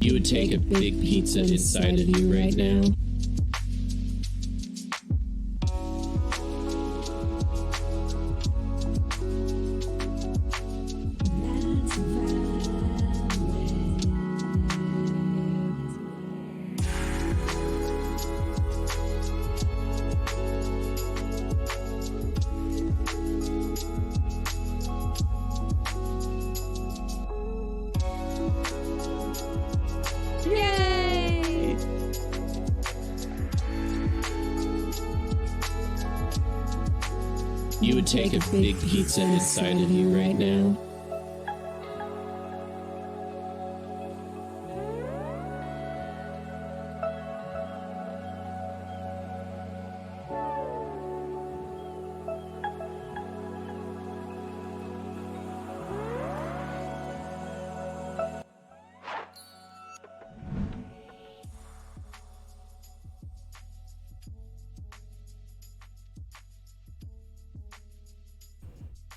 You would take a big pizza inside of you right now. You would take a big pizza inside of you right now.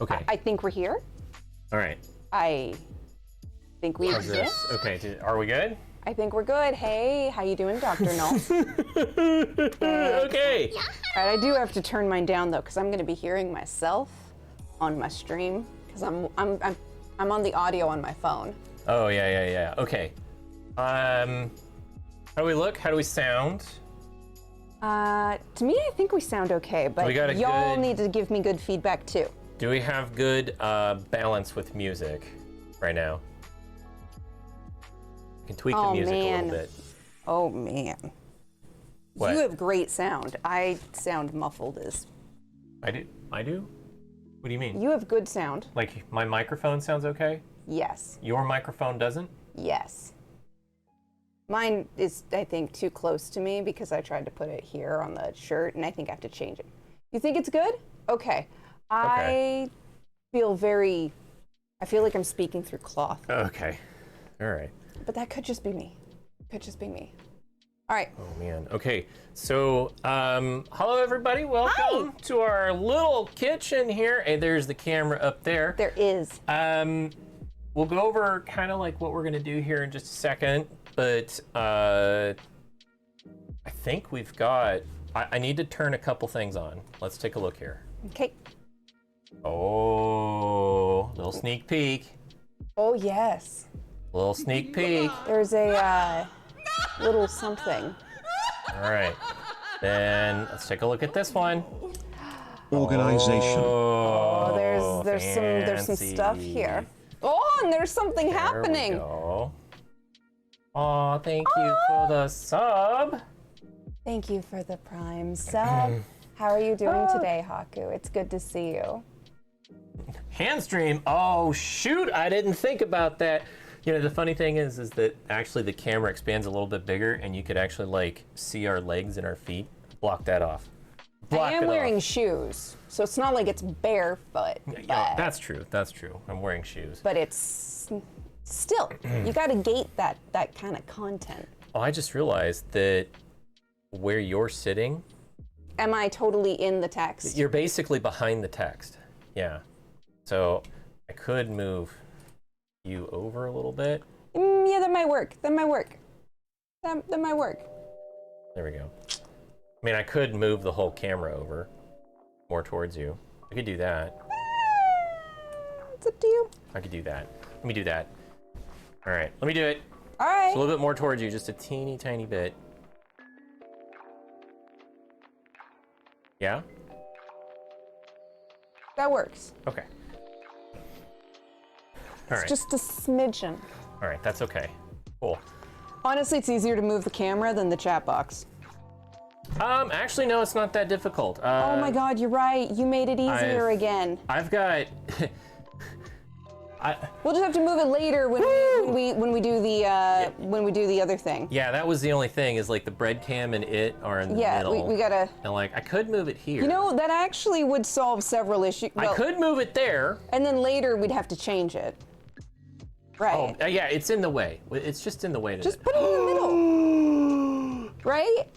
Okay. I think we're here. All right. I think we How's exist. this? Okay, are we good? I think we're good. Hey, how you doing, Dr. Knowles? Okay. All right, I do have to turn mine down though, because I'm going to be hearing myself on my stream, because I'm on the audio on my phone. Oh yeah. Okay. How do we look? How do we sound? To me, I think we sound okay, but We got a y'all good- need to give me good feedback too. Do we have good balance with music right now? We can tweak the music a little bit. Oh man. What? You have great sound. I sound muffled as. I do? What do you mean? You have good sound. Like my microphone sounds okay? Yes. Your microphone doesn't? Yes. Mine is, I think, too close to me because I tried to put it here on the shirt, and I think I have to change it. You think it's good? Okay. I feel like I'm speaking through cloth. Okay. All right. But that could just be me. Could just be me. All right. Oh man. Okay. So, hello everybody. Welcome to our little kitchen here. And there's the camera up there. There is. We'll go over kind of like what we're gonna do here in just a second, but I think we've got. I need to turn a couple things on. Let's take a look here. Okay. Oh, little sneak peek. Oh yes. Little sneak peek. There's a little something. All right. Then let's take a look at this one. Organization. Oh, there's some fancy. stuff here. Oh, and there's something happening. There we go. Oh, thank you for the sub. Thank you for the Prime sub. How are you doing today, Haku? It's good to see you. Hand stream. Oh shoot! I didn't think about that. You know, the funny thing is that actually the camera expands a little bit bigger, and you could actually like see our legs and our feet. Block that off. Block I am it wearing off. shoes, so it's not like it's barefoot. Yeah, that's true. That's true. I'm wearing shoes. But it's still, you got to gate that kind of content. Oh, I just realized that where you're sitting, Am I totally in the text? you're basically behind the text. Yeah. So I could move you over a little bit. Yeah, that might work. That might work. That might work. There we go. I mean, I could move the whole camera over more towards you. I could do that. It's up to you. I could do that. Let me do that. All right, let me do it. All right. It's a little bit more towards you, just a teeny tiny bit. Yeah? That works. Okay. All right. Just a smidgen. All right, that's okay. Cool. Honestly, it's easier to move the camera than the chat box. Actually, no, it's not that difficult. Oh my God, you're right. You made it easier again. I've got. We'll just have to move it later when we do the other thing. Yeah, that was the only thing is like the bread cam and it are in the middle. Yeah, we gotta. And like I could move it here. You know, that actually would solve several issues. Well, I could move it there. And then later we'd have to change it. Right. Oh, yeah, it's in the way. It's just in the way. Just put it in the middle. Right?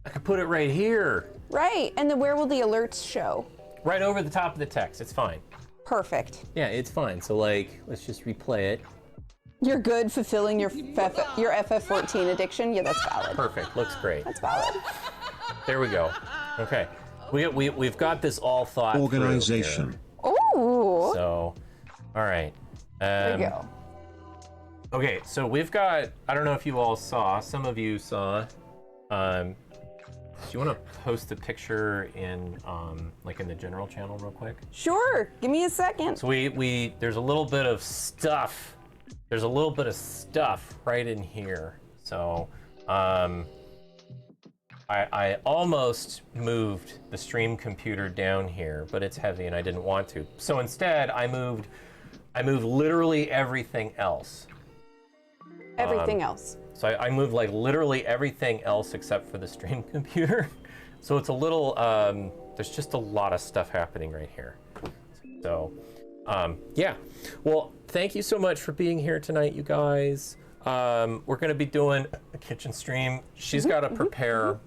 I could put it right here. Right. And then where will the alerts show? Right over the top of the text. It's fine. Perfect. Yeah, it's fine. So like, let's just replay it. You're good fulfilling your FF14 addiction? Yeah, that's valid. Perfect. Looks great. That's valid. There we go. Okay. We've got this all thought Organization. through here. Ooh. So, all right. There you go. Okay, so we've got, I don't know if you all saw, some of you saw, do you want to post the picture in, like in the general channel real quick? Sure. Give me a second. So there's a little bit of stuff. There's a little bit of stuff right in here. So, I almost moved the stream computer down here, but it's heavy and I didn't want to. So instead, I moved literally everything else. Everything else. So I moved like literally everything else except for the stream computer. So it's a little, there's just a lot of stuff happening right here. So, yeah. Well, thank you so much for being here tonight, you guys. We're gonna be doing a kitchen stream. She's gotta prepare,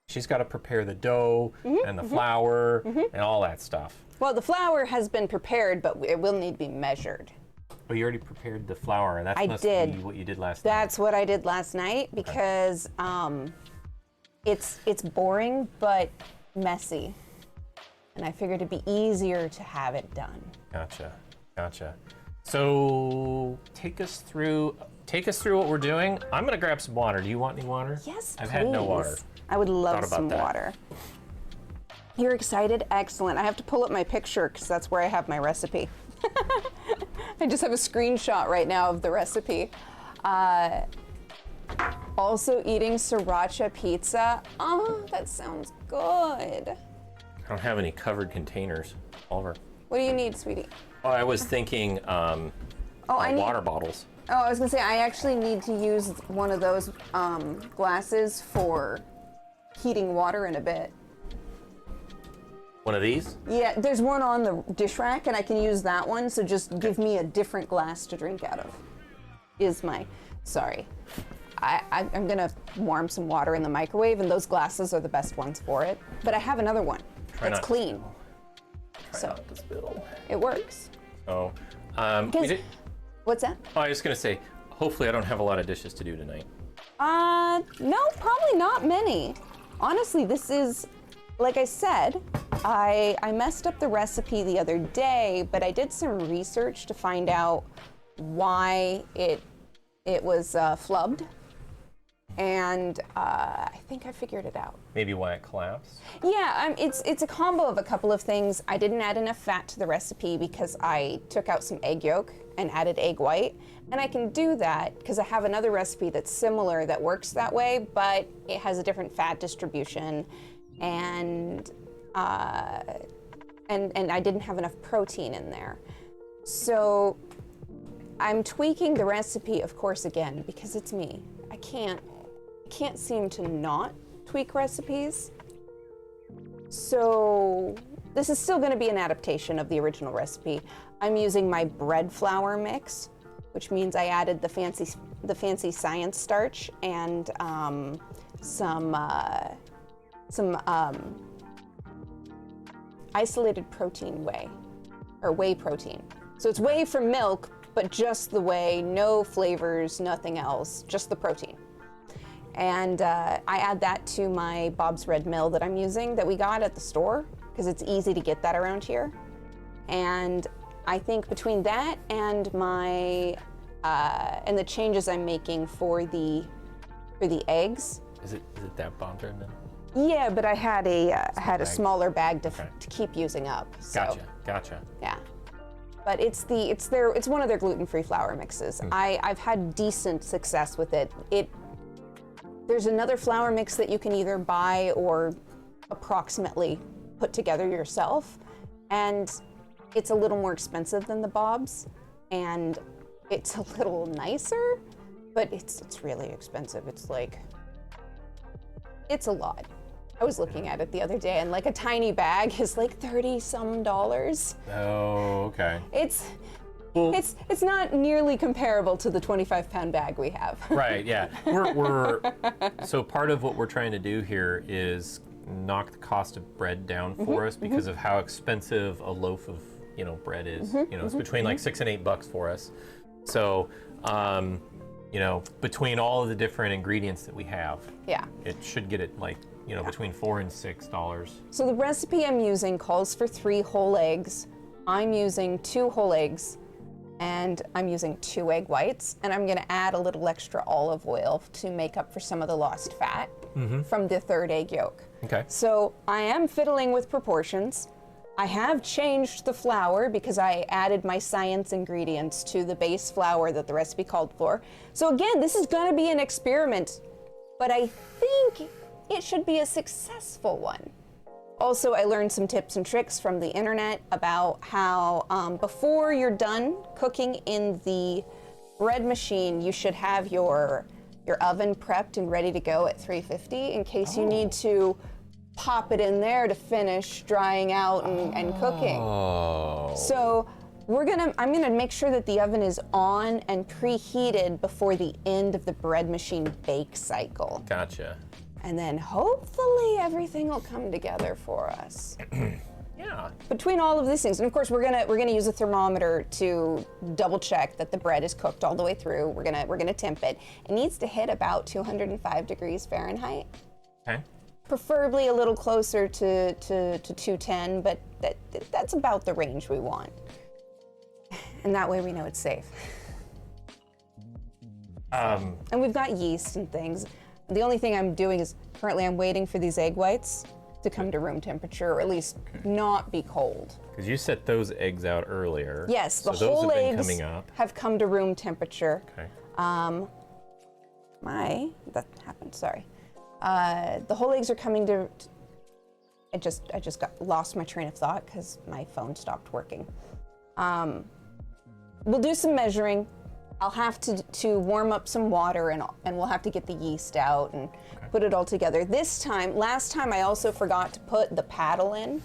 she's gotta prepare the dough and the flour and all that stuff. Well, the flour has been prepared, but it will need to be measured. Oh, you already prepared the flour, and that must did. be what you did last night. That's what I did last night because it's boring but messy, and I figured it'd be easier to have it done. Gotcha. So take us through what we're doing. I'm gonna grab some water. Do you want any water? Yes, I've please. had no water. I would love Thought about some that. water. You're excited? Excellent. I have to pull up my picture because that's where I have my recipe. I just have a screenshot right now of the recipe. Also eating sriracha pizza. Oh, that sounds good. I don't have any covered containers. Oliver. What do you need, sweetie? Oh, I was thinking water bottles. Oh, I was gonna say, I actually need to use one of those glasses for heating water in a bit. One of these? Yeah, there's one on the dish rack, and I can use that one, so just give me a different glass to drink out of. Sorry. I'm gonna warm some water in the microwave, and those glasses are the best ones for it. But I have another one that's clean. Try not to spill. It works. Oh, What's that? Oh, I was gonna say, hopefully I don't have a lot of dishes to do tonight. No, probably not many. Honestly, this is, like I said, I messed up the recipe the other day, but I did some research to find out why it was flubbed, and I think I figured it out. Maybe why it collapsed? Yeah, it's a combo of a couple of things. I didn't add enough fat to the recipe because I took out some egg yolk and added egg white, and I can do that because I have another recipe that's similar that works that way, but it has a different fat distribution, and I didn't have enough protein in there. So I'm tweaking the recipe, of course, again, because it's me. I can't seem to not tweak recipes. So this is still going to be an adaptation of the original recipe. I'm using my bread flour mix, which means I added the fancy science starch and some isolated protein whey protein. So it's whey from milk, but just the whey, no flavors, nothing else, just the protein. And I add that to my Bob's Red Mill that I'm using that we got at the store, because it's easy to get that around here. And I think between that and my and the changes I'm making for the eggs. Is it that Bob's Red Mill? Yeah, but I had a smaller bag to keep using up. So. Gotcha. Yeah. But it's one of their gluten-free flour mixes. I've had decent success with it. There's another flour mix that you can either buy or approximately put together yourself, and it's a little more expensive than the Bob's, and it's a little nicer, but it's really expensive. It's a lot. I was looking at it the other day, and like a tiny bag is like $30-some. Oh, okay. It's not nearly comparable to the 25-pound bag we have. Right, yeah. So part of what we're trying to do here is knock the cost of bread down for us because of how expensive a loaf of bread is. It's between like $6 and $8 for us. So between all of the different ingredients that we have, it should get it like between $4 and $6. So the recipe I'm using calls for 3 whole eggs. I'm using 2 whole eggs, and I'm using 2 egg whites, and I'm gonna add a little extra olive oil to make up for some of the lost fat from the 3rd egg yolk. Okay. So I am fiddling with proportions. I have changed the flour because I added my science ingredients to the base flour that the recipe called for. So again, this is gonna be an experiment, but I think it should be a successful one. Also, I learned some tips and tricks from the internet about how before you're done cooking in the bread machine, you should have your oven prepped and ready to go at 350 in case you need to pop it in there to finish drying out and cooking. Oh. So I'm gonna make sure that the oven is on and preheated before the end of the bread machine bake cycle. Gotcha. And then hopefully everything will come together for us. Yeah. Between all of these things, and of course we're gonna use a thermometer to double check that the bread is cooked all the way through. We're gonna temp it. It needs to hit about 205 degrees Fahrenheit. Okay. Preferably a little closer to 210, but that's about the range we want. And that way we know it's safe. And we've got yeast and things. The only thing I'm doing is currently I'm waiting for these egg whites to come to room temperature, or at least not be cold. Because you set those eggs out earlier. Yes, the so those whole have been eggs coming up. have come to room temperature. Okay. That happened, sorry. The whole eggs are coming to, I just lost my train of thought because my phone stopped working. we'll do some measuring. I'll have to warm up some water and we'll have to get the yeast out and put it all together. Last time I also forgot to put the paddle in.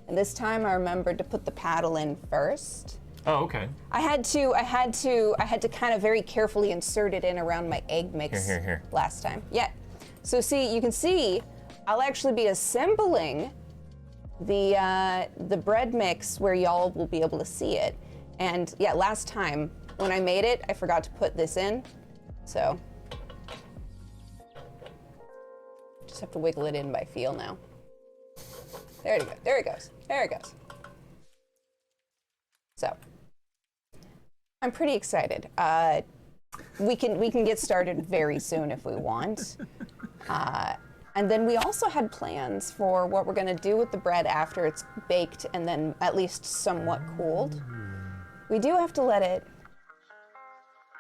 And this time I remembered to put the paddle in first. Oh, okay. I had to kind of very carefully insert it in around my egg mix Here. last time. Yeah. So see, you can see, I'll actually be assembling the bread mix where y'all will be able to see it. And yeah, last time when I made it, I forgot to put this in. So just have to wiggle it in by feel now. There it goes. There it goes. There it goes. So I'm pretty excited. We can get started very soon if we want. And then we also had plans for what we're going to do with the bread after it's baked and then at least somewhat cooled. We do have to let it.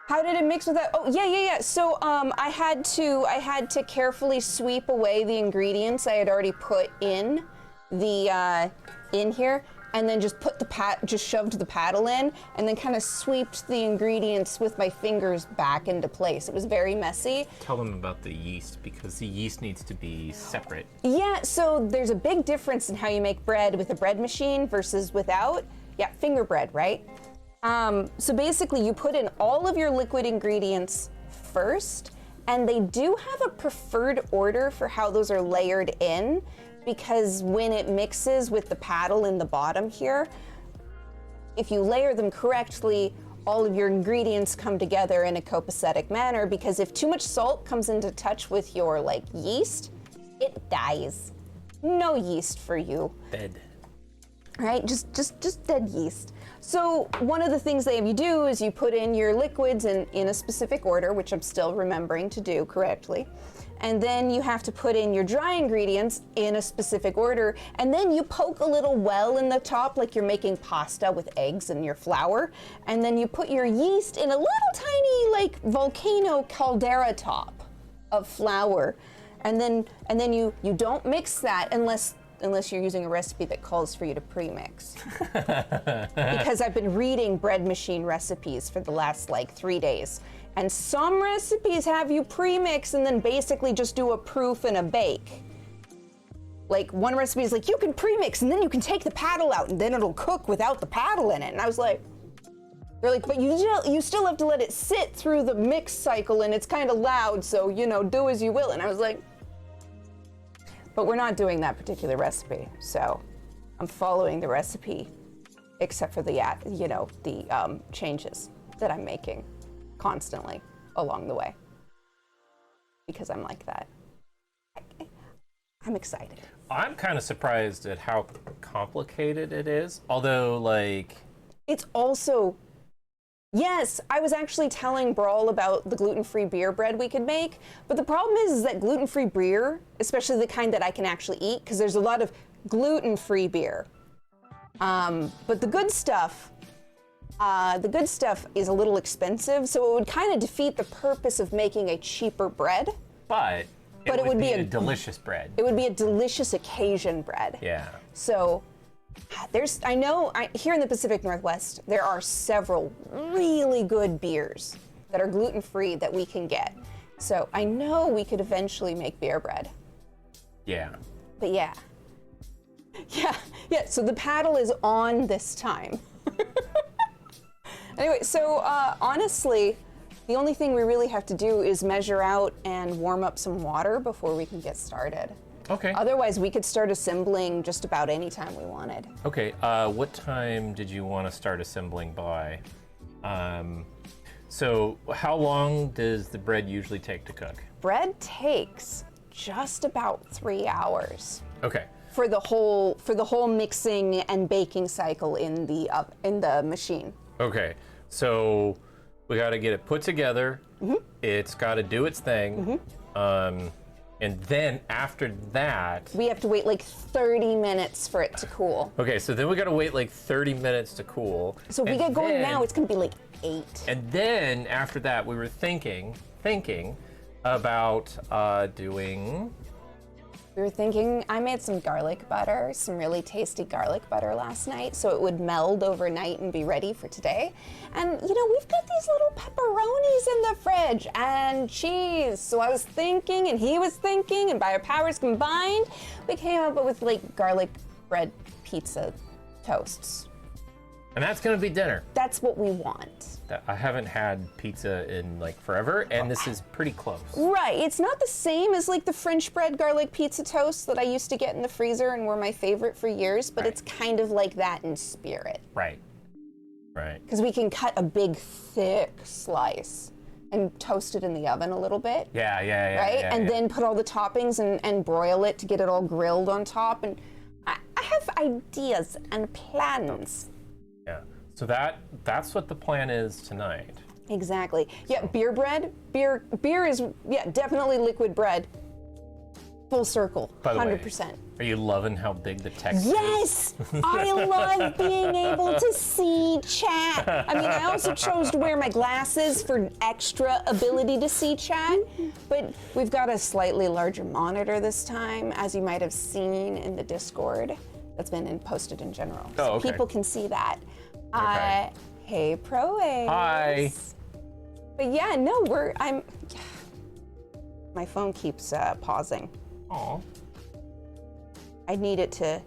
How did it mix with that? Oh, yeah. So I had to carefully sweep away the ingredients I had already put in the in here, and then just just shoved the paddle in, and then kind of sweeped the ingredients with my fingers back into place. It was very messy. Tell them about the yeast, because the yeast needs to be separate. Yeah, so there's a big difference in how you make bread with a bread machine versus without. Yeah, finger bread, right? So basically you put in all of your liquid ingredients first, and they do have a preferred order for how those are layered in, because when it mixes with the paddle in the bottom here, if you layer them correctly, all of your ingredients come together in a copacetic manner, because if too much salt comes into touch with your yeast, it dies. No yeast for you. Dead. Right? Just dead yeast. So one of the things they have you do is you put in your liquids in a specific order, which I'm still remembering to do correctly. And then you have to put in your dry ingredients in a specific order. And then you poke a little well in the top like you're making pasta with eggs and your flour. And then you put your yeast in a little tiny volcano caldera top of flour. And then you don't mix that unless you're using a recipe that calls for you to pre-mix. Because I've been reading bread machine recipes for the last 3 days. And some recipes have you pre-mix and then basically just do a proof and a bake. One recipe is you can pre-mix and then you can take the paddle out and then it'll cook without the paddle in it. And I was like, they're like, but you still have to let it sit through the mix cycle and it's kind of loud, so do as you will. And I was like, but we're not doing that particular recipe, so I'm following the recipe, except for the changes that I'm making constantly along the way, because I'm like that. I'm excited. I'm kind of surprised at how complicated it is, although it's also. Yes, I was actually telling Brawl about the gluten-free beer bread we could make, but the problem is that gluten-free beer, especially the kind that I can actually eat, because there's a lot of gluten-free beer, but the good stuff is a little expensive, so it would kind of defeat the purpose of making a cheaper bread. But it would be a delicious bread. It would be a delicious occasion bread. Yeah. So. Here in the Pacific Northwest, there are several really good beers that are gluten-free that we can get. So I know we could eventually make beer bread. Yeah. But yeah. So the paddle is on this time. Anyway, so honestly, the only thing we really have to do is measure out and warm up some water before we can get started. Okay. Otherwise, we could start assembling just about any time we wanted. Okay. What time did you want to start assembling by? So how long does the bread usually take to cook? Bread takes just about 3 hours. Okay. For the whole mixing and baking cycle in the machine. Okay. So we got to get it put together. Mm-hmm. It's got to do its thing. Mm-hmm. And then after that, we have to wait 30 minutes for it to cool. Okay, so then we gotta wait 30 minutes to cool. So if we get going now, it's gonna be 8. And then after that, we were thinking about doing We were thinking, I made some garlic butter, some really tasty garlic butter last night, so it would meld overnight and be ready for today. And we've got these little pepperonis in the fridge and cheese. So I was thinking, and he was thinking, and by our powers combined, we came up with like garlic bread pizza toasts. And that's gonna be dinner. That's what we want. I haven't had pizza in like forever, and this is pretty close. Right, it's not the same as like the French bread garlic pizza toasts that I used to get in the freezer and were my favorite for years, but it's kind of like that in spirit. Right. Because we can cut a big, thick slice and toast it in the oven a little bit. Yeah. Right? And then put all the toppings and broil it to get it all grilled on top. And I have ideas and plans. Yeah. So that's what the plan is tonight. Exactly. Yeah, beer bread. Beer is definitely liquid bread. Full circle. By the 100%. way, are you loving how big the text is? Yes! I love being able to see chat. I mean, I also chose to wear my glasses for extra ability to see chat, but we've got a slightly larger monitor this time, as you might have seen in the Discord that's been posted in general. Oh, okay. So people can see that. Okay. Hey, Pro Ace. Hi. But yeah, no, my phone keeps pausing. Aw. I need it to.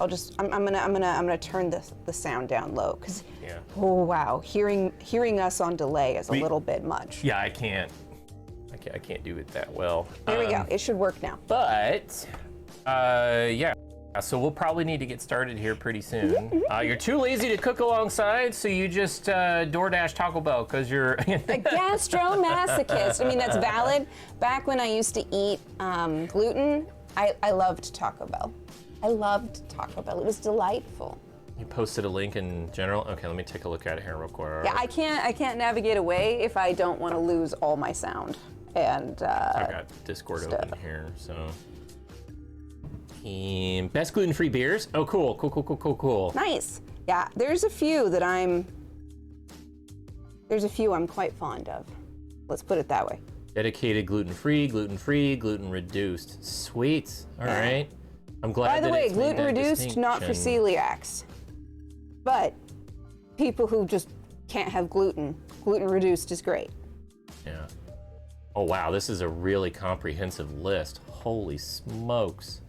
I'm gonna turn the sound down low because. Yeah. Oh wow, hearing us on delay is a little bit much. Yeah, I can't do it that well. There we go. It should work now. But yeah. So we'll probably need to get started here pretty soon. You're too lazy to cook alongside, so you just DoorDash Taco Bell because you're A gastromasochist. I mean, that's valid. Back when I used to eat gluten, I loved Taco Bell. I loved Taco Bell. It was delightful. You posted a link in general. Okay, let me take a look at it here real quick. Yeah, I can't navigate away if I don't want to lose all my sound. And I've got Discord open here, so. Best gluten-free beers. Oh, cool. Nice. Yeah, there's a few I'm quite fond of. Let's put it that way. Dedicated gluten-free, gluten-reduced. Sweet. All right. I'm glad. By the that way, it's made that gluten-reduced, not for distinction. celiacs. But people who just can't have gluten, gluten-reduced is great. Yeah. Oh wow, this is a really comprehensive list. Holy smokes.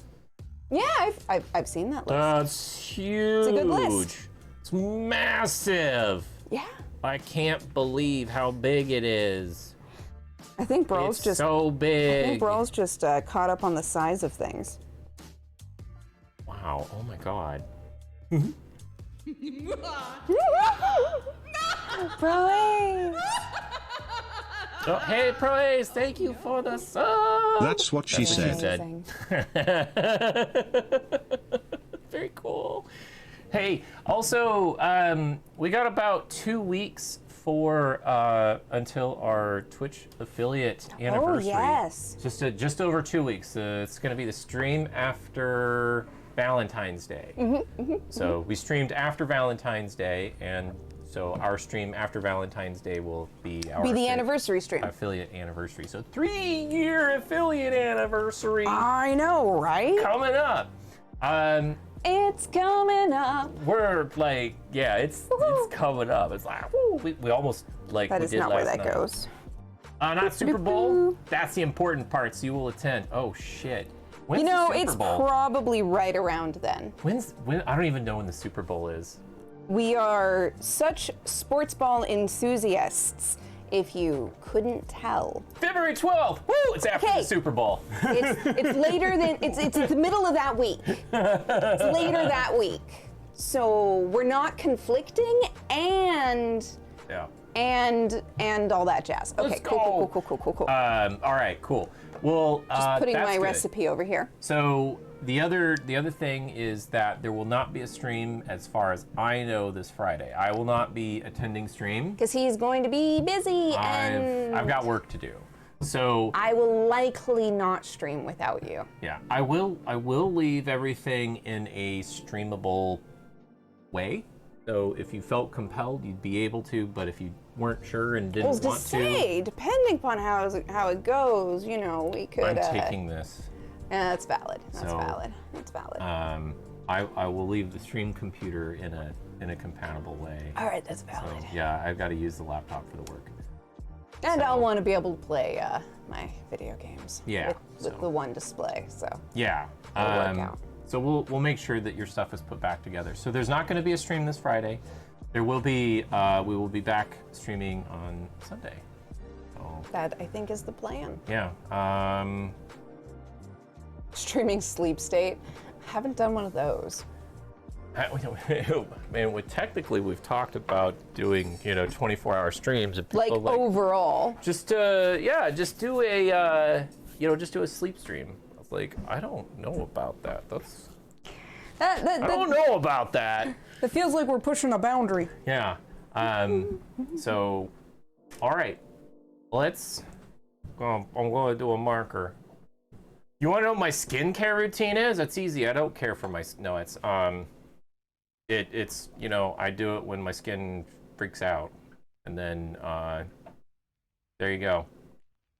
Yeah, I've seen that list. That's huge. It's a good list. It's massive. Yeah. I can't believe how big it is. I think Bro's It's so big. just caught up on the size of things. Wow. Oh my god. Bro, Oh, hey, Pro Ace, thank you for the sub. That's what she That's said. Very cool. Hey, also, we got about 2 weeks until our Twitch affiliate anniversary. Oh, yes. Just over 2 weeks. It's going to be the stream after Valentine's Day. So we streamed after Valentine's Day, and so our stream after Valentine's Day will be the anniversary stream. Affiliate anniversary. So 3-year affiliate anniversary I know, right? coming up. It's coming up. We're like, yeah, it's coming up. It's like, woo, we almost like That we is did not where last that night. goes. Not Super Bowl. That's the important part. So you will attend. Oh shit. When's the Super It's Bowl? probably right around then. When I don't even know when the Super Bowl is. We are such sports ball enthusiasts, if you couldn't tell. February 12th. Woo! It's after Okay. the Super Bowl. It's later than it's the middle of that week. It's later that week. So we're not conflicting and Yeah. all that jazz. Okay, Let's cool. All right, cool. Well, Just putting that's my good. recipe over here. So the other thing is that there will not be a stream as far as I know this Friday. I will not be attending stream. Because he's going to be busy and I've got work to do. So I will likely not stream without you. yeah, I will leave everything in a streamable way. So if you felt compelled, you'd be able to, but if you weren't sure and didn't I was to want say, depending upon how it goes, we could. I'm taking this. That's valid. That's valid. That's valid. I will leave the stream computer in a compatible way. All right, that's valid. So, yeah, I've got to use the laptop for the work. And I'll want to be able to play my video games. Yeah, With the one display. So. Yeah. It'll work out. So we'll make sure that your stuff is put back together. So there's not going to be a stream this Friday. There will be. We will be back streaming on Sunday. So, That I think is the plan. yeah. Streaming sleep state. I haven't done one of those. Man, technically we've talked about doing 24-hour streams. And Like people overall. just do a just do a sleep stream. I was like, I don't know about that. I don't know about that. It feels like we're pushing a boundary. Yeah. So, all right. Let's. I'm going to do a marker. You want to know what my skincare routine is? That's easy. I don't care for my. No, it's it's I do it when my skin freaks out, and then there you go.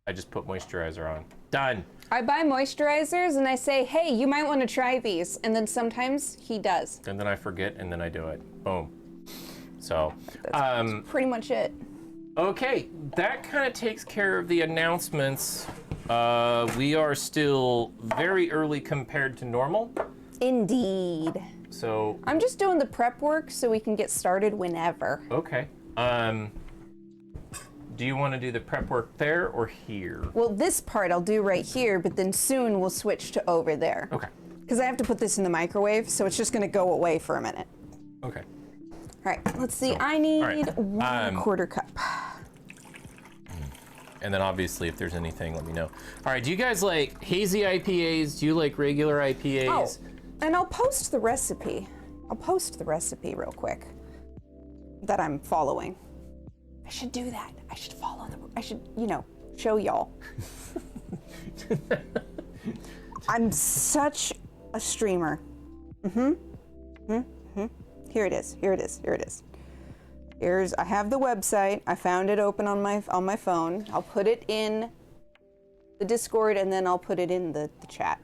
I just put moisturizer on. Done. I buy moisturizers and I say, hey, you might want to try these. And then sometimes he does. And then I forget, and then I do it. Boom. So, That's pretty much it. okay, that kind of takes care of the announcements. We are still very early compared to normal. Indeed. So, I'm just doing the prep work so we can get started whenever. okay. Do you want to do the prep work there or here? Well, this part I'll do right here, but then soon we'll switch to over there. Okay. Because I have to put this in the microwave, so it's just going to go away for a minute. Okay. All right, let's see. I need right. 1/4 cup. And then obviously if there's anything, let me know. All right, do you guys like hazy IPAs? Do you like regular IPAs? Oh, and I'll post the recipe. I'll post the recipe real quick that I'm following. I should do that. I should follow I should, show y'all. I'm such a streamer. Here it is. I have the website. I found it open on my phone. I'll put it in the Discord and then I'll put it in the chat.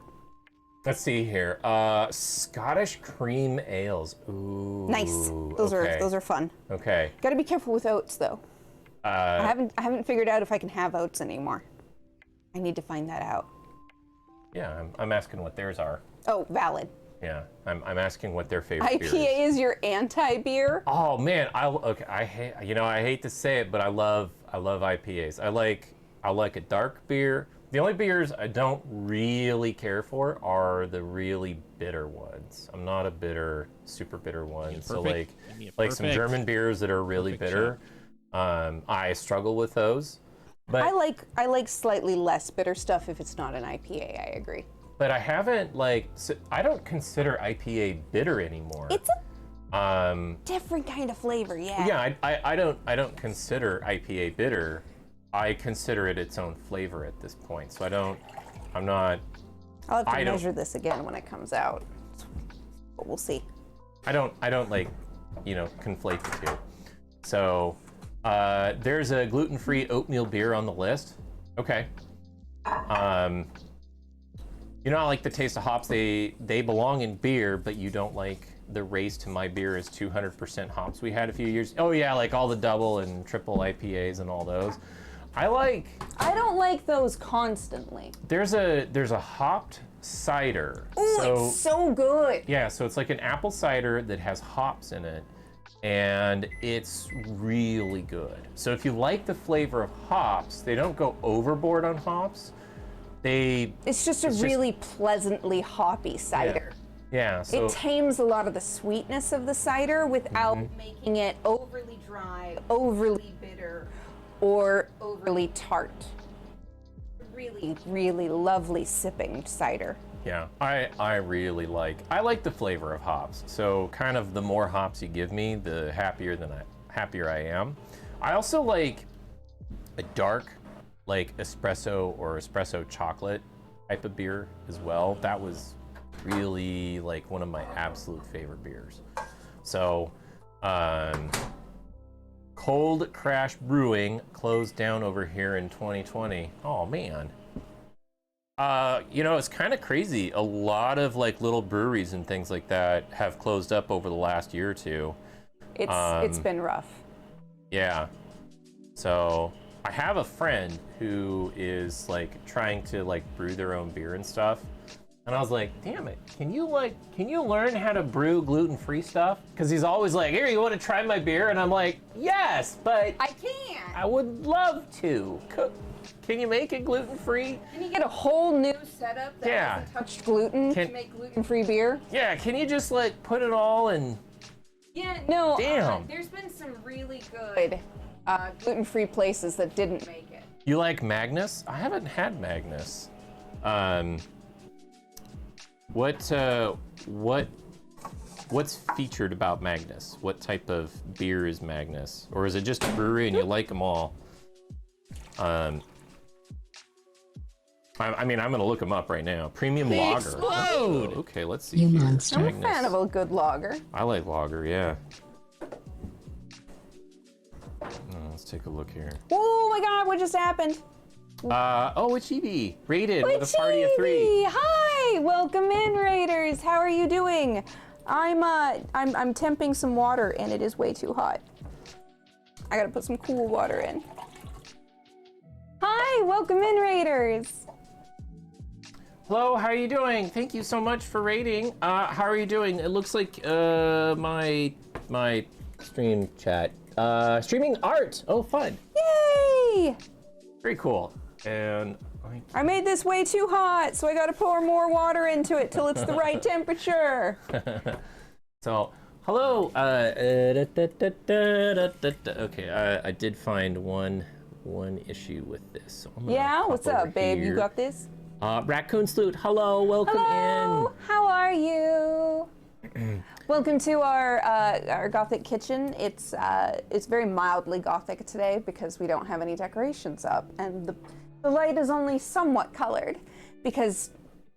Let's see here. Scottish cream ales. Ooh. Nice. Those are fun. Okay. Got to be careful with oats though. I haven't figured out if I can have oats anymore. I need to find that out. Yeah, I'm asking what theirs are. Oh, valid. Yeah, I'm asking what their favorite beer is. IPA is your anti-beer? Oh man, I hate to say it, but I love IPAs. I like a dark beer. The only beers I don't really care for are the really bitter ones. I'm not a super bitter one. So like some German beers that are really bitter. I struggle with those. But I like slightly less bitter stuff if it's not an IPA. I agree. But I haven't I don't consider IPA bitter anymore. It's a different kind of flavor, yeah. Yeah, I don't consider IPA bitter. I consider it its own flavor at this point. So I'm not. I'll have to measure this again when it comes out. But we'll see. I don't conflate the two. So there's a gluten-free oatmeal beer on the list. Okay. You know, I like the taste of hops. They belong in beer, but you don't like the race to my beer is 200% hops we had a few years. Oh yeah, like all the double and triple IPAs and all those. I don't like those constantly. There's a hopped cider. Ooh, it's so good. Yeah, so it's like an apple cider that has hops in it, and it's really good. So if you like the flavor of hops, they don't go overboard on hops. It's just a really pleasantly hoppy cider. Yeah, so it tames a lot of the sweetness of the cider without making it overly dry, overly bitter, or overly tart. Really, really lovely sipping cider. Yeah, I really like the flavor of hops. So kind of the more hops you give me, the happier I am. I also like a dark, like espresso or espresso chocolate type of beer as well. That was really like one of my absolute favorite beers. So Cold Crash Brewing closed down over here in 2020. Oh man. You know, it's kind of crazy. A lot of like little breweries and things like that have closed up over the last year or two. It's been rough. Yeah. So I have a friend who is like trying to like brew their own beer and stuff. And I was like, damn it, can you learn how to brew gluten-free stuff? Because he's always like, here, you want to try my beer? And I'm like, yes, but I can't. I would love to. Can you make it gluten-free? Can you get a whole new setup that Yeah. hasn't touched gluten to make gluten-free beer? Yeah, can you just like put it all in? Yeah, no. Damn. There's been some really good gluten-free places that didn't make it. You like Magnus? I haven't had Magnus. What's featured about Magnus? What type of beer is Magnus? Or is it just a brewery and you like them all? I mean, I'm gonna look them up right now. Premium lager. Explode! Okay, let's see. You here. monster. I'm a Magnus. fan of a good lager. I like lager, yeah. Let's take a look here. Oh my God, what just happened? Oh, it's Chibi. Rated with a party of 3. Chibi! Hi, welcome in, Raiders. How are you doing? I'm temping some water and it is way too hot. I gotta put some cool water in. Hi, welcome in, Raiders. Hello, how are you doing? Thank you so much for rating. How are you doing? It looks like my stream chat. Streaming art. Oh, fun. Yay! Very cool. And I made this way too hot, so I gotta pour more water into it till it's the right temperature. so, hello. Okay, I did find one issue with this. So I'm gonna Yeah, pop what's over up, babe? You here. got this? Raccoon Salute, hello, welcome Hello, how are you? Welcome to our Gothic kitchen. It's very mildly Gothic today because we don't have any decorations up, and the light is only somewhat colored because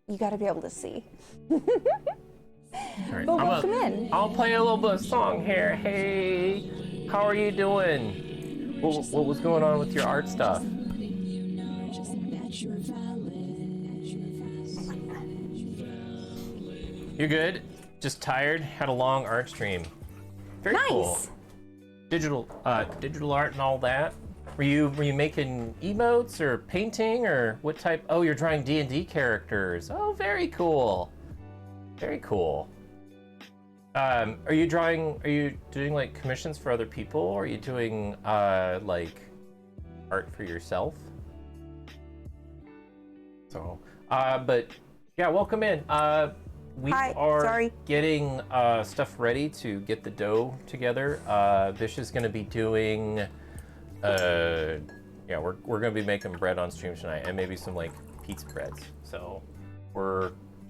you got to be able to see. in. All right, But welcome in. I'll play a little bit of song here. Hey, how are you doing? What was going on with your art stuff? You good? Just tired? Had a long art stream. Very cool. Nice. Digital art and all that. Were you making emotes or painting or what type? Oh, you're drawing D&D characters. Oh, very cool. Very cool. Are you doing like commissions for other people, or are you doing like art for yourself? So, but yeah, welcome in. We Hi, are sorry. getting stuff ready to get the dough together. Vish is going to be doing, yeah, we're going to be making bread on stream tonight, and maybe some like pizza breads. So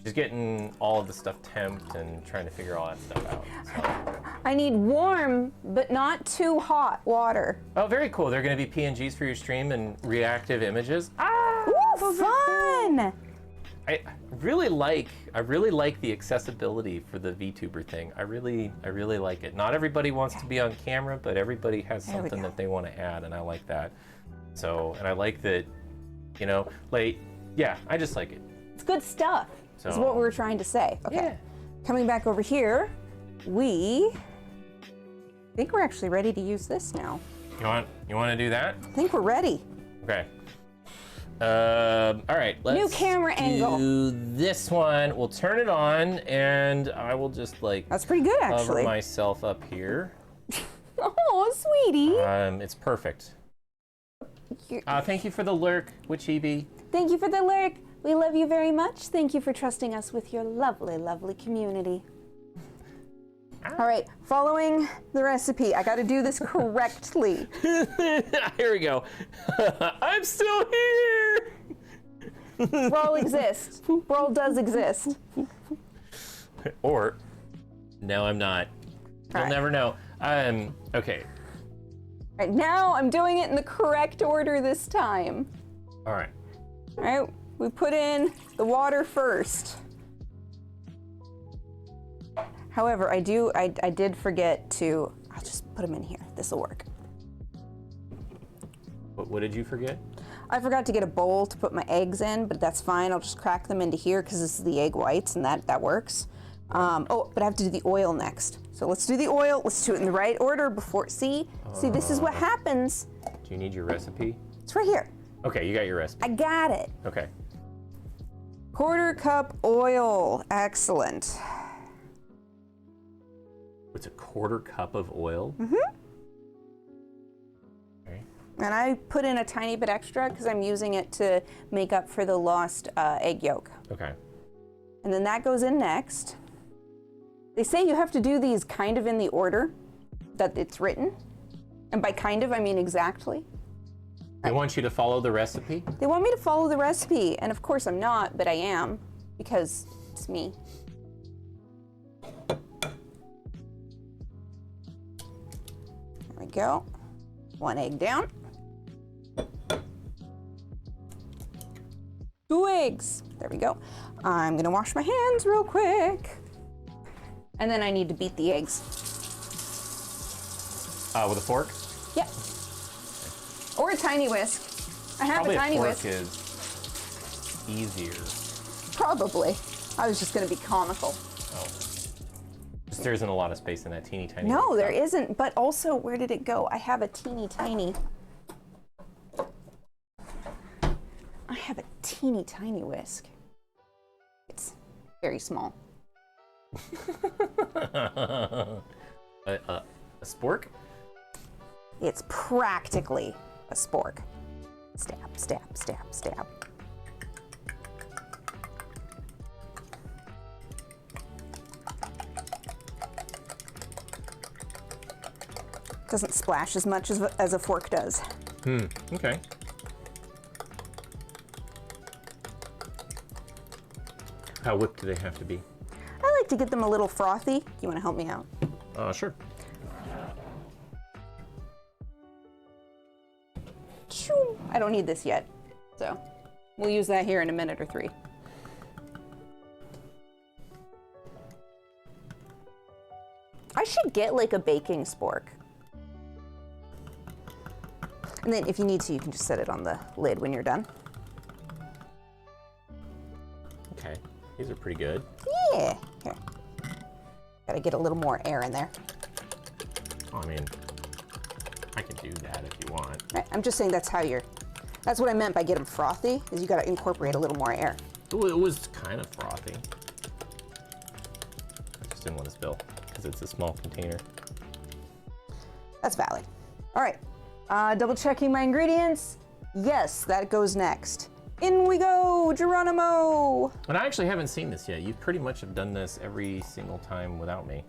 she's getting all of the stuff temped and trying to figure all that stuff out. So. I need warm but not too hot water. Oh, very cool. They're going to be PNGs for your stream and reactive images. Ooh, fun! I really like the accessibility for the VTuber thing. I really like it. Not everybody wants to be on camera, but everybody has There we something go. that they want to add, and I like that. So, and I like that, you know, like, yeah, I just like it. It's good stuff, is So- what we were trying to say. Okay. Yeah. Coming back over here, I think we're actually ready to use this now. You want to do that? I think we're ready. Okay. All right. Let's New camera angle. do this one. We'll turn it on, and I will just like That's pretty good, cover actually. myself up here. Oh, sweetie. It's perfect. You- Thank you for the lurk, Wichibi. Thank you for the lurk. We love you very much. Thank you for trusting us with your lovely, lovely community. All right, following the recipe. I got to do this correctly. Here we go. I'm still here. Brawl exists. Brawl does exist. Or now I'm not. You'll Alright. never know. Okay. All right, now I'm doing it in the correct order this time. All right. All right, we put in the water first. However, I did forget to, I'll just put them in here. This will work. What did you forget? I forgot to get a bowl to put my eggs in, but that's fine. I'll just crack them into here because this is the egg whites and that works. Oh, but I have to do the oil next. So let's do the oil. Let's do it in the right order before, see, this is what happens. Do you need your recipe? It's right here. Okay, you got your recipe. I got it. Okay. 1/4 cup oil, excellent. It's a 1/4 cup of oil? Mm-hmm. Okay. And I put in a tiny bit extra because I'm using it to make up for the lost egg yolk. Okay. And then that goes in next. They say you have to do these kind of in the order that it's written. And by kind of, I mean exactly. They want you to follow the recipe? They want me to follow the recipe, and of course I'm not, but I am, because it's me. There we go. 1 egg down. 2 eggs. There we go. I'm gonna wash my hands real quick. And then I need to beat the eggs. With a fork? Yep. Or a tiny whisk. I have Probably a tiny fork whisk. is easier. Probably. I was just gonna be comical. Oh. There isn't a lot of space in that teeny tiny. No, there cup. isn't. But also, where did it go? I have a teeny tiny. I have a teeny tiny whisk. It's very small. A spork? It's practically a spork. Stab, stab, stab, stab. Doesn't splash as much as a fork does. Okay. How whipped do they have to be? I like to get them a little frothy. You want to help me out? Sure. Shoo. I don't need this yet, so we'll use that here in a minute or 3. I should get like a baking spork. And then if you need to, you can just set it on the lid when you're done. Okay. These are pretty good. Yeah. Here. Gotta get a little more air in there. Oh, I mean, I can do that if you want. Right, I'm just saying that's what I meant by get them frothy, is you gotta incorporate a little more air. Ooh, it was kind of frothy. I just didn't want to spill because it's a small container. That's valid. All right, double checking my ingredients. Yes, that goes next. In we go, Geronimo. And I actually haven't seen this yet. You pretty much have done this every single time without me.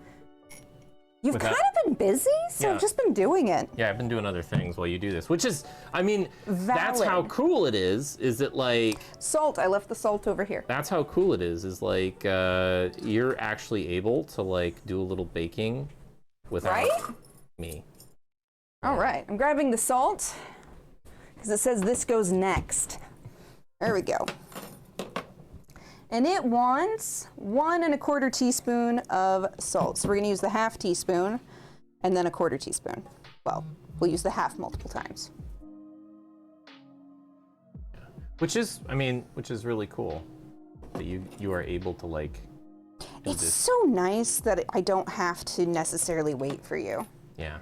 You've kind of been busy, so Yeah. I've just been doing it. Yeah, I've been doing other things while you do this, which is, I mean, that's how Valid. cool it is that like, Salt, I left the salt over here. that's how cool it is like, you're actually able to like do a little baking without Right? me. All right, I'm grabbing the salt, because it says this goes next. There we go. And it wants 1 1/4 teaspoon of salt. So we're gonna use the 1/2 teaspoon and then 1/4 teaspoon. Well, we'll use the 1/2 multiple times. Which is, I mean, which is really cool that you are able to like do It's this. so nice that I don't have to necessarily wait for you. Yeah.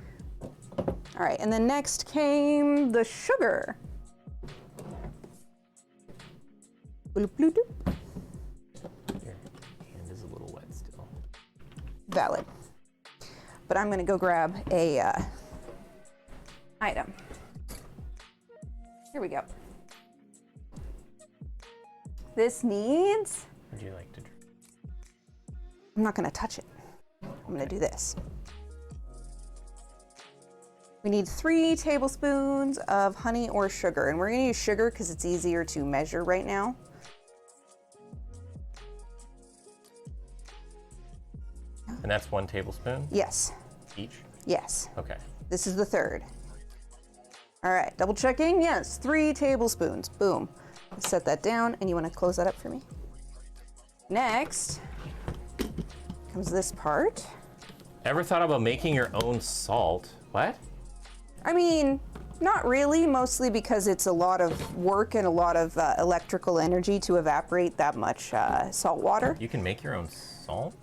All right, and then next came the sugar. Bloop, bloop, bloop. Your hand is a little wet still. Valid. But I'm gonna go grab a item. Here we go. This needs, Would you like to drink? I'm not gonna touch it. I'm gonna do this. We need 3 tablespoons of honey or sugar, and we're gonna use sugar because it's easier to measure right now. And that's 1 tablespoon Yes, each? yes. Okay. This is the 3rd. All right, double checking. Yes, 3 tablespoons. Boom. Set that down, and you want to close that up for me. Next comes this part. Ever thought about making your own salt? What? I mean, Not really, mostly because it's a lot of work and a lot of electrical energy to evaporate that much salt water. You can make your own salt?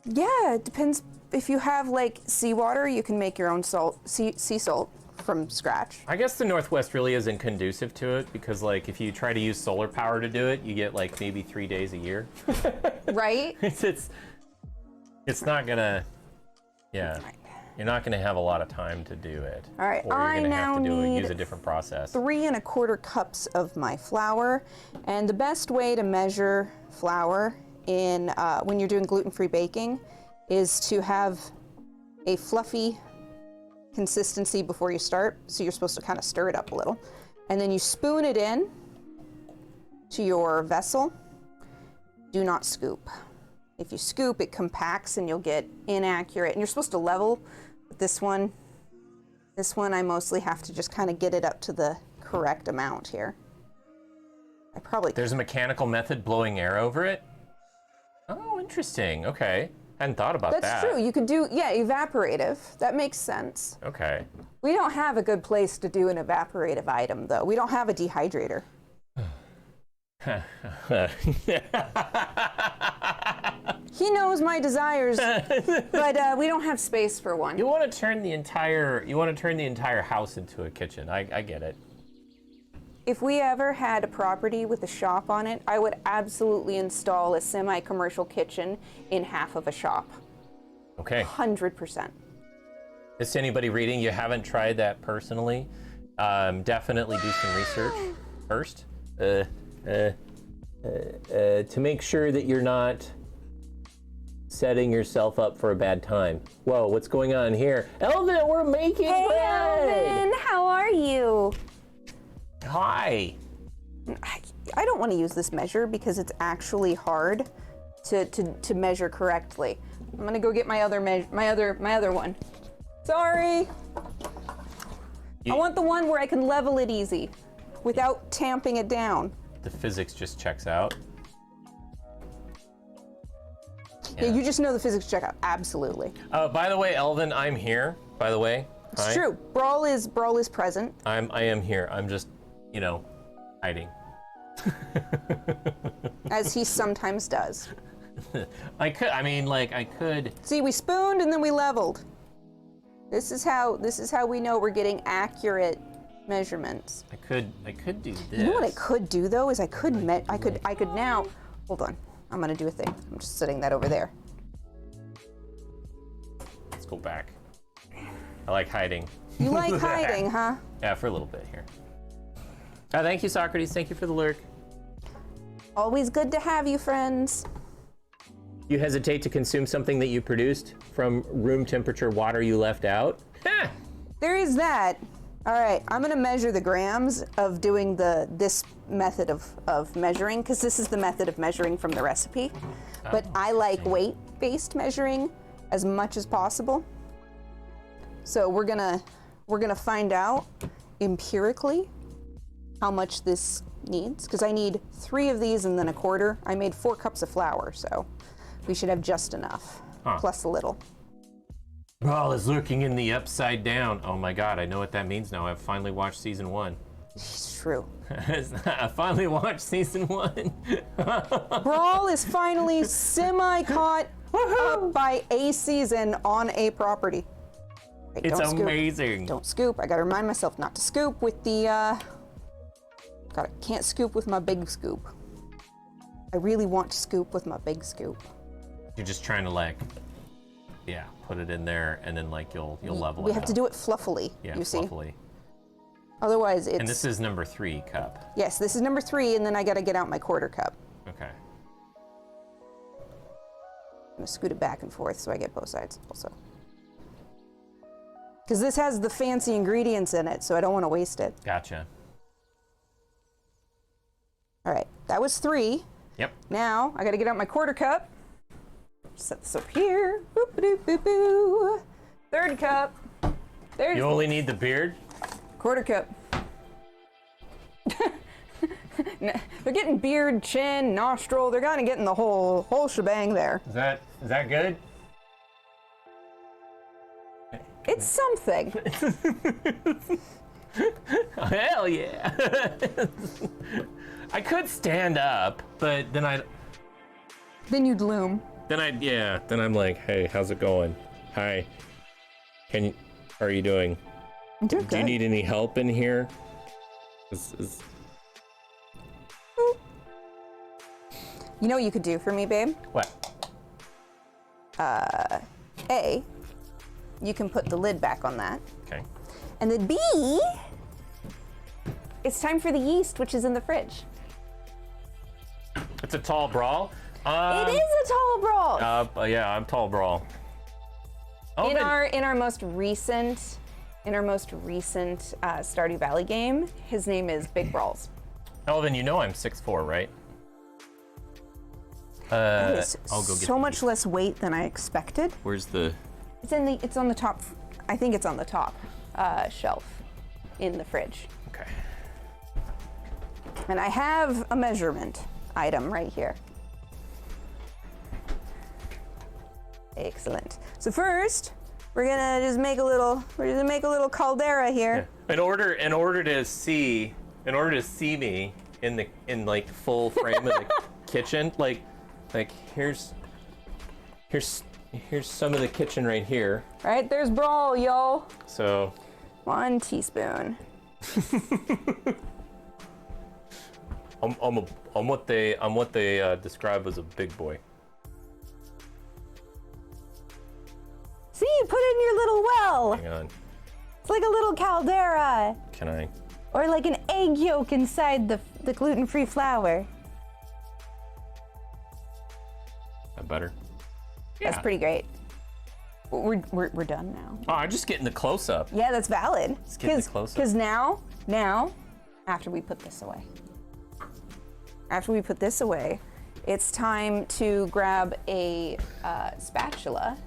Yeah, it depends. If you have like seawater, you can make your own sea salt from scratch. I guess the Northwest really isn't conducive to it because, like, if you try to use solar power to do it, you get like maybe 3 days a year. Right? It's not gonna, yeah. You're not gonna have a lot of time to do it. All right, or you're I gonna now have to need use a different process. 3 1/4 cups of my flour, and the best way to measure flour in when you're doing gluten-free baking is to have a fluffy consistency before you start. So you're supposed to kind of stir it up a little, and then you spoon it in to your vessel. Do not scoop. If you scoop, it compacts and you'll get inaccurate. And you're supposed to level. But this one I mostly have to just kind of get it up to the correct amount here. There's a mechanical method blowing air over it? Oh, interesting. Okay. Hadn't thought about that. That's true. You could do, yeah, evaporative. That makes sense. Okay. We don't have a good place to do an evaporative item, though. We don't have a dehydrator. He knows my desires, but we don't have space for one. You want to turn the entire house into a kitchen. I get it. If we ever had a property with a shop on it, I would absolutely install a semi-commercial kitchen in half of a shop. Okay. 100%. Is to anybody reading, you haven't tried that personally, definitely do some research first to make sure that you're not setting yourself up for a bad time. Whoa, what's going on here? Elvin, we're making bread! Elvin, how are you? Hi. I don't want to use this measure because it's actually hard to measure correctly. I'm gonna go get my other one. Sorry. I want the one where I can level it easy without tamping it down. The physics just checks out. Yeah, you just know the physics check out. Absolutely. By the way, Elvin, I'm here. By the way, it's true. Brawl is present. I am here. I'm just, hiding. As he sometimes does. I could. See, we spooned and then we leveled. This is how we know we're getting accurate measurements. I could do this. You know what I could do though is I could now. Hold on. I'm gonna do a thing. I'm just setting that over there. Let's go back. I like hiding. You like hiding, huh? Yeah, for a little bit here. Thank you, Socrates. Thank you for the lurk. Always good to have you, friends. You hesitate to consume something that you produced from room temperature water you left out? There is that. All right, I'm gonna measure the grams of doing this method of measuring, because this is the method of measuring from the recipe. But I like weight-based measuring as much as possible. So we're gonna find out empirically how much this needs, because I need 3 of these and then a quarter. I made 4 cups of flour, so we should have just enough, plus a little. Brawl is lurking in the upside down. Oh my god, I know what that means now. I've finally watched season 1. It's true. I finally watched season 1. Brawl is finally semi-caught up by a season on a property. Wait, It's don't amazing. Scoop. Don't scoop. I gotta remind myself not to scoop with the, can't scoop with my big scoop. I really want to scoop with my big scoop. You're just trying to put it in there and then you'll level it. We have to do it fluffily, Yeah, you see. fluffily. Otherwise it's... And this is number 3 cup. Yes, this is number 3, and then I gotta get out my quarter cup. Okay. I'm gonna scoot it back and forth so I get both sides also. Because this has the fancy ingredients in it, so I don't want to waste it. Gotcha. All right, that was 3. Yep. Now I gotta get out my quarter cup. Set this up here. Boop, boop, boop, boo. 3rd cup. There's You only need the beard? quarter cup. They're getting beard, chin, nostril. They're kind of getting the whole shebang there. Is that good? It's something. Hell yeah. I could stand up, but then Then you'd loom. then I'm like, hey, how's it going? Hi. How are you doing? I'm doing Do you good. need any help in here? You know what you could do for me, babe? What? A, you can put the lid back on that. Okay. And then B, it's time for the yeast, which is in the fridge. It's a tall brawl. It is a tall brawl. Yeah, I'm tall brawl. Oh, in our most recent Stardew Valley game, his name is Big Brawls. Elvin, you know I'm 6'4", right? It is I'll go get so the much yeast. less weight than I expected. Where's the? It's on the top. I think it's on the top shelf in the fridge. Okay. And I have a measurement item right here. Excellent. So first, we're gonna just make a little caldera here. In order to see me in like full frame of the kitchen, like here's some of the kitchen right here. Right, there's Brawl, yo. So 1 teaspoon. I'm what they describe as a big boy. See, you put it in your little well. Hang on, It's like a little caldera. can I? Or like an egg yolk inside the gluten-free flour. That better? That's pretty great. We're done now. Oh, I'm just getting the close up. Yeah, that's valid. getting the close-up. Because now, after we put this away, it's time to grab a spatula.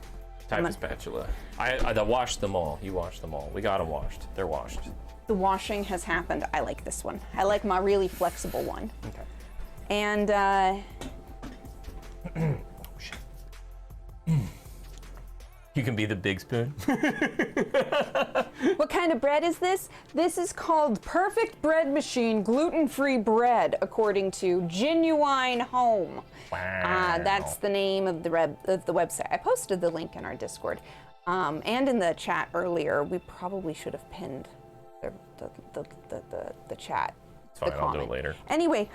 Type of spatula. I washed them all. You washed them all. We got them washed. They're washed. The washing has happened. I like this one. I like my really flexible one. Okay. And You can be the big spoon. what kind of bread is this? This is called Perfect Bread Machine Gluten-Free Bread, according to Genuine Home. Wow. That's the name of the website. I posted the link in our Discord. And in the chat earlier, we probably should have pinned the chat. It's fine, I'll do it later. Anyway,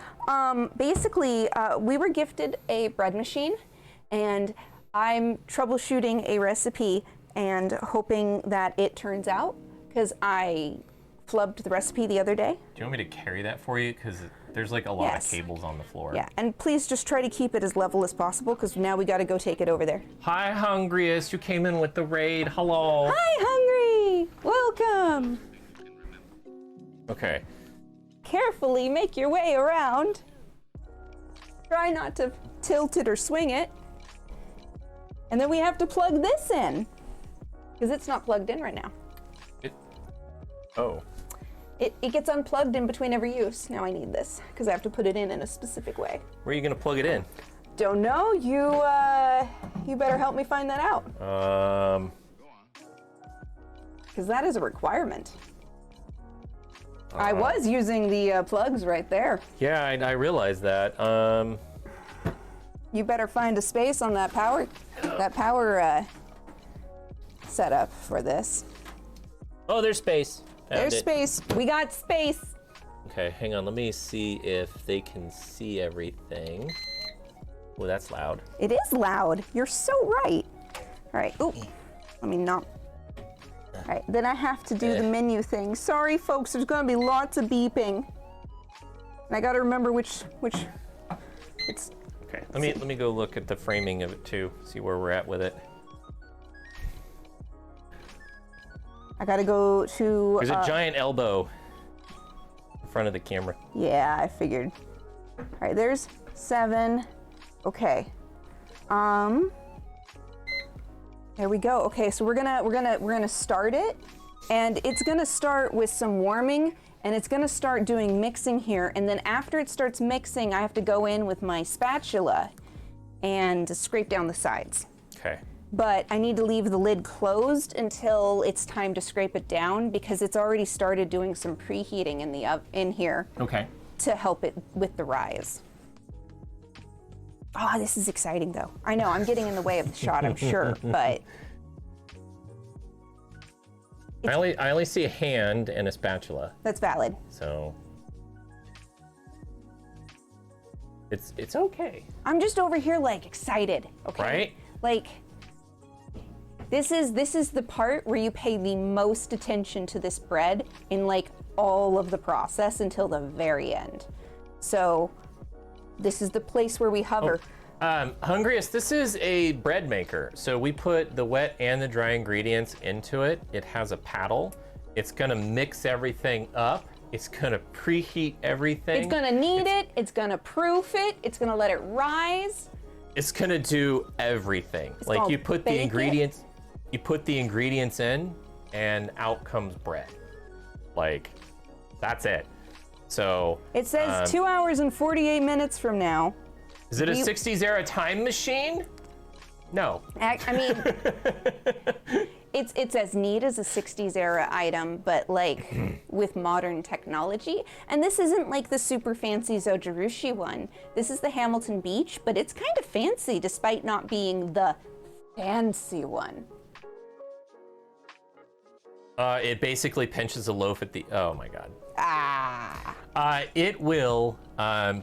basically, we were gifted a bread machine, and I'm troubleshooting a recipe and hoping that it turns out, because I flubbed the recipe the other day. Do you want me to carry that for you? Because there's like a lot Yes. of cables on the floor. Yeah, and please just try to keep it as level as possible, because now we got to go take it over there. Hi, Hungriest. You came in with the raid. Hello. Hi, Hungry! Welcome! Okay. Carefully make your way around. Try not to tilt it or swing it. And then we have to plug this in, because it's not plugged in right now. Oh. It gets unplugged in between every use. Now I need this, because I have to put it in a specific way. Where are you gonna plug it in? Don't know, you better help me find that out, because that is a requirement. I was using the plugs right there. Yeah, I realize that. You better find a space on that power setup for this. Oh, there's space. Found There's it. space. We got space. Okay, hang on. Let me see if they can see everything. Oh, that's loud. It is loud. You're so right. All right. Ooh. Let me not. All right. Then I have to do the menu thing. Sorry, folks. There's going to be lots of beeping. And I got to remember which. It's. Okay. Let me go look at the framing of it too. See where we're at with it. I got to go to. There's a giant elbow in front of the camera. Yeah, I figured. All right. There's 7. Okay. There we go. Okay, so we're gonna start it, and it's gonna start with some warming, and it's gonna start doing mixing here, and then after it starts mixing, I have to go in with my spatula and scrape down the sides. Okay. but I need to leave the lid closed until it's time to scrape it down because it's already started doing some preheating in here Okay. to help it with the rise. Oh, this is exciting though. I know, I'm getting in the way of the shot, I'm sure, but... I only see a hand and a spatula, That's valid. so it's okay, I'm just over here like excited, okay? right? Like, this is the part where you pay the most attention to this bread in like all of the process until the very end. So this is the place where we hover. Hungriest, this is a bread maker. So we put the wet and the dry ingredients into it. It has a paddle. It's gonna mix everything up. It's gonna preheat everything. It's gonna knead it, it's gonna proof it, it's gonna let it rise. It's gonna do everything. Like gonna you put the bake it. ingredients, you put the ingredients in, and out comes bread. Like, that's it. So It says 2 hours and 48 minutes from now. is it a 60s era time machine? No. I mean, it's as neat as a 60s era item, but like with modern technology. And this isn't like the super fancy Zojirushi one. This is the Hamilton Beach, but it's kind of fancy despite not being the fancy one. It basically pinches a loaf at the, oh my God. Ah. It will,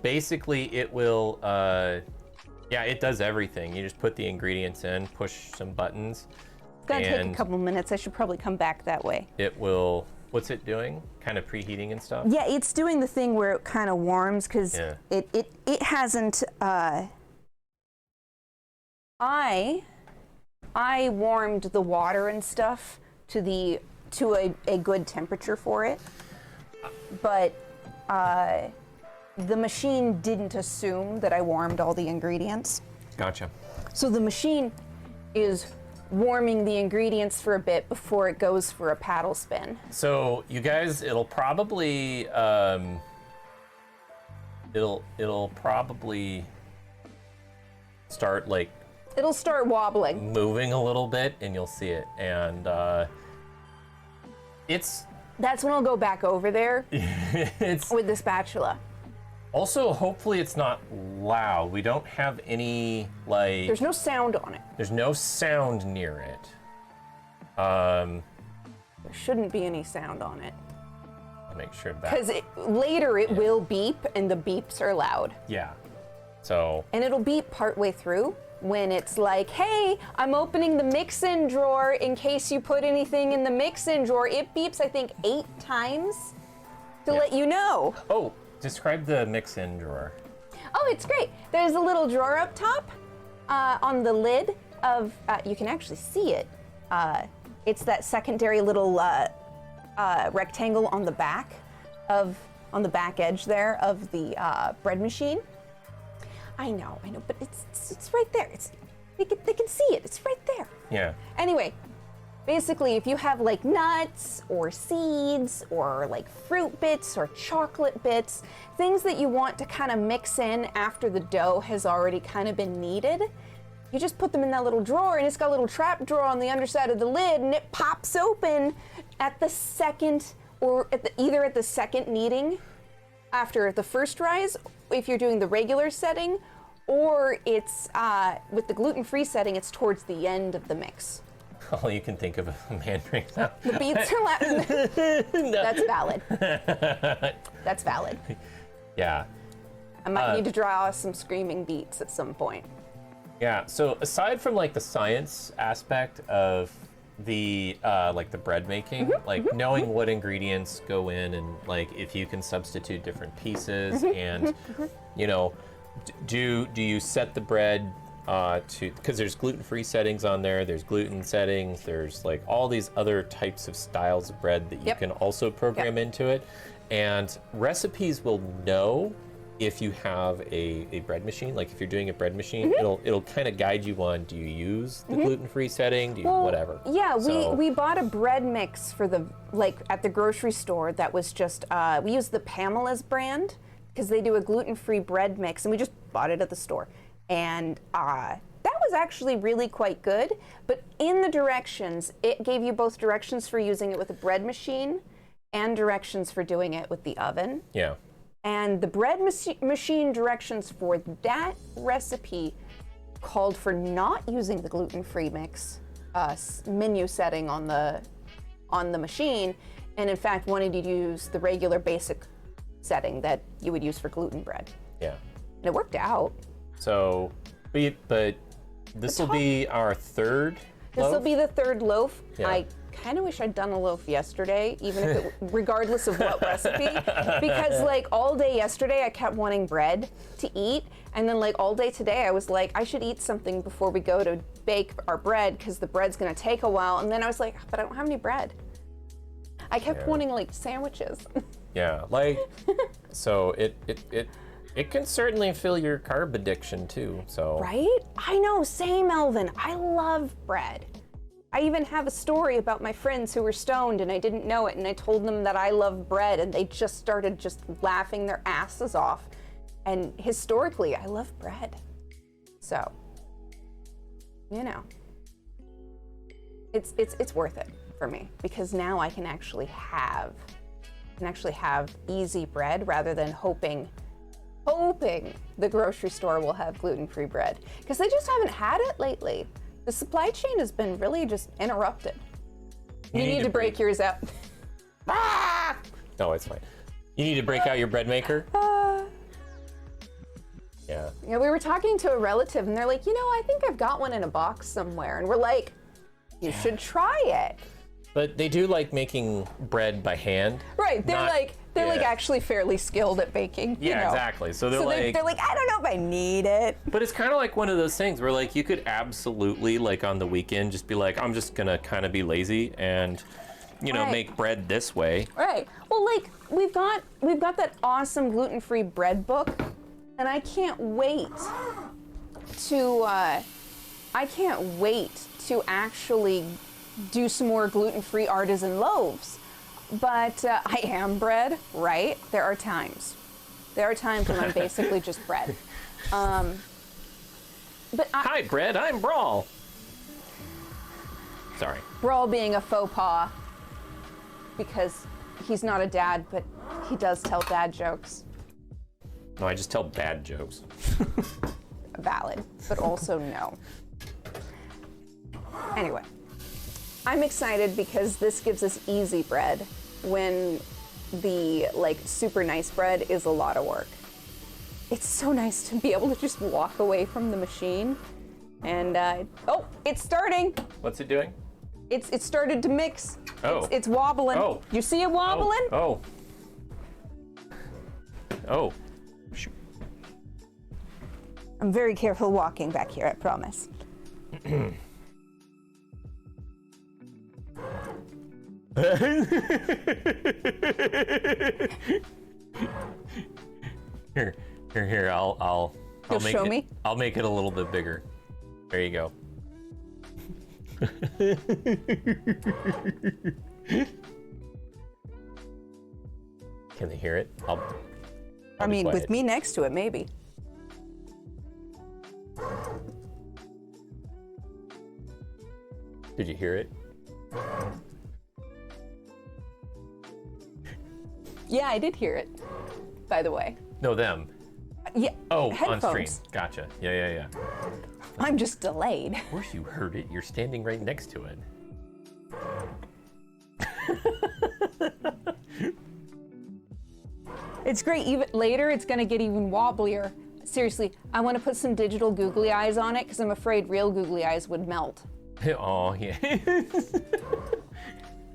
basically it will, yeah, it does everything. You just put the ingredients in, push some buttons. It's gonna take a couple minutes. I should probably come back that way. It will, what's it doing? Kind of preheating and stuff? Yeah, it's doing the thing where it kind of warms because Yeah. it hasn't. I warmed the water and stuff to a good temperature for it, but the machine didn't assume that I warmed all the ingredients. Gotcha. So the machine is warming the ingredients for a bit before it goes for a paddle spin. So you guys, it'll probably, it'll probably start like It'll start wobbling. moving a little bit and you'll see it. And That's when I'll go back over there it's with the spatula. also, hopefully it's not loud. We don't have any, like, There's no sound on it. there's no sound near it. There shouldn't be any sound on it. I'll make sure that, Because later it will beep, and the beeps are loud. yeah. So, And it'll beep partway through when it's like, hey, I'm opening the mix-in drawer in case you put anything in the mix-in drawer. It beeps, I think, 8 times to let you know. oh, describe the mix-in drawer. Oh, it's great. There's a little drawer up top on the lid of, you can actually see it. It's that secondary little rectangle on the back on the back edge there of the bread machine. I know, but it's right there. They can see it. It's right there. Yeah. Anyway, basically, if you have like nuts or seeds or like fruit bits or chocolate bits, things that you want to kind of mix in after the dough has already kind of been kneaded, you just put them in that little drawer, and it's got a little trap drawer on the underside of the lid, and it pops open at the second, or either at the second kneading after the first rise, if you're doing the regular setting, or it's with the gluten-free setting, it's towards the end of the mix. All you can think of a Mandarin now. The beats are loud. That's valid. That's valid. Yeah. I might need to draw some screaming beats at some point. Yeah. So aside from like the science aspect of the like the bread making, like knowing what ingredients go in and like if you can substitute different pieces and you know, do you set the bread to, because there's gluten-free settings on there, there's gluten settings, there's like all these other types of styles of bread that you can also program into it, and recipes will know if you have a bread machine. Like if you're doing a bread machine, it'll kind of guide you on, do you use the gluten-free setting, do you whatever. Yeah, So- we bought a bread mix for the, like at the grocery store that was just, we used the Pamela's brand because they do a gluten-free bread mix, and we just bought it at the store. And that was actually really quite good, but in the directions, it gave you both directions for using it with a bread machine and directions for doing it with the oven. Yeah. And the bread machine directions for that recipe called for not using the gluten-free mix menu setting on the machine, and in fact wanted you to use the regular basic setting that you would use for gluten bread. Yeah. And it worked out. So, but this will be our third This will loaf? be the third loaf. Yeah. I kind of wish I'd done a loaf yesterday, even if it, regardless of what recipe, because like all day yesterday I kept wanting bread to eat, and then like all day today I was like, I should eat something before we go to bake our bread because the bread's gonna take a while, and then I was like, but I don't have any bread. I kept wanting like sandwiches. Yeah, like, so it can certainly fill your carb addiction too, so. Right? I know, same, Elvin. I love bread. I even have a story about my friends who were stoned and I didn't know it, and I told them that I love bread and they just started just laughing their asses off. And historically, I love bread. So, you know, it's worth it for me because now I can actually have easy bread rather than hoping the grocery store will have gluten-free bread, because they just haven't had it lately. The supply chain has been really just interrupted. You need to break yours out. Ah! No, it's fine. You need to break out your bread maker? Yeah. Yeah, we were talking to a relative and they're like, you know, I think I've got one in a box somewhere. And we're like, you should try it. But they do like making bread by hand. Right, they're like actually fairly skilled at baking. Yeah, you know. exactly. So they're like, I don't know if I need it. but it's kind of like one of those things where like you could absolutely like on the weekend just be like, I'm just gonna kind of be lazy and, you know, Right. make bread this way. Right. Well, like we've got that awesome gluten-free bread book, and I can't wait to actually do some more gluten-free artisan loaves. But I am bread, right? There are times when I'm basically just bread. But Hi, bread. I'm Brawl. Sorry. Brawl being a faux pas because he's not a dad, but he does tell dad jokes. No, I just tell bad jokes. Valid, but also no. Anyway, I'm excited because this gives us easy bread when the like super nice bread is a lot of work. It's so nice to be able to just walk away from the machine and oh, it's starting. What's it doing? It started to mix. Oh. It's wobbling. Oh. You see it wobbling? Oh. Oh. Shoot. I'm very careful walking back here, I promise. Here. I'll You'll make show it, me? I'll make it a little bit bigger. There you go. Can they hear it? I'll I be mean, quiet. with me next to it, maybe. Did you hear it? Yeah, I did hear it, by the way. No, them. Yeah. Oh, headphones. on stream. Gotcha. Yeah. I'm just delayed. Of course you heard it. You're standing right next to it. It's great. Even later, it's gonna get even wobblier. Seriously, I want to put some digital googly eyes on it because I'm afraid real googly eyes would melt. Oh, yeah.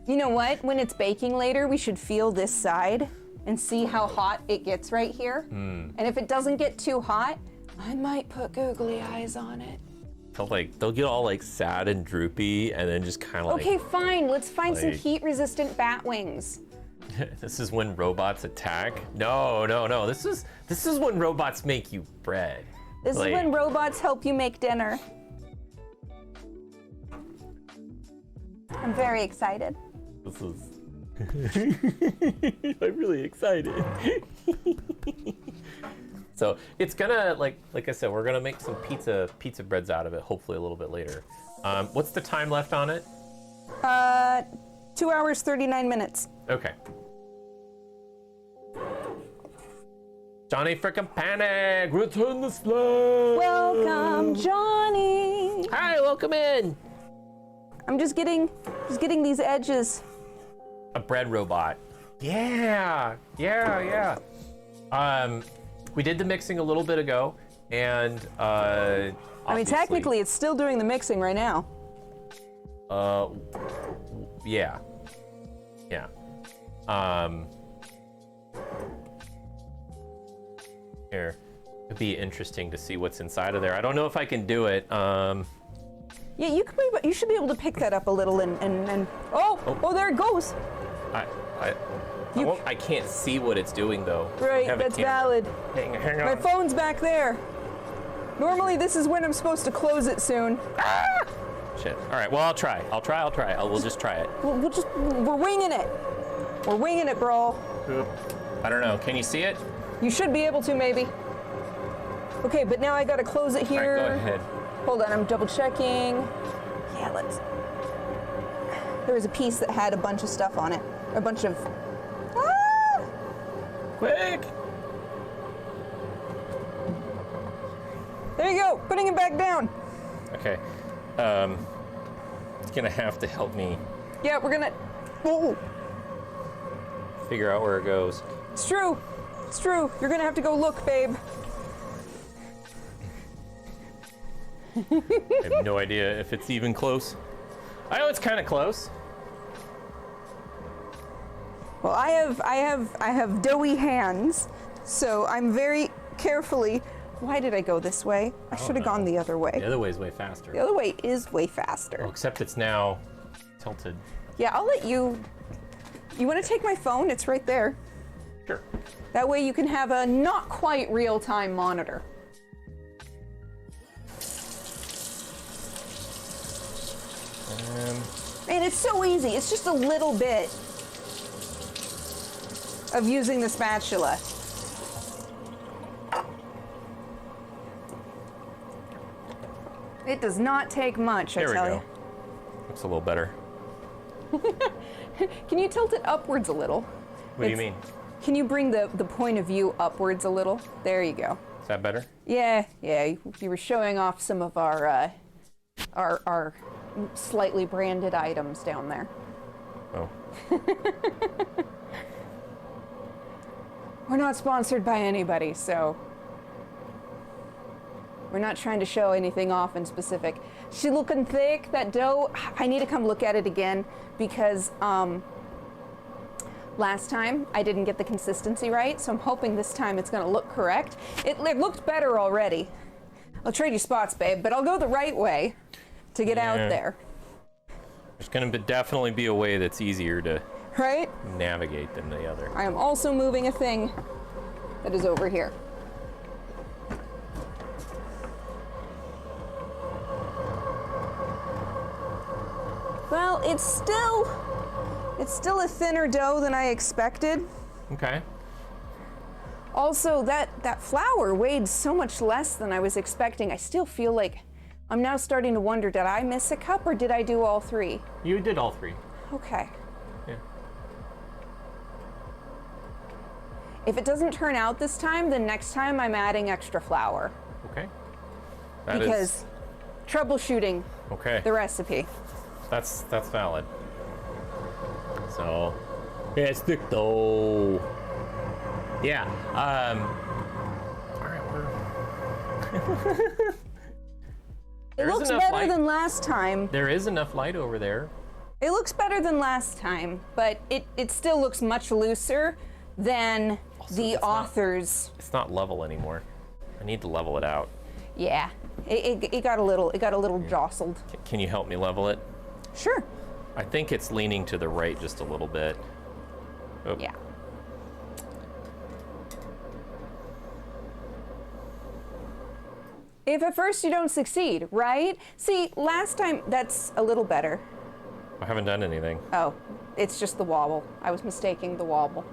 You know what? When it's baking later, we should feel this side and see how hot it gets right here. And if it doesn't get too hot, I might put googly eyes on it. They'll get all like sad and droopy and then just kind of like, Okay, fine. Let's find some like- heat-resistant bat wings. this is when robots attack. No. This is when robots make you bread. This Like- is when robots help you make dinner. I'm very excited. This is. I'm really excited. So it's gonna, like I said, we're gonna make some pizza breads out of it, hopefully a little bit later. What's the time left on it? 2 hours, 39 minutes. Okay. Johnny frickin' Panic, return the sled. Welcome, Johnny. Hi, welcome in. I'm just getting these edges. A bread robot. Yeah. We did the mixing a little bit ago, and I mean, technically, it's still doing the mixing right now. Yeah. Here, it'd be interesting to see what's inside of there. I don't know if I can do it. Yeah, you should be able to pick that up a little and oh, there it goes. I can't see what it's doing though. Right, that's valid. Hang on. My phone's back there. Normally, this is when I'm supposed to close it soon. Shit. All right. Well, I'll try. We'll just try it. We're winging it. We're winging it, bro. I don't know. Can you see it? You should be able to, maybe. Okay, but now I gotta close it here. All right, go ahead. Hold on, I'm double checking. Yeah, there was a piece that had a bunch of stuff on it. A bunch of... Quick! There you go, putting it back down. Okay. It's gonna have to help me Yeah, we're gonna... Oh, figure out where it goes. it's true. It's true. You're gonna have to go look, babe. I have no idea if it's even close. I know it's kind of close. Well, I have doughy hands, so I'm very carefully... Why did I go this way? I should have gone the other way. The other way is way faster. The other way is way faster. Oh, except it's now tilted. Yeah, I'll let you... You want to take my phone? It's right there. Sure. That way you can have a not quite real-time monitor. And it's so easy. It's just a little bit of using the spatula. It does not take much, I There we tell go. you. Looks a little better. Can you tilt it upwards a little? What do you mean? Can you bring the point of view upwards a little? There you go. Is that better? Yeah. You were showing off some of our slightly branded items down there. Oh. We're not sponsored by anybody, so we're not trying to show anything off in specific. She looking thick, that dough. I need to come look at it again because last time I didn't get the consistency right, so I'm hoping this time it's gonna look correct. It looked better already. I'll trade you spots, babe, but I'll go the right way to get out there. There's gonna definitely be a way that's easier to Right? navigate than the other. I am also moving a thing that is over here. Well, it's still a thinner dough than I expected. Okay. Also, that flour weighed so much less than I was expecting. I still feel like I'm now starting to wonder, did I miss a cup or did I do all three? You did all three. Okay. Yeah. If it doesn't turn out this time, then next time I'm adding extra flour. Okay. Because troubleshooting okay. the recipe. That's valid. So, yeah, it's thick though. Yeah. All right, It looks better than last time. There is enough light over there. It looks better than last time, but it still looks much looser than the author's. It's not level anymore. I need to level it out. Yeah, it got a little jostled. Can you help me level it? Sure. I think it's leaning to the right just a little bit. Oh. Yeah. If at first you don't succeed, right? See, last time, that's a little better. I haven't done anything. Oh, it's just the wobble. I was mistaking the wobble.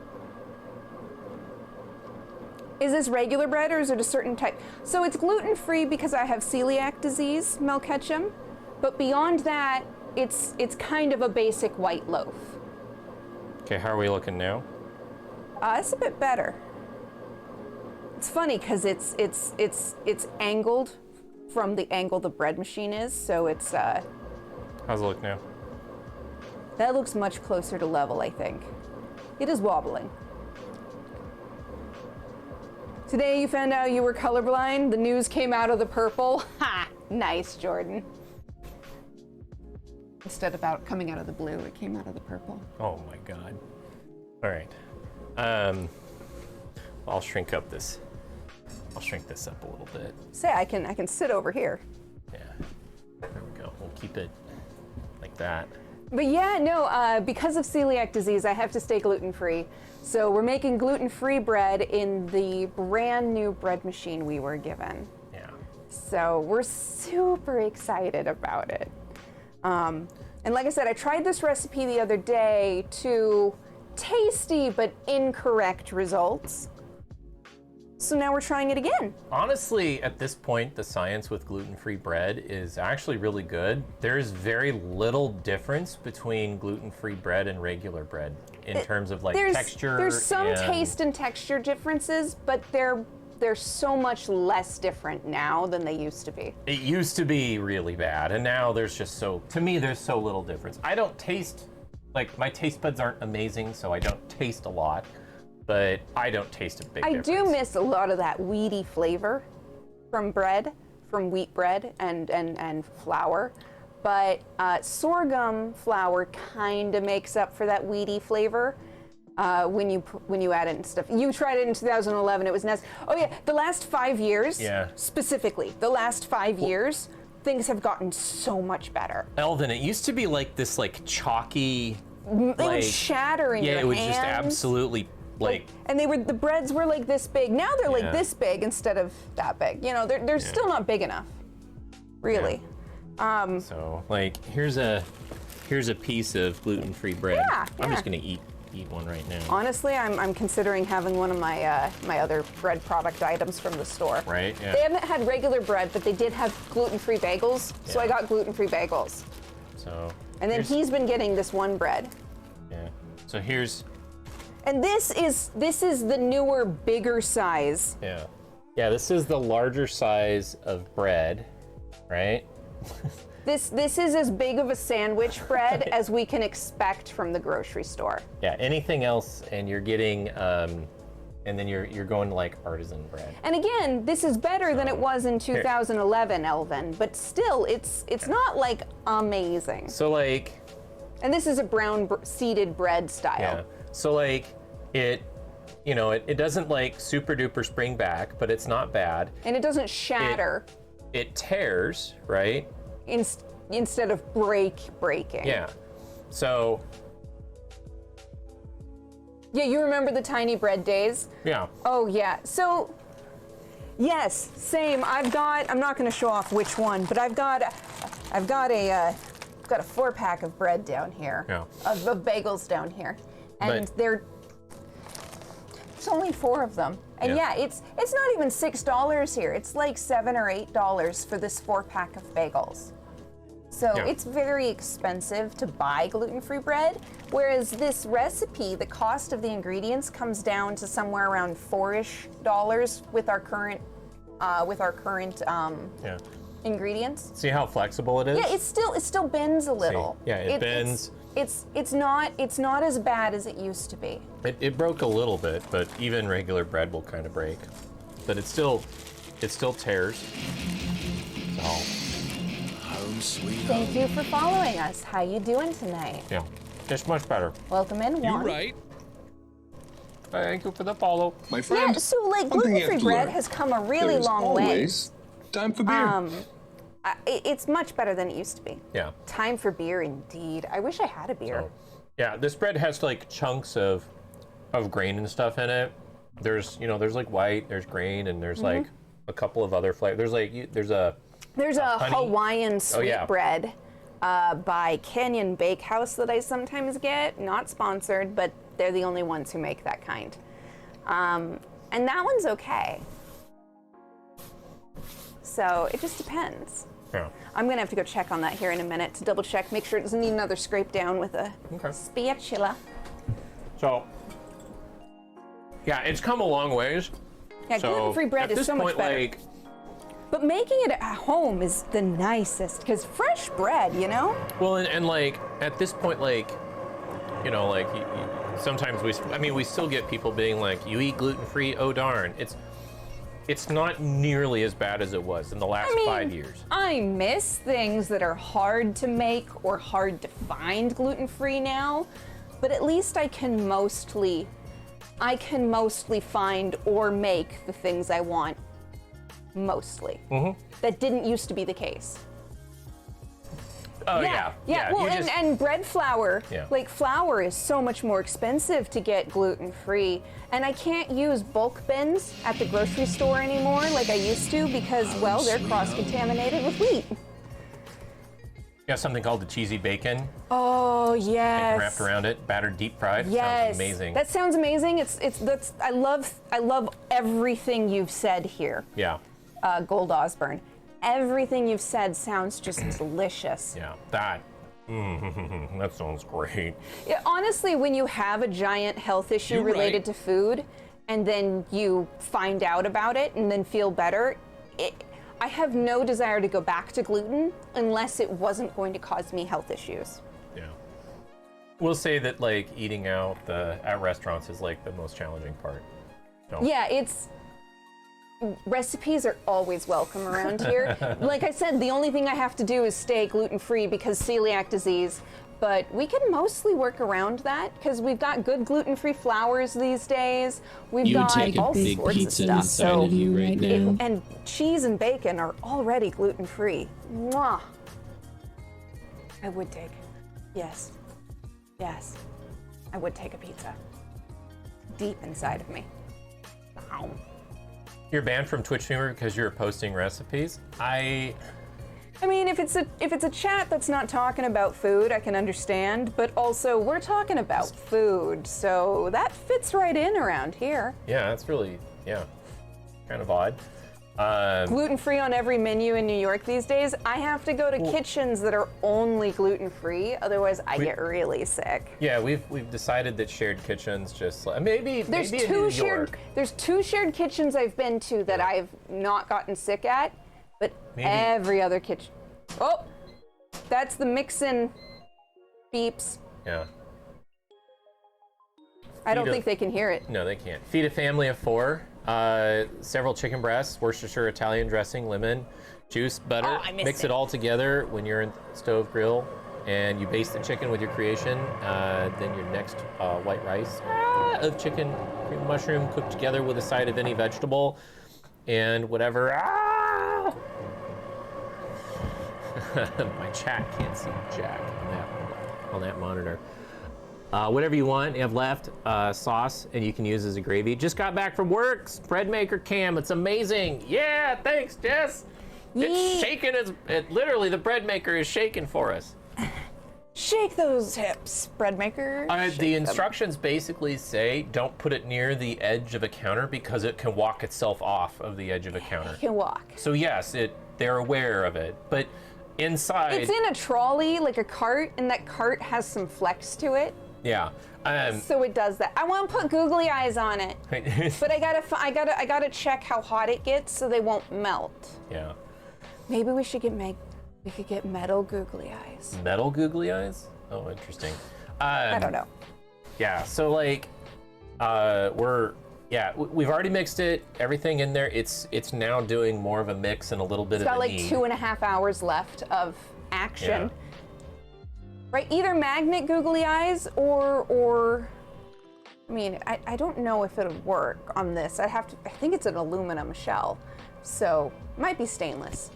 Is this regular bread or is it a certain type? So it's gluten-free because I have celiac disease, Mel Ketchum. But beyond that, it's kind of a basic white loaf. Okay, how are we looking now? It's a bit better. It's funny because it's angled from the angle the bread machine is, so it's How's it look now? that looks much closer to level, I think. It is wobbling. Today you found out you were colorblind. The news came out of the purple. Ha! Nice, Jordan. Instead of coming out of the blue, it came out of the purple. Oh my God. All right. I'll shrink up this. I'll shrink this up a little bit. Say, I can sit over here. Yeah. There we go. We'll keep it like that. But yeah, no, because of celiac disease, I have to stay gluten-free. So we're making gluten-free bread in the brand new bread machine we were given. Yeah. So we're super excited about it. And like I said, I tried this recipe the other day to tasty but incorrect results. So now we're trying it again. Honestly, at this point, the science with gluten-free bread is actually really good. There's very little difference between gluten-free bread and regular bread in terms of like texture. There's some and taste and texture differences, but they're so much less different now than they used to be. It used to be really bad, and now there's just to me, there's so little difference. I don't taste, like my taste buds aren't amazing, so I don't taste a lot. But I don't taste a big difference. I do miss a lot of that weedy flavor from bread, from wheat bread and flour. But sorghum flour kind of makes up for that weedy flavor when you add it and stuff. You tried it in 2011. It was nice. Oh yeah, the last 5 years, specifically, the last 5 years, things have gotten so much better. Elvin, it used to be like this, like chalky. It would shatter in your hands. Yeah, it would just absolutely. And the breads were like this big. Now they're like this big instead of that big. You know, they're still not big enough, really. Yeah. So like here's a piece of gluten-free bread. Yeah, I'm just gonna eat one right now. Honestly, I'm considering having one of my my other bread product items from the store. Right. Yeah. They haven't had regular bread, but they did have gluten-free bagels, so I got gluten-free bagels. So. And then he's been getting this one bread. Yeah. So here's. And this is the newer, bigger size. Yeah. Yeah, this is the larger size of bread, right? This is as big of a sandwich bread as we can expect from the grocery store. Yeah, anything else and you're getting and then you're going to like artisan bread. And again, this is better than it was in 2011, Elvin, but still it's not like amazing. So like, and this is a brown seeded bread style. Yeah. So like it doesn't like super duper spring back, but it's not bad. And it doesn't shatter. It tears, right? Instead of breaking. Yeah. So. Yeah, you remember the tiny bread days? Yeah. Oh yeah. So yes, same. I'm not going to show off which one, but I've got a 4-pack of bread down here. Yeah. Of bagels down here. And it's only 4 of them. And yeah, it's not even $6 here. It's like $7 or $8 for this 4-pack of bagels. So it's very expensive to buy gluten-free bread, whereas this recipe, the cost of the ingredients comes down to somewhere around $4-ish with our current ingredients. See how flexible it is? Yeah, it still bends a little. See? Yeah, it bends. It's not as bad as it used to be. It broke a little bit, but even regular bread will kind of break. But it still tears. So. Home sweet home. Thank you for following us. How you doing tonight? Yeah, it's much better. Welcome in, Juan. You right. Thank you for the follow. My friend, Yeah, so like something you have gluten-free to bread learn. has come a really There's long way. always time for beer. It's much better than it used to be. Yeah. Time for beer, indeed. I wish I had a beer. So, yeah, this bread has like chunks of grain and stuff in it. There's like white, there's grain, and there's like a couple of other flavors. There's a honey. Hawaiian sweet yeah. bread by Canyon Bakehouse that I sometimes get. Not sponsored, but they're the only ones who make that kind. and that one's okay. So it just depends. Yeah. I'm gonna have to go check on that here in a minute to double check, make sure it doesn't need another scrape down with a spatula. So, yeah, it's come a long ways. Yeah, So, gluten-free bread at is this so much point, better. like, But making it at home is the nicest, because fresh bread, you know? well, and like at this point, like, you know, like sometimes we still get people being like, "You eat gluten-free? Oh darn!" It's not nearly as bad as it was in the last 5 years. I miss things that are hard to make or hard to find gluten-free now, but at least I can mostly find or make the things I want. Mostly. That didn't used to be the case. Oh yeah. Well, you just- and bread flour, Yeah. like flour is so much more expensive to get gluten-free, and I can't use bulk bins at the grocery store anymore like I used to because, well, they're cross-contaminated with wheat. you have something called the cheesy bacon. Oh Bacon yes. wrapped around it, battered deep fried. Yes. Sounds amazing. That sounds amazing. I love everything you've said here, Yeah. Gold Osborne. Everything you've said sounds just delicious. Yeah. That sounds great. Yeah, honestly, when you have a giant health issue You're related right. to food, and then you find out about it and then feel better, I have no desire to go back to gluten unless it wasn't going to cause me health issues. Yeah. We'll say that like eating out at restaurants is like the most challenging part. So. Yeah, recipes are always welcome around here. Like I said, the only thing I have to do is stay gluten-free because celiac disease, but we can mostly work around that because we've got good gluten-free flours these days. We've You got take a all big sorts pizza of stuff. inside of you right now. And cheese and bacon are already gluten-free. Mwah. I would take. Yes. Yes. I would take a pizza. Deep inside of me. Wow. You're banned from Twitch streamer because you're posting recipes. I mean, if it's a chat that's not talking about food, I can understand. But also, we're talking about food, so that fits right in around here. Yeah, that's really kind of odd. Gluten-free on every menu in New York these days. I have to go to kitchens that are only gluten-free, otherwise I get really sick. Yeah, we've decided that shared kitchens just maybe There's in two New shared York. there's two shared kitchens I've been to that I've not gotten sick at, but Maybe- every other kitchen. Oh, that's the mixin' beeps. Yeah. I don't Feed a- think they can hear it. No, they can't. Feed a family of 4. Several chicken breasts, Worcestershire Italian dressing, lemon, juice, butter. Oh, I missed Mix it. it all together when you're in stove grill, and you baste the chicken with your creation. Then your next white rice of chicken, cream mushroom cooked together with a side of any vegetable, and whatever. My chat can't see Jack on that monitor. Whatever you want, you have left sauce, and you can use as a gravy. Just got back from work, bread maker cam. It's amazing. Yeah, thanks, Jess. It's shaking. Literally, the bread maker is shaking for us. Shake those hips, bread maker. The instructions basically say don't put it near the edge of a counter because it can walk itself off of the edge of a counter. It can walk. So yes, they're aware of it, but inside. It's in a trolley, like a cart, and that cart has some flex to it. Yeah. So it does that. I want to put googly eyes on it, but I gotta check how hot it gets so they won't melt. Yeah. Maybe we should get metal googly eyes. Metal googly eyes? Oh, interesting. I don't know. Yeah. So like, we've already mixed it. Everything in there. It's now doing more of a mix and a little bit It's of got a like knead. 2.5 hours left of action. Yeah. Right, either magnet googly eyes or I mean, I don't know if it'll work on this. I think it's an aluminum shell, so it might be stainless.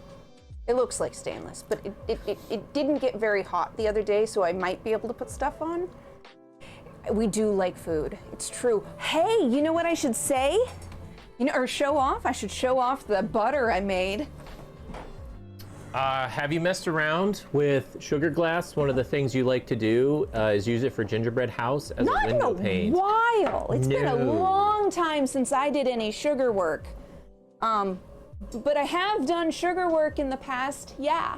It looks like stainless, but it didn't get very hot the other day, so I might be able to put stuff on. We do like food, it's true. Hey, you know what I should say? Or show off? I should show off the butter I made. Have you messed around with sugar glass? One of the things you like to do is use it for gingerbread house as Not a in a window pane. while. It's been a No. long time since I did any sugar work. But I have done sugar work in the past, yeah.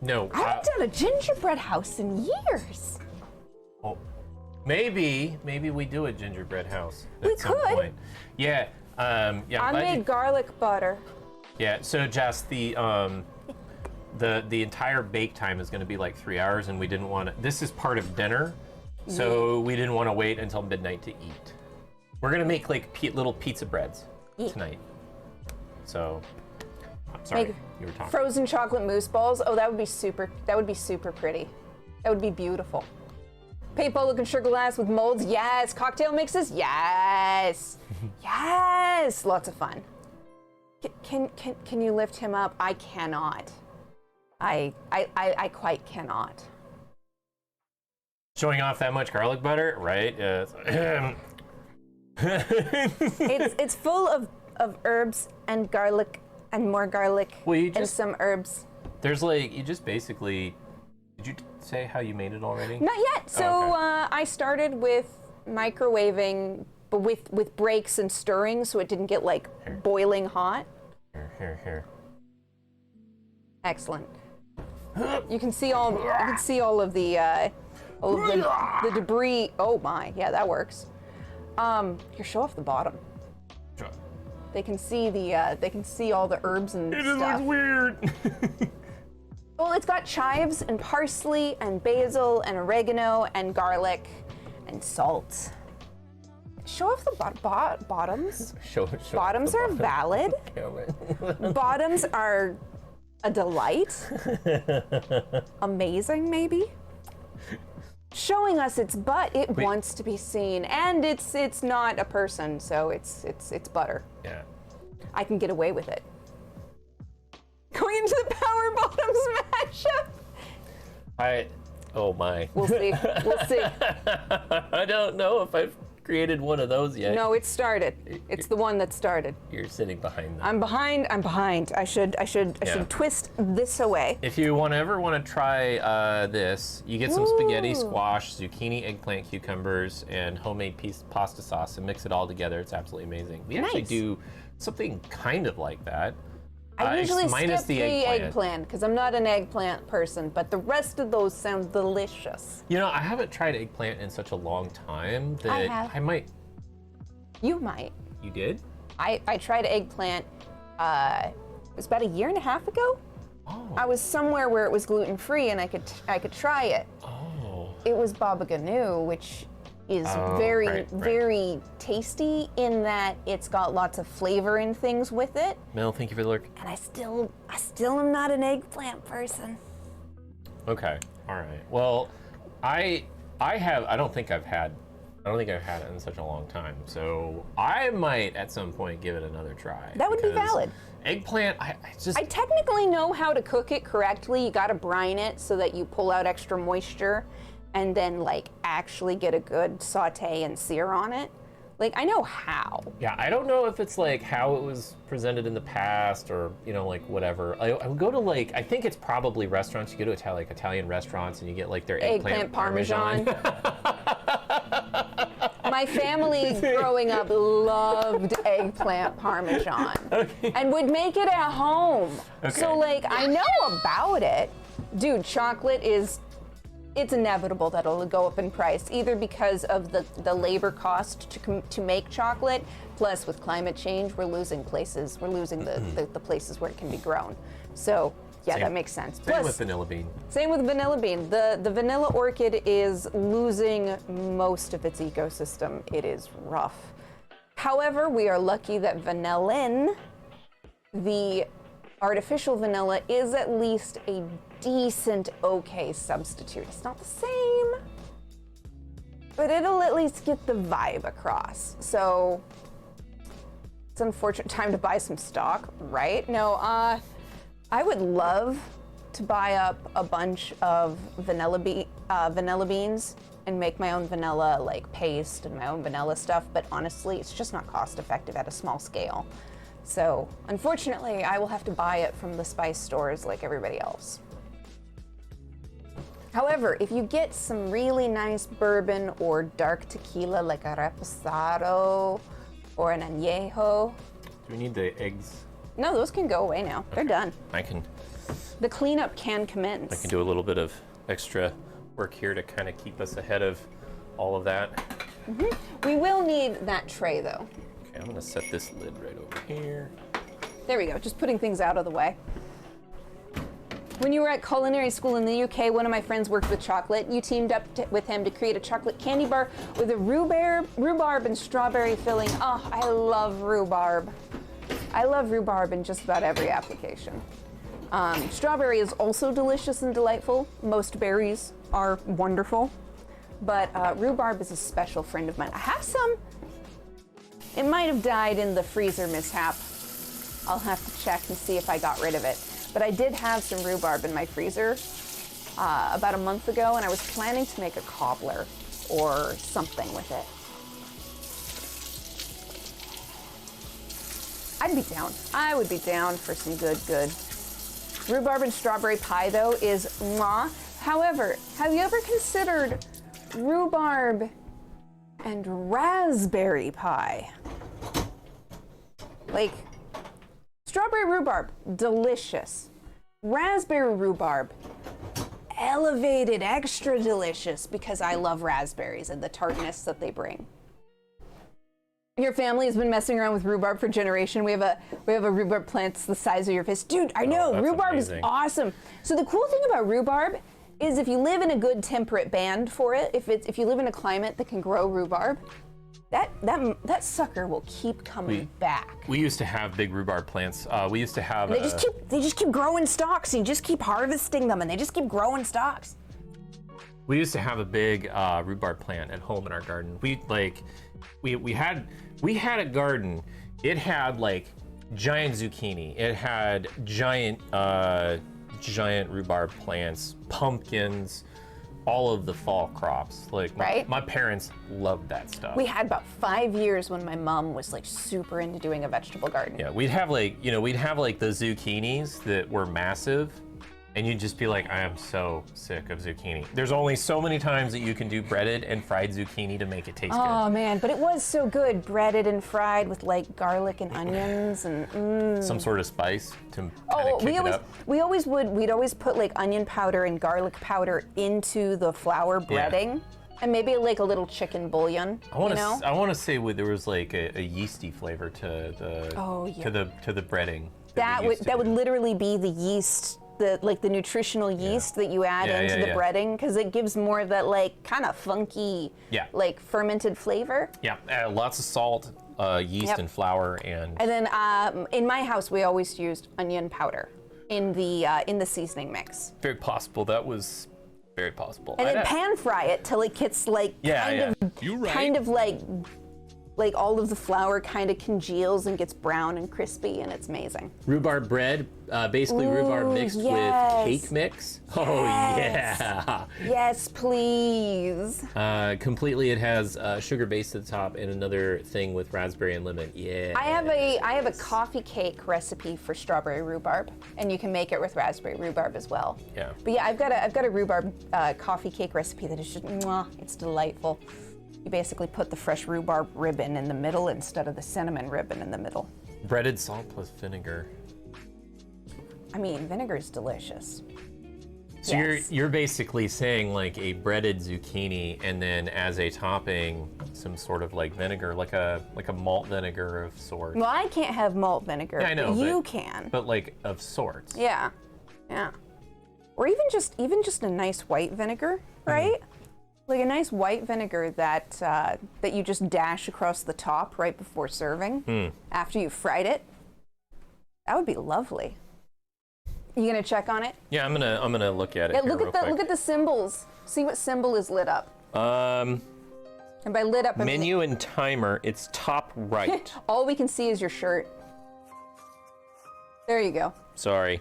No. I haven't done a gingerbread house in years. Oh, maybe we do a gingerbread house We at some could. point. Yeah. Yeah. I made garlic butter. Yeah. So Jess, the entire bake time is going to be like 3 hours, and we didn't want to. This is part of dinner, so we didn't want to wait until midnight to eat. We're gonna make like little pizza breads tonight. So, I'm sorry, Make you were talking. Frozen chocolate mousse balls. Oh, that would be super. That would be super pretty. That would be beautiful. Paintball looking sugar glass with molds. Yes. Cocktail mixes. Yes. Yes. Lots of fun. Can you lift him up? I cannot. I quite cannot. Showing off that much garlic butter, right? It's full of herbs and garlic and more garlic Well, you and just- some herbs. There's like you just basically. Did you say how you made it already? Not yet. So Oh, okay. I started with microwaving, but with breaks and stirring, so it didn't get like boiling hot. Here. Excellent. You can see all of the debris. Oh my, yeah, that works. Here, show off the bottom. Sure. They can see all the herbs and It stuff. looks weird. Well, it's got chives and parsley and basil and oregano and garlic and salt. Show off the bottoms. show Bottoms the are bottom. valid. Camera. Bottoms are a delight. Amazing, maybe. Showing us its butt. It wants to be seen, and it's not a person, so it's butter. Yeah. I can get away with it. Going into the power bottoms mashup. Oh my. We'll see. We'll see. I don't know if I've created one of those yet. No, it started. It's the one that started. You're sitting behind them. I'm behind. I should twist this away. If you ever want to try this, you get some spaghetti, squash, zucchini, eggplant, cucumbers, and homemade pasta sauce, and mix it all together. It's absolutely amazing. We actually Nice. do something kind of like that. I usually minus skip the the eggplant. eggplant because I'm not an eggplant person, but the rest of those sound delicious. You know, I haven't tried eggplant in such a long time that I have. I might. You might. You did? I tried eggplant. It was about a year and a half ago. Oh. I was somewhere where it was gluten free and I could try it. Oh. It was baba ganoush, which is Oh, very right. very tasty in that it's got lots of flavor and things with it. Mel, thank you for the lurk. And I still am not an eggplant person. Okay. All right. Well, I don't think I've had it in such a long time. So I might at some point give it another try. That would be because valid. Eggplant, I just I technically know how to cook it correctly. You gotta brine it so that you pull out extra moisture and then like actually get a good saute and sear on it. Like I know how. yeah, I don't know if it's like how it was presented in the past or like whatever. I would go to like I think it's probably restaurants. You go to Italian restaurants and you get like their eggplant Parmesan. My family growing up loved eggplant Parmesan and would make it at home. Okay. So like I know about it. Dude, chocolate it's inevitable that it'll go up in price, either because of the labor cost to make chocolate, plus with climate change, we're losing places. We're losing the places where it can be grown. So yeah, Same- that makes sense. Same Plus, with vanilla bean. same with vanilla bean. The vanilla orchid is losing most of its ecosystem. It is rough. However, we are lucky that vanillin, the artificial vanilla, is at least a decent, okay substitute. It's not the same, but it'll at least get the vibe across. So it's an unfortunate time to buy some stock, right? No, I would love to buy up a bunch of vanilla beans and make my own vanilla like paste and my own vanilla stuff, but honestly, it's just not cost effective at a small scale. So, unfortunately, I will have to buy it from the spice stores like everybody else. However, if you get some really nice bourbon or dark tequila like a reposado or an añejo. Do we need the eggs? No, those can go away now. They're done. I can The cleanup can commence. do a little bit of extra work here to kind of keep us ahead of all of that. We will need that tray though. Okay, I'm gonna set this lid right over here. There we go, just putting things out of the way. When you were at culinary school in the UK, one of my friends worked with chocolate. You teamed up with him to create a chocolate candy bar with a rhubarb and strawberry filling. Oh, I love rhubarb. I love rhubarb in just about every application. Strawberry is also delicious and delightful. Most berries are wonderful, but rhubarb is a special friend of mine. I have some. It might have died in the freezer mishap. I'll have to check and see if I got rid of it. But I did have some rhubarb in my freezer about a month ago, and I was planning to make a cobbler or something with it. I'd be down. I would be down for some good. Rhubarb and strawberry pie, though, is mwah. However, have you ever considered rhubarb and raspberry pie? Like, strawberry rhubarb, delicious. Raspberry rhubarb, elevated, extra delicious, because I love raspberries and the tartness that they bring. Your family has been messing around with rhubarb for generation. We have a rhubarb plant that's the size of your fist. Dude, I know, that's rhubarb amazing. is awesome. So the cool thing about rhubarb is if you live in a good temperate band for it, if you live in a climate that can grow rhubarb, that sucker will keep coming back. We used to have big rhubarb plants. We used to have. They just keep growing stalks, and you just keep harvesting them, and they just keep growing stalks. We used to have a big rhubarb plant at home in our garden. We had a garden. It had like giant zucchini. It had giant rhubarb plants, pumpkins, all of the fall crops. Like my parents loved that stuff. We had about 5 years when my mom was like super into doing a vegetable garden. Yeah, we'd have like the zucchinis that were massive, and you'd just be like, I am so sick of zucchini. There's only so many times that you can do breaded and fried zucchini to make it taste good. Oh man, but it was so good, breaded and fried with like garlic and onions and Some sort of spice to kind of kick it up. we'd always put like onion powder and garlic powder into the flour breading. And maybe like a little chicken bouillon. I want to say there was like a yeasty flavor to the breading. That would literally be the yeast, the nutritional yeast that you add into the breading, because it gives more of that like kind of funky, like fermented flavor. Yeah, lots of salt, yeast, and flour, and then in my house we always used onion powder in the seasoning mix. very possible. That was very possible. And then pan fry it till it gets like kind of like all of the flour kind of congeals and gets brown and crispy, and it's amazing. Rhubarb bread, basically rhubarb mixed with cake mix. Oh yeah. Yes, please. Completely, it has sugar base at the top and another thing with raspberry and lemon. Yeah. I have a coffee cake recipe for strawberry rhubarb, and you can make it with raspberry rhubarb as well. Yeah. But yeah, I've got a rhubarb coffee cake recipe that is just mwah, it's delightful. You basically put the fresh rhubarb ribbon in the middle instead of the cinnamon ribbon in the middle. Breaded salt plus vinegar. I mean, vinegar is delicious. So you're basically saying like a breaded zucchini, and then as a topping, some sort of like vinegar, like a malt vinegar of sorts. Well, I can't have malt vinegar. Yeah, I know, but you can. But like of sorts. Yeah, yeah. Or even just a nice white vinegar, right? Like a nice white vinegar that you just dash across the top right before serving after you've fried it. That would be lovely. You gonna check on it? Yeah, I'm gonna look at it. Yeah, here look at the symbols. See what symbol is lit up. And by lit up, I mean menu and timer. It's top right. all we can see is your shirt. There you go. Sorry.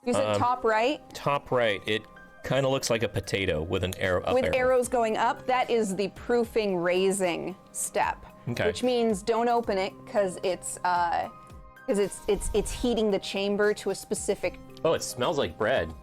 You said top right? Top right. It kind of looks like a potato with an arrow up. With arrows going up. That is the proofing raising step. Okay. Which means don't open it because because it's heating the chamber to a specific. Oh, it smells like bread.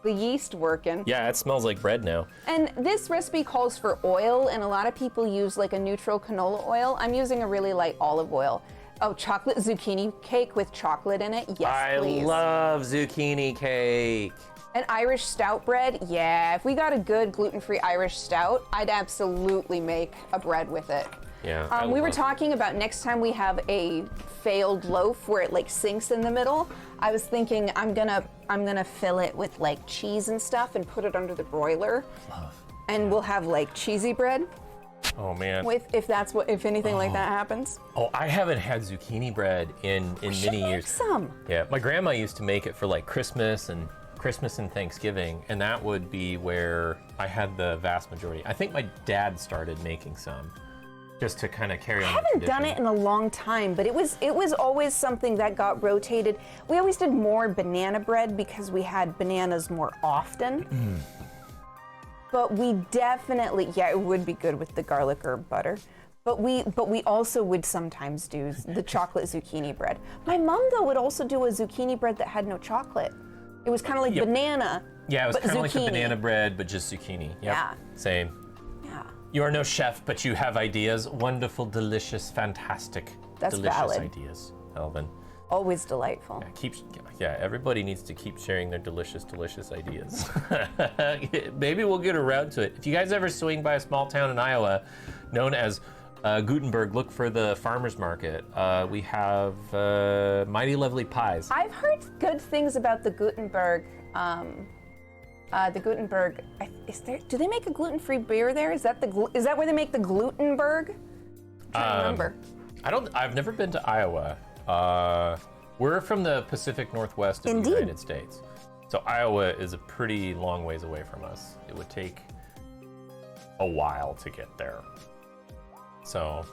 The yeast working. Yeah, it smells like bread now. And this recipe calls for oil, and a lot of people use like a neutral canola oil. I'm using a really light olive oil. Oh, chocolate zucchini cake with chocolate in it? Yes, please. I love zucchini cake. An Irish stout bread? Yeah, if we got a good gluten-free Irish stout, I'd absolutely make a bread with it. Yeah. We were talking about next time we have a failed loaf where it like sinks in the middle. I was thinking I'm gonna fill it with like cheese and stuff and put it under the broiler. And we'll have like cheesy bread. Oh man. If anything like that happens. Oh, I haven't had zucchini bread in many years. Some. Yeah, my grandma used to make it for like Christmas and Thanksgiving, and that would be where I had the vast majority. I think my dad started making some, just to kind of carry on. I haven't done it in a long time, but it was always something that got rotated. We always did more banana bread because we had bananas more often. But we definitely, yeah, it would be good with the garlic or butter. But we also would sometimes do the chocolate zucchini bread. My mom though would also do a zucchini bread that had no chocolate. It was kind of like banana. Yeah, it was but kind of like the zucchini. banana bread, but just zucchini. Yep. Yeah. Same. Yeah. You are no chef, but you have ideas. Wonderful, delicious, fantastic, That's delicious valid. ideas, Elvin. Always delightful. Everybody needs to keep sharing their delicious, delicious ideas. Maybe we'll get around to it. If you guys ever swing by a small town in Iowa known as Gutenberg, look for the farmer's market. We have mighty lovely pies. I've heard good things about the Gutenberg. Do they make a gluten-free beer there? Is that where they make the Glutenberg? I'm trying to remember. I've never been to Iowa. We're from the Pacific Northwest of the United States. So Iowa is a pretty long ways away from us. It would take a while to get there. So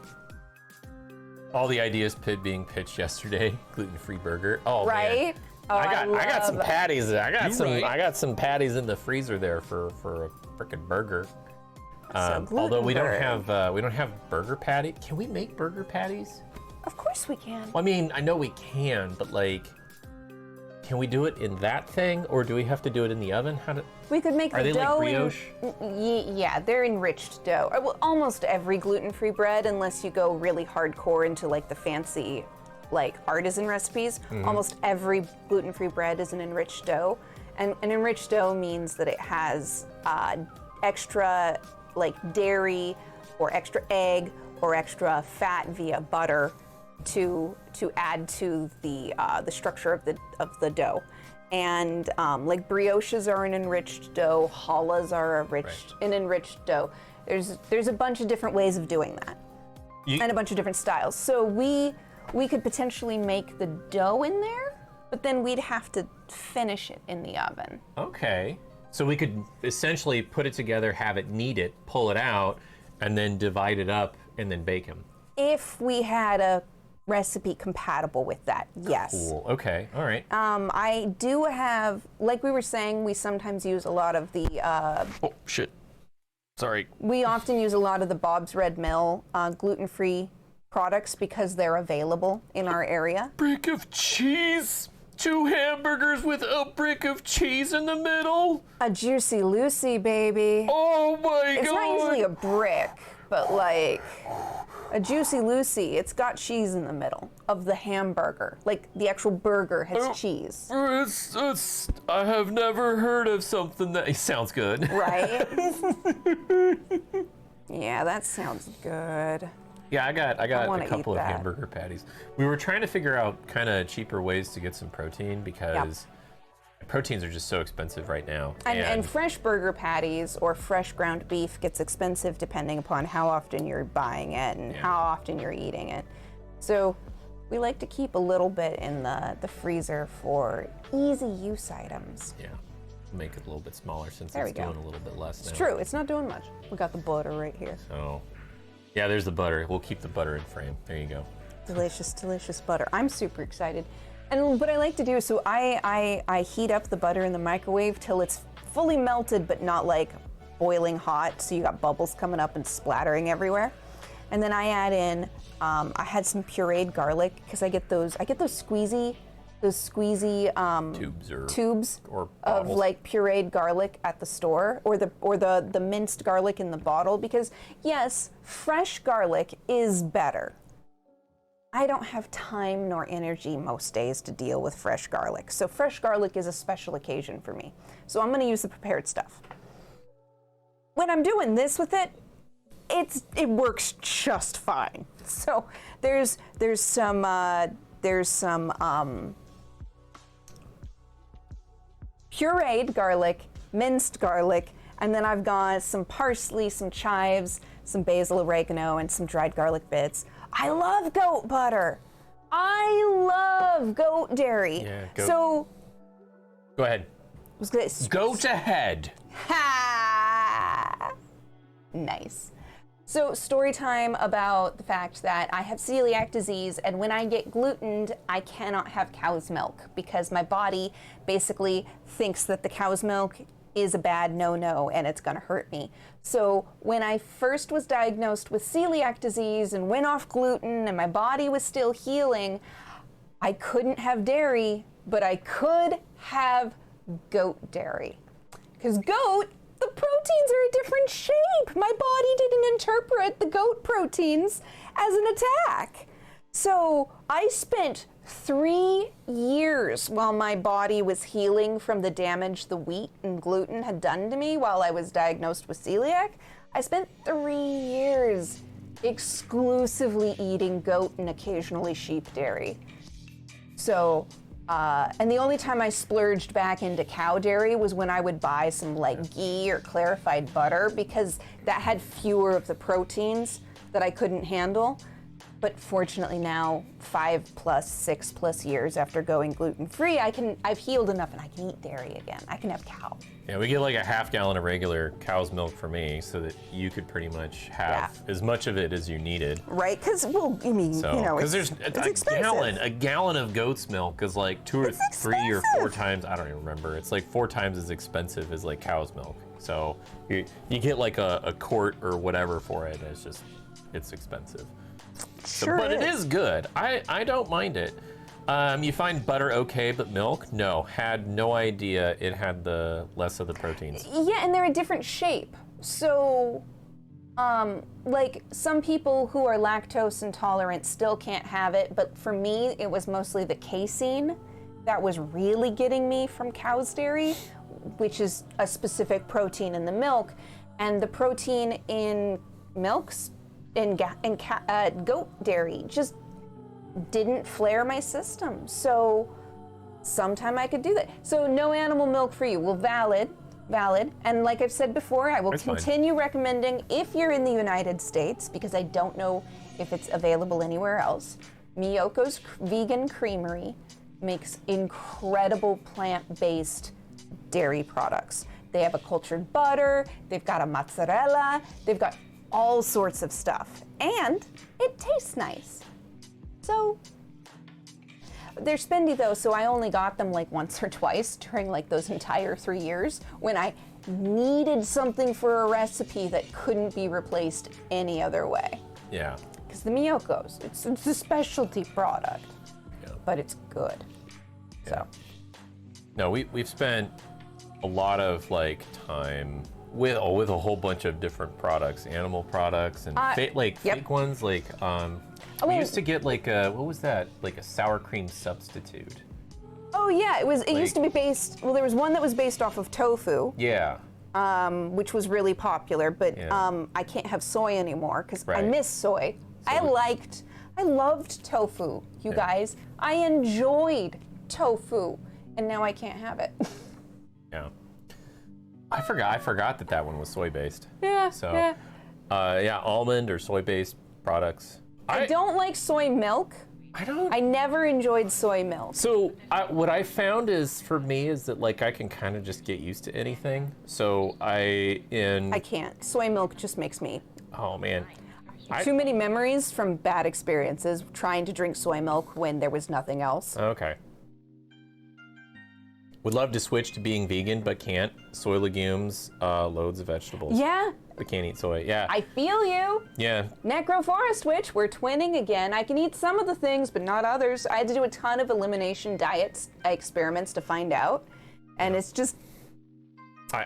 all the ideas being pitched yesterday, gluten-free burger. Oh right? man. Oh, I got some patties. I right. got some patties in the freezer there for a frickin' burger. Although we don't have burger patty. Can we make burger patties? Of course we can. Well, I mean, I know we can, but like, can we do it in that thing, or do we have to do it in the oven? We could make Are the they dough. like brioche? Yeah, they're enriched dough. Well, almost every gluten-free bread, unless you go really hardcore into like the fancy, like artisan recipes. Almost every gluten-free bread is an enriched dough, and an enriched dough means that it has extra like dairy, or extra egg, or extra fat via butter to add to the structure of the dough. And like brioches are an enriched dough, challahs are an enriched dough. There's a bunch of different ways of doing that, and a bunch of different styles. So we could potentially make the dough in there, but then we'd have to finish it in the oven. Okay. So we could essentially put it together, have it knead it, pull it out, and then divide it up and then bake them. If we had a recipe compatible with that, yes. Cool. Okay. All right. I do have, like we were saying, we sometimes use a lot of the. Oh shit. Sorry. We often use a lot of the Bob's Red Mill gluten-free products because they're available in our area. Brick of cheese. 2 hamburgers with a brick of cheese in the middle. A Juicy Lucy, baby. Oh my god. It's not usually a brick, but like a Juicy Lucy, it's got cheese in the middle of the hamburger. Like the actual burger has cheese. I have never heard of something that sounds good. Right? Yeah, that sounds good. Yeah, I got wanna a couple eat of that. hamburger patties. We were trying to figure out kind of cheaper ways to get some protein because proteins are just so expensive right now. And fresh burger patties or fresh ground beef gets expensive depending upon how often you're buying it and how often you're eating it. So we like to keep a little bit in the freezer for easy use items. Yeah, make it a little bit smaller since There it's we go. doing a little bit less now. It's true, it's not doing much. We got the butter right here. So, yeah, there's the butter. We'll keep the butter in frame. There you go. Delicious, delicious butter. I'm super excited. And what I like to do, so I heat up the butter in the microwave till it's fully melted, but not like boiling hot, so you got bubbles coming up and splattering everywhere. and then I add in, I had some pureed garlic because I get those squeezy tubes or of bottles. like pureed garlic at the store, or the minced garlic in the bottle, because yes, fresh garlic is better. I don't have time nor energy most days to deal with fresh garlic, so fresh garlic is a special occasion for me. So I'm going to use the prepared stuff. When I'm doing this with it, it works just fine. So there's some pureed garlic, minced garlic, and then I've got some parsley, some chives, some basil, oregano, and some dried garlic bits. I love goat butter. I love goat dairy. Yeah, So go ahead. was gonna, Goat ahead. Ha! Nice. So story time about the fact that I have celiac disease, and when I get glutened, I cannot have cow's milk because my body basically thinks that the cow's milk is a bad no-no and it's gonna hurt me. So when I first was diagnosed with celiac disease and went off gluten and my body was still healing, I couldn't have dairy, but I could have goat dairy. Because goat, the proteins are a different shape. My body didn't interpret the goat proteins as an attack. So I spent 3 years while my body was healing from the damage the wheat and gluten had done to me while I was diagnosed with celiac. I spent 3 years exclusively eating goat and occasionally sheep dairy. So, and the only time I splurged back into cow dairy was when I would buy some like ghee or clarified butter, because that had fewer of the proteins that I couldn't handle. But fortunately now, 6+ years after going gluten-free, I've healed enough and I can eat dairy again. I can have cow. Yeah, we get like a half gallon of regular cow's milk for me, so that you could pretty much have as much of it as you needed. Right? Because, well, I mean, So, you know, because it's there's expensive. a gallon of goat's milk is like 2 or It's 3 or 4 expensive. times, I don't even remember. It's like 4 times as expensive as like cow's milk. So you get like a quart or whatever for it. And it's expensive. Sure But it is good. I don't mind it. You find butter okay, but milk? No. Had no idea it had the less of the proteins. Yeah, and they're a different shape. So, like some people who are lactose intolerant still can't have it, but for me, it was mostly the casein that was really getting me from cow's dairy, which is a specific protein in the milk, and the protein in milks in goat dairy just didn't flare my system. So sometime I could do that. So no animal milk for you. Well, valid. And like I've said before, I will That's fine. continue recommending, if you're in the United States, because I don't know if it's available anywhere else, Miyoko's Vegan Creamery makes incredible plant-based dairy products. They have a cultured butter, they've got a mozzarella, they've got all sorts of stuff, and it tastes nice. So they're spendy though, so I only got them like once or twice during like those entire 3 years when I needed something for a recipe that couldn't be replaced any other way. Yeah. Because the Miyoko's, it's a specialty product, but it's good. So No, we've spent a lot of like time with a whole bunch of different products, animal products, and fake ones. Like we used to get like what was that? Like a sour cream substitute. oh yeah, it used to be based. Well, there was one that was based off of tofu. Yeah. Which was really popular, but Yeah. I can't have soy anymore because I Right. miss soy. I loved tofu, you guys. I enjoyed tofu, and now I can't have it. Yeah. I forgot that one was soy based. Yeah. So yeah. almond or soy based products. I don't like soy milk. I don't. I never enjoyed soy milk. So what I found is for me is that like I can kind of just get used to anything. So I can't. Soy milk just makes me oh man. too many memories from bad experiences trying to drink soy milk when there was nothing else. Okay. Would love to switch to being vegan, but can't. Soy legumes, loads of vegetables. Yeah, but can't eat soy. Yeah. I feel you. Yeah. Necroforest Witch, we're twinning again. I can eat some of the things, but not others. I had to do a ton of elimination diets experiments to find out. And it's just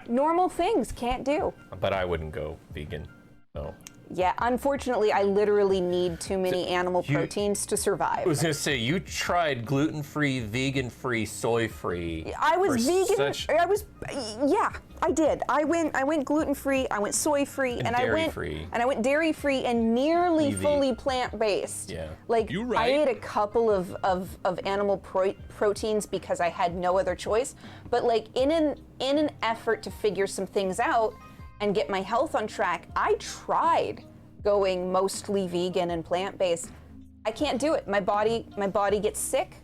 normal things can't do. But I wouldn't go vegan, so. Yeah, unfortunately, I literally need too many animal proteins to survive. I was gonna say, you tried gluten-free, vegan-free, soy-free. I was vegan. Such... Yeah, I did. I went gluten-free. I went soy-free, and I went dairy-free, and nearly fully plant-based. Yeah. Like You're right. I ate a couple of animal proteins because I had no other choice. But like in an effort to figure some things out and get my health on track, I tried going mostly vegan and plant-based. I can't do it. My body gets sick.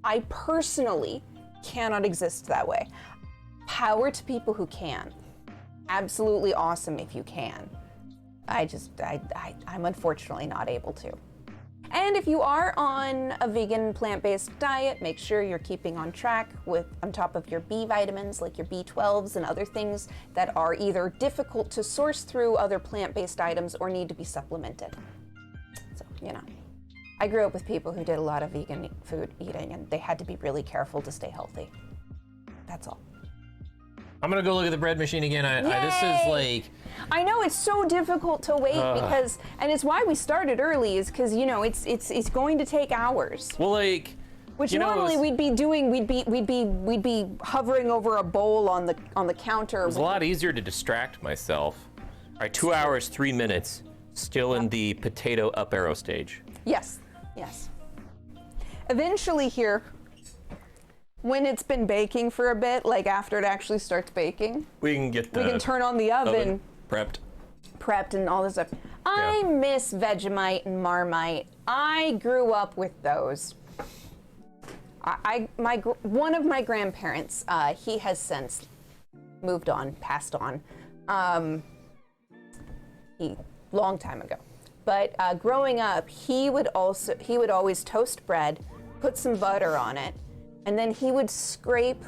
I personally cannot exist that way. Power to people who can. Absolutely awesome if you can. I'm unfortunately not able to. And if you are on a vegan plant-based diet, make sure you're keeping on track on top of your B vitamins, like your B12s and other things that are either difficult to source through other plant-based items or need to be supplemented. So, I grew up with people who did a lot of vegan food eating, and they had to be really careful to stay healthy. That's all. I'm gonna go look at the bread machine again. This is like... I know it's so difficult to wait because, and it's why we started early, is because it's going to take hours. Well, like, which normally we'd be hovering over a bowl on the counter. It was a lot easier to distract myself. All right, 2 hours, 3 minutes, still in the potato up arrow stage. Yes, yes. Eventually here, when it's been baking for a bit, like after it actually starts baking, we can turn on the oven prepped and all this stuff. I miss Vegemite and Marmite. I grew up with those. One of my grandparents, he has since moved on, passed on, long time ago. But growing up, he would always toast bread, put some butter on it, and then he would scrape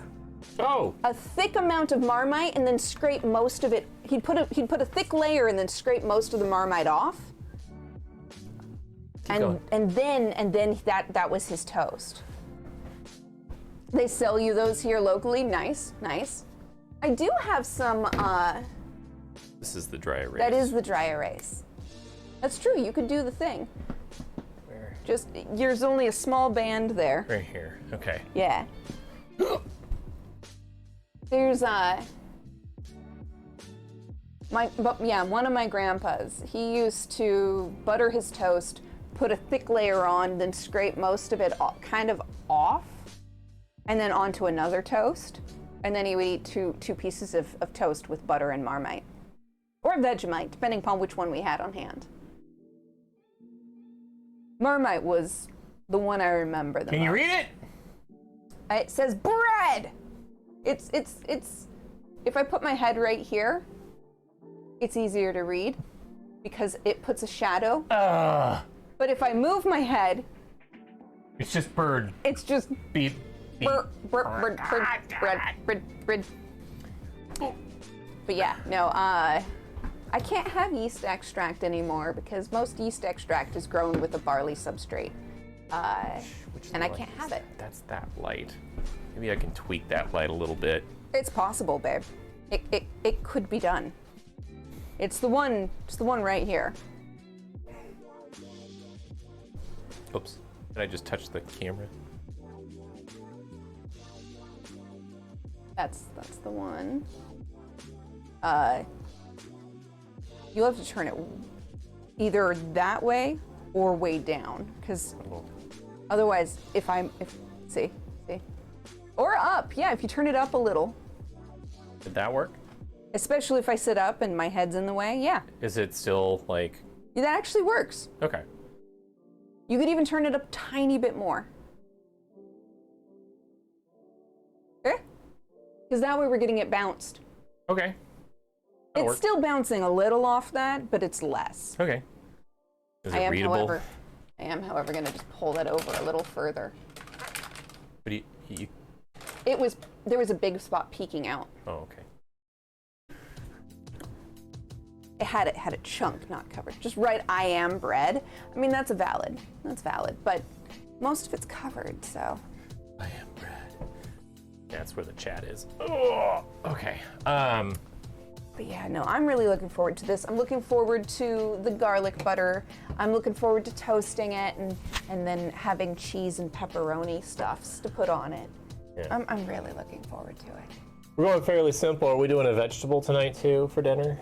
a thick amount of Marmite and then scrape most of it. He'd put a thick layer and then scrape most of the Marmite off. And then that was his toast. They sell you those here locally. Nice, nice. I do have some. This is the dry erase. That is the dry erase. That's true. You could do the thing. Where? Just there's only a small band there. Right here. Okay. Yeah. There's one of my grandpas. He used to butter his toast, put a thick layer on, then scrape most of it kind of off, and then onto another toast, and then he would eat two pieces of toast with butter and Marmite, or Vegemite, depending upon which one we had on hand. Marmite was the one I remember the most. Can you read it? It says bread. It's if I put my head right here, it's easier to read because it puts a shadow. But if I move my head, it's just bird. It's just beep. bread. But yeah, no, I can't have yeast extract anymore because most yeast extract is grown with a barley substrate. And I can't have it. That's that light. Maybe I can tweak that light a little bit. It's possible, babe. It could be done. It's the one right here. Oops. Did I just touch the camera? That's the one. You'll have to turn it either that way or way down, because otherwise, see, or up. Yeah, if you turn it up a little. Did that work? Especially if I sit up and my head's in the way. Yeah. Is it still like? Yeah, that actually works. Okay. You could even turn it up a tiny bit more. Okay? Because that way we're getting it bounced. Okay. It's still bouncing a little off that, but it's less. Okay. Is it readable? I am, however, going to just pull that over a little further. But there was a big spot peeking out. Oh, okay. had a chunk not covered. Just write I am bread. I mean, that's valid. That's valid. But most of it's covered, so. I am bread. That's where the chat is. Oh, okay. But yeah, no, I'm really looking forward to this. I'm looking forward to the garlic butter. I'm looking forward to toasting it and then having cheese and pepperoni stuffs to put on it. Yeah. I'm really looking forward to it. We're going fairly simple. Are we doing a vegetable tonight too for dinner?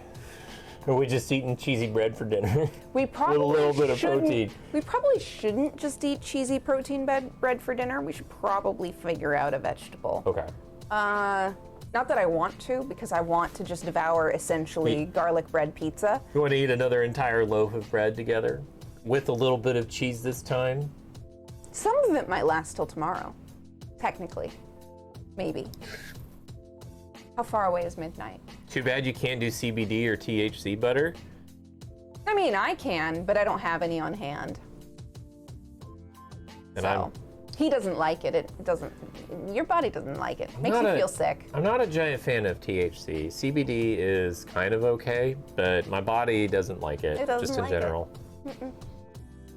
Or are we just eating cheesy bread for dinner? We probably with a little bit of protein. We probably shouldn't just eat cheesy protein bread for dinner. We should probably figure out a vegetable. Okay. Not that I want to, because I want to just devour essentially garlic bread pizza. You want to eat another entire loaf of bread together with a little bit of cheese this time? Some of it might last till tomorrow, technically. Maybe. How far away is midnight? Too bad you can't do CBD or THC butter. I mean, I can, but I don't have any on hand. And He doesn't like it. It doesn't. Your body doesn't like it. Makes you feel sick. I'm not a giant fan of THC. CBD is kind of okay, but my body doesn't like it. It doesn't just in like general.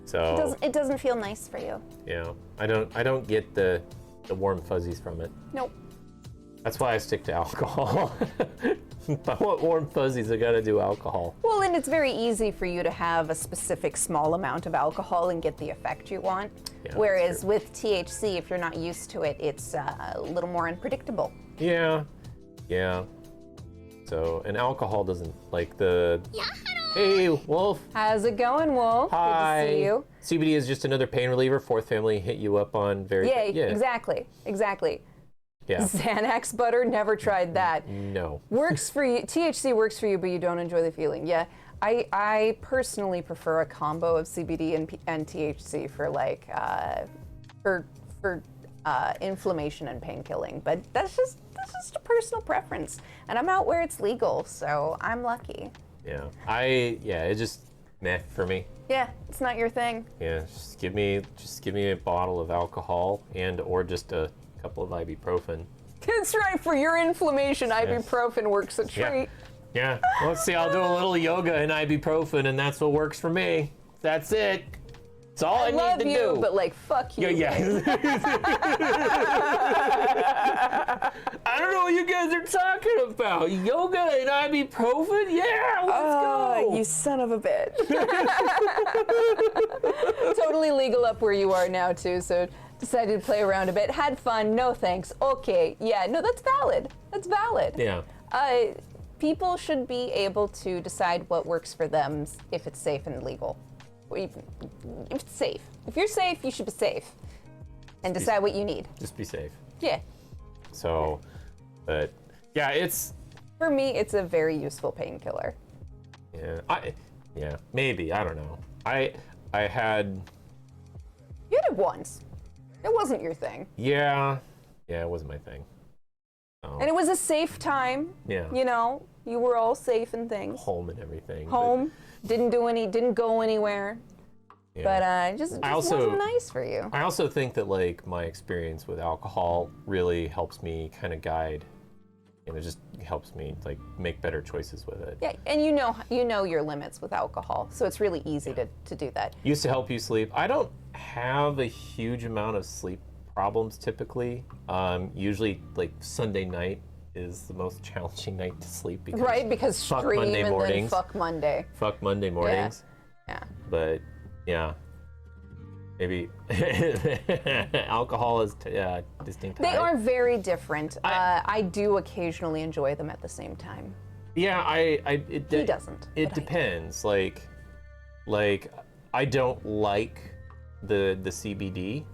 So It doesn't feel nice for you. yeah, I don't get the warm fuzzies from it. Nope. That's why I stick to alcohol. If I want warm fuzzies, I gotta do alcohol. Well, and it's very easy for you to have a specific small amount of alcohol and get the effect you want. Yeah, Whereas with THC, if you're not used to it, it's a little more unpredictable. Yeah. So, and alcohol doesn't like the. Hey, Wolf. How's it going, Wolf? Hi. Good to see you. CBD is just another pain reliever. Fourth Family hit you up on very. Yeah, exactly. Yeah. Xanax butter, never tried that. No. Works for you. THC works for you, but you don't enjoy the feeling. Yeah, I personally prefer a combo of CBD and THC for like for inflammation and pain killing. But that's just a personal preference, and I'm out where it's legal, so I'm lucky. Yeah. It's just meh for me. Yeah, it's not your thing. Yeah, just give me a bottle of alcohol or just a couple of ibuprofen. That's right. For your inflammation, ibuprofen works a treat. Yeah. Well, let's see. I'll do a little yoga and ibuprofen, and that's what works for me. That's it. It's all I love need to you, do. but like, fuck you. Yeah. I don't know what you guys are talking about. Yoga and ibuprofen? Yeah, let's go. You son of a bitch. Totally legal up where you are now, too, so decided to play around a bit. Had fun, no thanks. Okay, yeah, no, that's valid. That's valid. Yeah. People should be able to decide what works for them if it's safe and legal. If it's safe. If you're safe, you should be safe. And decide what you need. Just be safe. Yeah. So, but yeah, it's. For me, it's a very useful painkiller. Yeah, maybe, I don't know. I had. You had it once. It wasn't your thing. Yeah, it wasn't my thing. So, And it was a safe time. Yeah. You know, you were all safe and things. home and everything. Home. Didn't go anywhere. But, But yeah. it just also- wasn't nice for you. I also think that like my experience with alcohol really helps me kind of guide. It just helps me like make better choices with it. Yeah, and you know your limits with alcohol, so it's really easy to do that. Used to help you sleep. I don't have a huge amount of sleep problems typically. Usually like Sunday night is the most challenging night to sleep because Right, because fuck stream Monday and mornings. then fuck Monday. Fuck Monday mornings. Yeah. But yeah, maybe alcohol is distinct. They are very different. I do occasionally enjoy them at the same time. Yeah, He doesn't. It but I do. depends. Like I don't like the CBD,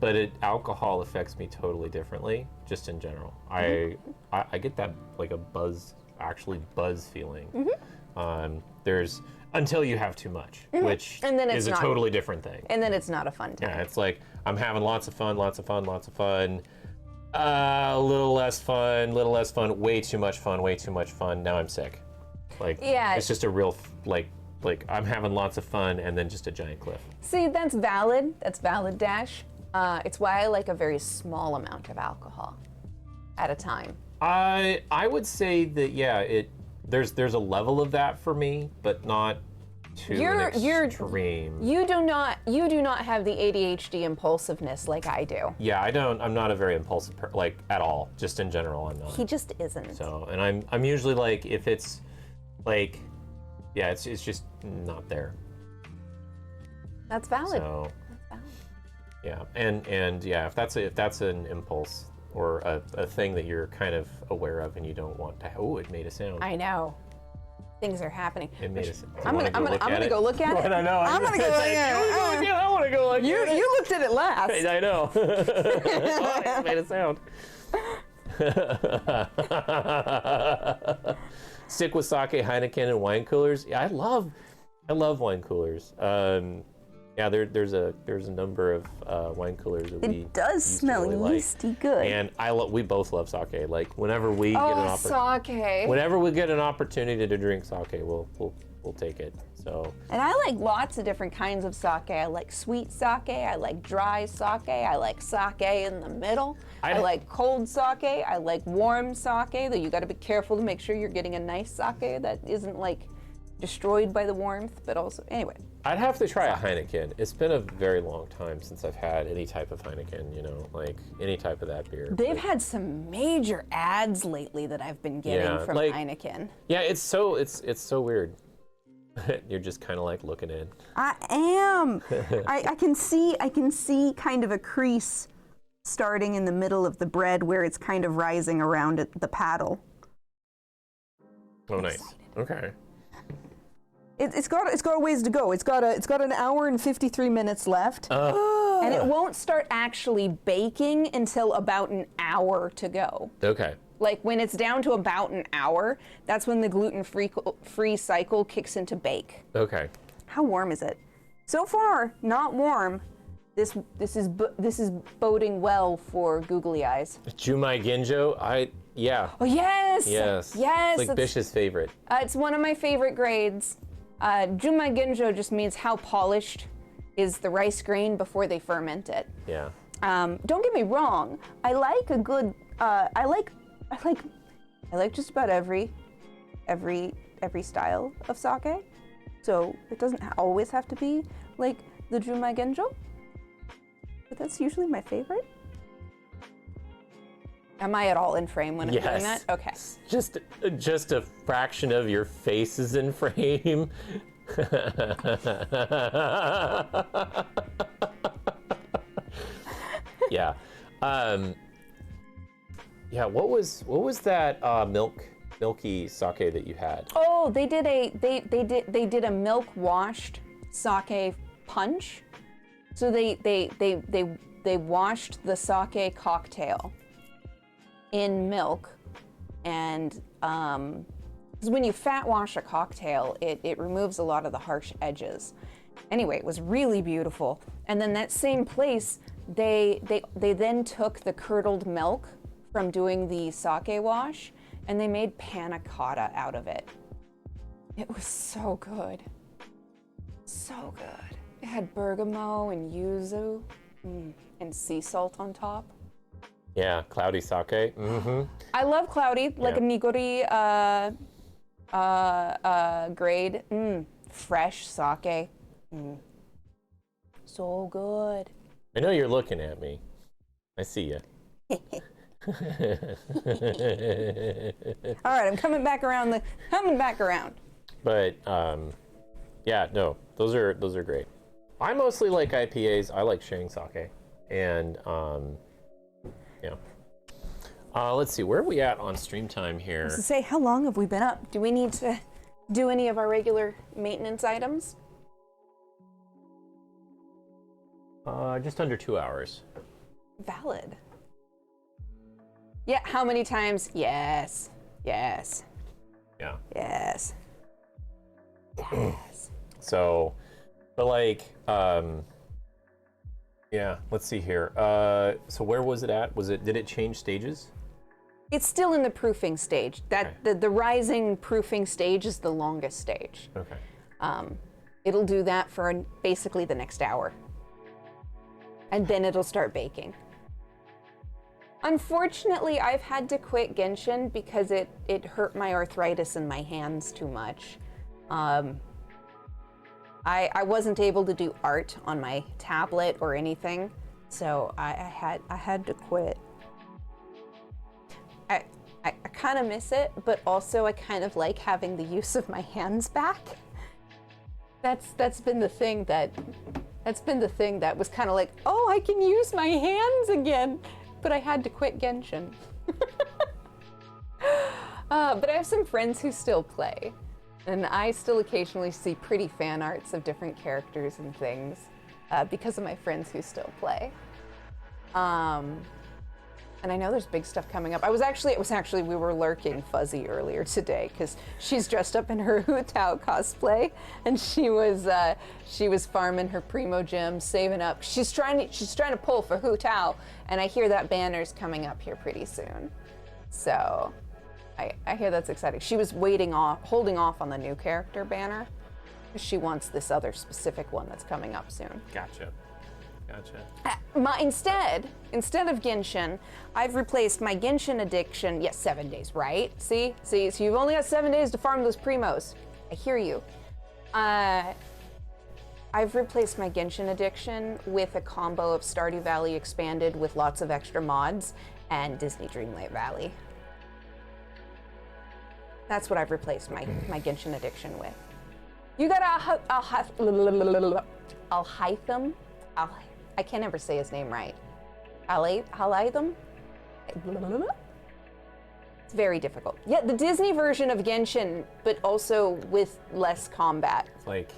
but alcohol affects me totally differently, just in general. I get that like a buzz feeling. There's until you have too much, which And then it's is a not- totally different thing. And then it's not a fun time. Yeah, it's like I'm having lots of fun. A little less fun, way too much fun. Now I'm sick. Like, Yeah. it's just a real, like I'm having lots of fun and then just a giant cliff. See, that's valid. That's valid, Dash. It's why I like a very small amount of alcohol at a time. I would say that, yeah, there's a level of that for me, but not to an extreme. You do not have the ADHD impulsiveness like I do. Yeah, I'm not a very impulsive like at all. Just in general, I'm not. He just isn't. So, and I'm usually like, if it's like, yeah, it's just not there. That's valid. So, That's valid. yeah, and yeah, if that's an impulse or a thing that you're kind of aware of and you don't want to, oh, it made a sound. I know. Things are happening. It made a sound. I'm gonna go look at it. I know. I'm gonna go look at it. I want to go look at it. You looked at it last. I know. Oh, it made a sound. Stick with sake, Heineken, and wine coolers. Yeah, I love wine coolers. Yeah, there's a number of wine coolers that we It does used to smell really yeasty like. good. And we both love sake. Like whenever we get an sake. whenever we get an opportunity to drink sake, we'll take it. So. And I like lots of different kinds of sake. I like sweet sake. I like dry sake. I like sake in the middle. I like cold sake. I like warm sake. Though you got to be careful to make sure you're getting a nice sake that isn't like destroyed by the warmth. But also, anyway. I'd have to try a Heineken. It's been a very long time since I've had any type of Heineken, you know, like any type of that beer. They've had some major ads lately that I've been getting from like, Heineken. Yeah, it's so weird. You're just kind of like looking in. I am. I can see kind of a crease starting in the middle of the bread where it's kind of rising around the paddle. Oh, nice. Okay. It's got a ways to go. It's got an hour and 53 minutes left, and it won't start actually baking until about an hour to go. Okay. Like when it's down to about an hour, that's when the gluten-free cycle kicks into bake. Okay. How warm is it? So far, not warm. This is boding well for googly eyes. Jumai Ginjo, yeah. Oh yes. Yes. Yes. It's like Bish's favorite. It's one of my favorite grades. Jumai Ginjo just means how polished is the rice grain before they ferment it. Yeah. Don't get me wrong. I like a good. I like just about every style of sake. So it doesn't always have to be like the Jumai Ginjo. But that's usually my favorite. Am I at all in frame when I'm doing that? Okay. Just a fraction of your face is in frame. Yeah. Yeah. What was that milky sake that you had? Oh, they did a milk washed sake punch. So they washed the sake cocktail in milk, and because when you fat wash a cocktail, it removes a lot of the harsh edges. Anyway, it was really beautiful. And then that same place, they then took the curdled milk from doing the sake wash, and they made panna cotta out of it. It was so good. So good. It had bergamot and yuzu and sea salt on top. Yeah, cloudy sake. Mm-hmm. I love cloudy, like a nigori grade. Fresh sake. So good. I know you're looking at me. I see you. All right, I'm coming back around. But yeah, no, those are great. I mostly like IPAs. I like sharing sake, and yeah. Let's see, where are we at on stream time here? I was to say, how long have we been up? Do we need to do any of our regular maintenance items? Just under 2 hours. Valid. Yeah, how many times? Yes. Yes. Yeah. Yes. Yes. So, but like, yeah, let's see here. So where was it at? Did it change stages? It's still in the proofing stage. The rising proofing stage is the longest stage. Okay. It'll do that for basically the next hour. And then it'll start baking. Unfortunately, I've had to quit Genshin because it hurt my arthritis in my hands too much. I wasn't able to do art on my tablet or anything, so I had to quit. I kind of miss it, but also I kind of like having the use of my hands back. That's been the thing that was kind of like, oh, I can use my hands again. But I had to quit Genshin. But I have some friends who still play, and I still occasionally see pretty fan arts of different characters and things because of my friends who still play. And I know there's big stuff coming up. We were lurking Fuzzy earlier today because she's dressed up in her Hu Tao cosplay, and she was farming her Primo gems, saving up. She's trying to pull for Hu Tao, and I hear that banner's coming up here pretty soon. So I hear that's exciting. She was holding off on the new character banner because she wants this other specific one that's coming up soon. Gotcha. Instead of Genshin, I've replaced my Genshin addiction. Yes, 7 days, right? See, so you've only got 7 days to farm those primos. I hear you. I've replaced my Genshin addiction with a combo of Stardew Valley expanded with lots of extra mods and Disney Dreamlight Valley. That's what I've replaced my Genshin addiction with. You got Alhaitham? I can't ever say his name right. Alhaitham? It's very difficult. Yeah, the Disney version of Genshin, but also with less combat. It's like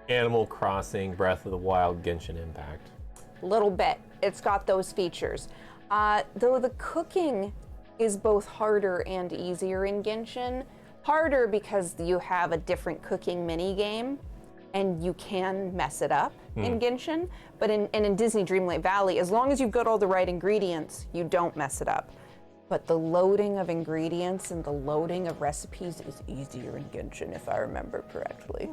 Animal Crossing, Breath of the Wild, Genshin Impact. A little bit. It's got those features. Though the cooking is both harder and easier in Genshin. Harder because you have a different cooking mini game, and you can mess it up in Genshin. But in Disney Dreamlight Valley, as long as you've got all the right ingredients, you don't mess it up. But the loading of ingredients and the loading of recipes is easier in Genshin, if I remember correctly.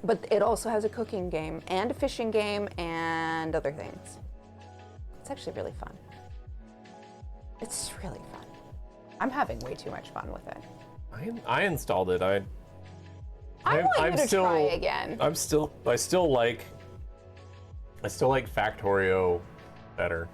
But it also has a cooking game and a fishing game and other things. It's actually really fun. It's really fun. I'm having way too much fun with it. I installed it. I want you to try again. I still like Factorio better.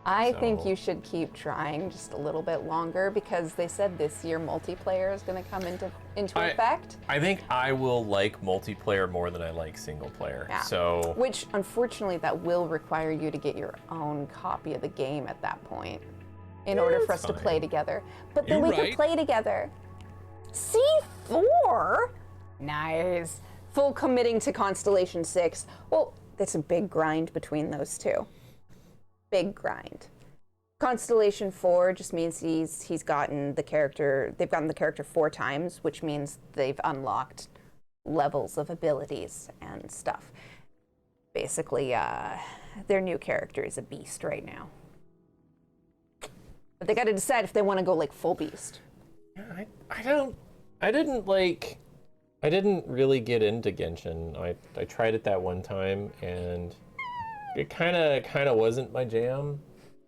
I think you should keep trying just a little bit longer because they said this year multiplayer is going to come into effect. I think I will like multiplayer more than I like single player. Yeah. So, which unfortunately that will require you to get your own copy of the game at that point in order for us to play together. But then we can play together. C4? Nice. Full committing to Constellation 6. Well, that's a big grind between those two. Big grind. Constellation 4 just means they've gotten the character 4 times, which means they've unlocked levels of abilities and stuff. Basically, their new character is a beast right now. But they got to decide if they want to go like full beast. Yeah, I didn't really get into Genshin. I tried it that one time and it kind of wasn't my jam.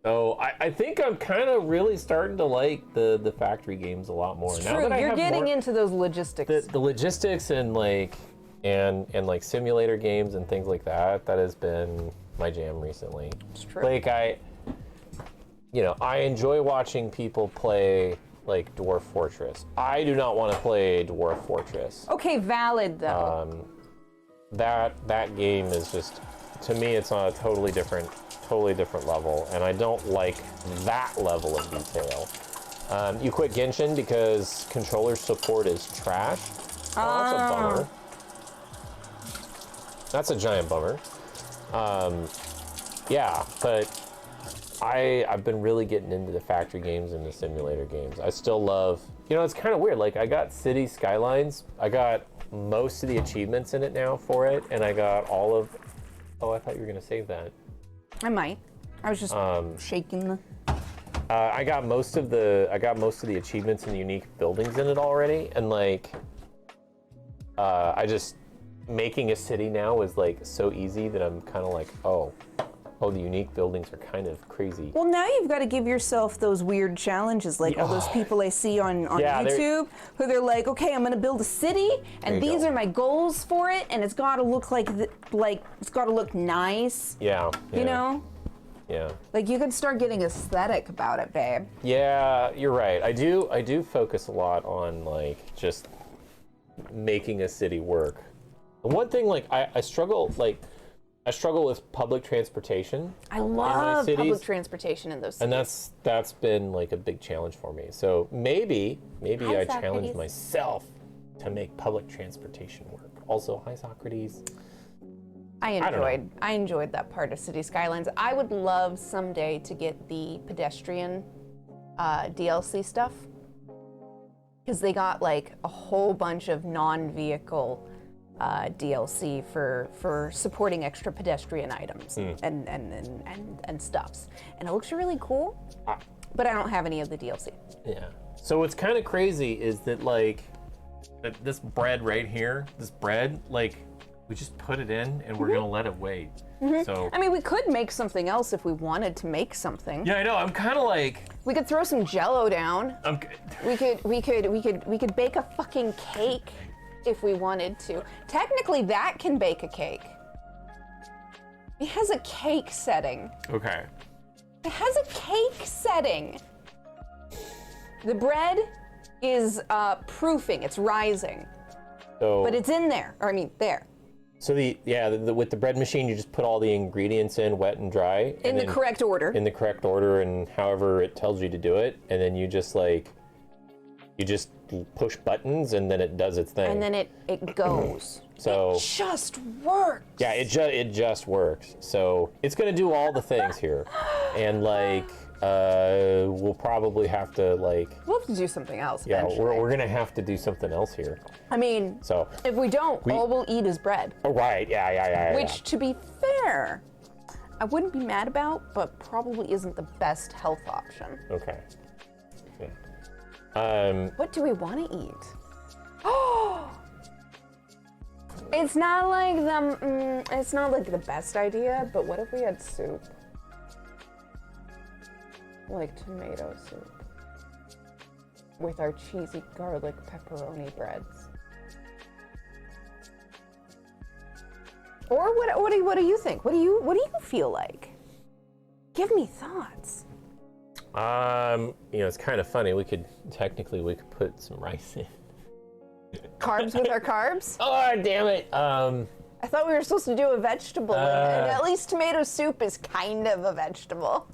So I think I'm kind of really starting to like the factory games a lot more. It's now true. that You're getting into those logistics. The logistics and like simulator games and things like that has been my jam recently. It's true. Like I enjoy watching people play like Dwarf Fortress. I do not want to play Dwarf Fortress. Okay, valid though. That game is just, to me, it's on a totally different level, and I don't like that level of detail. You quit Genshin because controller support is trash. Oh, that's a bummer. That's a giant bummer. Yeah, but I've been really getting into the factory games and the simulator games. I still love, it's kind of weird. Like I got City Skylines. I got most of the achievements in it now for it, and I got all of, oh, I thought you were gonna save that. I might. I was just shaking the. I got most of the achievements and the unique buildings in it already, and like, I just making a city now is like so easy that I'm kind of like, oh, Oh, the unique buildings are kind of crazy. Well, now you've got to give yourself those weird challenges, like all those people I see on Yeah, YouTube, who they're like, okay, I'm going to build a city, and these are my goals for it, and it's got to look like it's got to look nice. Yeah. You know? Yeah. Like you can start getting aesthetic about it, babe. Yeah, you're right. I do focus a lot on like just making a city work. The one thing like I struggle with public transportation. I love cities, public transportation in those cities. and that's been like a big challenge for me. So maybe I challenge myself to make public transportation work. Also, hi Socrates. I enjoyed that part of City Skylines. I would love someday to get the pedestrian DLC stuff, because they got like a whole bunch of non-vehicle DLC for supporting extra pedestrian items and stuffs, and it looks really cool. But I don't have any of the DLC. Yeah. So what's kind of crazy is that like this bread right here, like. We just put it in and we're gonna let it wait. So I mean, we could make something else if we wanted to make something. yeah, I know. I'm kind of like We could throw some Jello down. We could bake a fucking cake if we wanted to. Technically, that can bake a cake. It has a cake setting. okay. It has a cake setting. The bread is proofing. It's rising, So but it's in there. Or I mean, there. so with the bread machine, you just put all the ingredients in, wet and dry, In the correct order. in the correct order, and however it tells you to do it, and then you just push buttons, and then it does its thing. And then it goes. So It just works. yeah, it just works. So it's gonna do all the things here, and like we'll probably have to like We'll have to do something else yeah eventually. we're gonna have to do something else here. I mean, So if we don't, all we'll eat is bread. oh, right, yeah. Which, to be fair, I wouldn't be mad about, but probably isn't the best health option. Okay. Yeah. What do we want to eat? Oh, it's not like the best idea. But what if we had soup, like tomato soup, with our cheesy garlic pepperoni breads? Or what do you think? What do you feel like? Give me thoughts. It's kind of funny. We could put some rice in. Carbs with our carbs? Oh, damn it. I thought we were supposed to do a vegetable, and at least tomato soup is kind of a vegetable.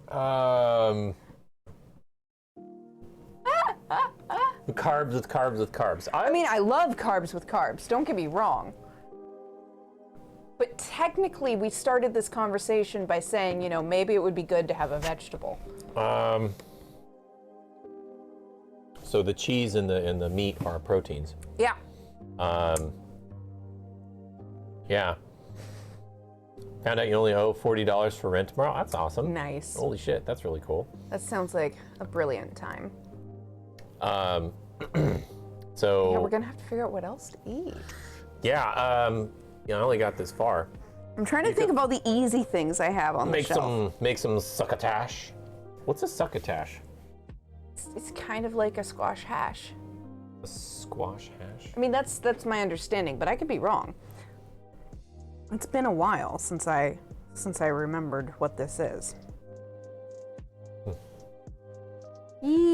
Carbs with carbs. I mean, I love carbs with carbs, don't get me wrong. But technically, we started this conversation by saying, maybe it would be good to have a vegetable. So the cheese and the meat are proteins. Yeah. Yeah. Found out you only owe $40 for rent tomorrow. That's awesome. Nice. Holy shit, that's really cool. That sounds like a brilliant time. So Yeah, we're gonna have to figure out what else to eat. yeah, I only got this far. I'm trying to think of all the easy things I have on the shelf. Make some succotash. What's a succotash? It's kind of like a squash hash. A squash hash? I mean, that's my understanding, but I could be wrong. It's been a while since I remembered what this is.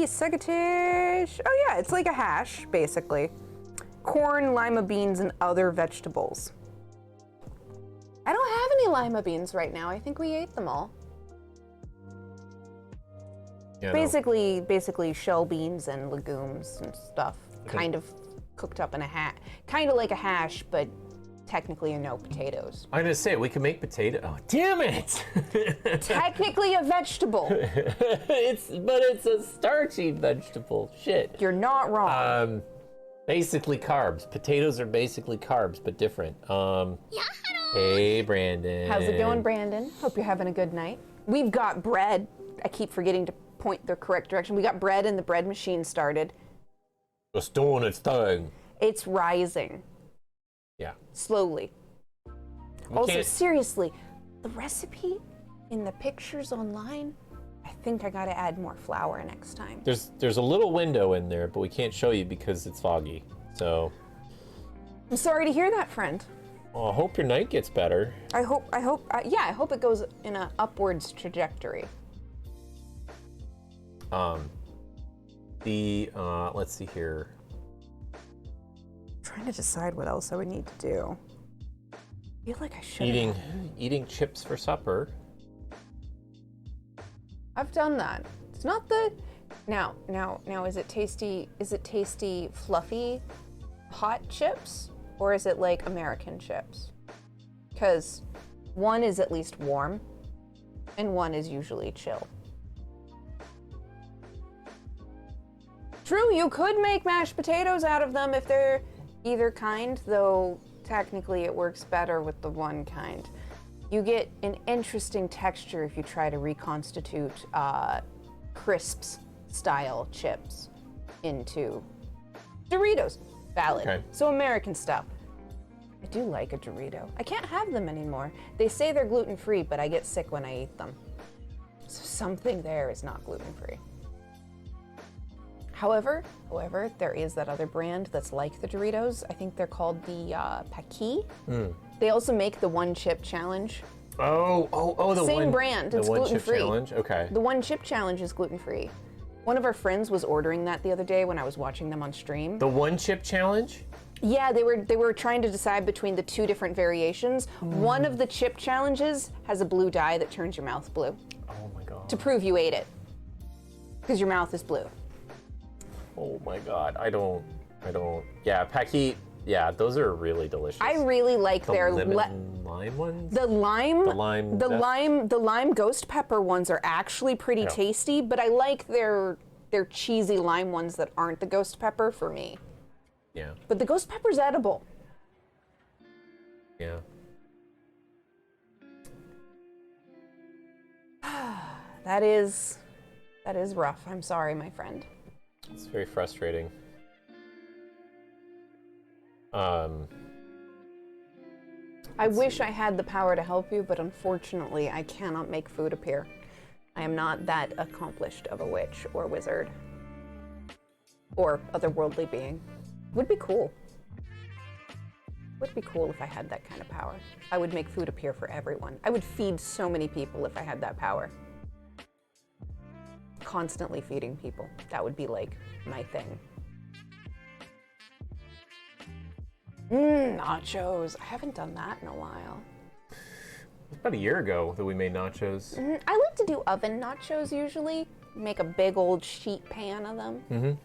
Succotash. Oh yeah, it's like a hash, basically. Corn, lima beans, and other vegetables. I don't have any lima beans right now. I think we ate them all. Yeah, Basically shell beans and legumes and stuff, kind of cooked up in a hash. Kind of like a hash, but technically no potatoes. I'm gonna say we can make potato. Oh, damn it! Technically a vegetable. But it's a starchy vegetable. Shit. You're not wrong. Basically carbs. Potatoes are basically carbs, but different. Hey, Brandon. How's it going, Brandon? Hope you're having a good night. We've got bread. I keep forgetting to point the correct direction. We got bread and the bread machine started. It's doing its thing. It's rising. Yeah. Slowly. Also, seriously, the recipe in the pictures online, I think I gotta add more flour next time. There's a little window in there, but we can't show you because it's foggy. So I'm sorry to hear that, friend. well, I hope your night gets better. I hope it goes in a upwards trajectory. Let's see here. I'm trying to decide what else I would need to do. I feel like I should. Eating chips for supper. I've done that. It's not the. Now, is it tasty? Is it tasty, fluffy, hot chips, or is it like American chips? Because one is at least warm, and one is usually chill. True, you could make mashed potatoes out of them if they're either kind, though technically it works better with the one kind. You get an interesting texture if you try to reconstitute crisps style chips into Doritos. Valid. Okay. So American stuff. I do like a Dorito. I can't have them anymore. They say they're gluten-free, but I get sick when I eat them. So something there is not gluten-free. However, there is that other brand that's like the Doritos. I think they're called the Paqui. They also make the one chip challenge. Oh, the Same brand. It's the one chip gluten-free. challenge. Okay. The one chip challenge is gluten-free. One of our friends was ordering that the other day when I was watching them on stream. The one chip challenge? Yeah, they were trying to decide between the two different variations. One of the chip challenges has a blue dye that turns your mouth blue Oh my god. to prove you ate it, because your mouth is blue. Oh my god. I don't. Yeah, Paqui. Yeah, those are really delicious. I really like the their lemon lime ones. The lime ghost pepper ones are actually pretty tasty, but I like their cheesy lime ones that aren't the ghost pepper for me. Yeah. But the ghost pepper's edible. Yeah. That is rough. I'm sorry, my friend. It's very frustrating. I wish I had the power to help you, but unfortunately, I cannot make food appear. I am not that accomplished of a witch or wizard or otherworldly being. Would be cool. Would be cool if I had that kind of power. I would make food appear for everyone. I would feed so many people if I had that power. Constantly feeding people. That would be like my thing. Nachos. I haven't done that in a while. It's about a year ago that we made nachos. I like to do oven nachos usually. Make a big old sheet pan of them.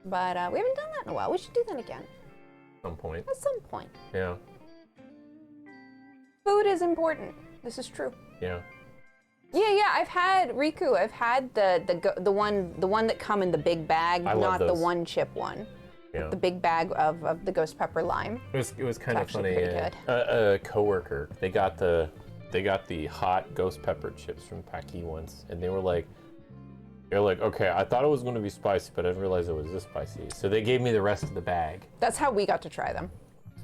But we haven't done that in a while. We should do that again. At some point. At some point. Yeah. Food is important. This is true. Yeah. Yeah. I've had Riku. I've had the one that come in the big bag, I love not the those. one chip one. Yeah. The big bag of the ghost pepper lime. It was kind of actually funny. pretty A coworker, they got the hot ghost pepper chips from Paqui once, and they're like, okay, I thought it was going to be spicy, but I didn't realize it was this spicy. So they gave me the rest of the bag, That's how we got to try them.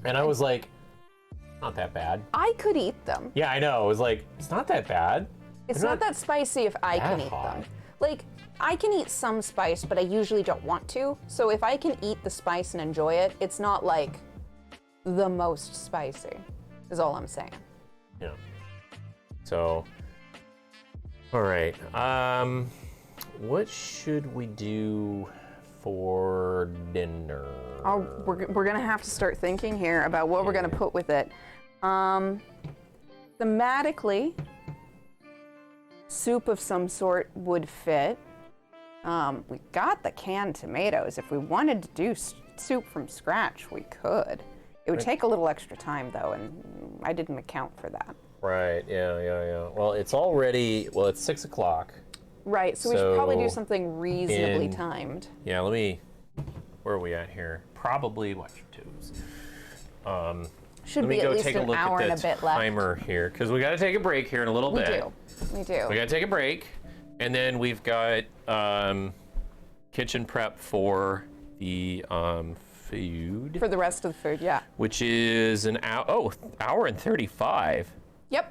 and I was like, not that bad. I could eat them. Yeah, I know. I was like, it's not that bad. It's They're not that spicy if I can that eat hot. them. Like, I can eat some spice, but I usually don't want to. So if I can eat the spice and enjoy it, it's not like the most spicy, is all I'm saying. Yeah. So, all right. What should we do for dinner? We're gonna have to start thinking here about what we're gonna put with it. Thematically, soup of some sort would fit. We got the canned tomatoes. If we wanted to do soup from scratch, we could. It would take a little extra time though, and I didn't account for that. Right. Yeah. Well, it's already. Well, it's 6 o'clock. Right. So we should probably do So, something reasonably timed. Yeah. Let me. Where are we at here? Probably watch your toes. Should Let me be go at least take a an look hour at and the a bit left. timer here because we got to take a break here in a little We bit. do. We do. We got to take a break, and then we've got kitchen prep for the food, For the rest of the food, yeah. which is an hour. Oh, hour and 35. Yep.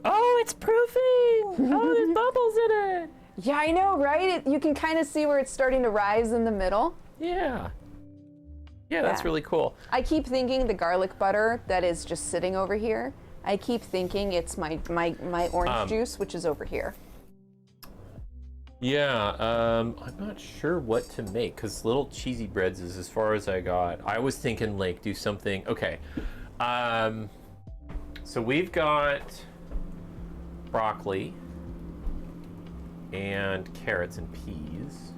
Oh, it's proofing! Oh, there's bubbles in it! Yeah, I know, right? You can kind of see where it's starting to rise in the middle. Yeah. Yeah, that's Yeah. really cool. I keep thinking the garlic butter that is just sitting over here, I keep thinking it's my orange juice, which is over here. Yeah, I'm not sure what to make because little cheesy breads is as far as I got. I was thinking like do something. Okay, so we've got broccoli and carrots and peas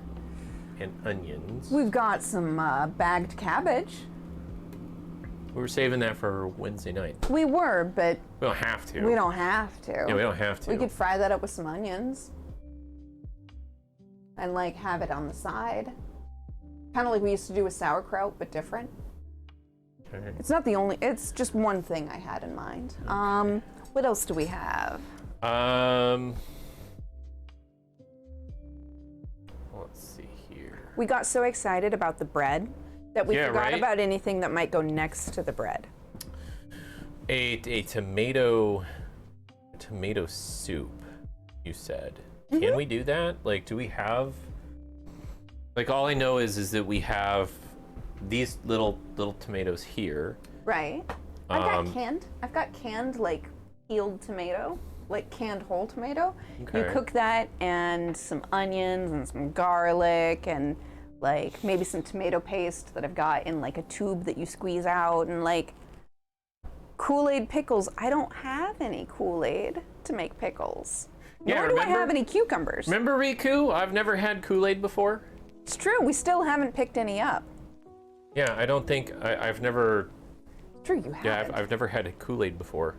and onions. We've got some bagged cabbage. We were saving that for Wednesday night. We were, but We don't have to. we don't have to. Yeah, we don't have to. We could fry that up with some onions. And like have it on the side. Kind of like we used to do with sauerkraut, but different. Okay. It's not the only, it's just one thing I had in mind. What else do we have? Let's see here. We got so excited about the bread that we Yeah, forgot right? about anything that might go next to the bread. A tomato soup, you said. Can we do that? Like, do we have, like, all I know is that we have these little tomatoes here. Right. I've got canned like peeled tomato, like canned whole tomato. You Okay. cook that and some onions and some garlic and like maybe some tomato paste that I've got in like a tube that you squeeze out and like Kool-Aid pickles. I don't have any Kool-Aid to make pickles. Yeah, Nor do I remember- have any cucumbers. Remember Riku? I've never had Kool-Aid before. It's true. We still haven't picked any up. Yeah, I don't think I've never. It's true, you have. Yeah, I've never had a Kool-Aid before.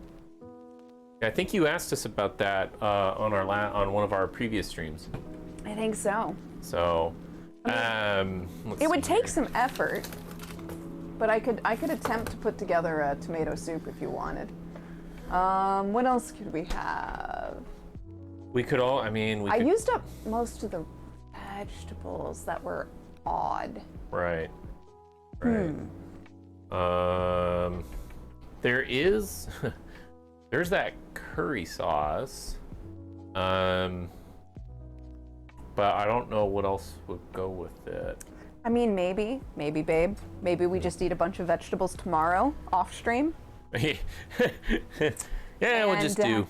I think you asked us about that on one of our previous streams. I think so. So, let's It would see take here. some effort, but I could attempt to put together a tomato soup if you wanted. What else could we have? We could all. I mean, we I could. used up most of the vegetables that were odd. Right. Right. There is. There's that curry sauce. But I don't know what else would go with it. I mean, maybe, babe. Maybe we just eat a bunch of vegetables tomorrow, off stream. Yeah, we'll just And,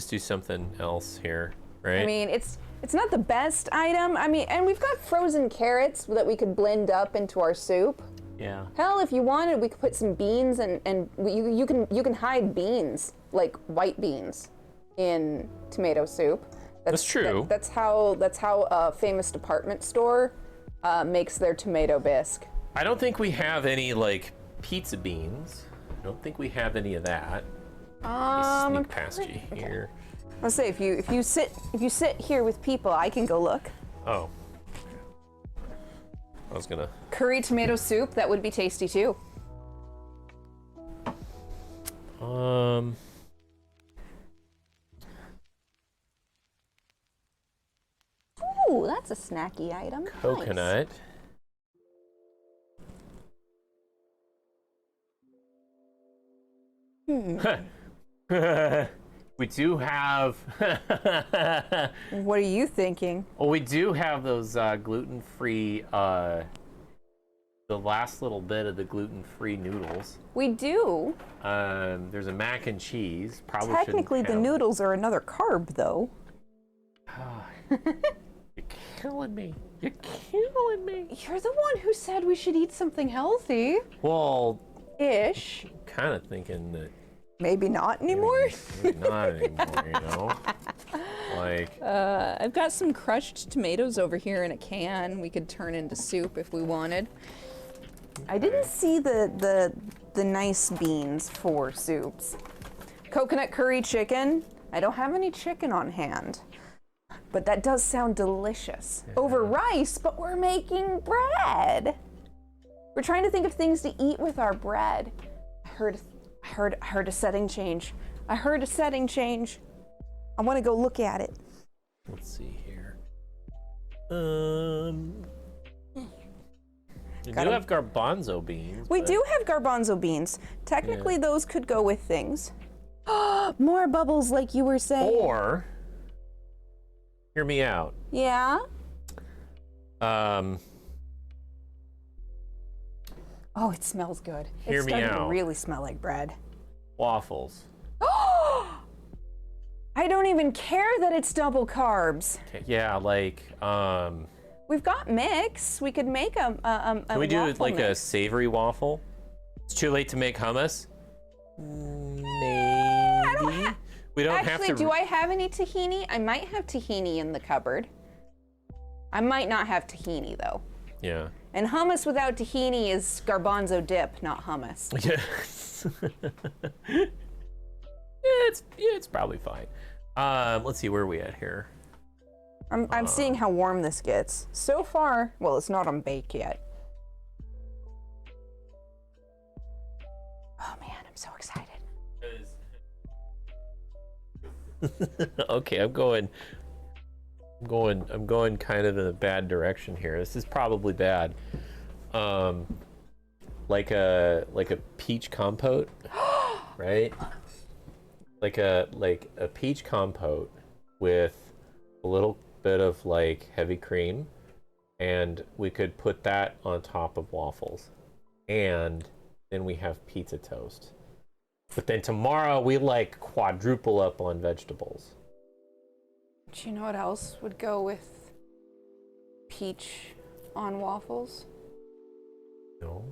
do something else here, right? I mean, it's not the best item. I mean, and we've got frozen carrots that we could blend up into our soup. yeah. Hell, if you wanted, we could put some beans and you can hide beans, like white beans, in tomato soup. That's true. That's how a famous department store makes their tomato bisque. I don't think we have any like pizza beans. I don't think we have any of that. Sneak past you here. Let's say if you sit here with people, I can go look. Oh. I was gonna. Curry tomato soup, that would be tasty too. Ooh, that's a snacky item. Nice. Coconut. We do have. What are you thinking? Well, we do have those gluten-free. The last little bit of the gluten-free noodles. We do. There's a mac and cheese. Probably Technically, the shouldn't count. noodles are another carb, though. You're killing me. You're killing me. You're the one who said we should eat something healthy. Well, Ish. kind of thinking that Maybe not anymore. maybe not anymore, you know? Like, I've got some crushed tomatoes over here in a can we could turn into soup if we wanted. I didn't see the nice beans for soups. Coconut curry chicken. I don't have any chicken on hand, but that does sound delicious. Over rice, but we're making bread. We're trying to think of things to eat with our bread. I heard a setting change. I heard a setting change. I want to go look at it. let's see here. We Got do 'em. have garbanzo beans. We but- do have garbanzo beans. Technically, those could go with things. More bubbles, like you were saying. Or, hear me out. Yeah. Oh, it smells good. Hear It's me starting to out. really smell like bread. Waffles. I don't even care that it's double carbs. Okay, yeah, like, We've got mix. We could make a can we do waffle like a mix. savory waffle? It's too late to make hummus? Maybe. We don't have Actually, to. do I have any tahini? I might have tahini in the cupboard. I might not have tahini though. Yeah. And hummus without tahini is garbanzo dip, not hummus. Yeah. It's probably fine. Let's see, where are we at here? I'm seeing how warm this gets. So far, well, it's not on bake yet. Oh man, I'm so excited. Okay, I'm going kind of in a bad direction here. This is probably bad. Like a peach compote, right? Like a peach compote with a little bit of like heavy cream, and we could put that on top of waffles, and then we have pizza toast. But then tomorrow we like quadruple up on vegetables. Do you know what else would go with peach on waffles? No.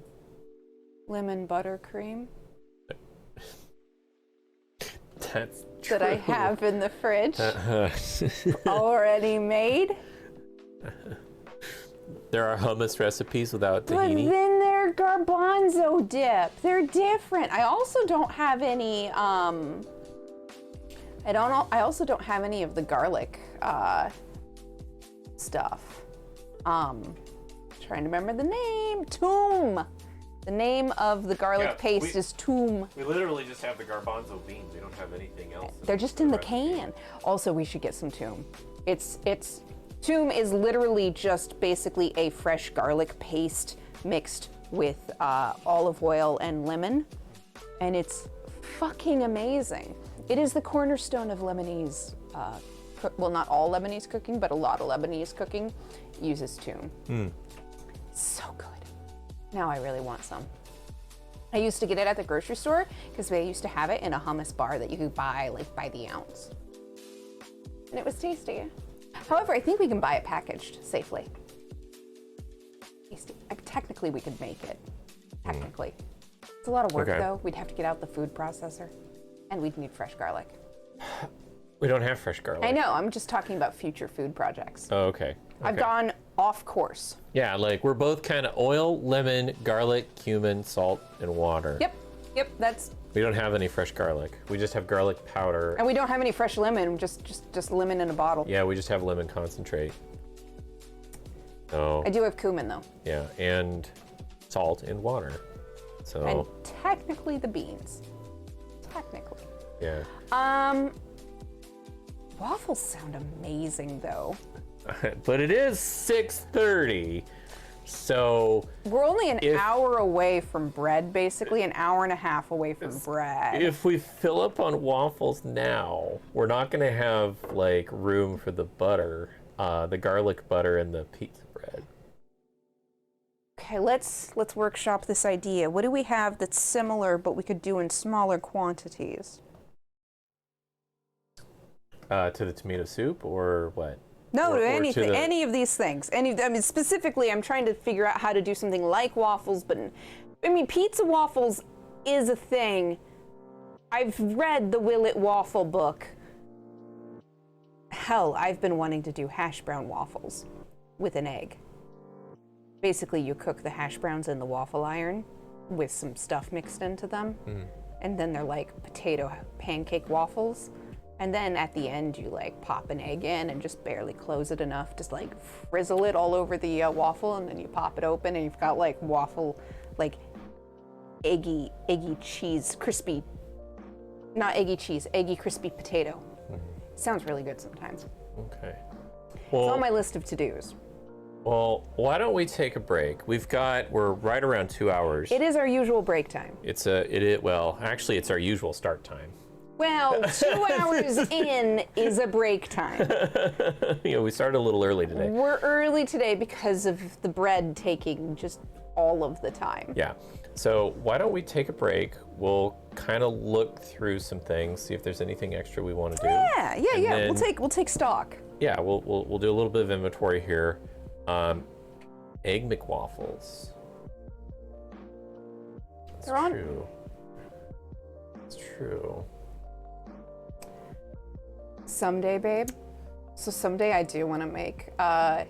Lemon buttercream That's that I true. have in the fridge already made. There are hummus recipes without But tahini. then they're garbanzo dip. They're different. I also don't have any. I also don't have any of the garlic stuff. Trying to remember the name. Toom. The name of the garlic paste is toom. We literally just have the garbanzo beans. We don't have anything else. They're just in the can. Also, we should get some toom. Toom is literally just basically a fresh garlic paste mixed with olive oil and lemon, and it's fucking amazing. It is the cornerstone of Lebanese, well, not all Lebanese cooking, but a lot of Lebanese cooking uses toom. So good. Now I really want some. I used to get it at the grocery store because they used to have it in a hummus bar that you could buy like by the ounce. And it was tasty. However, I think we can buy it packaged safely. Tasty. Technically, we could make it. Technically. It's a lot of work Okay. though. We'd have to get out the food processor and we'd need fresh garlic. We don't have fresh garlic. I know, I'm just talking about future food projects. Oh, okay. I've Okay. gone off course. Yeah, like we're both kind of oil, lemon, garlic, cumin, salt, and water. Yep, that's, We don't have any fresh garlic. We just have garlic powder. and we don't have any fresh lemon, just lemon in a bottle. Yeah, we just have lemon concentrate. So I do have cumin though. yeah, and salt and water. So And technically the beans. Technically. yeah. Waffles sound amazing though. But it is 6:30, so We're only an If- hour away from bread, basically an hour and a half away from bread. if we fill up on waffles now, we're not gonna have like room for the butter, the garlic butter and the pizza bread. Okay, let's workshop this idea. What do we have that's similar but we could do in smaller quantities? To the tomato soup or what? No, Or to to anything, the- any of these things. I mean, specifically, I'm trying to figure out how to do something like waffles, but I mean, pizza waffles is a thing. I've read the Will It Waffle book. Hell, I've been wanting to do hash brown waffles with an egg. Basically, you cook the hash browns in the waffle iron with some stuff mixed into them, and then they're like potato pancake waffles. And then at the end, you like pop an egg in and just barely close it enough, just like frizzle it all over the waffle, and then you pop it open, and you've got like waffle, like eggy cheese, crispy, not eggy cheese, eggy crispy potato. Sounds really good sometimes. Okay. It's Well, on my list of to-dos. well, why don't we take a break? We're right around 2 hours. It is our usual break time. Well, actually, it's our usual start time. Well, 2 hours in is a break time. We started a little early today. We're early today because of the bread taking just all of the time. Yeah. So why don't we take a break? We'll kind of look through some things, see if there's anything extra we want to do. Yeah. And then- We'll take stock. Yeah, we'll do a little bit of inventory here. Egg McWaffles. That's They're on- true. It's true. Someday, babe. So someday I do want to make. I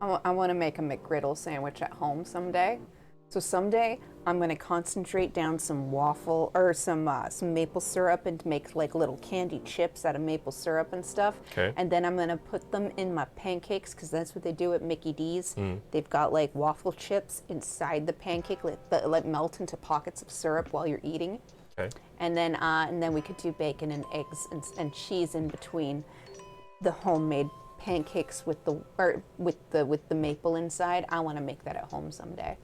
want to make a McGriddle sandwich at home someday. So someday I'm going to concentrate down some waffle or some maple syrup and make like little candy chips out of maple syrup and stuff. Okay. And then I'm going to put them in my pancakes because that's what they do at Mickey D's. They've got like waffle chips inside the pancake that like melt into pockets of syrup while you're eating. Okay. And then we could do bacon and eggs and cheese in between the homemade pancakes with the maple inside. I want to make that at home someday.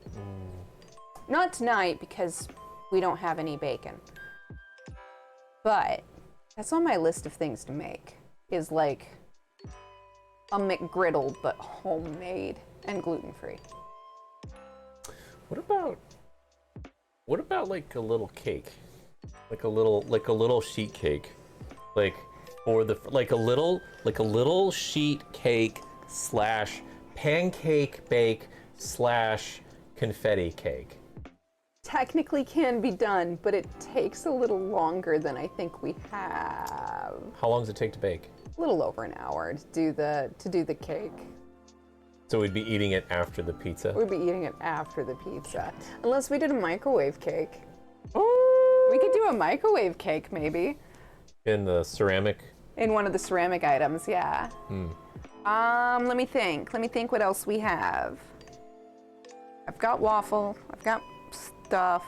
Not tonight because we don't have any bacon. But that's on my list of things to make. Is like a McGriddle but homemade and gluten-free. What about like a little cake? Like a little sheet cake. Like a little sheet cake / pancake bake / confetti cake. Technically can be done, but it takes a little longer than I think we have. How long does it take to bake? A little over an hour to do the cake. So we'd be eating it after the pizza? We'd be eating it after the pizza. Unless we did a microwave cake. Oh! We could do a microwave cake maybe. In the ceramic? In one of the ceramic items, yeah. Let me think what else we have. I've got waffle, I've got stuff.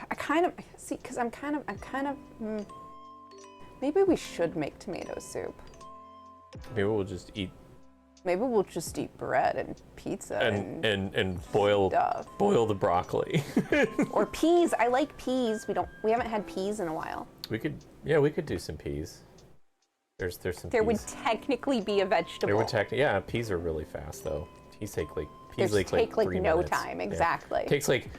I kind of see, because I'm kind of maybe we should make tomato soup. Maybe we'll just eat bread and pizza and boil stuff. the broccoli. Or peas. I like peas. We haven't had peas in a while. we could do some peas. There's some There peas. would technically be a vegetable. Yeah, peas are really fast though. Peas take like take 3 no minutes. time, Yeah. exactly. It takes like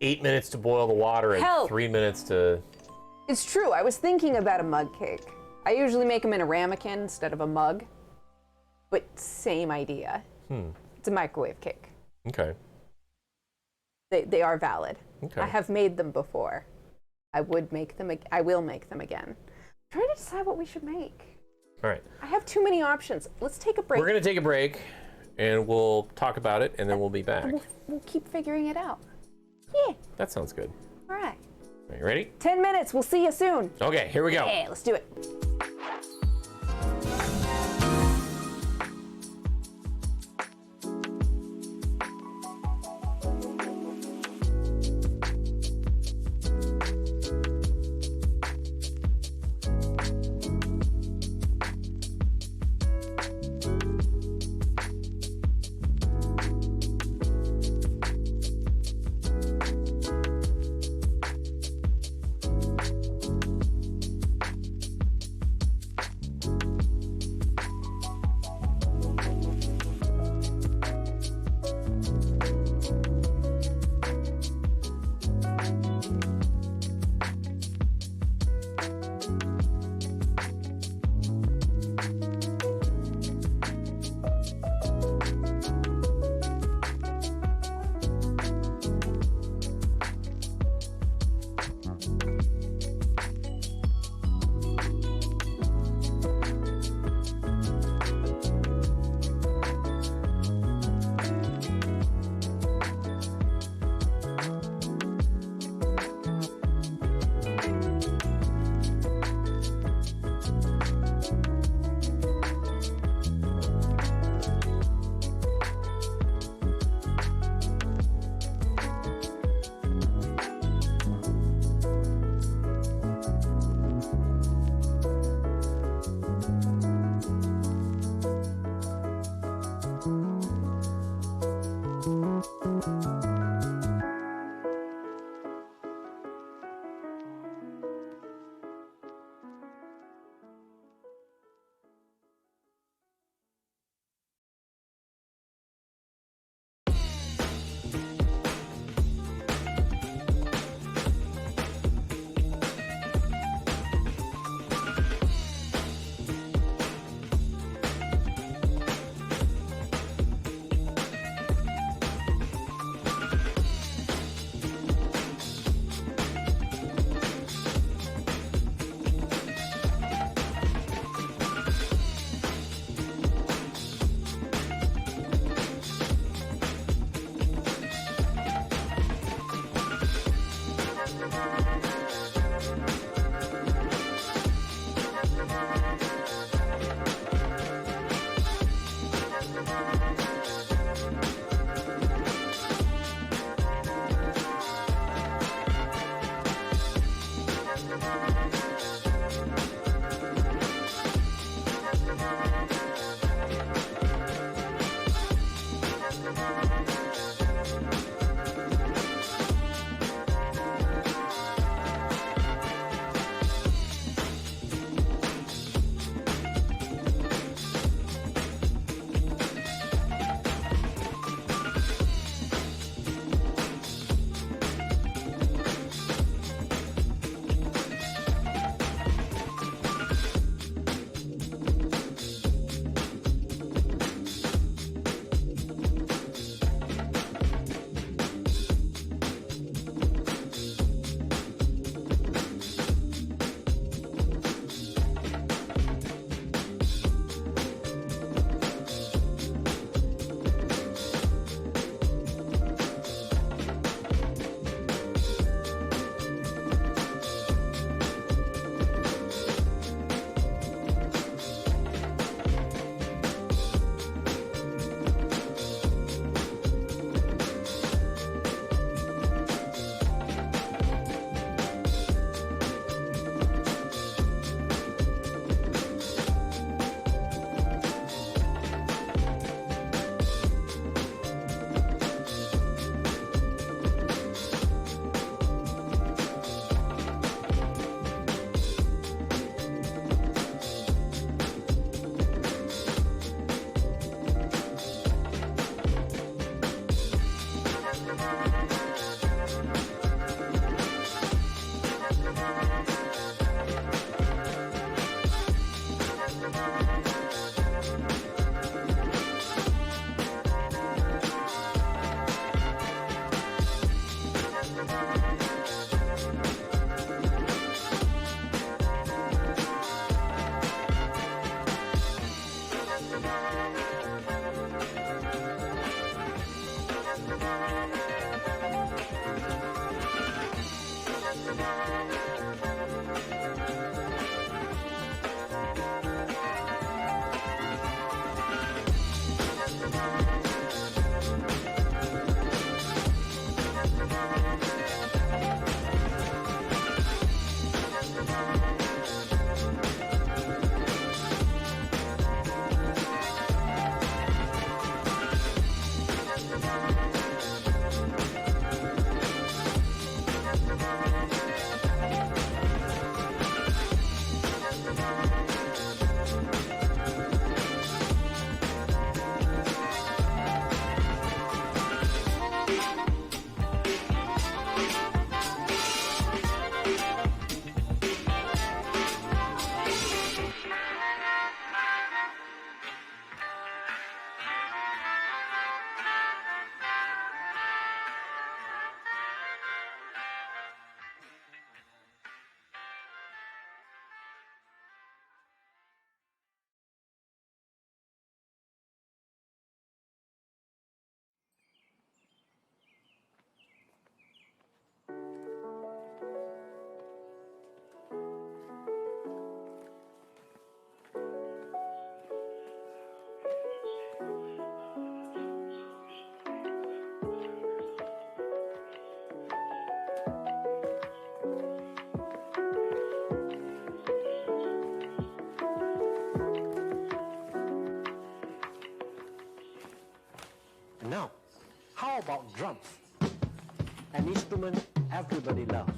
8 minutes to boil the water and Hell. 3 minutes to. It's true. I was thinking about a mug cake. I usually make them in a ramekin instead of a mug, but same idea. It's a microwave cake. Okay. They are valid. Okay. I have made them before. I will make them again. I'm trying to decide what we should make. All right. I have too many options. Let's take a break. We're gonna take a break, and we'll talk about it, and then we'll be back. We'll keep figuring it out. Yeah. That sounds good. All right. Are you ready? 10 minutes. We'll see you soon. Okay, here we go. Yeah, let's do it. Now, how about drums? An instrument everybody loves.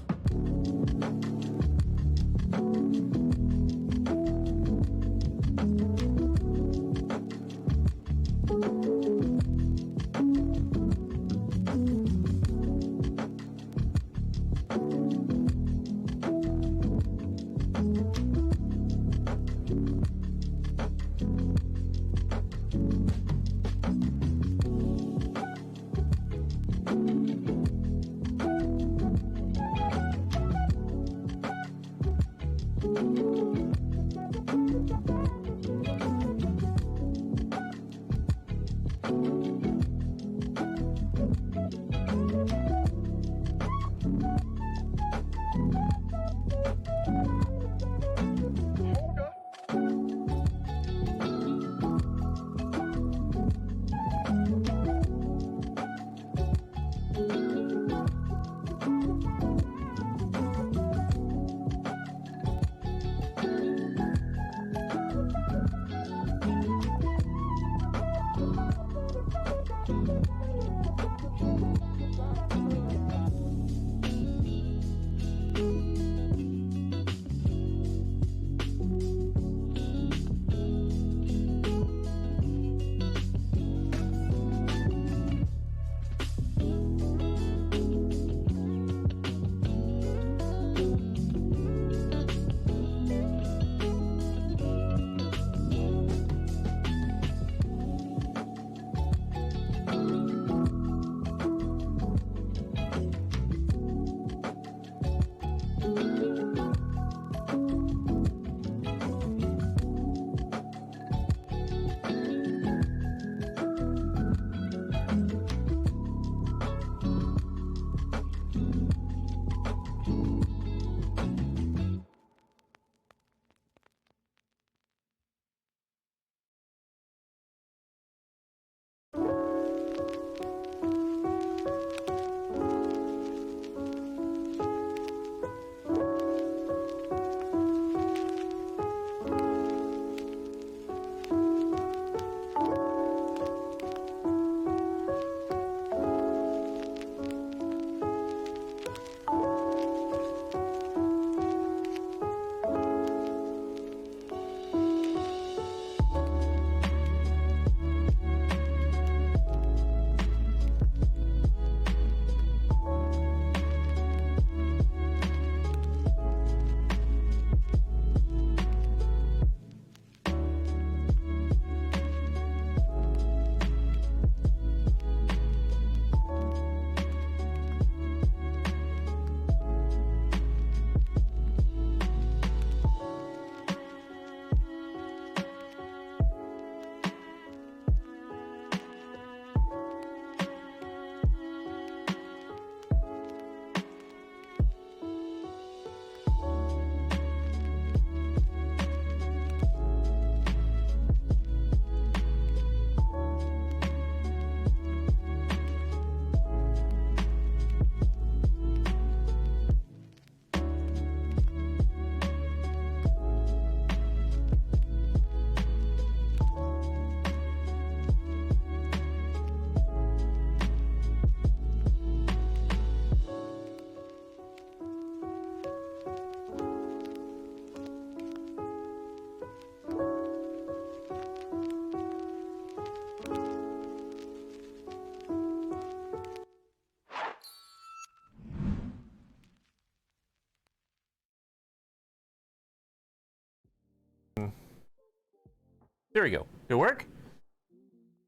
There we go. Did it work?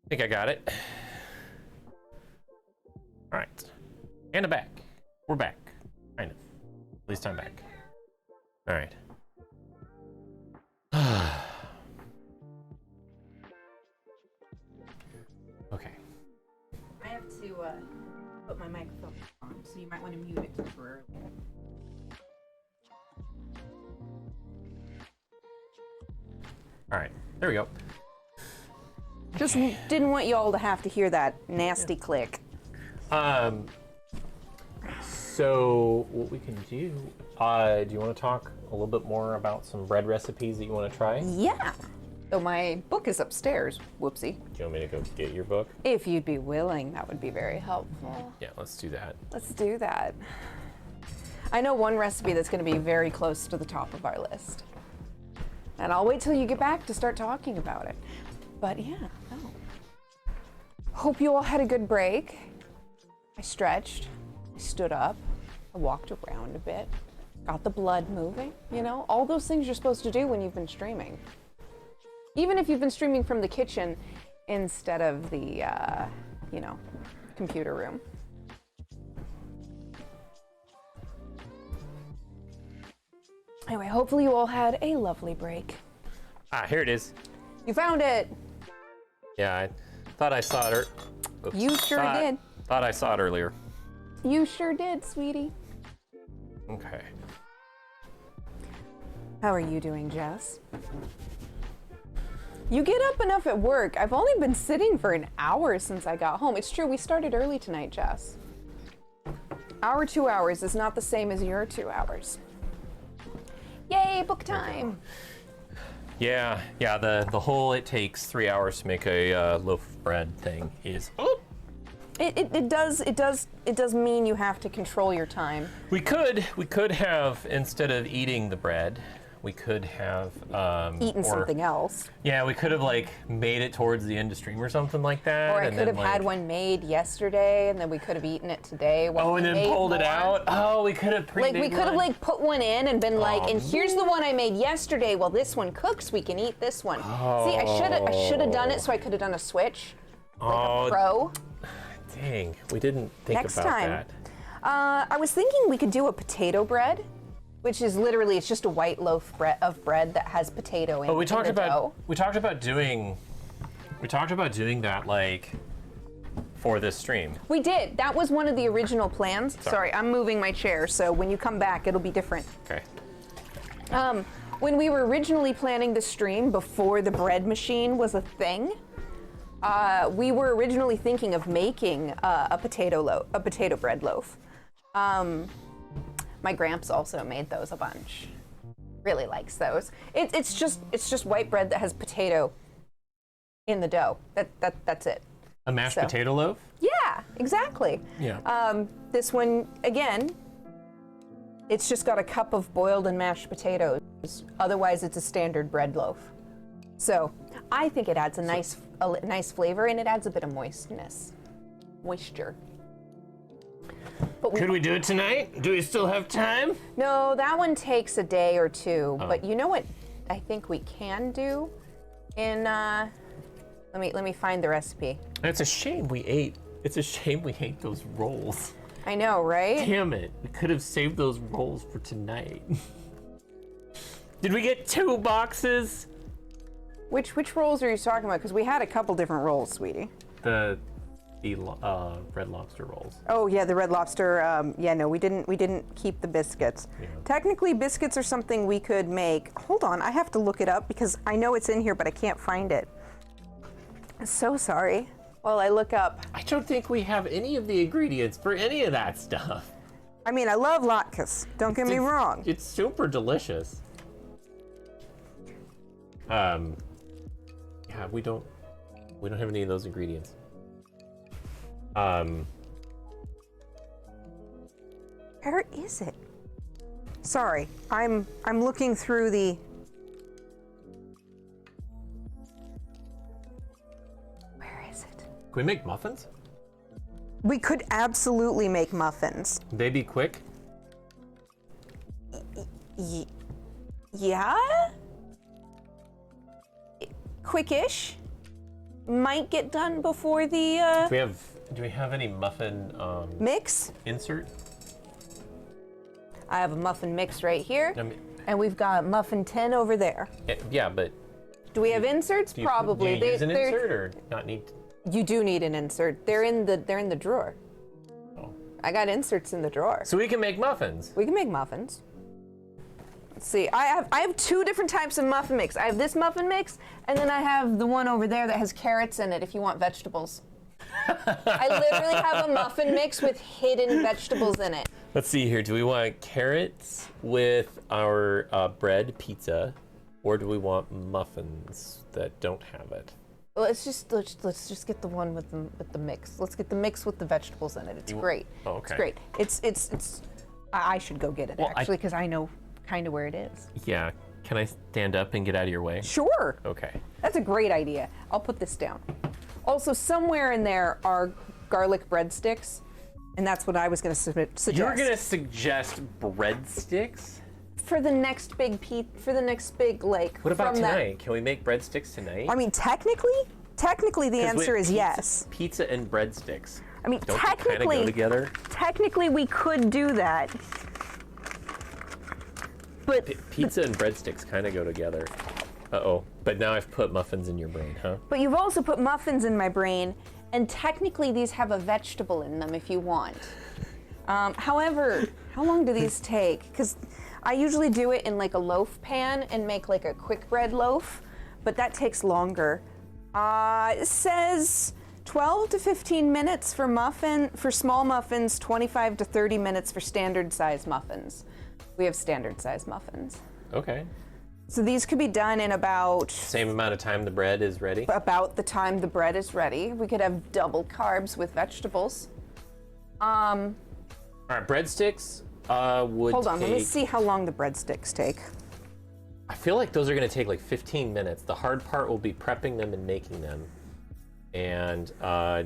I think I got it. All right. And I'm back. We're back. Kind of. At least I'm back. All right. Okay. I have to put my microphone on, so you might want to mute it temporarily. All right. There we go. Just didn't want you all to have to hear that nasty click. So what we can do, do you want to talk a little bit more about some bread recipes that you want to try? Yeah. though my book is upstairs. Whoopsie. Do you want me to go get your book? If you'd be willing, that would be very helpful. Yeah, let's do that. Let's do that. I know one recipe that's going to be very close to the top of our list. And I'll wait till you get back to start talking about it. But yeah, no. Hope you all had a good break. I stretched, I stood up, I walked around a bit, got the blood moving, you know, all those things you're supposed to do when you've been streaming. Even if you've been streaming from the kitchen instead of the, you know, computer room. Anyway, hopefully you all had a lovely break. Ah, here it is. You found it! Yeah, I thought I saw it. You sure did. Thought I saw it earlier. You sure did, sweetie. Okay. How are you doing, Jess? You get up enough at work. I've only been sitting for an hour since I got home. It's true, we started early tonight, Jess. Our 2 hours is not the same as your 2 hours. Yay, book time! Yeah, the whole it takes 3 hours to make a loaf of bread thing is... Oh. It does mean you have to control your time. We could have, instead of eating the bread, we could have Eaten something else. Yeah, we could have like made it towards the end of stream or something like that. Or I and could then, have had one made yesterday, and then we could have eaten it today. Oh, and then pulled it out. Oh, we could have Like we could have like put one in and been like, and here's the one I made yesterday. Well, this one cooks. We can eat this one. See, I should have done it so I could have done a switch, like a pro. Dang, we didn't think Next about time. that. I was thinking we could do a potato bread, which is literally it's just a white loaf of bread that has potato in it. But we talked in the dough. we talked about doing that like for this stream. We did. That was one of the original plans. Sorry, I'm moving my chair, so when you come back, it'll be different. Okay. When we were originally planning the stream before the bread machine was a thing, we were originally thinking of making a potato bread loaf. My gramps also made those a bunch. Really likes those. It's just white bread that has potato in the dough. That's it. A mashed potato loaf? Yeah, exactly. Yeah. This one again, it's just got a cup of boiled and mashed potatoes. Otherwise, it's a standard bread loaf. So I think it adds a nice flavor, and it adds a bit of moisture. But Could we do it tonight? Do we still have time? No, that one takes a day or two. But you know what I think we can do? Let me find the recipe. It's a shame we ate those rolls. I know, right? Damn it. We could have saved those rolls for tonight. Did we get 2 boxes? Which rolls are you talking about? Because we had a couple different rolls, sweetie. The Red Lobster rolls. Oh yeah, the Red Lobster. Yeah, no, we didn't keep the biscuits. Yeah. Technically, biscuits are something we could make. Hold on, I have to look it up because I know it's in here, but I can't find it. So sorry. While I look up. I don't think we have any of the ingredients for any of that stuff. I mean, I love latkes. Don't get me wrong. It's super delicious. Yeah, we don't have any of those ingredients. Where is it? Sorry, I'm looking through the. Where is it? Can we make muffins? We could absolutely make muffins. Would they be quick? Yeah? Quickish. Might get done before the Do we have any muffin mix. insert? I have a muffin mix right here, I mean, and we've got muffin tin over there. yeah, but Do we have inserts? Probably. Do you use an insert or not need? You do need an insert. They're in the drawer. Oh. I got inserts in the drawer. So we can make muffins. We can make muffins. Let's see. I have 2 different types of muffin mix. I have this muffin mix, and then I have the one over there that has carrots in it if you want vegetables. I literally have a muffin mix with hidden vegetables in it. Let's see here. Do we want carrots with our bread pizza? Or do we want muffins that don't have it? Let's just get the one with the mix. Let's get the mix with the vegetables in it. It's great. Oh, okay. It's great. It's. I should go get it Well, actually because I know kind of where it is. Yeah. Can I stand up and get out of your way? Sure. Okay. That's a great idea. I'll put this down. Also, somewhere in there are garlic breadsticks, and that's what I was going to suggest. You're gonna suggest breadsticks? For the next big like. What about from that- tonight? Can we make breadsticks tonight? I mean, technically, the answer is yes. Pizza and breadsticks. I mean, Don't they kind of go technically, together? technically we could do that. But Pizza and breadsticks kind of go together. Uh-oh. But now I've put muffins in your brain, huh? But you've also put muffins in my brain, and technically these have a vegetable in them if you want. However, how long do these take? Because I usually do it in like a loaf pan and make like a quick bread loaf, but that takes longer. It says 12 to 15 minutes for small muffins, 25 to 30 minutes for standard size muffins. We have standard size muffins. Okay. So these could be done in about Same amount of time the bread is ready? the time the bread is ready. We could have double carbs with vegetables. All right, breadsticks would Hold on, take... let me see how long the breadsticks take. I feel like those are going to take like 15 minutes. The hard part will be prepping them and making them. And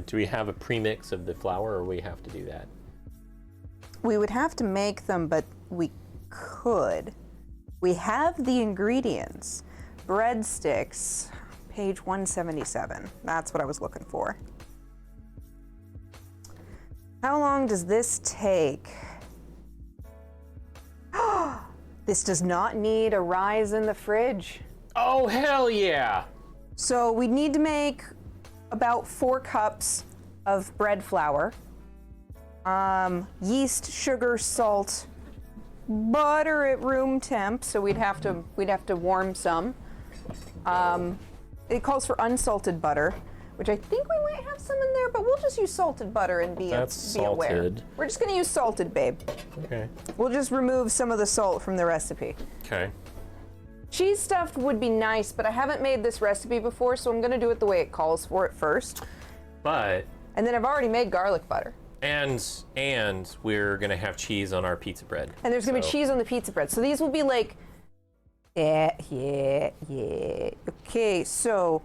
do we have a premix of the flour, or we have to do that? We would have to make them, but we could. We have the ingredients. Breadsticks, page 177. That's what I was looking for. How long does this take? This does not need a rise in the fridge. Oh, hell yeah! So we need to make about 4 cups of bread flour. Yeast, sugar, salt, butter at room temp, so we'd have to warm some. It calls for unsalted butter, which I think we might have some in there, but we'll just use salted butter and be aware. Salted. We're just gonna use salted, babe. Okay. We'll just remove some of the salt from the recipe. Okay. Cheese stuffed would be nice, but I haven't made this recipe before, so I'm gonna do it the way it calls for it first. But... And then I've already made garlic butter. And we're gonna have cheese on our pizza bread. And there's gonna be cheese on the pizza bread. So these will be like, yeah. Okay, so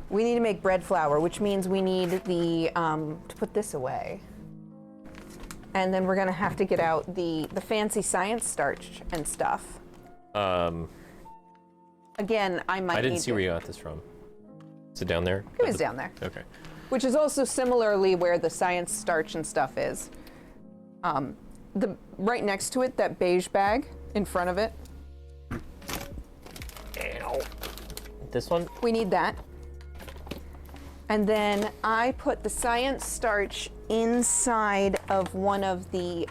we need to make bread flour, which means we need the, to put this away. And then we're gonna have to get out the fancy science starch and stuff. Again, I might I didn't need see where you got this from. Is it down there? It was down there. Okay. Which is also similarly where the science starch and stuff is. The right next to it, that beige bag in front of it. Ow. This one? We need that. And then I put the science starch inside of one of the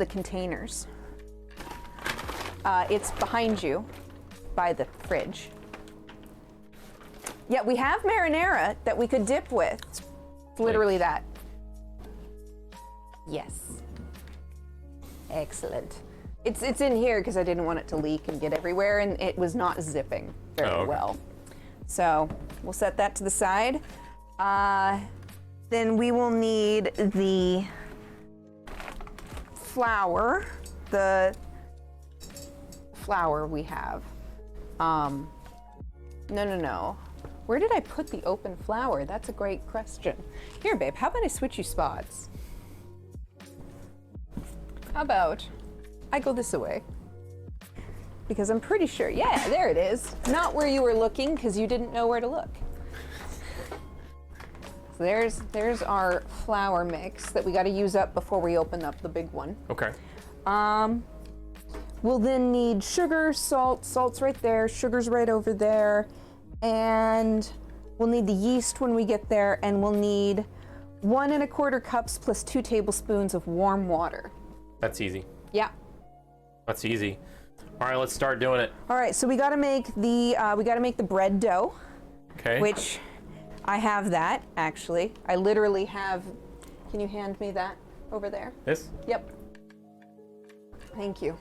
containers. It's behind you by the fridge. Yeah, we have marinara that we could dip with. It's literally that. Yes. Excellent. It's in here because I didn't want it to leak and get everywhere, and it was not zipping very well. So we'll set that to the side. Then we will need the flour. The flour we have. No. Where did I put the open flour? That's a great question. Here, babe, how about I switch you spots? How about I go this way? Because I'm pretty sure, yeah, there it is. Not where you were looking because you didn't know where to look. So there's our flour mix that we got to use up before we open up the big one. Okay. We'll then need sugar, salt. Salt's right there, sugar's right over there. And we'll need the yeast when we get there, and we'll need 1 1/4 cups plus 2 tablespoons of warm water. That's easy. Yeah. That's easy. All right, let's start doing it. All right, so we got to make the bread dough. Okay. Which I have that actually. I literally have. Can you hand me that over there? This? Yep. Thank you.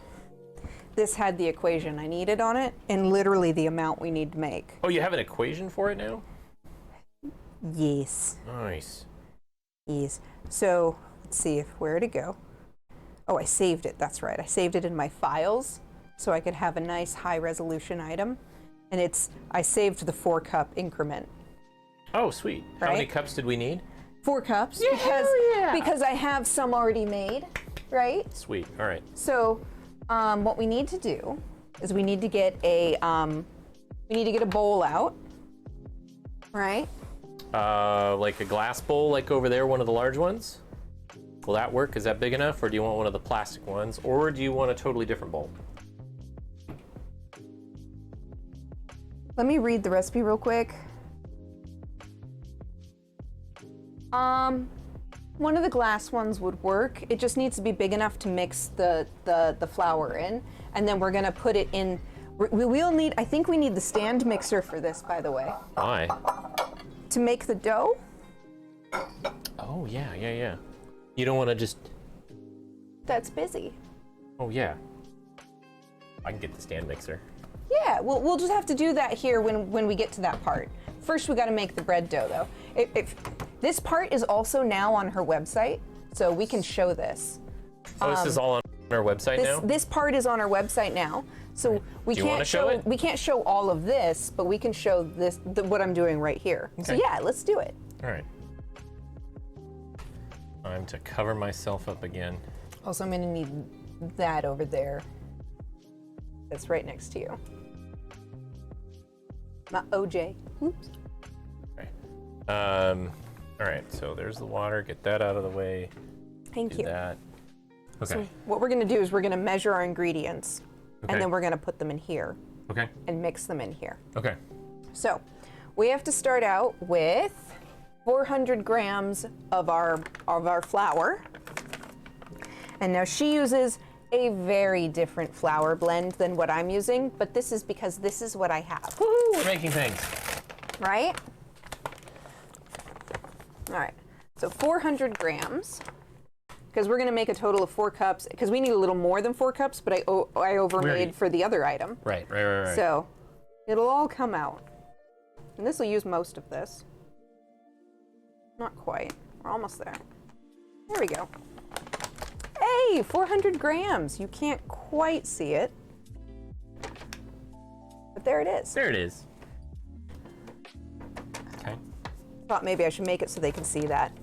this had the equation I needed on it, and literally the amount we need to make. Oh, you have an equation for it now? Yes. Nice. Yes. So let's see where to go. Oh, I saved it. That's right. I saved it in my files so I could have a nice high resolution item. And I saved the 4-cup increment. Oh, sweet. How many Right? cups did we need? 4 cups Yeah, because I have some already made, right? Sweet. All right. So what we need to do is we need to get a bowl out, right? Like a glass bowl, like over there, one of the large ones. Will that work? Is that big enough, or do you want one of the plastic ones, or do you want a totally different bowl? Let me read the recipe real quick. One of the glass ones would work. It just needs to be big enough to mix the flour in, and then we're gonna put it in. We'll need. I think we need the stand mixer for this, by the way, Why? to make the dough. Oh yeah. You don't want to just. That's busy. Oh yeah. I can get the stand mixer. Yeah, we'll just have to do that here when we get to that part. First, we got to make the bread dough, though. If this part is also now on her website, so we can show this. Oh, this is all on our website now. This part is on our website now, so we Do you wanna can't show it? we can't show all of this, but we can show this what I'm doing right here. So Okay. yeah, let's do it. All right. Time to cover myself up again. Also, I'm gonna need that over there. That's right next to you. Not OJ. Oops. Okay. All right. So there's the water. Get that out of the way. Thank Do you. that. Okay. So what we're gonna do is we're gonna measure our ingredients, Okay. and then we're gonna put them in here Okay. and mix them in here. Okay. So we have to start out with 400 grams of our flour. And now she uses a very different flour blend than what I'm using, but this is because this is what I have, Woohoo! We're making things. right? All right, so 400 grams, because we're gonna make a total of 4 cups, because we need a little more than 4 cups, but I overmade for the other item. Right. So it'll all come out. And this will use most of this. Not quite. We're almost there. There we go. Hey, 400 grams. You can't quite see it. But there it is. There it is. Okay. Thought maybe I should make it so they can see that.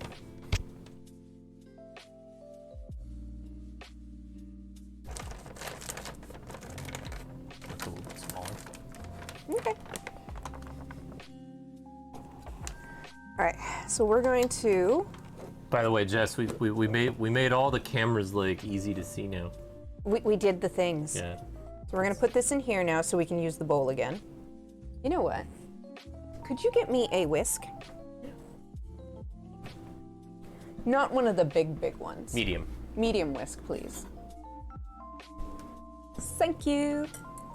It's a little bit smaller. Okay. All right, so we're going to, By the way, Jess, we made all the cameras like easy to see now. we did the things. Yeah. So we're gonna put this in here now so we can use the bowl again. You know what? Could you get me a whisk? Not one of the big ones. Medium. Medium whisk, please. Thank you.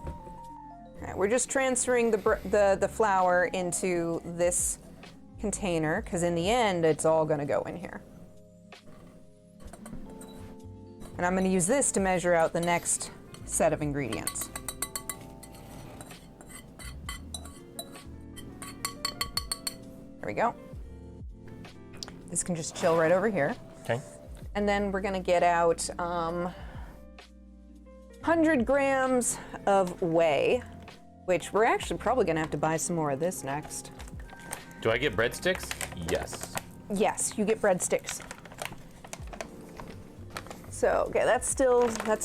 All right, we're just transferring the flour into this container, because in the end, it's all gonna go in here. And I'm gonna use this to measure out the next set of ingredients. There we go. This can just chill right over here. Okay. And then we're gonna get out 100 grams of whey, which we're actually probably gonna have to buy some more of this next. Do I get breadsticks? Yes. Yes, you get breadsticks. So, okay, that's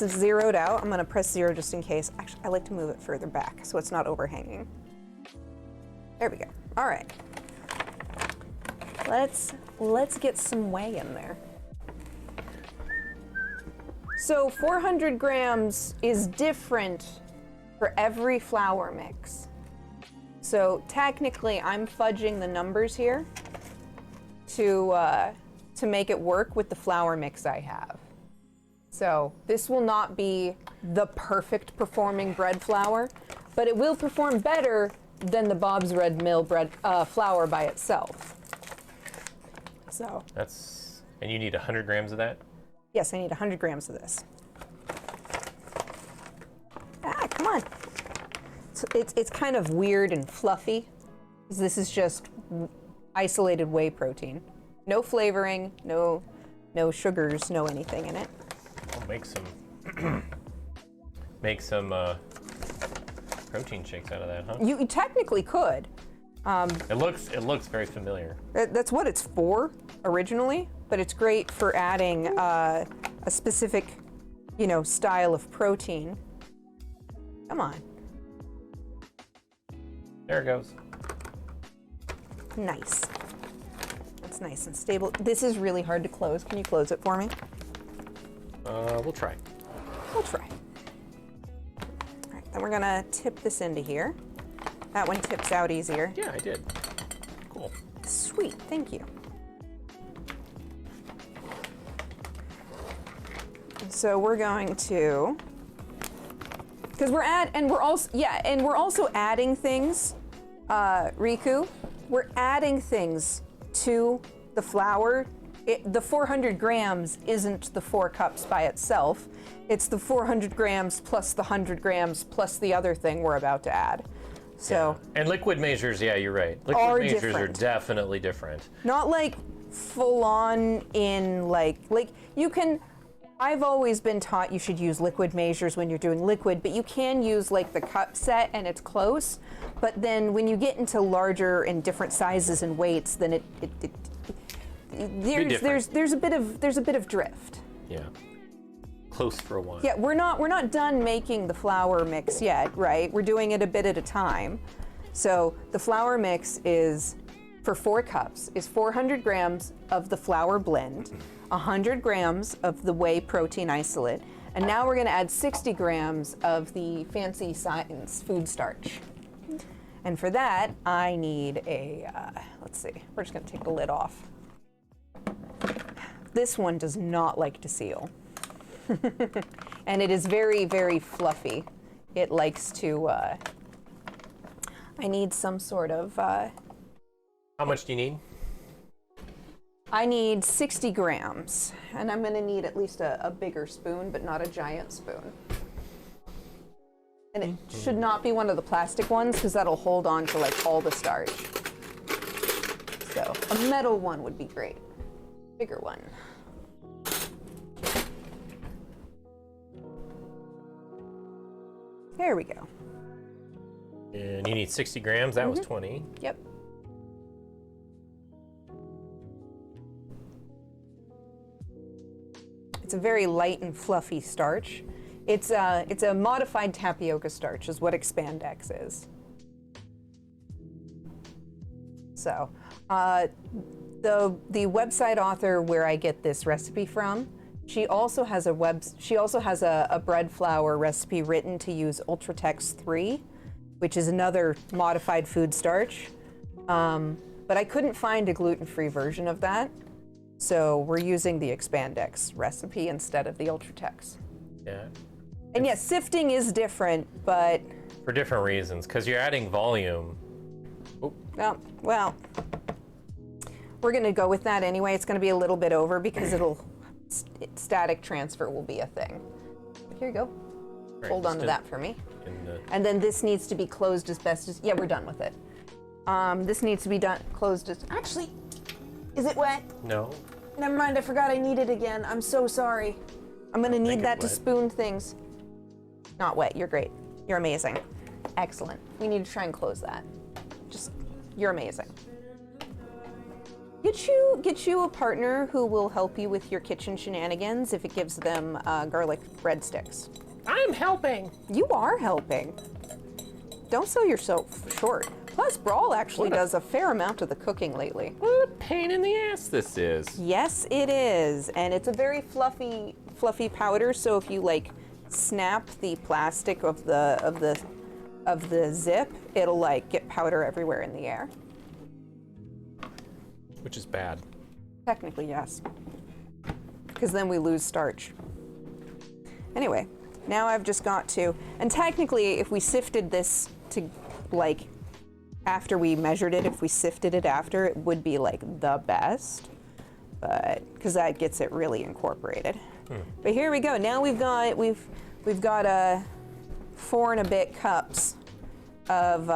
zeroed out. I'm gonna press 0 just in case. Actually, I like to move it further back so it's not overhanging. There we go. All right. Let's get some whey in there. So 400 grams is different for every flour mix. So technically, I'm fudging the numbers here to make it work with the flour mix I have. So this will not be the perfect performing bread flour, but it will perform better than the Bob's Red Mill bread flour by itself. So And you need 100 grams of that? yes, I need 100 grams of this. it's kind of weird and fluffy. 'Cause this is just isolated whey protein. No flavoring, no sugars, no anything in it. I'll make some protein shakes out of that, huh? You technically could. It looks very familiar. That's what it's for originally, but it's great for adding a specific, style of protein. Come on. There it goes. Nice. That's nice and stable. This is really hard to close. Can you close it for me? We'll try. We'll try. All right, then we're gonna tip this into here. That one tips out easier. Yeah, I did. Cool. Sweet, thank you. And so we're going to, because we're also adding things, Riku. We're adding things to the flour. The 400 grams isn't the 4 cups by itself. It's the 400 grams plus the 100 grams plus the other thing we're about to add. So. Yeah. And liquid measures, yeah, you're right. Liquid measures are definitely different. Not like full on in like you can. I've always been taught you should use liquid measures when you're doing liquid, but you can use like the cup set and it's close. But then when you get into larger and different sizes and weights, then there's a bit of drift. Yeah. Close for a while. Yeah, we're not done making the flour mix yet, right? We're doing it a bit at a time. So the flour mix is, for 4 cups, is 400 grams of the flour blend, 100 grams of the whey protein isolate, and now we're gonna add 60 grams of the fancy science food starch. And for that, I need a, let's see, we're just gonna take the lid off. This one does not like to seal. And it is very, very fluffy. It likes to, I need some sort of, How much do you need? I need 60 grams. And I'm gonna need at least a bigger spoon, but not a giant spoon. And it should not be one of the plastic ones, because that'll hold on to like all the starch. So a metal one would be great. Bigger one. There we go. And you need 60 grams. That was 20. Yep. It's a very light and fluffy starch. It's a modified tapioca starch is what Expandex is. So, the website author where I get this recipe from, she also has a bread flour recipe written to use Ultratex 3, which is another modified food starch. But I couldn't find a gluten-free version of that, so we're using the Expandex recipe instead of the Ultratex. Yeah. And yes, sifting is different, but For different reasons, because you're adding volume. well, we're gonna go with that anyway. It's gonna be a little bit over because static transfer will be a thing. Here you go. Right, Hold on to that for me. in And then this needs to be closed as best as, yeah, we're done with it. This needs to be closed as, actually, is it wet? No. Never mind, I forgot I need it again. I'm so sorry. I'm gonna need that to wet. spoon things. Not wet, you're great. You're amazing. Excellent. We need to try and close that. You're amazing. Get you a partner who will help you with your kitchen shenanigans if it gives them garlic breadsticks. I'm helping. You are helping. Don't sell yourself short. Plus, Brawl actually does a fair amount of the cooking lately. What a pain in the ass this is. Yes, it is, and it's a very fluffy powder. So if you like snap the plastic of the zip, it'll like get powder everywhere in the air. Which is bad. Technically, yes, because then we lose starch. Anyway, now I've just got to, and technically, if we sifted this to like after we measured it, if we sifted it after, it would be like the best, but because that gets it really incorporated. But here we go. Now we've got 4 and a bit cups of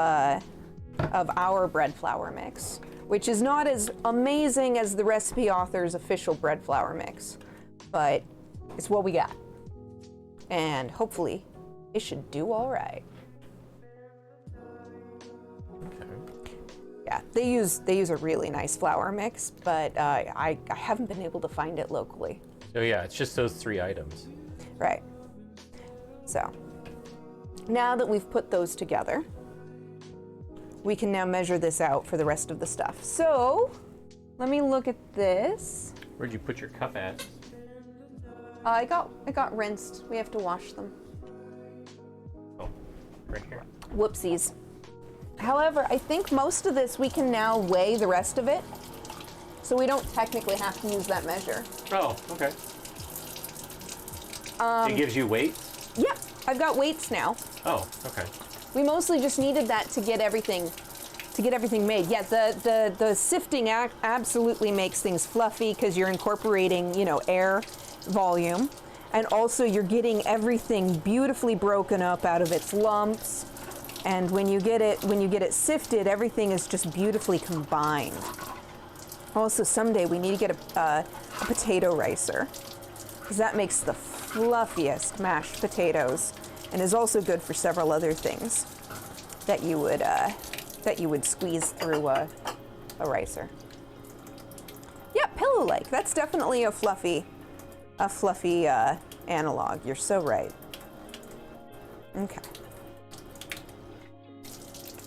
our bread flour mix, which is not as amazing as the recipe author's official bread flour mix, but it's what we got. And hopefully it should do all right. Yeah, they use a really nice flour mix, but I haven't been able to find it locally. So yeah, it's just those 3 items. Right. So now that we've put those together, we can now measure this out for the rest of the stuff. So let me look at this. Where'd you put your cup at? I got rinsed. We have to wash them. Oh, right here. Whoopsies. However, I think most of this we can now weigh the rest of it, so we don't technically have to use that measure. Oh, okay. It gives you weight? Yeah, I've got weights now. Oh, okay. We mostly just needed that to get everything made. Yeah, the sifting absolutely makes things fluffy because you're incorporating, air volume, and also you're getting everything beautifully broken up out of its lumps. And when you get it sifted, everything is just beautifully combined. Also, someday we need to get a potato ricer, because that makes the fluffiest mashed potatoes, and is also good for several other things that you would squeeze through a ricer. Yeah, pillow-like. That's definitely a fluffy analog. You're so right. Okay.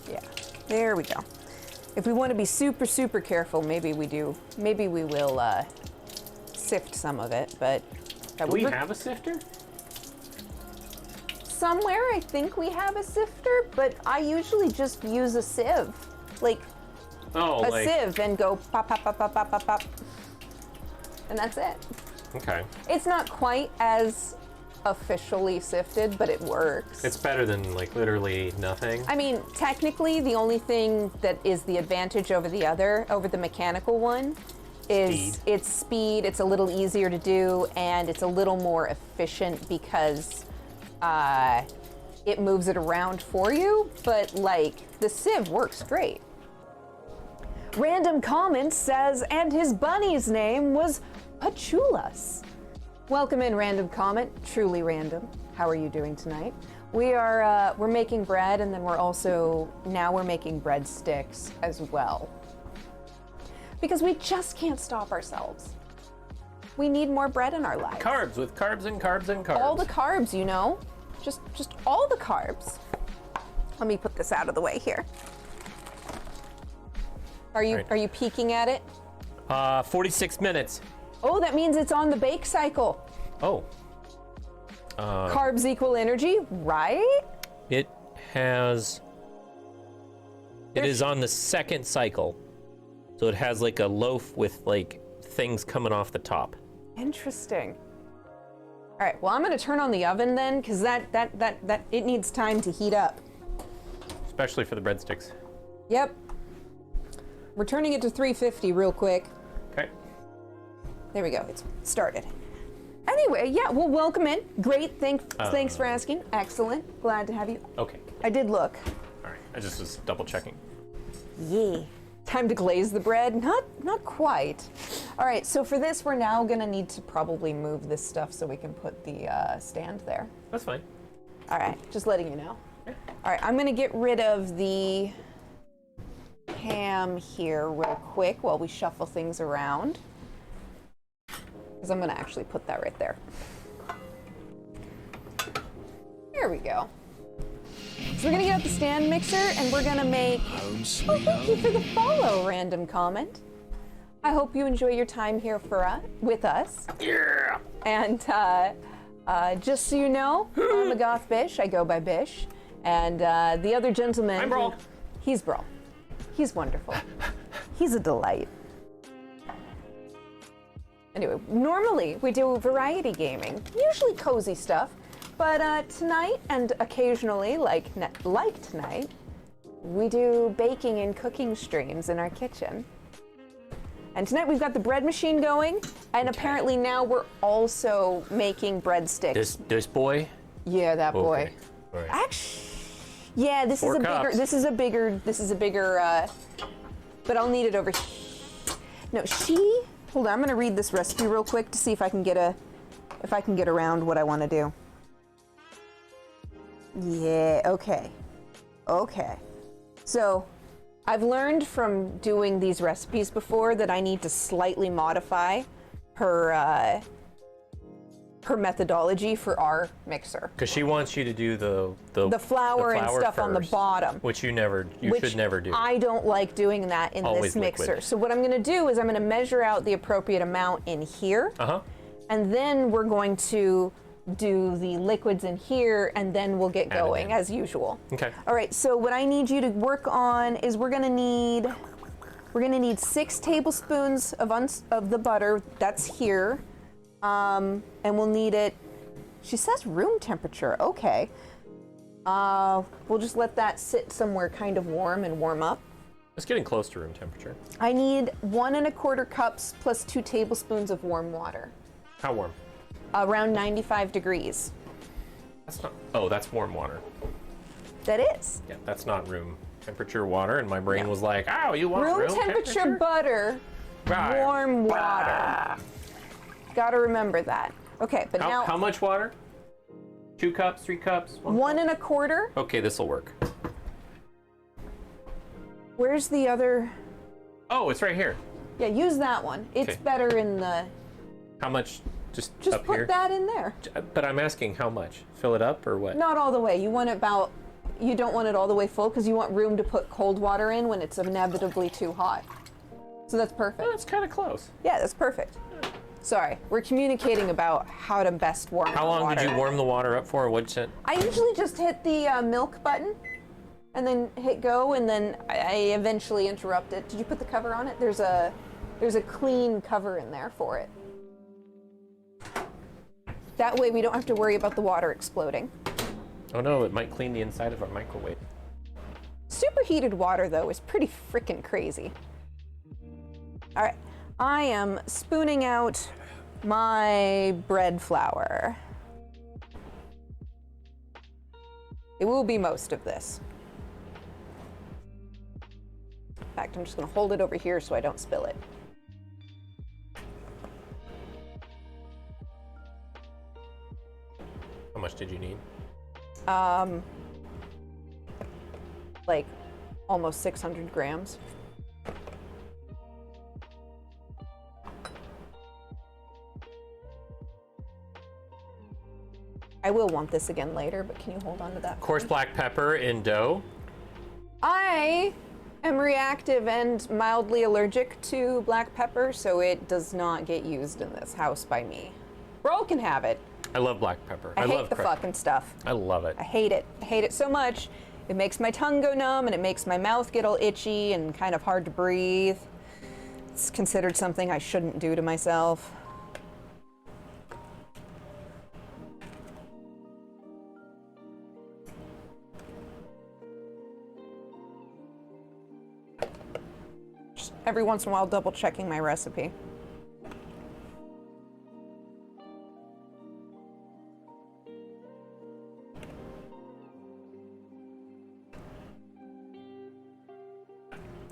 Yeah, there we go. If we want to be super, super careful, maybe we will sift some of it, but... Do we have a sifter? Somewhere I think we have a sifter, but I usually just use a sieve. Like a sieve and go pop, pop, pop, pop, pop, pop, pop. And that's it. Okay. It's not quite as officially sifted, but it works. It's better than literally nothing. I mean, technically the only thing that is the advantage over the mechanical one is its speed. It's a little easier to do, and it's a little more efficient because it moves it around for you, but the sieve works great. Random Comment says, and his bunny's name was Pachulas. Welcome in, Random Comment. Truly random. How are you doing tonight? We're making bread, and then we're making breadsticks as well. Because we just can't stop ourselves. We need more bread in our lives. Carbs with carbs and carbs and carbs. All the carbs, just all the carbs. Let me put this out of the way here. Are you peeking at it? 46 minutes. Oh, that means it's on the bake cycle. Oh. Carbs equal energy, right? It is on the second cycle. So it has a loaf with things coming off the top. Interesting. All right, well, I'm gonna turn on the oven then, because that it needs time to heat up. Especially for the breadsticks. Yep. We're turning it to 350 real quick. Okay. There we go, it's started. Anyway, yeah, well, welcome in. Great, thanks for asking. Excellent, glad to have you. Okay. I did look. All right, I just was double checking. Yeah. Time to glaze the bread? Not quite. All right, so for this, we're now gonna need to probably move this stuff so we can put the stand there. That's fine. All right, just letting you know. Okay. All right, I'm gonna get rid of the ham here real quick while we shuffle things around. Because I'm gonna actually put that right there. There we go. So we're gonna get out the stand mixer and we're gonna make, thank you for the follow, Random Comment. I hope you enjoy your time here with us. Yeah. And just so you know, I'm a goth Bish, I go by Bish. And the other gentleman, I'm Brawl. He's Brawl. He's wonderful. He's a delight. Anyway, normally we do variety gaming, usually cozy stuff. But tonight, and occasionally, like tonight, we do baking and cooking streams in our kitchen. And tonight we've got the bread machine going, and apparently now we're also making breadsticks. This boy? Yeah, that boy. Okay. All right. Yeah, this is 4 a bigger. cups. This is a bigger. This is a bigger. But I'll need it over here. No, she. Hold on. I'm gonna read this recipe real quick to see if I can get around what I want to do. Yeah. Okay. Okay. So, I've learned from doing these recipes before that I need to slightly modify her methodology for our mixer. Because she wants you to do the flour and stuff on the first, bottom. which you should never do. I don't like doing that in Always this mixer. liquid. So what I'm going to do is I'm going to measure out the appropriate amount in here. And then we're going to do the liquids in here, and then we'll get Add it going in. as usual. Okay. All right, so what I need you to work on is we're going to need 6 tablespoons of the butter. That's here. And we'll need it, she says room temperature, okay. We'll just let that sit somewhere kind of warm and warm up. It's getting close to room temperature. I need 1 1/4 cups plus 2 tablespoons of warm water. How warm? Around 95 degrees. That's not, oh, that's warm water. That is. Yeah, that's not room temperature water, and my brain was like, oh, you want Room temperature butter, Right. warm water. Gotta remember that. Okay, but now How much water? 2 cups, 3 cups? 1 1/4. Okay, this will work. Where's the other? Oh, it's right here. Yeah, use that one. It's Okay. better in the. How much? Just up put here? that in there. But I'm asking how much? Fill it up or what? Not all the way. You want it about. You don't want it all the way full because you want room to put cold water in when it's inevitably too hot. So that's perfect. That's kind of close. Yeah, that's perfect. Sorry, we're communicating about how to best warm How the long water. did you warm the water up for? What's it? I usually just hit the milk button and then hit go, and then I eventually interrupt it. Did you put the cover on it? There's a clean cover in there for it. That way we don't have to worry about the water exploding. Oh no, it might clean the inside of our microwave. Superheated water, though, is pretty freaking crazy. All right, I am spooning out my bread flour. It will be most of this. In fact, I'm just going to hold it over here so I don't spill it. How much did you need? Like almost 600 grams. I will want this again later, but can you hold on to that? Coarse black pepper in dough. I am reactive and mildly allergic to black pepper, so it does not get used in this house by me. Bro can have it. I love black pepper. I hate love the fucking stuff. I love it. I hate it. I hate it so much. It makes my tongue go numb and it makes my mouth get all itchy and kind of hard to breathe. It's considered something I shouldn't do to myself. Just every once in a while double checking my recipe.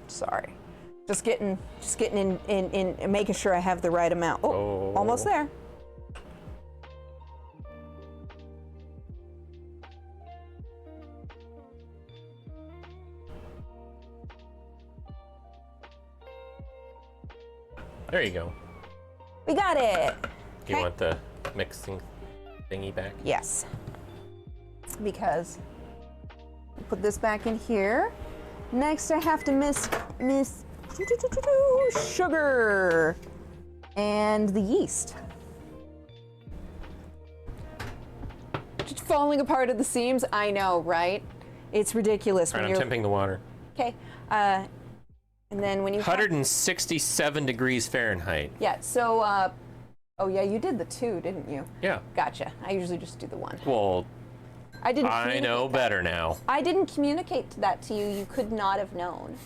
Sorry. Just getting in making sure I have the right amount. Oh, almost there. There you go. We got it. Do you want the mixing thingy back? Yes. Because put this back in here. Next, I have to miss sugar and the yeast. Just falling apart at the seams. I know, right? It's ridiculous All when right, I'm you're. temping the water. Okay. And then when you. 167 degrees Fahrenheit. Yeah. So. Oh yeah, you did the 2, didn't you? Yeah. Gotcha. I usually just do the 1. Well, I didn't. I know communicate that. better now. I didn't communicate that to you. You could not have known.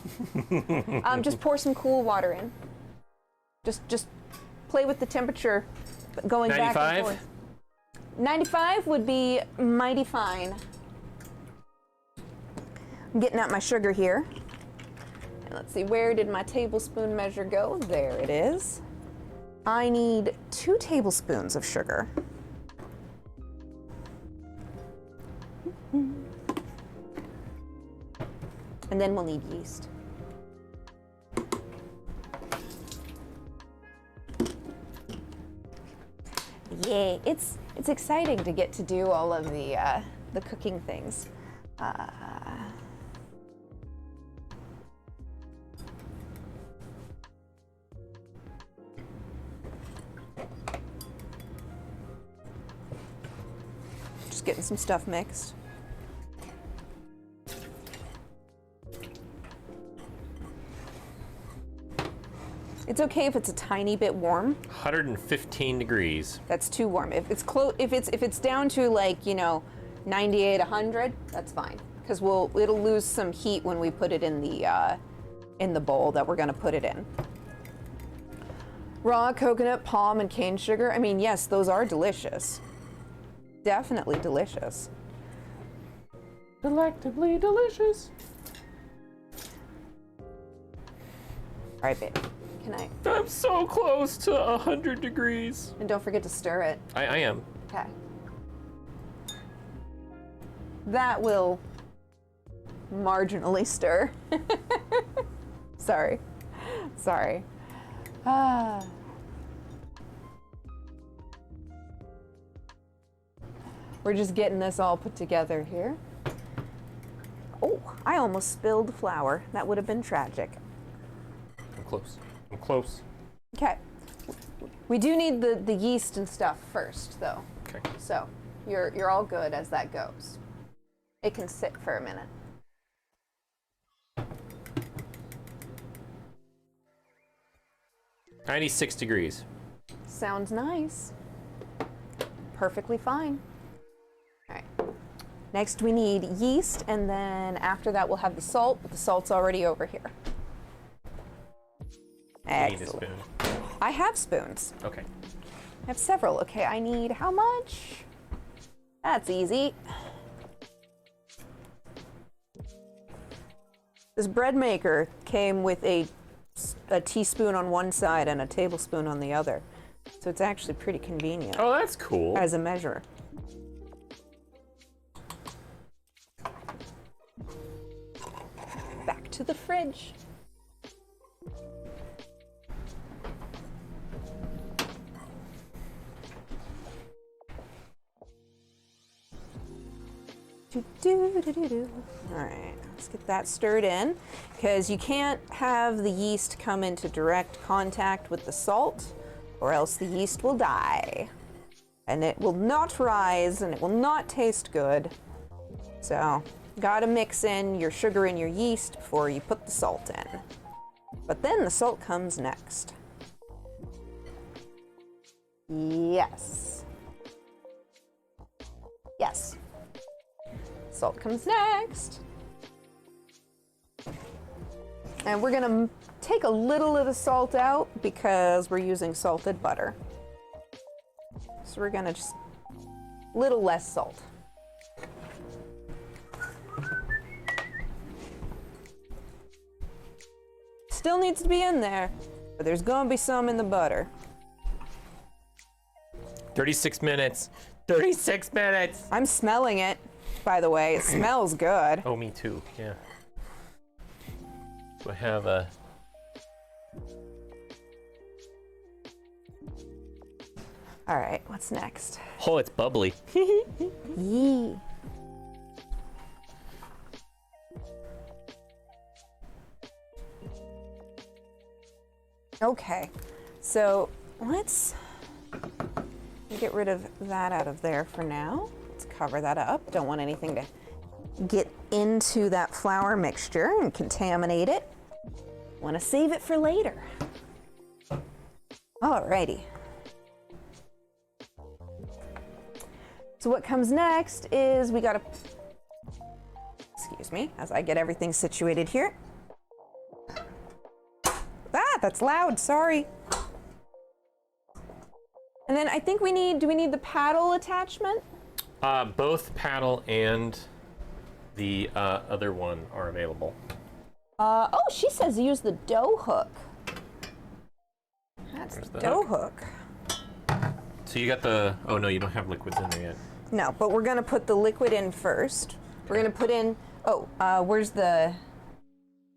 Just pour some cool water in. Just play with the temperature, going back and 95? forth. 95 would be mighty fine. I'm getting out my sugar here. And let's see, where did my tablespoon measure go? There it is. I need 2 tablespoons of sugar. And then we'll need yeast. Yay, it's exciting to get to do all of the cooking things. Just getting some stuff mixed. It's okay if it's a tiny bit warm. 115 degrees. That's too warm. If it's if it's down to like, you know, 98, 100, that's fine. Because it'll lose some heat when we put it in the bowl that we're gonna put it in. Raw coconut, palm, and cane sugar. I mean, yes, those are delicious. Definitely delicious. Delectably delicious. All right, babe. Can I? I'm so close to 100 degrees. And don't forget to stir it. I am. Okay. That will marginally stir. Sorry. Sorry. We're just getting this all put together here. Oh, I almost spilled flour. That would have been tragic. I'm close. I'm close. Okay. We do need the yeast and stuff first, though. Okay. So you're all good as that goes. It can sit for a minute. $96 degrees. Sounds nice. Perfectly fine. All right. Next we need yeast, and then after that we'll have the salt, but the salt's already over here. You need a Excellent. spoon. I have spoons. Okay. I have several. Okay, I need how much? That's easy. This bread maker came with a teaspoon on one side and a tablespoon on the other. So it's actually pretty convenient Oh, that's cool. as a measure. Back to the fridge. All right, let's get that stirred in, because you can't have the yeast come into direct contact with the salt, or else the yeast will die. And it will not rise, and it will not taste good. So, gotta mix in your sugar and your yeast before you put the salt in. But then the salt comes next. Yes. Yes. Salt comes next. And we're gonna take a little of the salt out because we're using salted butter. So we're gonna just, little less salt. Still needs to be in there, but there's gonna be some in the butter. 36 minutes. 36 minutes. I'm smelling it, by the way. It smells good. Oh, me too. Yeah. So I have a. All right, what's next? Oh, it's bubbly. Yee. Okay, so let's get rid of that out of there for now. Let's cover that up. Don't want anything to get into that flour mixture and contaminate it. Want to save it for later. Alrighty. So what comes next is we gotta, excuse me, as I get everything situated here. Ah, that's loud, sorry. And then I think do we need the paddle attachment? Both paddle and the other one are available. Oh, she says use the dough hook. That's Where's the the dough hook. So you got the, oh no, you don't have liquids in there yet. No, but we're gonna put the liquid in first. We're gonna put in, where's the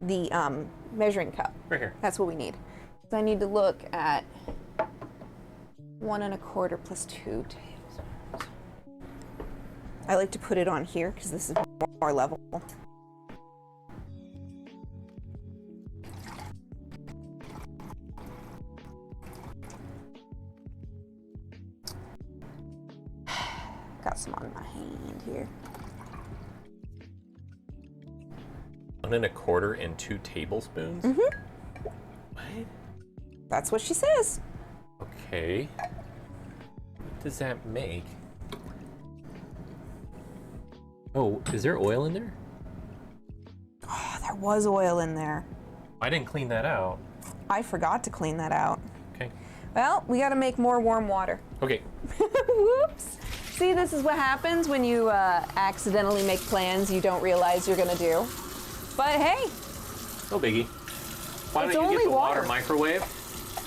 measuring cup? Right here. That's what we need. So I need to look at 1 1/4 plus 2 tablespoons. I like to put it on here because this is more level. Got some on my hand here. 1 1/4 and 2 tablespoons? Mm-hmm. What? That's what she says. Okay. What does that make? Oh, is there oil in there? Oh, there was oil in there. I didn't clean that out. I forgot to clean that out. Okay. Well, we gotta make more warm water. Okay. Whoops. See, this is what happens when you accidentally make plans you don't realize you're gonna do. But hey, No biggie. Why It's don't you only get the water. water microwave?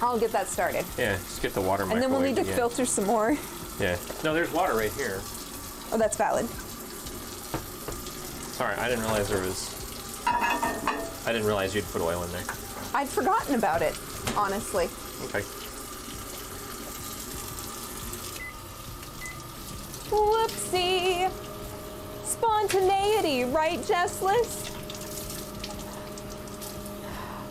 I'll get that started. Yeah, just get the water And microwave. then we'll need to again. filter some more. Yeah. No, there's water right here. Oh, that's valid. Sorry, I didn't realize there was. I didn't realize you'd put oil in there. I'd forgotten about it, honestly. Okay. Whoopsie. Spontaneity, right, Jessless?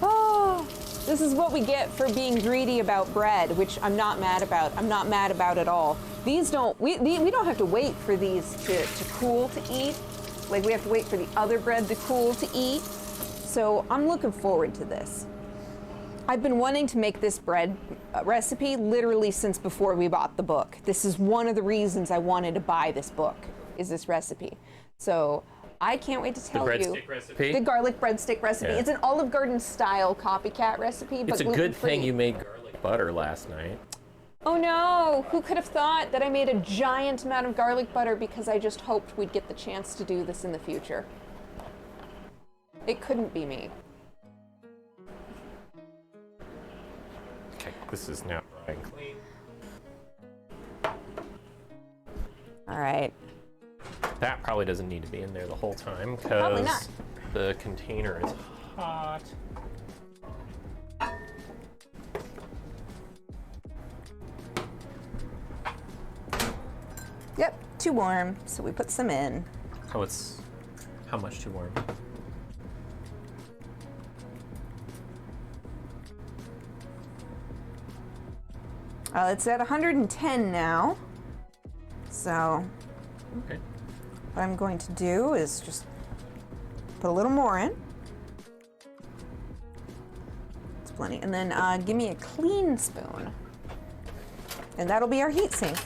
Oh, this is what we get for being greedy about bread, which I'm not mad about. I'm not mad about at all. These don't, we don't have to wait for these to cool to eat. Like we have to wait for the other bread to cool to eat. So I'm looking forward to this. I've been wanting to make this bread recipe literally since before we bought the book. This is one of the reasons I wanted to buy this book, is this recipe. So I can't wait to tell you. breadstick recipe? The garlic breadstick recipe. Yeah. It's an Olive Garden style copycat recipe, but It's a good thing gluten-free. you made garlic butter last night. Oh no, who could have thought that I made a giant amount of garlic butter because I just hoped we'd get the chance to do this in the future. It couldn't be me. Okay, this is now dry and clean. All right. That probably doesn't need to be in there the whole time Probably because not. the container is hot. Yep, too warm, so we put some in. Oh, it's how much too warm? It's at 110 now. So Okay. what I'm going to do is just put a little more in. It's plenty. And then give me a clean spoon. And that'll be our heat sink.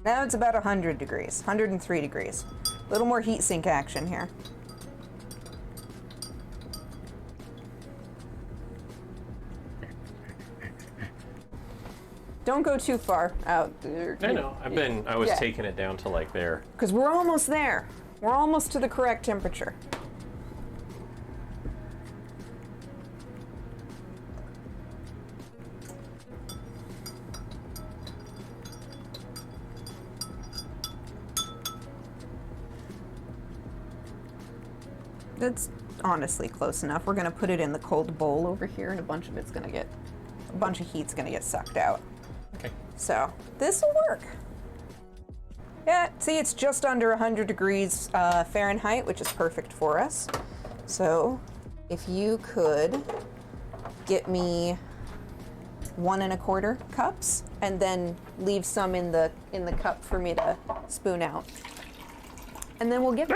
Now it's about 100 degrees, 103 degrees. A little more heat sink action here. Don't go too far out there. I know. I was Yeah. taking it down to like there. Because we're almost there. We're almost to the correct temperature. That's honestly close enough. We're gonna put it in the cold bowl over here, and a bunch of heat's gonna get sucked out. Okay. So this will work. Yeah, see, it's just under 100 degrees Fahrenheit, which is perfect for us. So if you could get me 1 1/4 cups, and then leave some in the cup for me to spoon out, and then we'll get.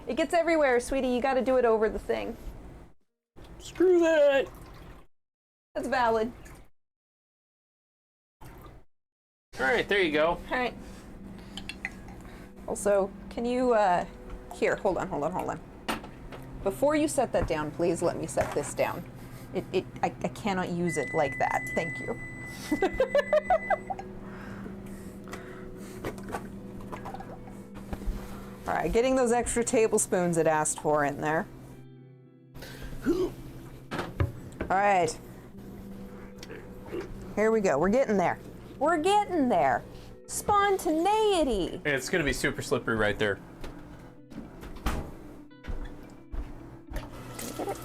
It gets everywhere, sweetie. You got to do it over the thing. Screw that. That's valid. All right, there you go. All right. Also, can you, here, hold on. Before you set that down, please let me set this down. I cannot use it like that. Thank you. All right, getting those extra tablespoons it asked for in there. All right. Here we go. We're getting there. We're getting there. Spontaneity. It's gonna be super slippery right there. Get it?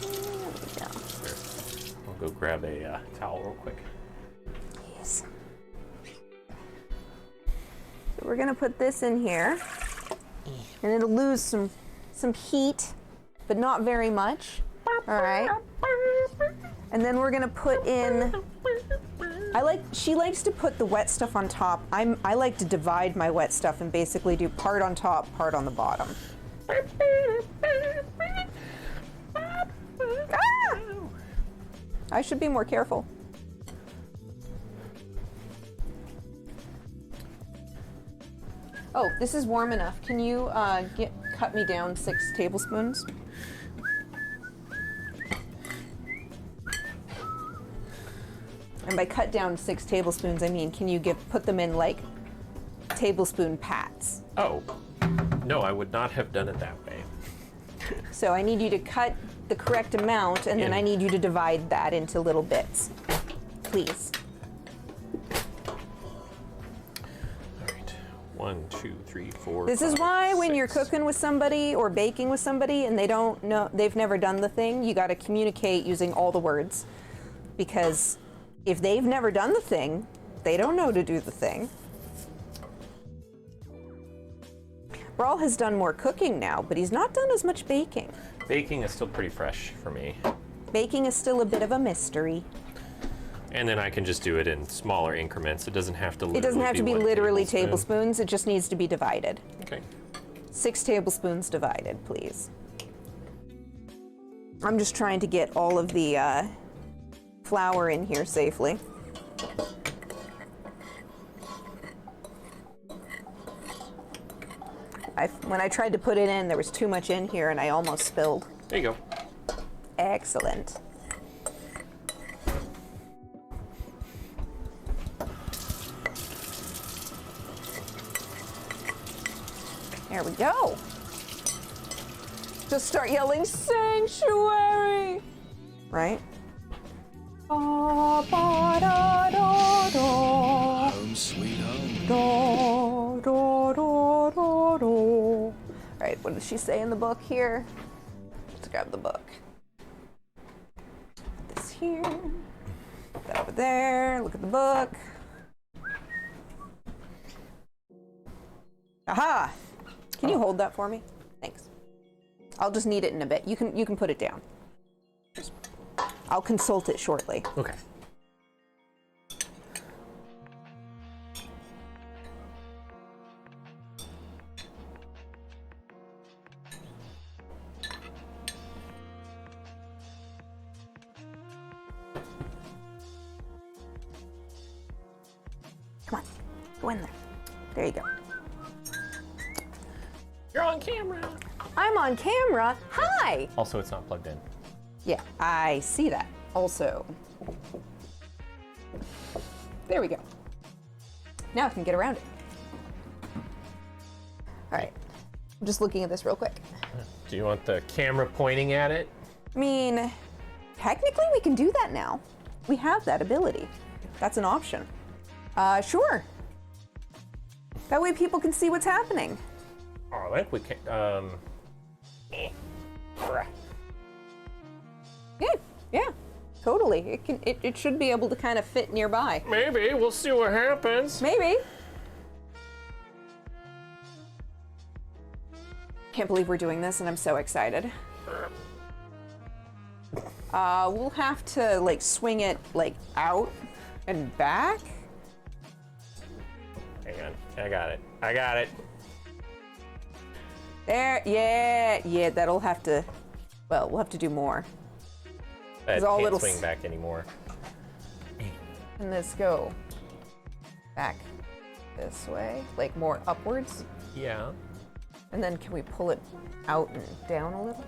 There we go. I'll go grab a towel real quick. Yes. So we're gonna put this in here, and it'll lose some heat, but not very much. All right. And then we're gonna put in. She likes to put the wet stuff on top. I like to divide my wet stuff and basically do part on top, part on the bottom. Ah! I should be more careful. Oh, this is warm enough. Can you cut me down 6 tablespoons? And by cut down 6 tablespoons, I mean, can you put them in like tablespoon pats? Oh, no, I would not have done it that way. So I need you to cut the correct amount, and then I need you to divide that into little bits, please. All right, 1, 2, 3, 4. This is 5, why when 6. you're cooking with somebody or baking with somebody and they don't know, they've never done the thing, you got to communicate using all the words, because if they've never done the thing, they don't know to do the thing. Brawl has done more cooking now, but he's not done as much baking. Baking is still pretty fresh for me. Baking is still a bit of a mystery. And then I can just do it in smaller increments. It doesn't have to literally It doesn't have to be 1 literally tablespoon. tablespoons, it just needs to be divided. Okay. 6 tablespoons divided, please. I'm just trying to get all of the flour in here safely. When I tried to put it in, there was too much in here and I almost spilled. There you go. Excellent. There we go. Just start yelling sanctuary, right? Home sweet home. All right, what does she say in the book here? Let's grab the book. Put this here. Put that over there. Look at the book. Aha! Can you hold that for me? Thanks. I'll just need it in a bit. You can put it down. I'll consult it shortly. Okay. Come on, go in there. There you go. You're on camera. I'm on camera. Hi! Also, it's not plugged in. Yeah, I see that. Also. There we go. Now I can get around it. All right. I'm just looking at this real quick. Do you want the camera pointing at it? I mean, technically we can do that now. We have that ability. That's an option. Sure. That way people can see what's happening. Oh, I think we can. Yeah, totally. It should be able to kind of fit nearby. Maybe. We'll see what happens. Maybe. Can't believe we're doing this and I'm so excited. We'll have to like swing it like out and back. Hang on. I got it. I got it. There, yeah, that'll have to, well, we'll have to do more. I all can't little swing back anymore. Can this go back this way, like more upwards? Yeah. And then can we pull it out and down a little?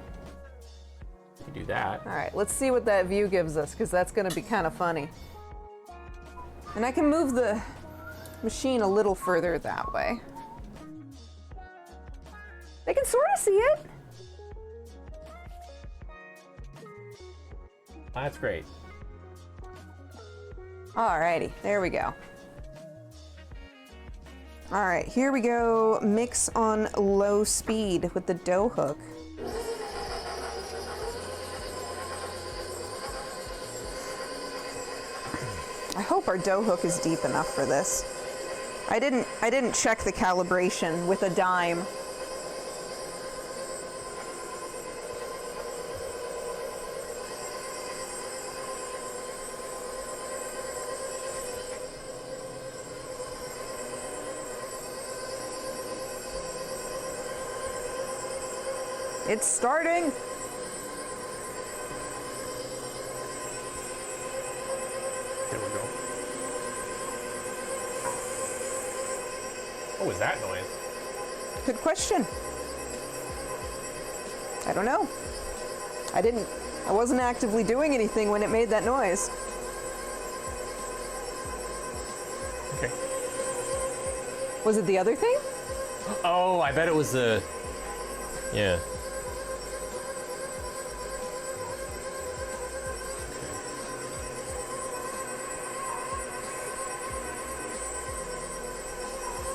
You do that. All right, let's see what that view gives us, because that's going to be kind of funny. And I can move the machine a little further that way. I can sort of see it. That's great. Alrighty, there we go. All right, here we go. Mix on low speed with the dough hook. I hope our dough hook is deep enough for this. I didn't check the calibration with a dime. It's starting. There we go. What was that noise? Good question. I don't know. I wasn't actively doing anything when it made that noise. Okay. Was it the other thing? Oh, I bet it was the. Yeah.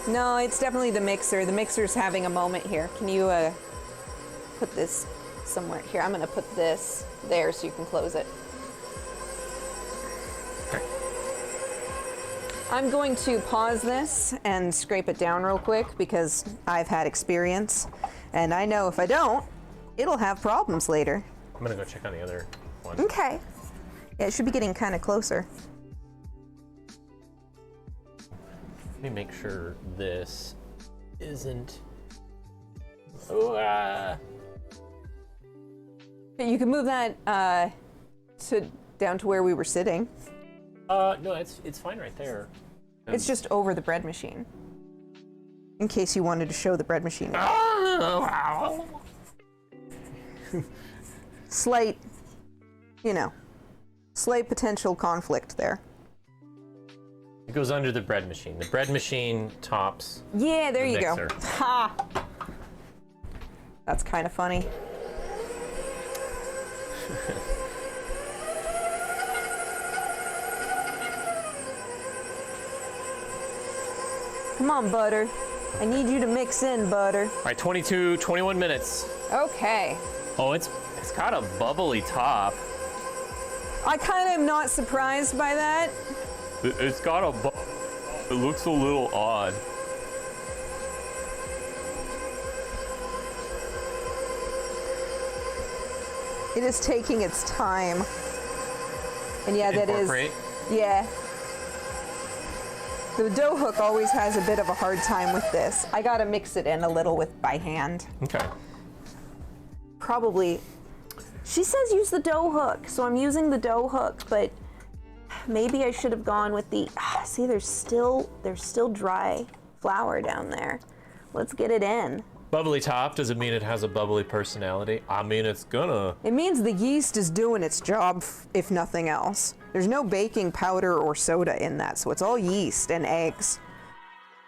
No, it's definitely the mixer. The mixer's having a moment here. Can you put this somewhere here? I'm gonna put this there so you can close it. Okay. I'm going to pause this and scrape it down real quick because I've had experience, and I know if I don't, it'll have problems later. I'm gonna go check on the other one. Okay. Yeah, it should be getting kind of closer. Let me make sure this isn't. Oh, You can move that down to where we were sitting. no, it's fine right there. It's just over the bread machine. In case you wanted to show the bread machine. Slight, slight potential conflict there. It goes under the bread machine. The bread machine tops. Yeah, there the you mixer. go. Ha! That's kind of funny. Come on, Butter. I need you to mix in, Butter. All right, 21 minutes. Okay. Oh, it's got a bubbly top. I kind of am not surprised by that. It's got it looks a little odd. It is taking its time. And yeah, that is. Incorporate. Yeah. The dough hook always has a bit of a hard time with this. I gotta mix it in a little by hand. Okay. Probably. She says use the dough hook, so I'm using the dough hook, but maybe I should have gone with the. See, there's still dry flour down there. Let's get it in. Bubbly top doesn't mean it has a bubbly personality. I mean, it's gonna. It means the yeast is doing its job, if nothing else. There's no baking powder or soda in that, so it's all yeast and eggs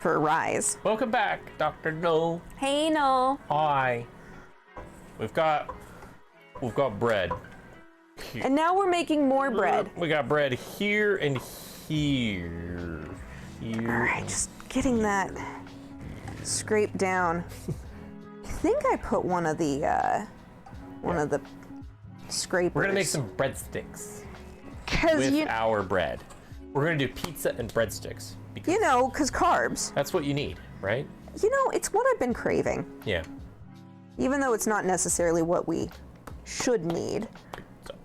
for a rise. Welcome back, Dr. No. Hey, no. Hi. We've got bread. And now we're making more bread. We got bread here and here. All right, just getting that scraped down. I think I put one of the scrapers. We're gonna make some breadsticks Cause with our bread. We're gonna do pizza and breadsticks because cause carbs. that's what you need, right? It's what I've been craving. Yeah. Even though it's not necessarily what we should need.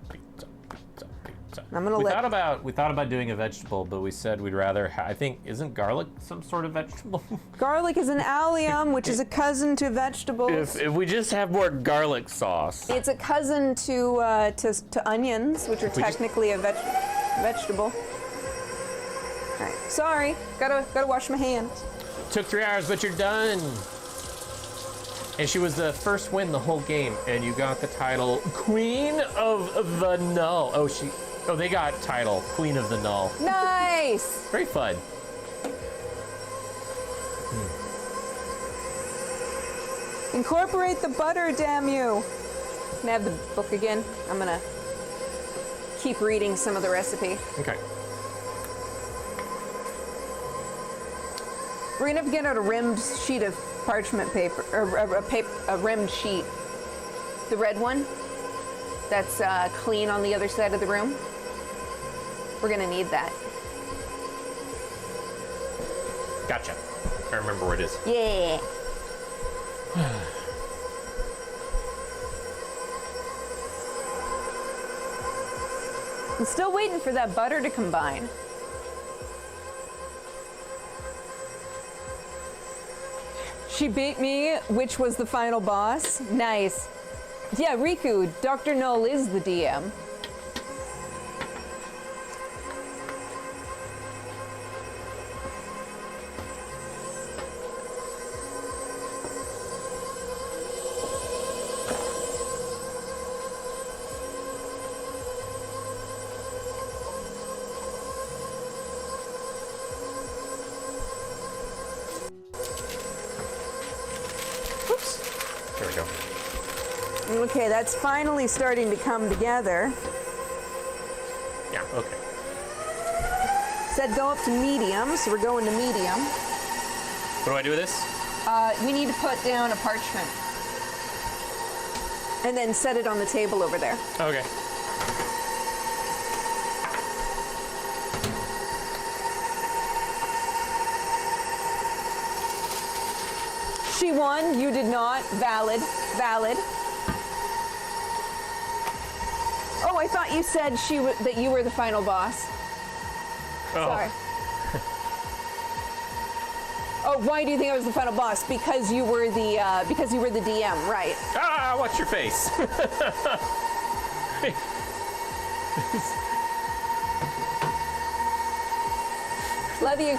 Pizza. I'm gonna we thought about doing a vegetable, but we said we'd rather. I think isn't garlic some sort of vegetable? Garlic is an allium, which is a cousin to vegetables. if we just have more garlic sauce. It's a cousin to onions, which are technically a vegetable. All right, sorry, gotta wash my hands. Took 3 hours, but you're done. And she was the first win the whole game, and you got the title Queen of the Null. Oh, they got title Queen of the Null. Nice. Very fun. Incorporate the butter, damn you. Can I have the book again? I'm gonna keep reading some of the recipe. Okay. We're gonna have to get out a rimmed sheet of parchment paper, or a rimmed sheet. The red one that's clean on the other side of the room. We're gonna need that. Gotcha. I remember where it is. Yeah. I'm still waiting for that butter to combine. She beat me, which was the final boss. Nice. Yeah, Riku, Dr. Null is the DM. There we go. Okay, that's finally starting to come together. Yeah, okay. Said go up to medium, so we're going to medium. What do I do with this? We need to put down a parchment. And then set it on the table over there. Okay. She won, you did not. Valid, valid. Oh, I thought you said that you were the final boss. Oh. Sorry. Oh, why do you think I was the final boss? Because you were the DM, right? Ah, watch your face. Love you.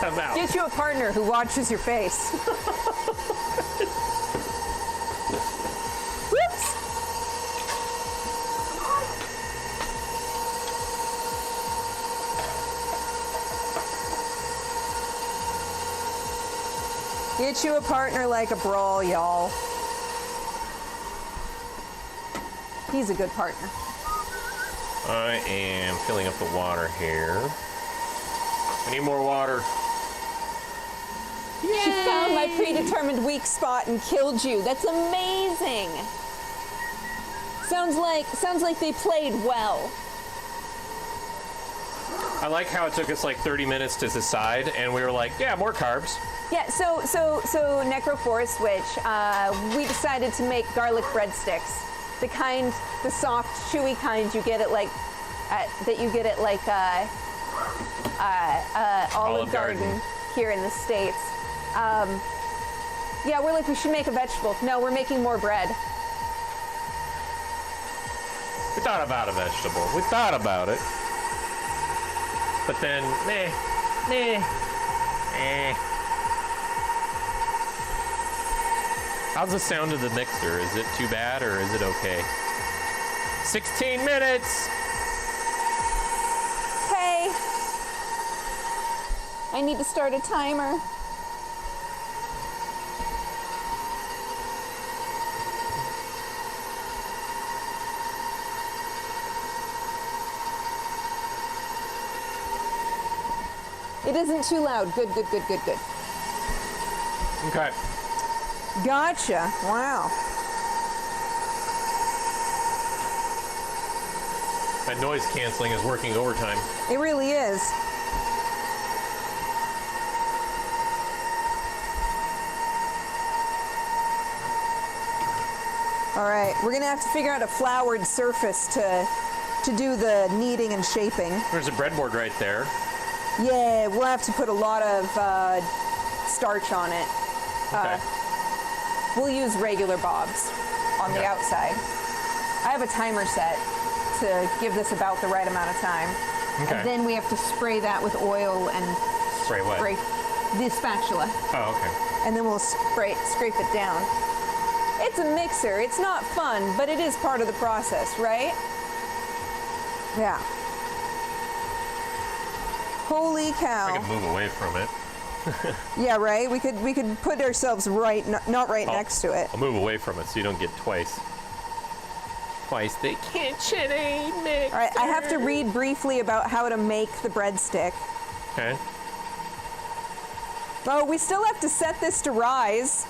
I'm out. Get you a partner who watches your face. Whoops. Get you a partner like a brawl, y'all. He's a good partner. I am filling up the water here. I need more water. She found my predetermined weak spot and killed you. That's amazing. Sounds like they played well. I like how it took us like 30 minutes to decide, and we were like, yeah, more carbs. Yeah, so Necroforce Witch, we decided to make garlic breadsticks. The soft, chewy kind you get at Olive Garden here in the States. Yeah, we're like, we should make a vegetable. No, we're making more bread. We thought about a vegetable. We thought about it. But then, meh. How's the sound of the mixer? Is it too bad or is it okay? 16 minutes! Hey! I need to start a timer. It isn't too loud. Good. Okay. Gotcha. Wow. That noise canceling is working overtime. It really is. All right, we're gonna have to figure out a floured surface to do the kneading and shaping. There's a breadboard right there. Yeah, we'll have to put a lot of starch on it. Okay. We'll use regular bobs on the outside. I have a timer set to give this about the right amount of time. Okay. And then we have to spray that with oil and Spray what? spray the spatula. Oh, okay. And then we'll scrape it down. It's a mixer. It's not fun, but it is part of the process, right? Yeah. Holy cow. I can move away from it. Yeah, right? We could put ourselves right, not right next to it. I'll move away from it so you don't get twice the KitchenAid mixer. All right, I have to read briefly about how to make the breadstick. Okay. Oh, we still have to set this to rise.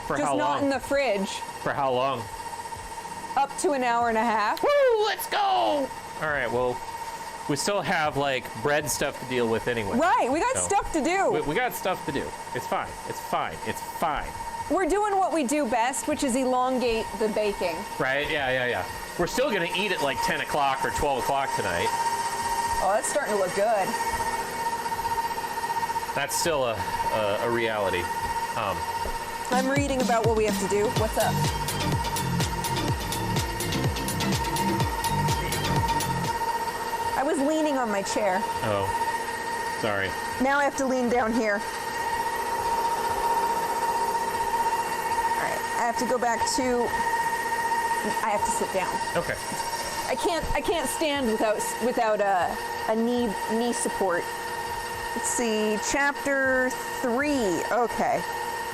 For Just how not long? in the fridge. For how long? Up to an hour and a half. Woo, let's go! All right, well, we still have, like, bread stuff to deal with anyway. Right, we got So, stuff to do. We got stuff to do. It's fine. It's fine. It's fine. We're doing what we do best, which is elongate the baking. Right? Yeah. We're still going to eat at like 10 o'clock or 12 o'clock tonight. Oh, that's starting to look good. That's still a reality. I'm reading about what we have to do. What's up? I was leaning on my chair. Oh, sorry. Now I have to lean down here. All right, I have to go back to. I have to sit down. Okay. I can't stand without a knee support. Let's see, chapter 3. Okay,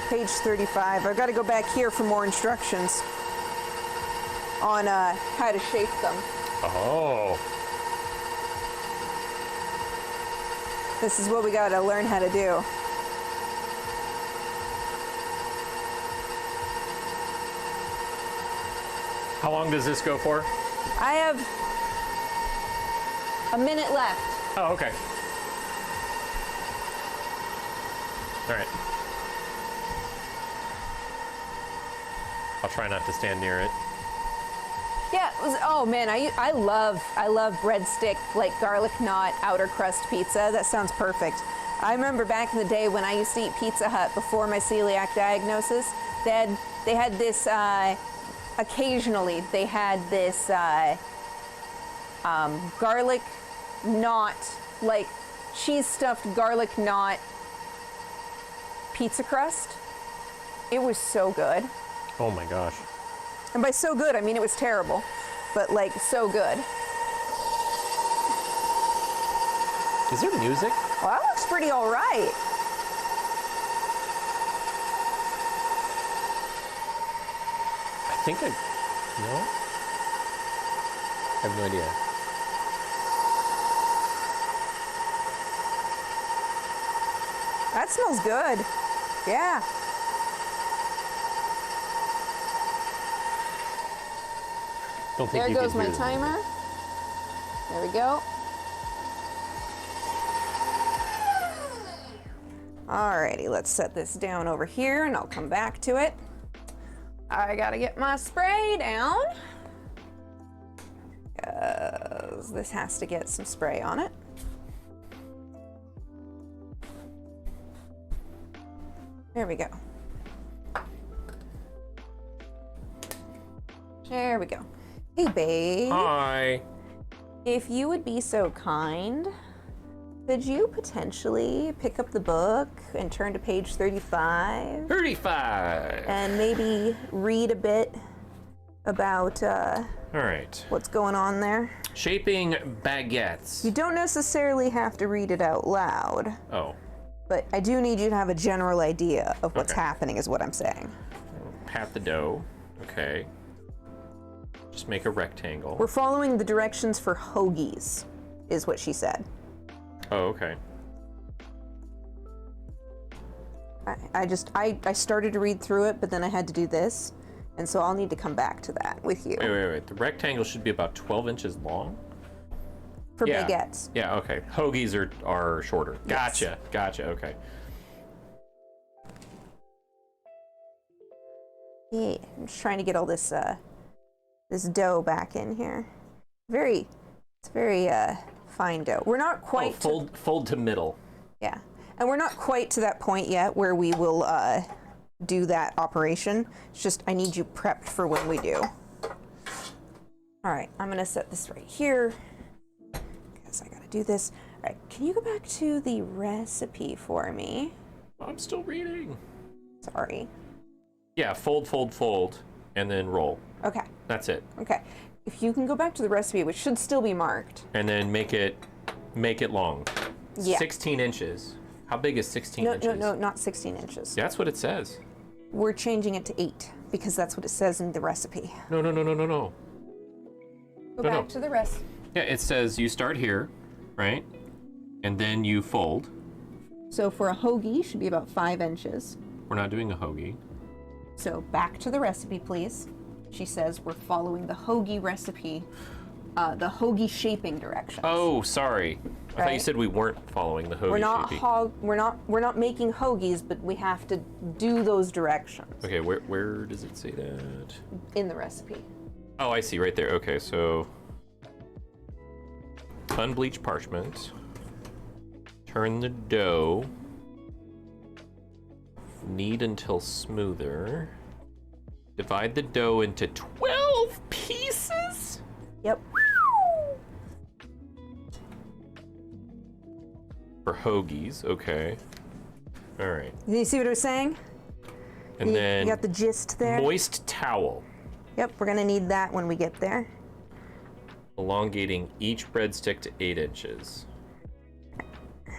page 35. I've got to go back here for more instructions on how to shape them. Oh. This is what we got to learn how to do. How long does this go for? I have a minute left. Oh, okay. All right. I'll try not to stand near it. Yeah, oh man, I love breadstick, like garlic knot outer crust pizza. That sounds perfect. I remember back in the day when I used to eat Pizza Hut before my celiac diagnosis. They had this. Occasionally, they had this garlic knot, like cheese stuffed garlic knot pizza crust. It was so good. Oh my gosh. And by so good, I mean it was terrible, but like so good. Is there music? Well, that looks pretty all right. I think I... No? I have no idea. That smells good. Yeah. Don't think There you goes can my hear the timer. music. There we go. Alrighty, let's set this down over here and I'll come back to it. I gotta get my spray down. Because this has to get some spray on it. There we go. There we go. Hey, babe. Hi. If you would be so kind, could you potentially pick up the book and turn to page 35? 35. And maybe read a bit about All right. what's going on there? Shaping baguettes. You don't necessarily have to read it out loud, Oh. but I do need you to have a general idea of what's Okay. happening, is what I'm saying. Pat the dough. Okay. Just make a rectangle. We're following the directions for hoagies, is what she said. Oh, okay. I started to read through it, but then I had to do this, and so I'll need to come back to that with you. Wait. The rectangle should be about 12 inches long? For Yeah. baguettes. Yeah, okay. Hoagies are shorter. Yes. Gotcha, okay. Yeah, I'm just trying to get all this this dough back in here. It's very fine dough. We're not quite Fold to middle. yeah, and we're not quite to that point yet where we will do that operation. It's just I need you prepped for when we do. All right, I'm gonna set this right here because I gotta do this. All right, can you go back to the recipe for me? I'm still reading. Sorry. Yeah, fold, fold, fold, and then roll. Okay. That's it. Okay. If you can go back to the recipe, which should still be marked. And then make it long. Yeah. 16 inches. How big is 16 No, inches? no, not 16 inches. That's what it says. We're changing it to 8 because that's what it says in the recipe. No. Go No, back no. to the recipe. Yeah, it says you start here, right? And then you fold. So for a hoagie, should be about 5 inches. We're not doing a hoagie. So back to the recipe, please. She says we're following the hoagie recipe, the hoagie shaping directions. Oh, sorry. I thought you Right. said we weren't following the hoagie We're not shaping. we're not making hoagies, but we have to do those directions Okay, where does it say that? in the recipe. Oh, I see, right there. Okay, so unbleached parchment. Turn the dough. Knead until smoother. Divide the dough into 12 pieces. Yep. For hoagies, okay. All right. You see what I was saying? And then You got the gist there? moist towel. Yep, we're gonna need that when we get there. Elongating each breadstick to 8 inches.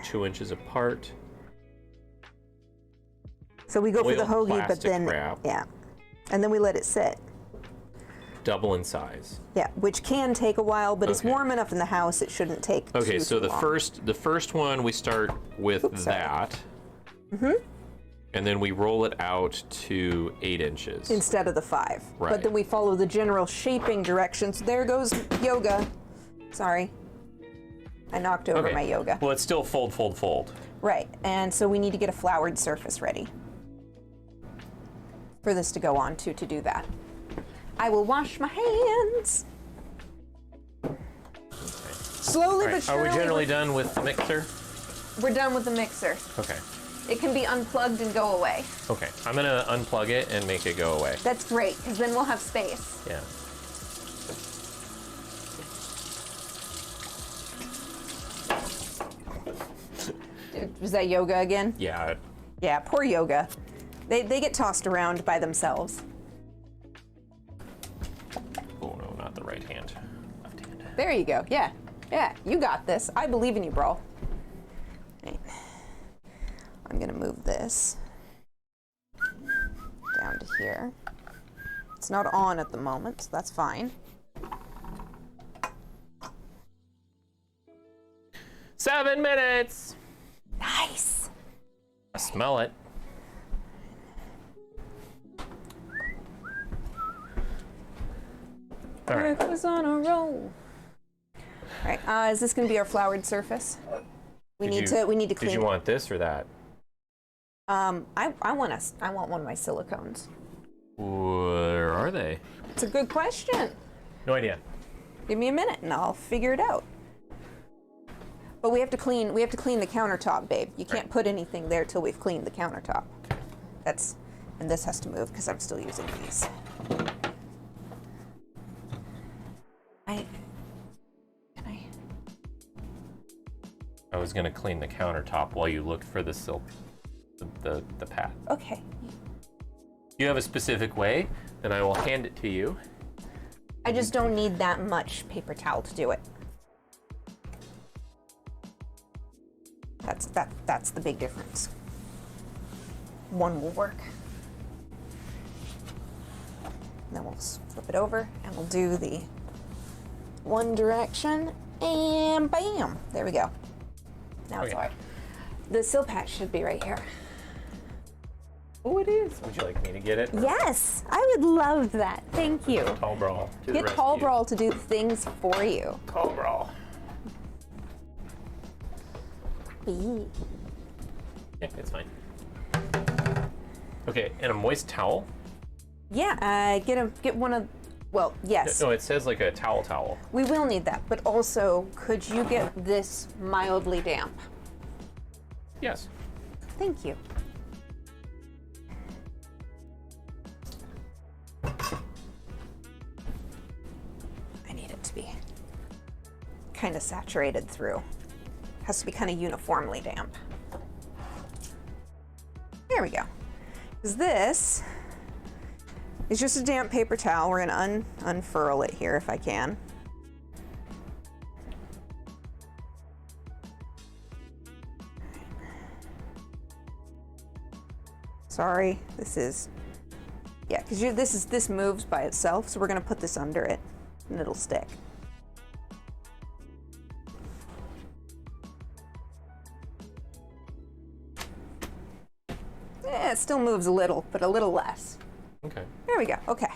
2 inches apart. So we go for the Oil hoagie, but plastic then, wrap. yeah. And then we let it sit. Double in size. Yeah, which can take a while, but it's Okay. warm enough in the house, it shouldn't take Okay, too, so too the long. first one we start with sorry. that. Mm-hmm. And then we roll it out to 8 inches. Instead of the 5. Right. But then we follow the general shaping directions. There goes yoga. Sorry. I knocked over my yoga. Well, it's still fold, fold, fold. Right, and so we need to get a floured surface ready for this to go on to do that. I will wash my hands. Slowly All but right. surely. Are we generally done with the mixer? We're done with the mixer. Okay. It can be unplugged and go away. Okay. I'm gonna unplug it and make it go away. That's great, because then we'll have space. Yeah. Was that yoga again? Yeah. Yeah, poor yoga. They get tossed around by themselves. Oh no, not the right hand. Left hand. There you go. Yeah. Yeah, you got this. I believe in you, bro. Right. I'm going to move this down to here. It's not on at the moment, so that's fine. 7 minutes. Nice. I smell it. All right. Rick was on a roll. All right. Is this going to be our floured surface? We need to clean. Did you want this or that? I want one of my silicones. Where are they? It's a good question. No idea. Give me a minute and I'll figure it out. But we have to clean the countertop, babe. You can't put anything there till we've cleaned the countertop. And this has to move because I'm still using these. I was gonna clean the countertop while you looked for the silk, the pad. Okay. You have a specific way, then I will hand it to you. I just don't need that much paper towel to do it. That's the big difference. One will work. And then we'll flip it over and we'll do the one direction and bam, there we go. Now it's Okay. all right. The sil patch should be right here. Oh, it is. Would you like me to get it? Yes, I would love that. Thank you. Tall Brawl. To the Get Tall rescue. Brawl to do things for you. Tall Brawl. Yeah, it's fine. Okay, and a moist towel? Yeah, get one of, well, yes. No, it says like a towel. We will need that, but also, could you get this mildly damp? Yes. Thank you. I need it to be kind of saturated through. Has to be kind of uniformly damp. There we go. Because this is just a damp paper towel. We're gonna unfurl it here if I can. Sorry, this is, yeah, because this moves by itself, so we're gonna put this under it and it'll stick. Yeah, it still moves a little, but a little less. Okay. There we go. Okay.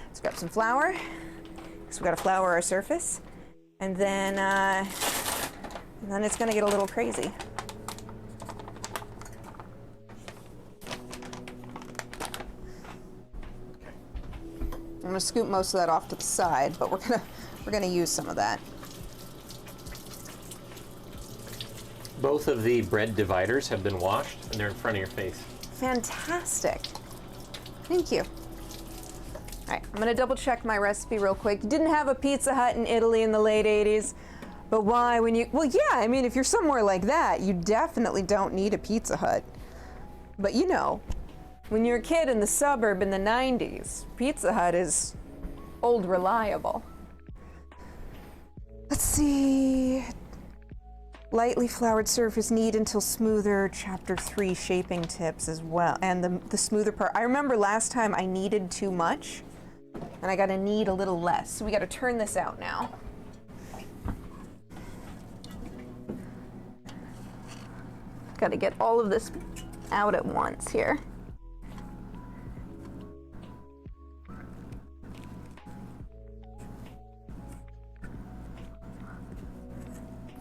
Let's grab some flour. So we got to flour our surface, and then it's gonna get a little crazy. I'm gonna scoop most of that off to the side, but we're gonna use some of that. Both of the bread dividers have been washed, and they're in front of your face. Fantastic. Thank you. All right, I'm gonna double check my recipe real quick. Didn't have a Pizza Hut in Italy in the late 80s, but why when you, well, yeah, I mean, if you're somewhere like that, you definitely don't need a Pizza Hut. But you know, when you're a kid in the suburb in the 90s, Pizza Hut is old reliable. Let's see. Lightly floured surface, knead until smoother, chapter 3 shaping tips as well. And the smoother part, I remember last time I kneaded too much and I gotta knead a little less. So we gotta turn this out now. Gotta get all of this out at once here.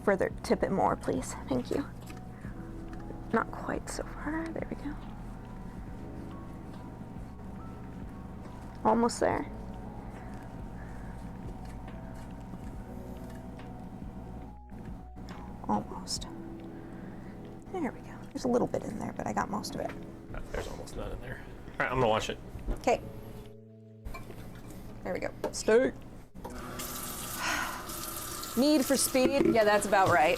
Further, tip it more, please. Thank you. Not quite so far. There we go. Almost there. Almost. There we go. There's a little bit in there, but I got most of it. There's almost none in there. All right, I'm gonna wash it. Okay. There we go. Steak. Need for speed? Yeah, that's about right.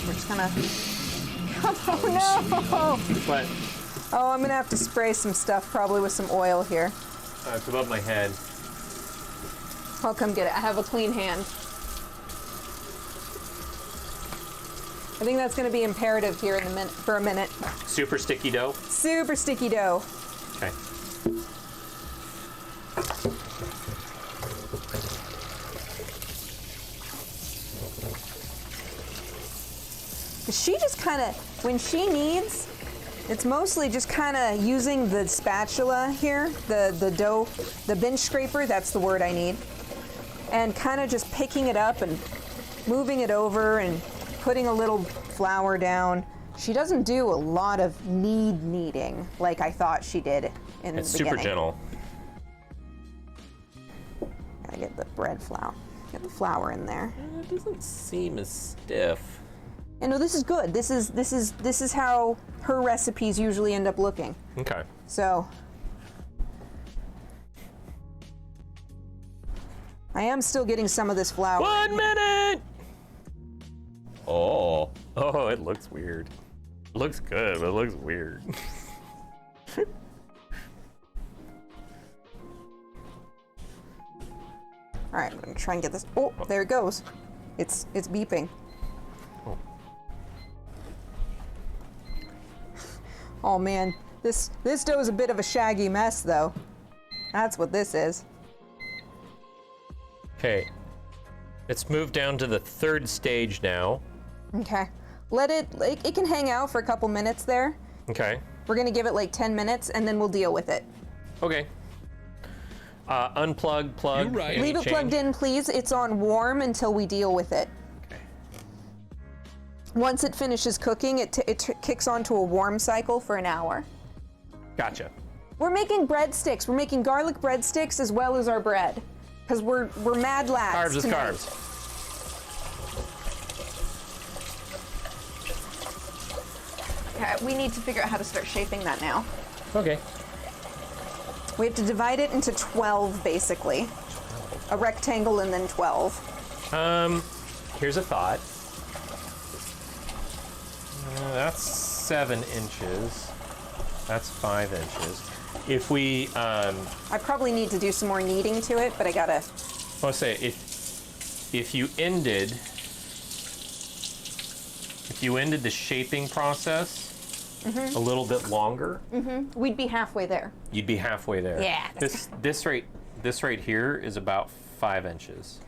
We're just gonna. Oh no! What? Oh, I'm gonna have to spray some stuff, probably with some oil here. It's above my head. I'll come get it. I have a clean hand. I think that's gonna be imperative here in a minute. For a minute. Super sticky dough? Super sticky dough. Okay. She just kind of, when she kneads, it's mostly just kind of using the spatula here, the dough, the bench scraper, that's the word I need, and kind of just picking it up and moving it over and putting a little flour down. She doesn't do a lot of kneading like I thought she did in the beginning. It's super gentle. Gotta get the bread flour, get the flour in there. It doesn't seem as stiff. And no, this is good. This is how her recipes usually end up looking. Okay. So I am still getting some of this flour. 1 minute. Oh, it looks weird. It looks good, but it looks weird. All right, I'm gonna try and get this. Oh, there it goes. It's beeping. Oh man, this dough is a bit of a shaggy mess though. That's what this is. Okay. It's moved down to the third stage now. Okay. Let it can hang out for a couple minutes there. Okay. We're gonna give it like 10 minutes and then we'll deal with it. Okay. Unplug, plug. You're right. Leave it plugged in, please. It's on warm until we deal with it. Okay. Once it finishes cooking, it kicks onto a warm cycle for an hour. Gotcha. We're making breadsticks. We're making garlic breadsticks as well as our bread, because we're mad lads. Carbs is tonight. carbs. Okay, we need to figure out how to start shaping that now. Okay. We have to divide it into 12, basically. A rectangle and then 12. Here's a thought. That's 7 inches. That's 5 inches. If we, I probably need to do some more kneading to it, but I gotta. I'll say if you ended the shaping process a little bit longer, We'd be halfway there. you'd be halfway there. Yeah. This right here is about 5 inches.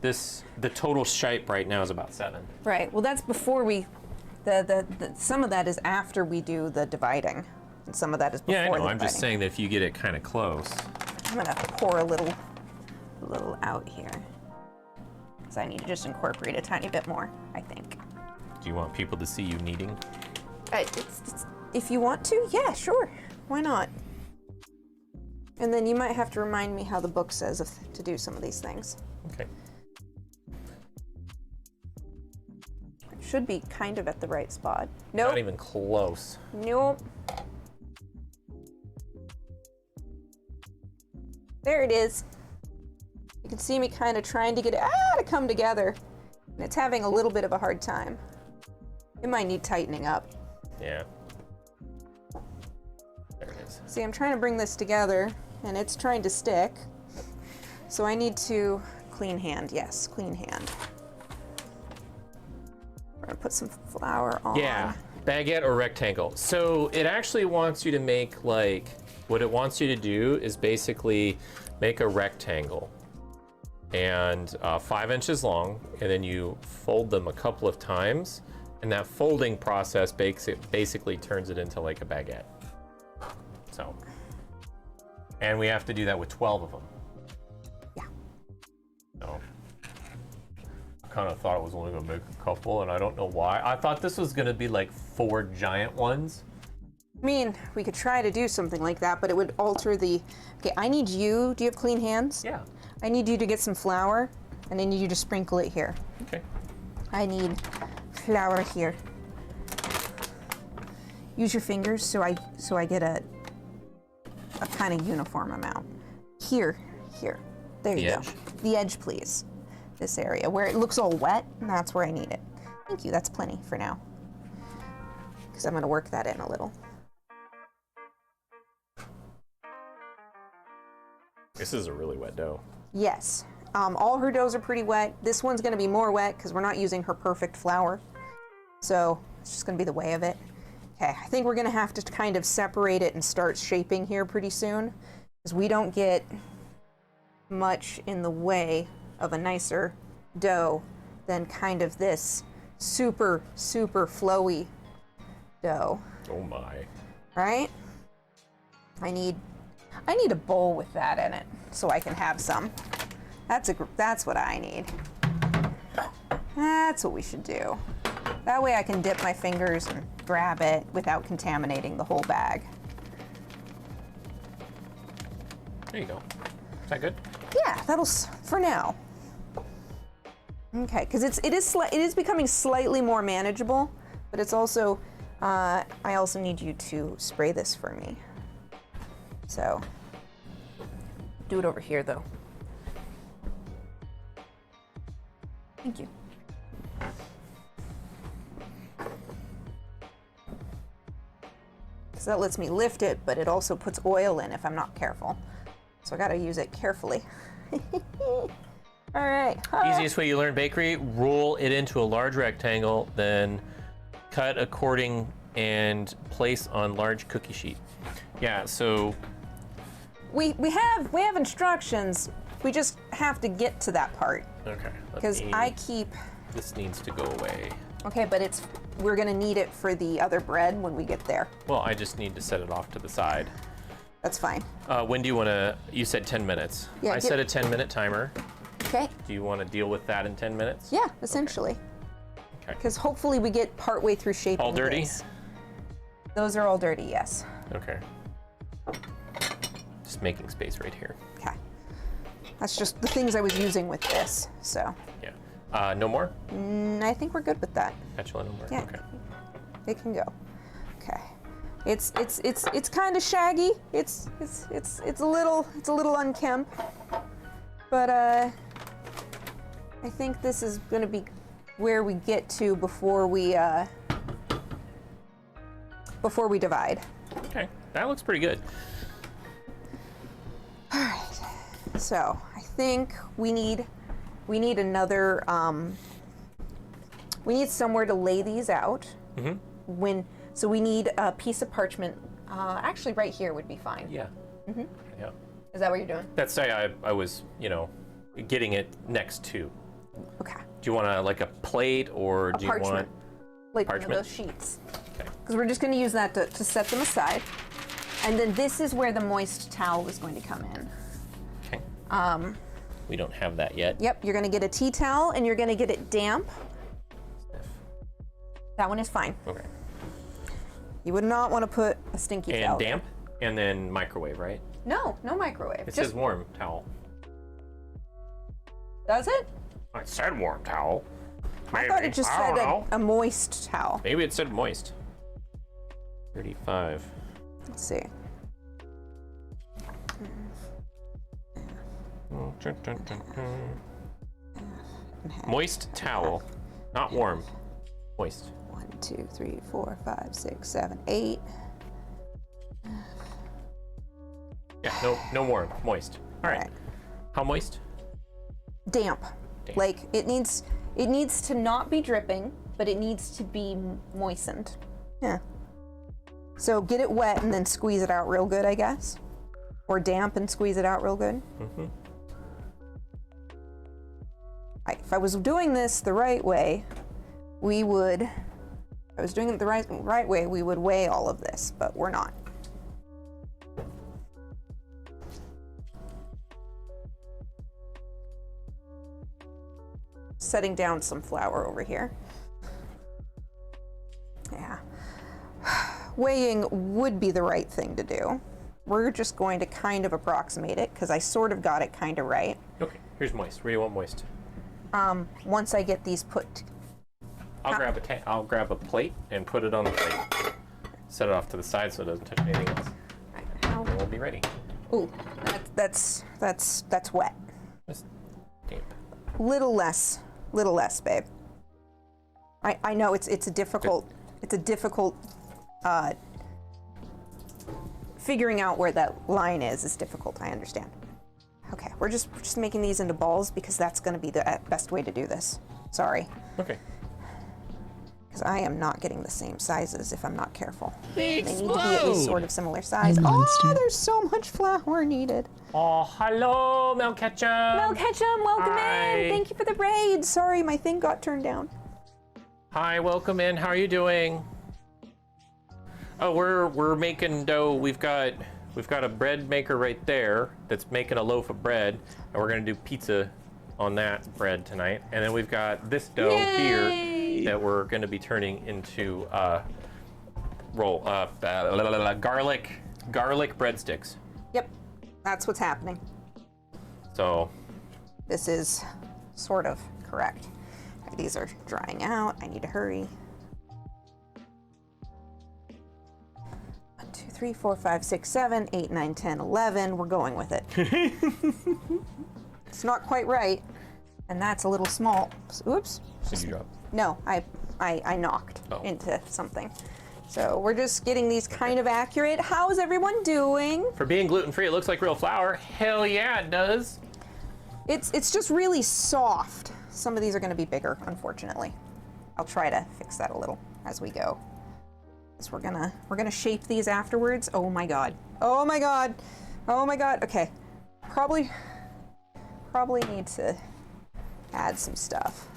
The total shape right now is about 7. Right. Well, that's before we. Some of that is after we do the dividing, and some of that is before. Yeah, I know. the I'm just dividing. saying that if you get it kind of close. I'm gonna pour a little out here, because I need to just incorporate a tiny bit more, I think. Do you want people to see you kneading? If you want to, yeah, sure. Why not? And then you might have to remind me how the book says to do some of these things. Okay. It should be kind of at the right spot. Nope. Not even close. Nope. There it is. You can see me kind of trying to get it to come together. And it's having a little bit of a hard time. It might need tightening up. Yeah. There it is. See, I'm trying to bring this together, and it's trying to stick. So I need to clean hand. Yes, clean hand. We're gonna put some flour on. Yeah, baguette or rectangle. So it actually wants you to make what it wants you to do is basically make a rectangle and 5 inches long, and then you fold them a couple of times, and that folding process basically turns it into like a baguette. So, and we have to do that with 12 of them. Yeah. So, I kind of thought it was only gonna make a couple, and I don't know why. I thought this was gonna be like 4 giant ones. I mean, we could try to do something like that, but it would alter the. Okay, I need you. Do you have clean hands? Yeah. I need you to get some flour, and I need you to sprinkle it here. Okay. I need flour here. Use your fingers so I get a kind of uniform amount. Here. There you go. edge? The edge, please. This area where it looks all wet, and that's where I need it. Thank you. That's plenty for now. Because I'm going to work that in a little. This is a really wet dough. Yes. All her doughs are pretty wet. This one's going to be more wet because we're not using her perfect flour. So it's just going to be the way of it. Okay, I think we're going to have to kind of separate it and start shaping here pretty soon, because we don't get much in the way of a nicer dough than kind of this super, super flowy dough. Oh my. Right? I need a bowl with that in it so I can have some. That's what I need. That's what we should do. That way I can dip my fingers and grab it without contaminating the whole bag. There you go. Is that good? Yeah, for now. Okay, because it is becoming slightly more manageable, but it's also I also need you to spray this for me. So do it over here though. Thank you. So that lets me lift it, but it also puts oil in if I'm not careful. So I gotta use it carefully. All right. Easiest way you learn bakery, roll it into a large rectangle, then cut according and place on large cookie sheet. Yeah, so We have instructions. We just have to get to that part. okay. Because This needs to go away. Okay, but we're gonna need it for the other bread when we get there. Well, I just need to set it off to the side. That's fine. When do you want to? You said 10 minutes. Yeah, I set a 10-minute timer. Okay. Do you want to deal with that in 10 minutes? Yeah, essentially. Okay. Because hopefully we get partway through shaping All dirty? this. Those are all dirty, yes. Okay. Just making space right here. Okay. That's just the things I was using with this, so. Yeah. No more? I think we're good with that. Actually, no more. Yeah. Okay. It can go. Okay. It's kind of shaggy. It's a little unkempt. But I think this is going to be where we get to before we before we divide. Okay, that looks pretty good. So I think we need another. We need somewhere to lay these out. So we need a piece of parchment. Actually, right here would be fine. Yeah. Yeah. Is that what you're doing? That's I was, getting it next to. Okay. Do you want like a plate or do you want Parchment. Like one of parchment? those sheets. Okay. Because we're just going to use that to set them aside. And then this is where the moist towel is going to come in. Okay. We don't have that yet. Yep, you're going to get a tea towel and you're going to get it damp. That one is fine. Okay. You would not want to put a stinky towel. And damp, and then microwave, right? No microwave. It says warm towel. Does it? It said warm towel. I thought it just said a moist towel. Maybe it said moist. 35. Let's see. Moist towel, not warm. Moist. 1, 2, 3, 4, 5, 6, 7, 8. Yeah, no warm. Moist. All right. Alright. How moist? Damp. Damp. Like it needs to not be dripping, but it needs to be moistened. Yeah. So get it wet and then squeeze it out real good, I guess. Or damp and squeeze it out real good. If I was doing this the right way, we would. If I was doing it the right way, we would weigh all of this, but we're not. Setting down some flour over here. Yeah. Weighing would be the right thing to do. We're just going to kind of approximate it because I sort of got it kind of right. Okay, here's moist. Where do you want moist? Once I get these put. I'll grab a plate and put it on the plate. Set it off to the side so it doesn't touch anything else. And we'll be ready. Ooh, that's wet. Just damp. Little less, babe. I know it's a difficult figuring out where that line is difficult. I understand. Okay, we're just making these into balls because that's going to be the best way to do this. Sorry. Okay. Because I am not getting the same sizes if I'm not careful. They They need to be at least sort of similar size. monster. Oh, there's so much flour needed. Oh, hello, Mel Ketchum. Mel Ketchum, welcome Hi. in. Thank you for the raid. Sorry, my thing got turned down. Hi, welcome in. How are you doing? Oh, we're making dough. We've got a bread maker right there that's making a loaf of bread, and we're gonna do pizza on that bread tonight. And then we've got this dough here that we're gonna be turning into garlic breadsticks. Yep, that's what's happening. So This is sort of correct. These are drying out. I need to hurry. 1, 2, 3, 4, 5, 6, 7, 8, 9, 10, 11. We're going with it. It's not quite right, and that's a little small. Oops. did you drop? No, I knocked into something. So we're just getting these kind of accurate. How's everyone doing? For being gluten-free, it looks like real flour. Hell yeah, it does. It's just really soft. Some of these are going to be bigger, unfortunately. I'll try to fix that a little as we go. So we're gonna shape these afterwards. Oh my god. Oh my god. Oh my god. Okay. Probably need to add some stuff.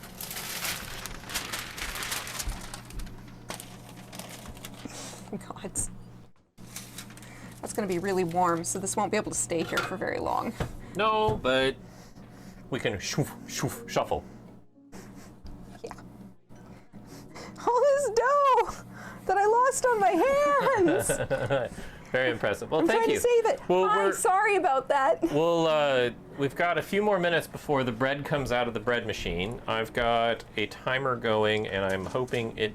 God. That's gonna be really warm, so this won't be able to stay here for very long. No, but we can shuffle. Yeah. All this dough that I lost on my hands. Very impressive. Well, I'm thank trying you. to save it. Well, I'm sorry about that. We've got a few more minutes before the bread comes out of the bread machine. I've got a timer going, and I'm hoping it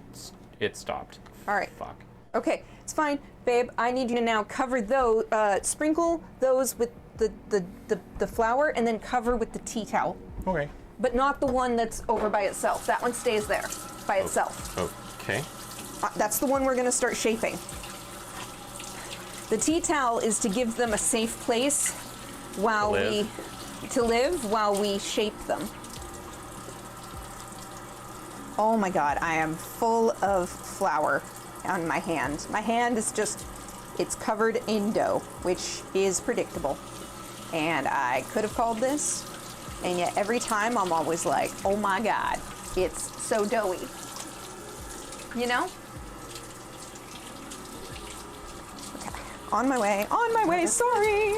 stopped. All right. Fuck. Okay, it's fine, babe. I need you to now cover those, sprinkle those with the flour, and then cover with the tea towel. Okay. But not the one that's over by itself. That one stays there by itself. Okay. That's the one we're gonna start shaping. The tea towel is to give them a safe place while to live while we shape them. Oh my God, I am full of flour on my hand. My hand is just, it's covered in dough, which is predictable. And I could have called this, and yet every time I'm always like, oh my God, it's so doughy. You know? Okay, on my way, sorry.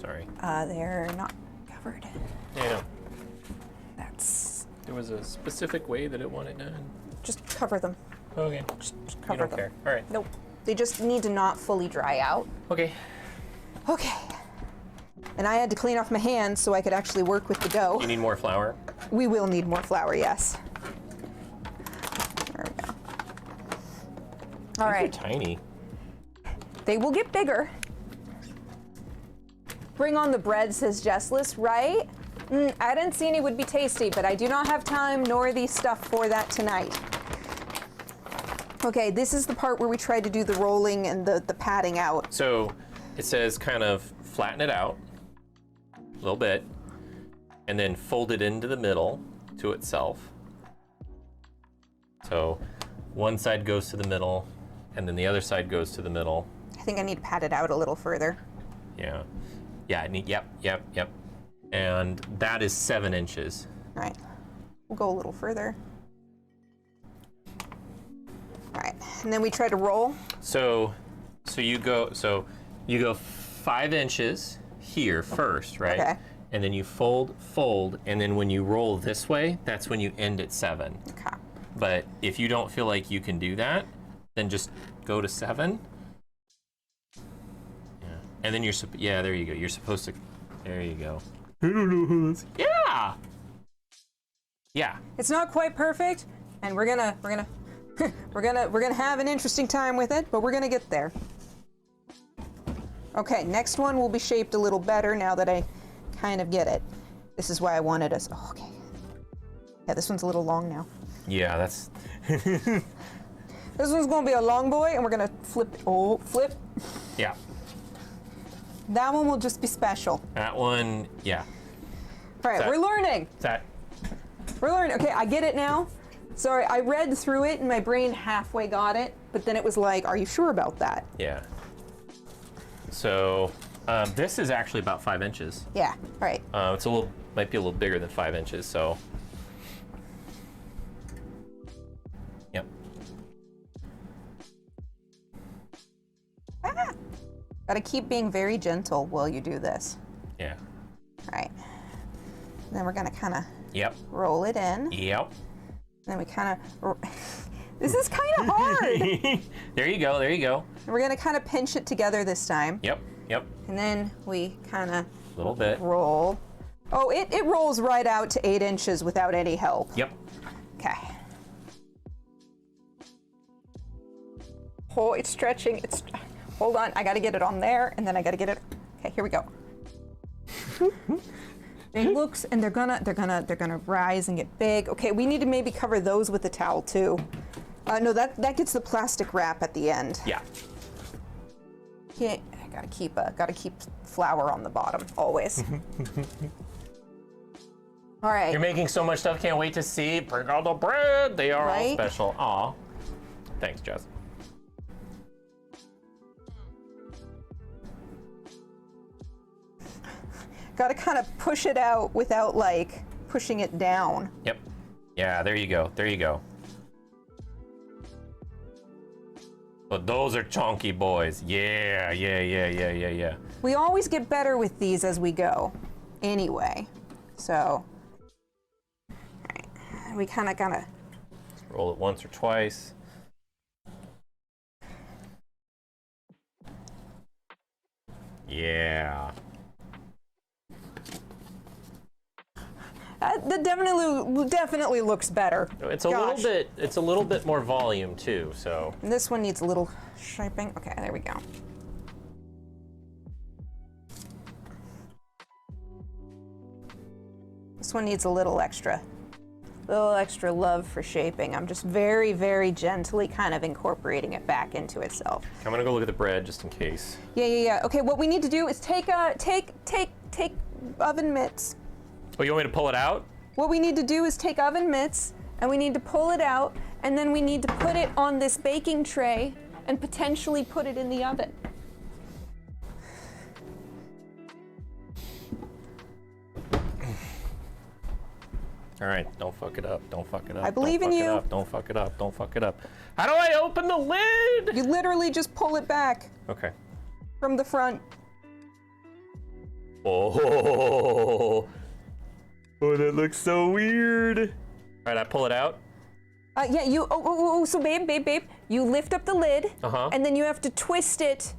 Sorry. They're not covered. Yeah, I know. That's, There was a specific way that it wanted done. just cover them. Okay. Just You cover don't them. care. All right. Nope. They just need to not fully dry out. Okay. Okay. And I had to clean off my hands so I could actually work with the dough. You need more flour? We will need more flour, yes. There we go. All These right. are tiny. They will get bigger. Bring on the bread, says Jessless, right? I didn't see any would be tasty, but I do not have time nor the stuff for that tonight. Okay, this is the part where we tried to do the rolling and the patting out. So it says kind of flatten it out a little bit and then fold it into the middle to itself. So one side goes to the middle and then the other side goes to the middle. I think I need to pat it out a little further. Yeah. Yeah, yep. And that is 7 inches. All right, we'll go a little further. All right, and then we try to roll. So you go 5 inches here first, right? Okay. And then you fold, and then when you roll this way, that's when you end at 7. Okay. But if you don't feel like you can do that, then just go to 7. Yeah. And then there you go. You're supposed to, there you go. I don't know how that's, yeah! Yeah. It's not quite perfect, and we're gonna we're gonna have an interesting time with it, but we're gonna get there. Okay, next one will be shaped a little better now that I kind of get it. This is why I wanted us. Oh, okay. Yeah, this one's a little long now. Yeah, that's. This one's gonna be a long boy, and we're gonna flip. Oh, flip. Yeah. That one will just be special. That one, yeah. All right, we're learning. That. We're learning. Okay, I get it now. Sorry, I read through it and my brain halfway got it, but then it was like, are you sure about that? Yeah. So this is actually about 5 inches. Yeah, right. It's might be a little bigger than 5 inches, so. Yep. Gotta keep being very gentle while you do this. Yeah. All right. And then we're gonna kind of Yep. roll it in. Yep. Then we kind of, this is kind of hard. There you go. There you go. We're gonna kind of pinch it together this time. Yep. Yep. And then we kind of A little bit. roll. Oh, it rolls right out to 8 inches without any help. Yep. Okay. Oh, it's stretching. Hold on. I got to get it on there, and then I got to get it. Okay, here we go. It looks, and they're gonna rise and get big. Okay, we need to maybe cover those with a towel too. No, that gets the plastic wrap at the end. Yeah. Yeah, I gotta keep flour on the bottom always. All right. You're making so much stuff. Can't wait to see. Bring all the bread. They are all Right? special. Aw. Thanks, Jess. Gotta kind of push it out without like pushing it down. Yep. Yeah, there you go. There you go. But those are chunky boys. Yeah. We always get better with these as we go, anyway. So, all right. We kind of gotta. Roll it once or twice. Yeah. That definitely looks better. It's a little bit more volume too, so. And this one needs a little shaping. Okay, there we go. This one needs a little extra little extra love for shaping. I'm just very, very gently kind of incorporating it back into itself. I'm gonna go look at the bread just in case. Yeah. Okay, what we need to do is take oven mitts. Oh, you want me to pull it out? What we need to do is take oven mitts, and we need to pull it out, and then we need to put it on this baking tray and potentially put it in the oven. All right, don't fuck it up. Don't fuck it up. I believe in you. Don't fuck it up. Don't fuck it up. How do I open the lid? You literally just pull it back Okay. from the front. Oh, that looks so weird. All right, I pull it out. Yeah, so babe, you lift up the lid, and then you have to twist it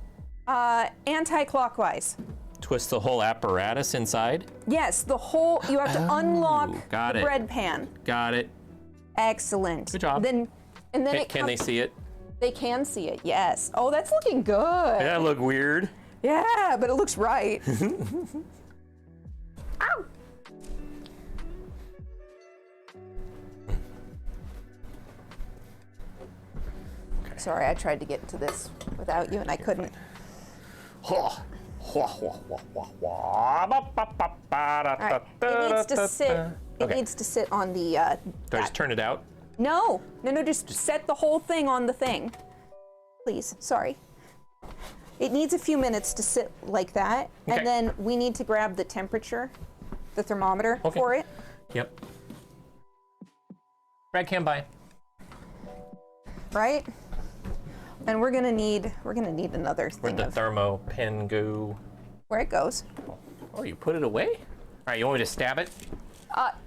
anti-clockwise. Twist the whole apparatus inside. Yes, you have to unlock got the it. bread pan. Got it. Excellent. Good job. And then Can they see it? They can see it, yes. Oh, that's looking good. Yeah, look weird. Yeah, but it looks right. Ow! Okay. Sorry, I tried to get into this without you and I couldn't. All Right. It needs to sit. It Okay. needs to sit on the. Do I just turn it out? No. Just set the whole thing on the thing. Please. Sorry. It needs a few minutes to sit like that, Okay. and then we need to grab the temperature, the thermometer for it. Yep. Bread can buy. Right? And we're gonna need another thing. Where'd the thermo pin go? Where it goes. Oh, you put it away? All right, you want me to stab it?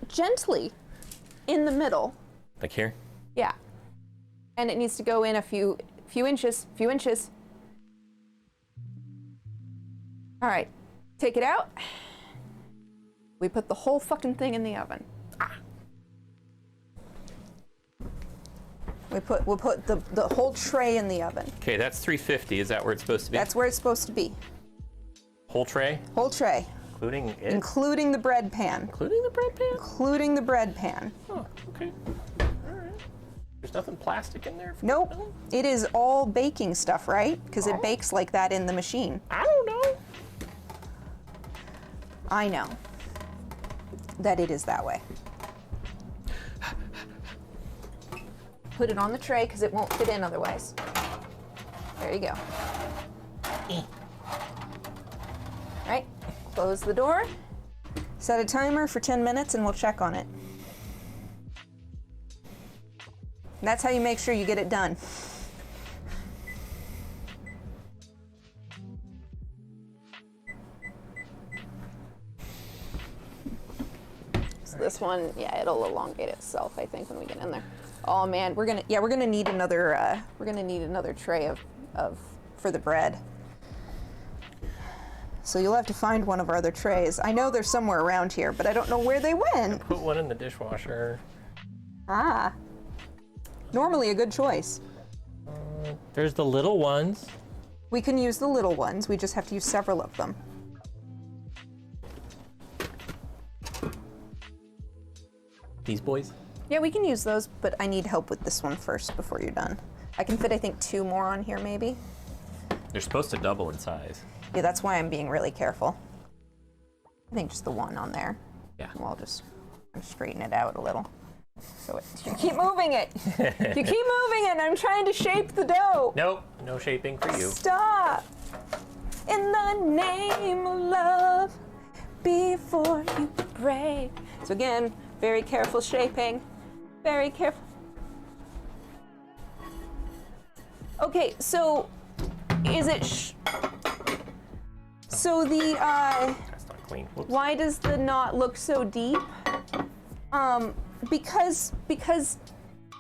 Gently, in the middle. Like here? Yeah. And it needs to go in a few inches. All right, take it out. We put the whole fucking thing in the oven. We'll put the whole tray in the oven. Okay, that's 350. Is that where it's supposed to be? That's where it's supposed to be. Whole tray? Whole tray, Including it? including the bread pan. Including the bread pan? Including the bread pan. Oh, okay. All right. There's nothing plastic in there? Nope. It is all baking stuff, right? Because it bakes like that in the machine. I don't know. I know that it is that way. Put it on the tray because it won't fit in otherwise. There you go. Right, close the door, set a timer for 10 minutes and we'll check on it. That's how you make sure you get it done. So this one, yeah, it'll elongate itself, I think, when we get in there. Oh man, we're gonna need another tray of for the bread. So you'll have to find one of our other trays. I know they're somewhere around here, but I don't know where they went. Put one in the dishwasher. Ah. Normally a good choice. There's the little ones. We can use the little ones. We just have to use several of them. These boys? Yeah, we can use those, but I need help with this one first before you're done. I can fit, I think, 2 more on here, maybe. They're supposed to double in size. Yeah, that's why I'm being really careful. I think just the one on there. Yeah. Well, I'll just straighten it out a little. So you keep moving it. You keep moving it. I'm trying to shape the dough. Nope, no shaping for you. Stop. In the name of love, before you break. So again, very careful shaping. Very careful. Okay, so is it? So the That's not clean. Whoops. why does the knot look so deep? Because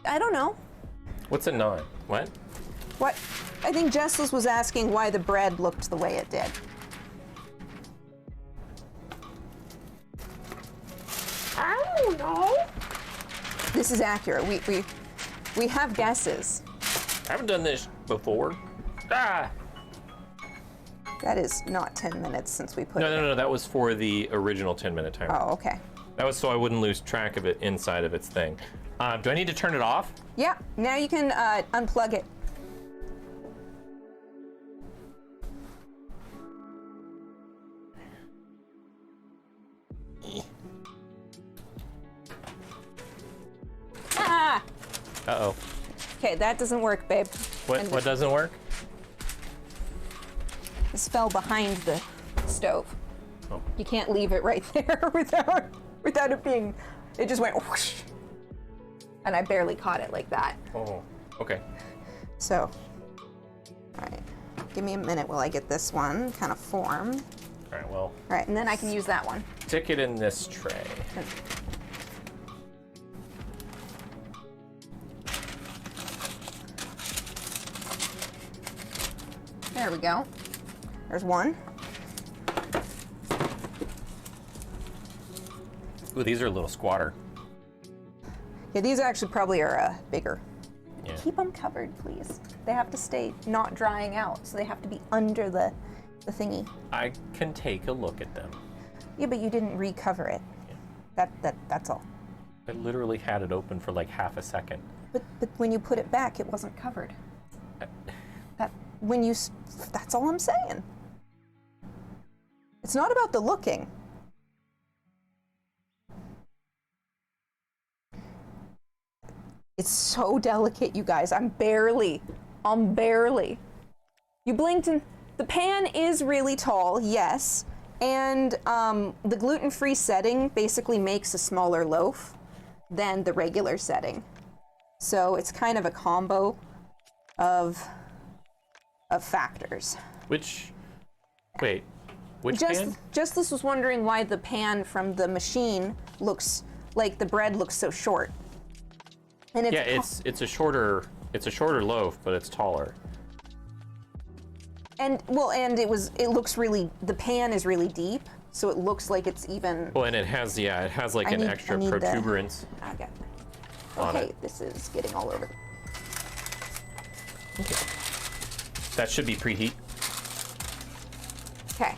I don't know. What's a knot? What? What? I think Jessels was asking why the bread looked the way it did. I don't know. This is accurate. We have guesses. I haven't done this before. Ah! That is not 10 minutes since we put it in. No, that was for the original 10-minute timer. Oh, okay. That was so I wouldn't lose track of it inside of its thing. Do I need to turn it off? Yeah, now you can unplug it. Ah! Uh-oh. Okay, that doesn't work, babe. What doesn't work? This fell behind the stove. Oh. You can't leave it right there without it being, it just went whoosh. And I barely caught it like that. Oh, okay. So, all right, give me a minute while I get this one kind of formed. All right, well. All right, and then I can use that one. Stick it in this tray. There we go. There's one. Ooh, these are a little squatter. Yeah, these actually probably are bigger. Yeah. Keep them covered, please. They have to stay not drying out, so they have to be under the thingy. I can take a look at them. Yeah, but you didn't recover it. Yeah. That's all. I literally had it open for like half a second. But when you put it back, it wasn't covered. That's all I'm saying. It's not about the looking. It's so delicate, you guys. I'm barely. You blinked and the pan is really tall, yes. And the gluten-free setting basically makes a smaller loaf than the regular setting. So it's kind of a combo of factors. Which pan? Justice was wondering why the pan from the machine looks like the bread looks so short. And it's a shorter loaf, but it's taller. And it looks really, the pan is really deep, so it looks like it's even. Well, and it has like an extra protuberance. Okay. On Okay, it. this is getting all over. Okay. That should be preheat. Okay.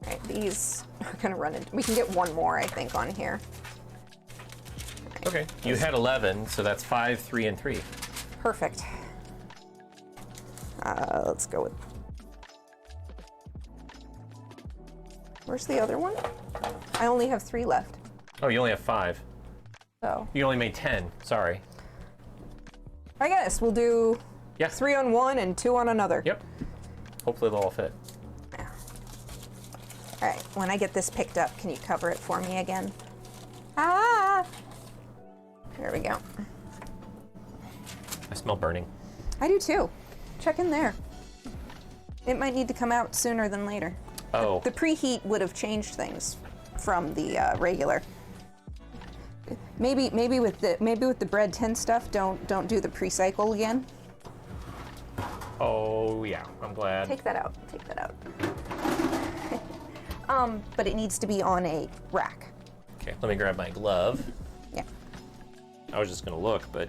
All right, these are gonna run into. We can get one more, I think, on here. Right. Okay. You had 11, so that's 5, 3, and 3. Perfect. Let's go with. Where's the other one? I only have 3 left. Oh, you only have 5. So. You only made 10. Sorry. I guess we'll do 3 on one and 2 on another. Yep. Hopefully they'll all fit. Yeah. All right. When I get this picked up, can you cover it for me again? Ah! There we go. I smell burning. I do too. Check in there. It might need to come out sooner than later. Oh. The preheat would have changed things from the regular. Maybe with the bread tin stuff, don't do the pre-cycle again. Oh yeah, I'm glad. Take that out. Take that out. But it needs to be on a rack. Okay, let me grab my glove. Yeah. I was just gonna look, but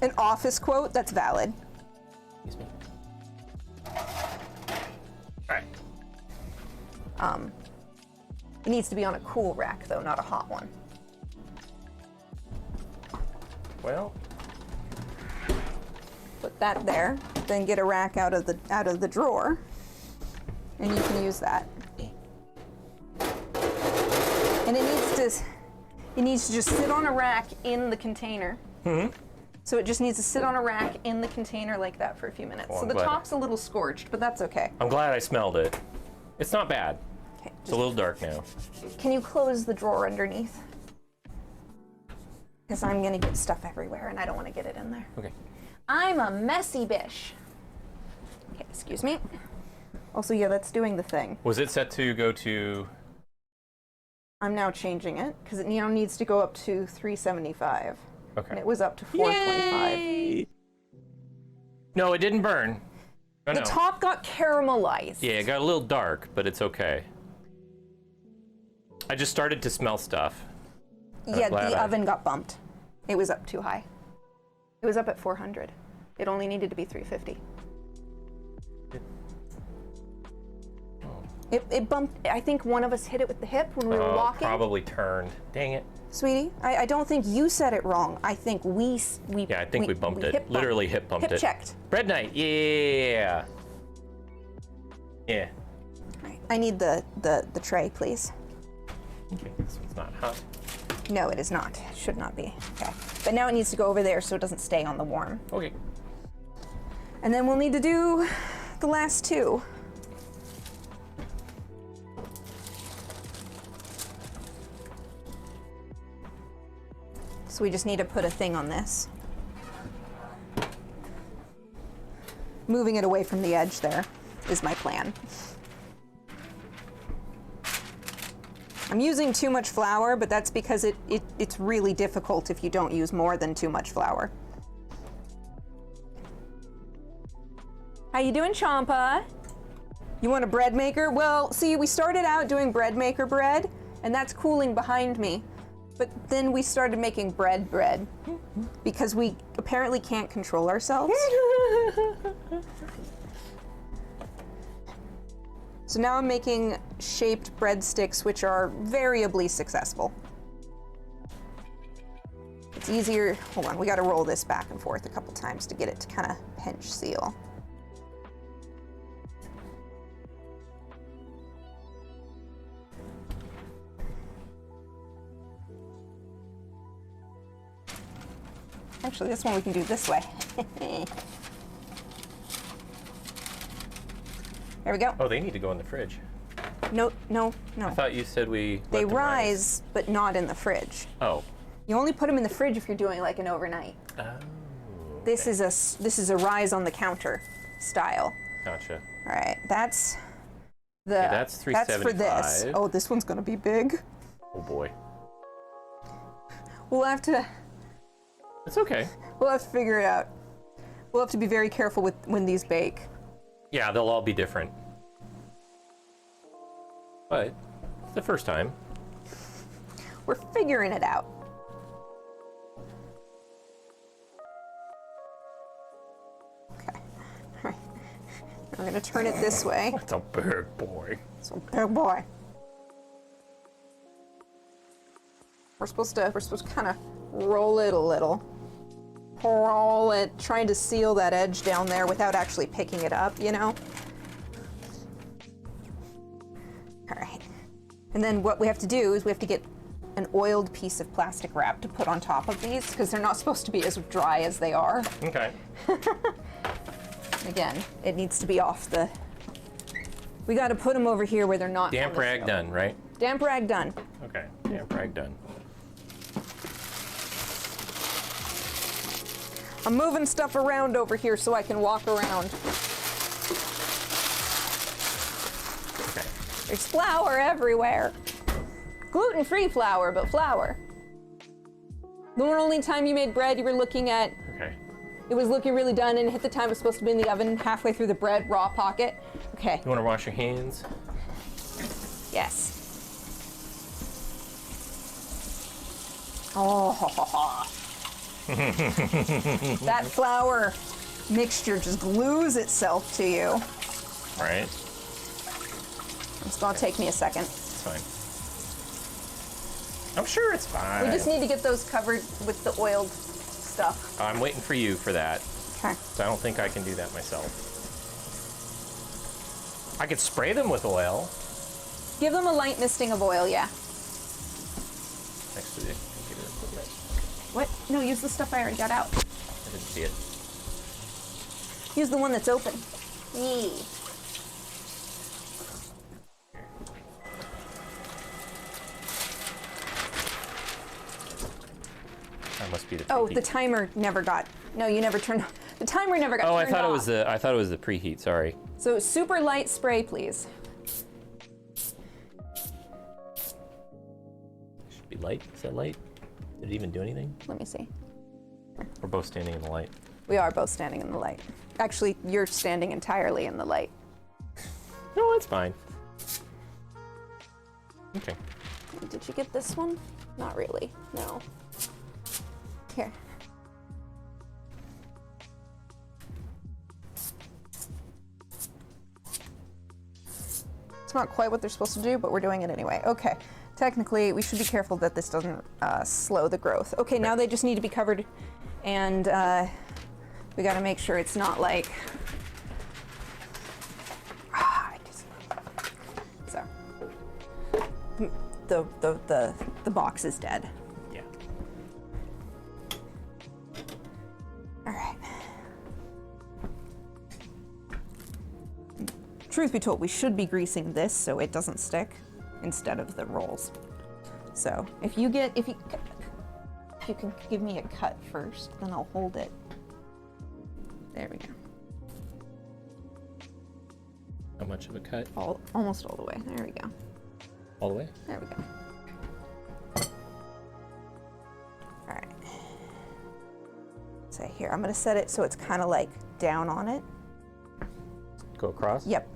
An office quote, that's valid. excuse me. All right. It needs to be on a cool rack though, not a hot one. Well, Put that there, then get a rack out of the drawer, and you can use that. And it needs to just sit on a rack in the container. Mm-hmm. So it just needs to sit on a rack in the container like that for a few minutes. Well, so I'm the glad. top's a little scorched, but that's okay. I'm glad I smelled it. It's not bad. Okay, It's a little dark now. can you close the drawer underneath? Because I'm gonna get stuff everywhere and I don't want to get it in there. Okay. I'm a messy bish. Okay, excuse me. Also, yeah, that's doing the thing. Was it set to go to? I'm now changing it because it now needs to go up to 375. Okay. And it was up to 425. Yay! No, it didn't burn. Oh, The no. top got caramelized. Yeah, it got a little dark, but it's okay. I just started to smell stuff. Yeah, glad the I- oven got bumped. It was up too high. It was up at 400. It only needed to be 350. It bumped. I think one of us hit it with the hip when we were walking. Probably turned. Dang it. Sweetie, I don't think you said it wrong. I think we Yeah, I think we bumped it. Literally hip bumped it. Hip checked. Bread night. Yeah. Yeah. Right. I need the tray, please. Okay, this one's not hot. No, it is not. It should not be. Okay. But now it needs to go over there so it doesn't stay on the warm. Okay. And then we'll need to do the last two. So we just need to put a thing on this. Moving it away from the edge there is my plan. I'm using too much flour, but that's because it's really difficult if you don't use more than too much flour. How you doing, Champa? You want a bread maker? Well, see, we started out doing bread maker bread, and that's cooling behind me. But then we started making bread because we apparently can't control ourselves. So now I'm making shaped breadsticks, which are variably successful. It's easier. Hold on, we got to roll this back and forth a couple times to get it to kind of pinch seal. Actually, this one we can do this way. There we go. Oh, they need to go in the fridge. No. I thought you said we They let them rise, but not in the fridge. Oh. You only put them in the fridge if you're doing like an overnight. Oh. This is a rise on the counter style. Gotcha. All right, that's the. Okay, that's That's for this. 375. Oh, this one's gonna be big. Oh boy. We'll have to. It's okay. We'll have to figure it out. We'll have to be very careful with when these bake. Yeah, they'll all be different. But it's the first time. We're figuring it out. Okay. All right. I'm gonna turn it this way. That's a big boy. So big boy. We're supposed to kind of roll it a little. Roll it, trying to seal that edge down there without actually picking it up, you know? All right. And then what we have to do is we have to get an oiled piece of plastic wrap to put on top of these because they're not supposed to be as dry as they are. Okay. Again, it needs to be off the... We got to put them over here where they're not... Damp rag done, right? Damp rag done. Okay. Damp rag done. I'm moving stuff around over here so I can walk around. Okay. There's flour everywhere. Gluten-free flour, but flour. The only time you made bread, you were looking at, Okay. it was looking really done and hit the time it was supposed to be in the oven halfway through the bread raw pocket. Okay. You want to wash your hands? Yes. Oh, that flour mixture just glues itself to you. Right. It's gonna take me a second. It's fine. I'm sure it's fine. We just need to get those covered with the oiled stuff. I'm waiting for you for that. Okay. So I don't think I can do that myself. I could spray them with oil. Give them a light misting of oil, yeah. Next to the computer equipment. What? No, use the stuff I already got out. I didn't see it. Use the one that's open. Yee. That must be the Oh, preheat. the timer never got. No, you never turned. The timer never got. Oh, I turned thought it off. was the. I thought it was the preheat. Sorry. So super light spray, please. Should be light. Is that light? Did it even do anything? Let me see. We're both standing in the light. We are both standing in the light. Actually, you're standing entirely in the light. No, it's fine. Okay. Did you get this one? Not really. No. Here. It's not quite what they're supposed to do, but we're doing it anyway. Okay. Technically, we should be careful that this doesn't slow the growth. Okay, now they just need to be covered, and we got to make sure it's not like. So the box is dead. Yeah. All right. Truth be told, we should be greasing this so it doesn't stick instead of the rolls. So if you can give me a cut first, then I'll hold it. There we go. How much of a cut? Almost all the way. There we go. All the way? There we go. All right. So here, I'm gonna set it so it's kind of like down on it. Go across? Yep.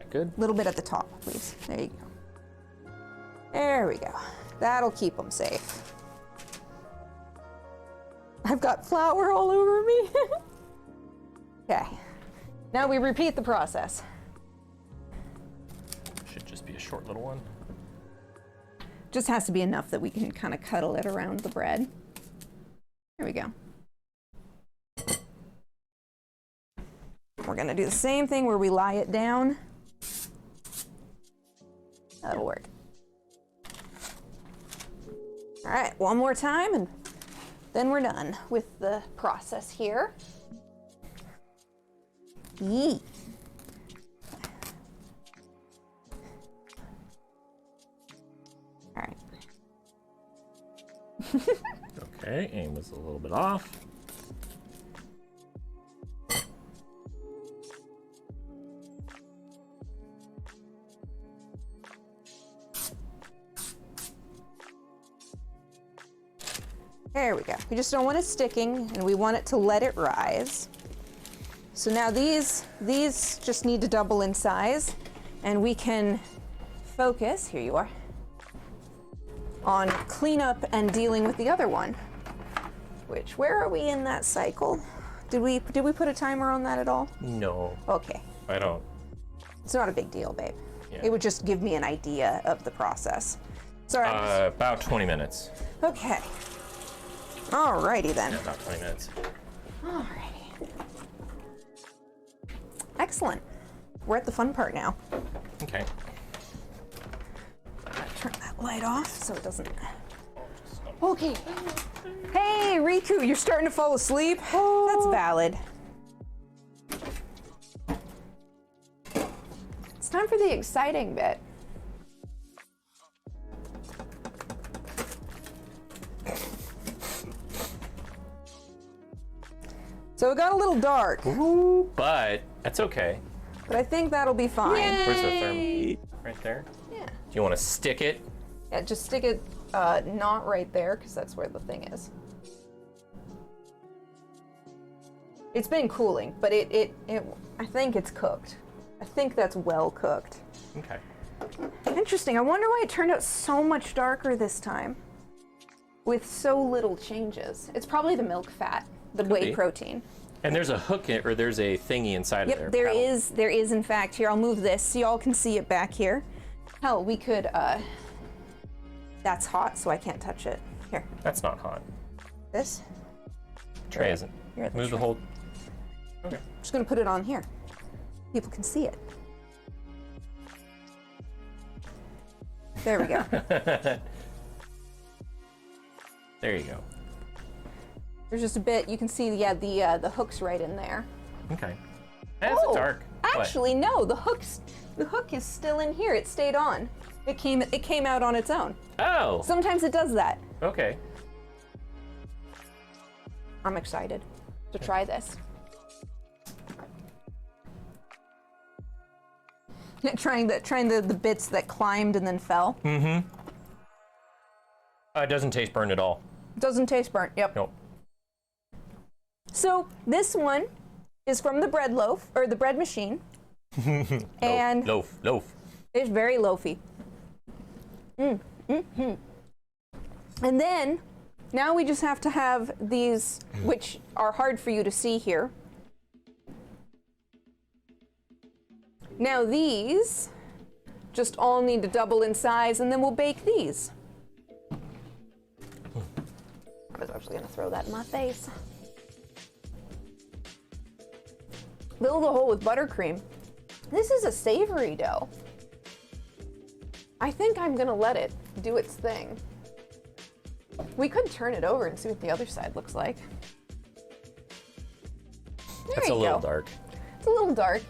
Good. A little bit at the top, please. There you go. There we go. That'll keep them safe. I've got flour all over me. Okay. Now we repeat the process. Should just be a short little one. Just has to be enough that we can kind of cuddle it around the bread. There we go. We're gonna do the same thing where we lie it down. That'll work. All right, one more time, and then we're done with the process here. Yee. All right. Okay, aim was a little bit off. There we go. We just don't want it sticking, and we want it to let it rise. So now these just need to double in size, and we can focus, here you are, on cleanup and dealing with the other one. Which, where are we in that cycle? Did we put a timer on that at all? No, Okay. I don't. It's not a big deal, babe. Yeah. It would just give me an idea of the process. Sorry. About 20 minutes. Okay. Alrighty then. Yeah, about 20 minutes. Alrighty. Excellent. We're at the fun part now. Okay. Turn that light off so it doesn't. Okay. Hey, Riku, you're starting to fall asleep. That's valid. It's time for the exciting bit. So it got a little dark, Ooh, but that's okay. but I think that'll be fine. Where's the therm? Right there? Yeah. Do you want to stick it? Yeah, just stick it not right there, because that's where the thing is. It's been cooling, but I think it's cooked. I think that's well cooked. Okay. Interesting. I wonder why it turned out so much darker this time with so little changes. It's probably the milk fat, the whey be. protein. And there's a hook or there's a thingy inside of there. Yep, there paddle. is. There is, in fact. Here, I'll move this so y'all can see it back here. Hell, we could. That's hot, so I can't touch it. Here, That's not hot. this. Tray isn't. Here, the Move the tray. whole. Okay. I'm just gonna put it on here. People can see it. There we go. There you go. There's just a bit. You can see, yeah, the hook's right in there. Okay. That's a dark. What? Actually, no. The hook is still in here. It stayed on. It came out on its own. Oh. Sometimes it does that. Okay. I'm excited to try this. trying the bits that climbed and then fell. It doesn't taste burned at all. Doesn't taste burnt. Yep. Nope. So this one is from the bread loaf or the bread machine, and Loaf. it's very loafy. And then now we just have to have these, which are hard for you to see here. Now these just all need to double in size, and then we'll bake these. I was actually gonna throw that in my face. Fill the hole with buttercream. This is a savory dough. I think I'm gonna let it do its thing. We could turn it over and see what the other side looks like. It's a little dark. It's a little dark.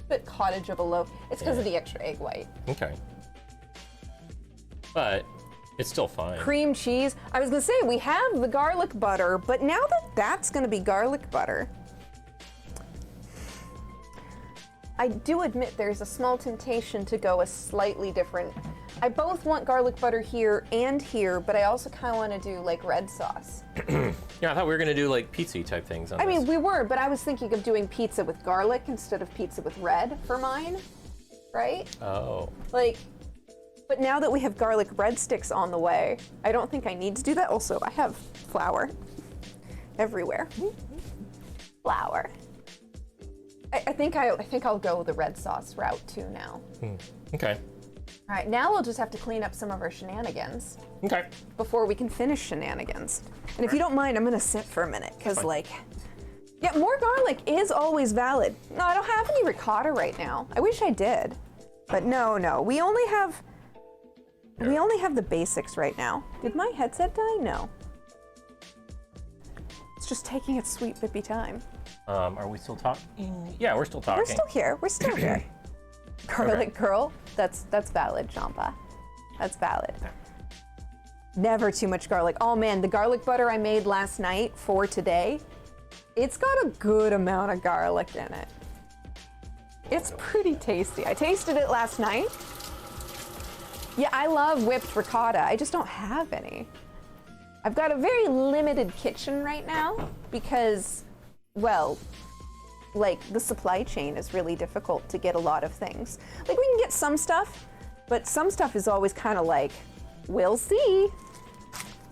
Bit cottage of a loaf. It's because of the extra egg white. Okay. But it's still fine. Cream cheese. I was gonna say we have the garlic butter, but now that that's gonna be garlic butter, I do admit there's a small temptation to go a slightly different. I both want garlic butter here and here, but I also kind of want to do like red sauce. Yeah, I thought we were gonna do like pizza type things on I this. mean, we were, but I was thinking of doing pizza with garlic instead of pizza with red for mine, right? Oh. Like, but now that we have garlic breadsticks on the way, I don't think I need to do that. Also, I have flour everywhere. Flour. I think I'll go the red sauce route too now. Okay. All right, now we'll just have to clean up some of our shenanigans Okay. before we can finish shenanigans. And if you don't mind, I'm gonna sit for a minute, because Fine. like, yeah, more garlic is always valid. No, I don't have any ricotta right now. I wish I did, but no, we only have the basics right now. Did my headset die? No. It's just taking its sweet bippy time. Are we still talking? Yeah, we're still talking. We're still here. We're still here. Garlic girl. That's valid, Champa. That's valid. Never too much garlic. Oh man, the garlic butter I made last night for today, it's got a good amount of garlic in it. It's pretty tasty. I tasted it last night. Yeah, I love whipped ricotta. I just don't have any. I've got a very limited kitchen right now because, well, like the supply chain is really difficult to get a lot of things. Like we can get some stuff, but some stuff is always kind of like, we'll see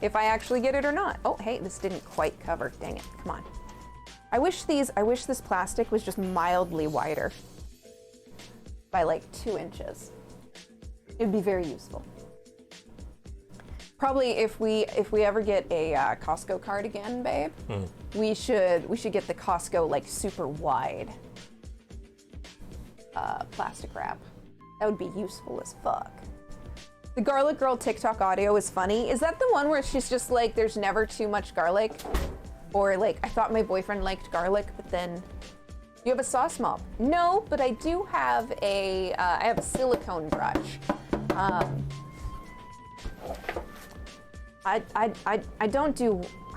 if I actually get it or not. Oh, hey, this didn't quite cover. Dang it, come on. I wish this plastic was just mildly wider by like 2 inches. It would be very useful. Probably if we ever get a Costco card again, babe, we should get the Costco like super wide plastic wrap. That would be useful as fuck. The Garlic Girl TikTok audio is funny. Is that the one where she's just like, there's never too much garlic? Or like, I thought my boyfriend liked garlic, but then you have a sauce mop? No, but I do have I have a silicone brush. I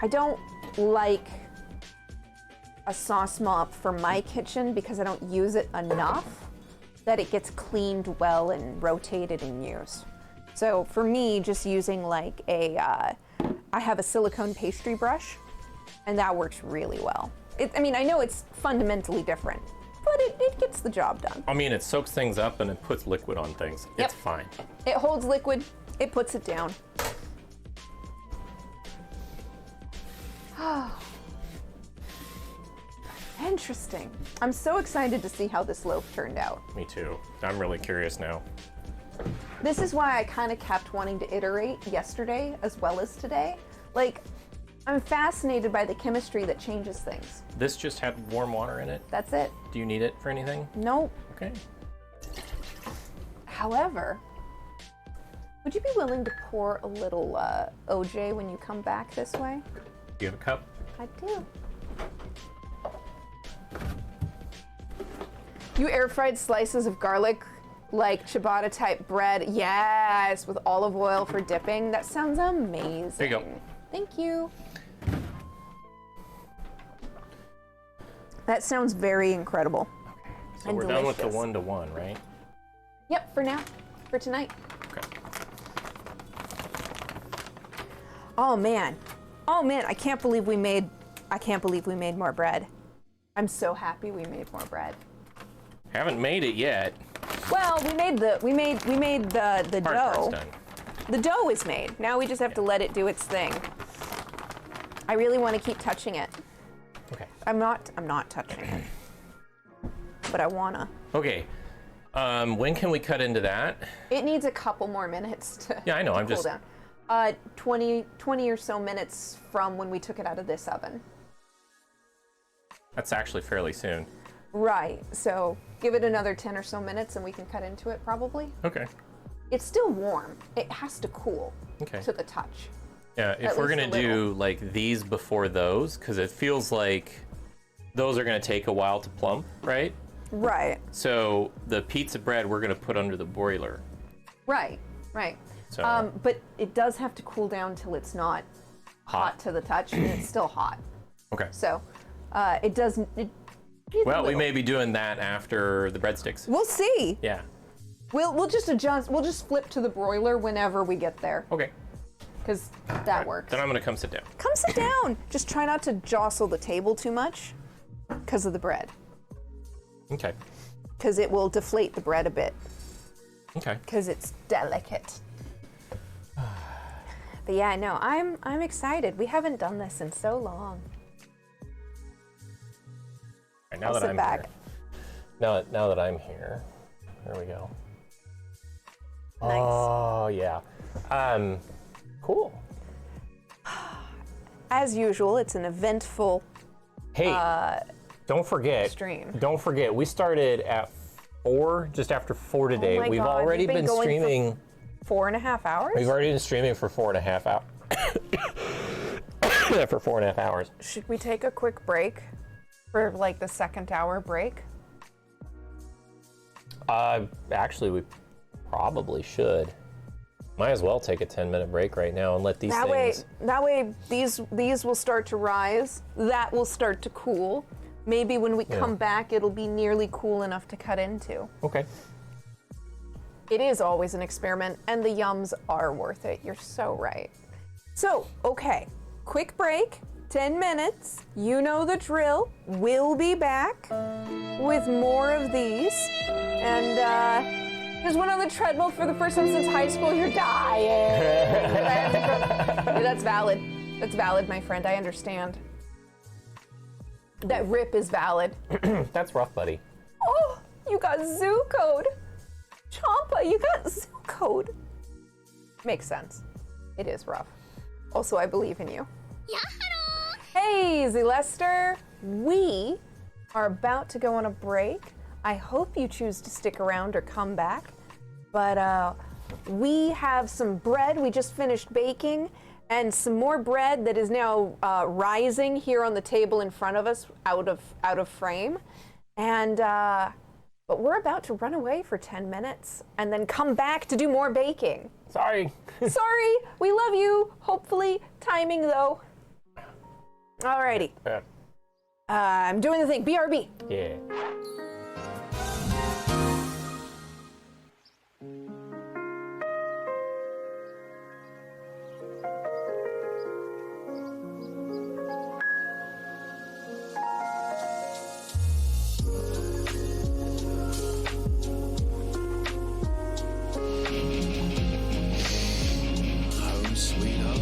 don't like a sauce mop for my kitchen because I don't use it enough that it gets cleaned well and rotated and used. So for me, just using like I have a silicone pastry brush, and that works really well. I mean, I know it's fundamentally different, but it gets the job done. I mean, it soaks things up and it puts liquid on things. Yep. It's fine. It holds liquid, it puts it down. Interesting. I'm so excited to see how this loaf turned out. Me too. I'm really curious now. This is why I kind of kept wanting to iterate yesterday as well as today. Like, I'm fascinated by the chemistry that changes things. This just had warm water in it. That's it. Do you need it for anything? Nope. Okay. However, would you be willing to pour a little OJ when you come back this way? Do you have a cup? I do. You air fried slices of garlic like ciabatta type bread. Yes, with olive oil for dipping. That sounds amazing. There you go. Thank you. That sounds very incredible. So And we're done with the delicious. 1-to-1, right? Yep, for now. For tonight. Okay. Oh man. Oh man, I can't believe we made more bread. I'm so happy we made more bread. Haven't made it yet. Well, we made the Hard part's dough. done. The dough is made. Now we just have to let it do its thing. I really want to keep touching it. Okay. I'm not touching it. but I wanna. Okay. When can we cut into that? It needs a couple more minutes to, Yeah, I know. to I'm cool just. down. 20 or so minutes from when we took it out of this oven. That's actually fairly soon. Right, so give it another 10 or so minutes and we can cut into it probably. Okay. It's still warm. It has to cool Okay. to the touch. Yeah, if At we're least gonna a little. do like these before those, because it feels like those are gonna take a while to plump, right? Right, So the pizza bread we're gonna put under the broiler. right. So But it does have to cool down till it's not hot to the touch, and it's still hot. Okay. So it doesn't. It needs a Well, we little. may be doing that after the breadsticks. We'll see. Yeah. We'll just adjust. We'll just flip to the broiler whenever we get there, Okay. because that works. Then I'm gonna come sit down. Come sit down. Just try not to jostle the table too much, because of the bread, Okay. because it will deflate the bread a bit, Okay. because it's delicate. But yeah, no, I'm excited. We haven't done this in so long. Right, now I'll that sit I'm back. here. Now that I'm here. There we go. Nice. Oh yeah. Cool. As usual, it's an eventful Hey, don't forget. stream. Don't forget. We started at 4, just after 4 today. Oh my We've God, already you've been been going for streaming. 4.5 hours. We've already been streaming for 4.5 hours. For 4.5 hours. Should we take a quick break for like the second hour break? Actually, we probably should. Might as well take a 10-minute break right now and let these things. That way, these will start to rise. That will start to cool. Maybe when we come back, it'll be nearly cool enough to cut into. Okay. It is always an experiment, and the yums are worth it. You're so right. So, okay, quick break, 10 minutes. You know the drill. We'll be back with more of these. And there's one on the treadmill for the first time since high school. You're dying. That's valid. That's valid, my friend. I understand. That rip is valid. That's rough, buddy. Oh, you got zoo code. Champa, you got zoo code. Makes sense. It is rough. Also, I believe in you. Hey, Zelester. We are about to go on a break. I hope you choose to stick around or come back. But we have some bread we just finished baking and some more bread that is now rising here on the table in front of us out of frame. And but we're about to run away for 10 minutes and then come back to do more baking. Sorry. Sorry, we love you. Hopefully, timing though. Alrighty. I'm doing the thing. BRB. Yeah. Home sweet home.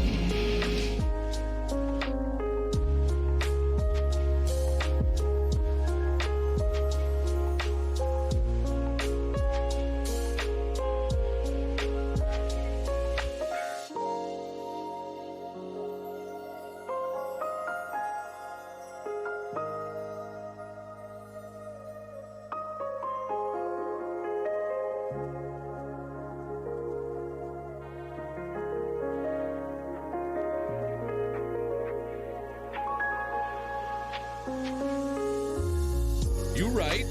You right.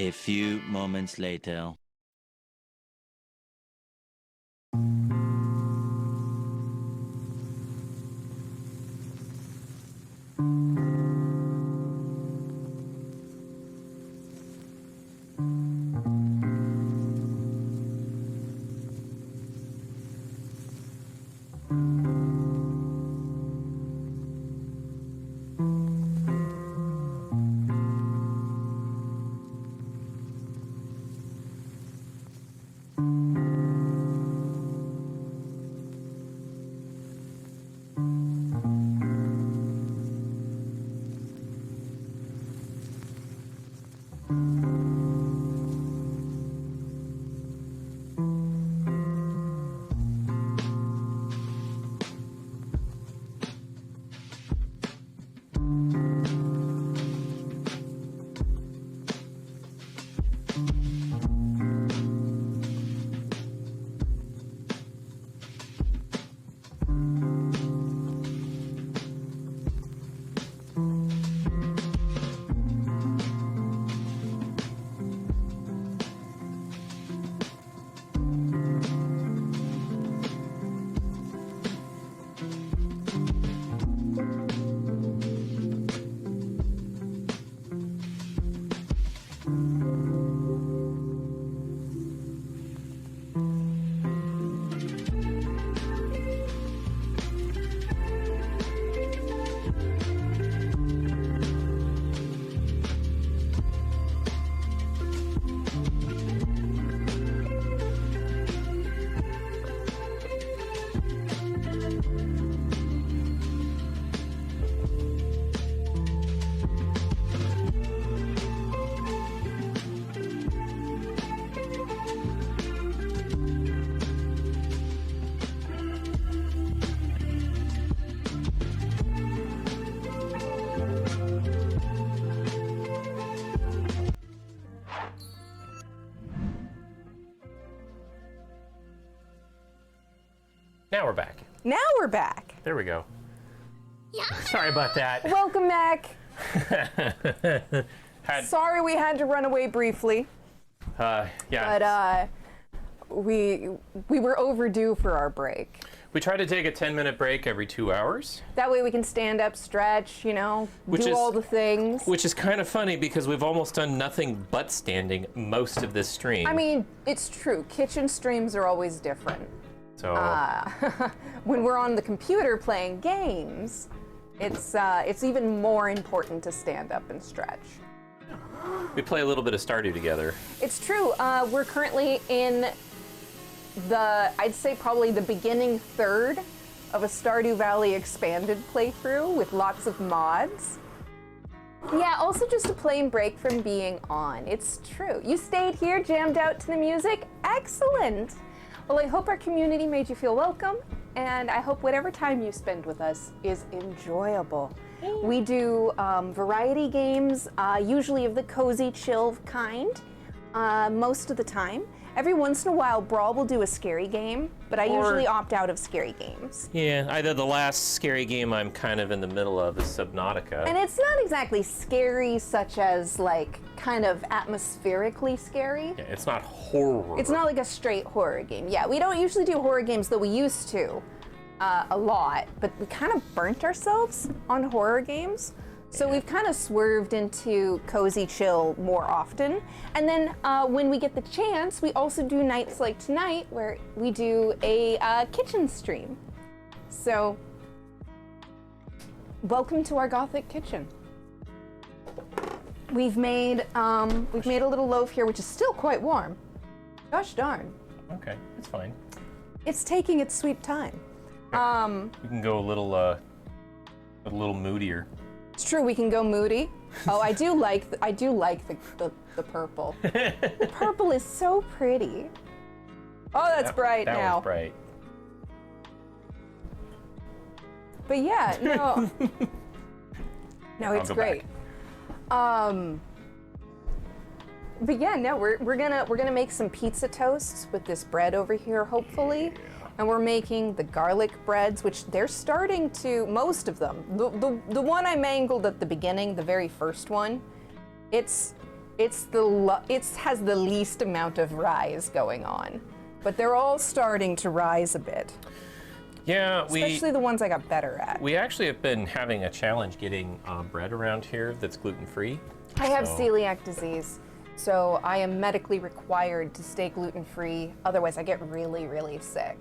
A few moments later. Now we're back. Now we're back. There we go. Sorry about that. Welcome back. Had, Sorry we had to run away briefly, yeah. but we were overdue for our break. We try to take a 10-minute break every 2 hours. That way we can stand up, stretch, you know, Which do is- all the things. Which is kind of funny because we've almost done nothing but standing most of this stream. I mean, it's true. Kitchen streams are always different. so When we're on the computer playing games, it's even more important to stand up and stretch. we play a little bit of Stardew together. It's true. We're currently in I'd say probably the beginning third of a Stardew Valley expanded playthrough with lots of mods. Yeah, also just a plain break from being on. It's true. You stayed here, jammed out to the music. Excellent. Well, I hope our community made you feel welcome, and I hope whatever time you spend with us is enjoyable. We do variety games, usually of the cozy, chill kind, most of the time. Every once in a while, Brawl will do a scary game, but I usually opt out of scary games. Yeah, either the last scary game I'm kind of in the middle of is Subnautica. And it's not exactly scary, such as like kind of atmospherically scary. Yeah, it's not horror. It's not like a straight horror game. Yeah, we don't usually do horror games, though we used to a lot, but we kind of burnt ourselves on horror games. So we've kind of swerved into cozy chill more often. And then when we get the chance, we also do nights like tonight where we do a kitchen stream. So welcome to our Gothic kitchen. We've made a little loaf here, which is still quite warm. Gosh darn. Okay, it's fine. It's taking its sweet time. We can go a little moodier. It's true, we can go moody. Oh, I do like the purple. The purple is so pretty. Oh, that's bright that now. was bright. But yeah, no. No, it's go great. But yeah, no, we're gonna make some pizza toasts with this bread over here, hopefully. And we're making the garlic breads, which they're starting to, most of them. The one I mangled at the beginning, the very first one, it's It has the least amount of rise going on, but they're all starting to rise a bit. Yeah, Especially the ones I got better at. we actually have been having a challenge getting bread around here that's gluten-free. I have So- celiac disease, so I am medically required to stay gluten-free. Otherwise, I get really, really sick.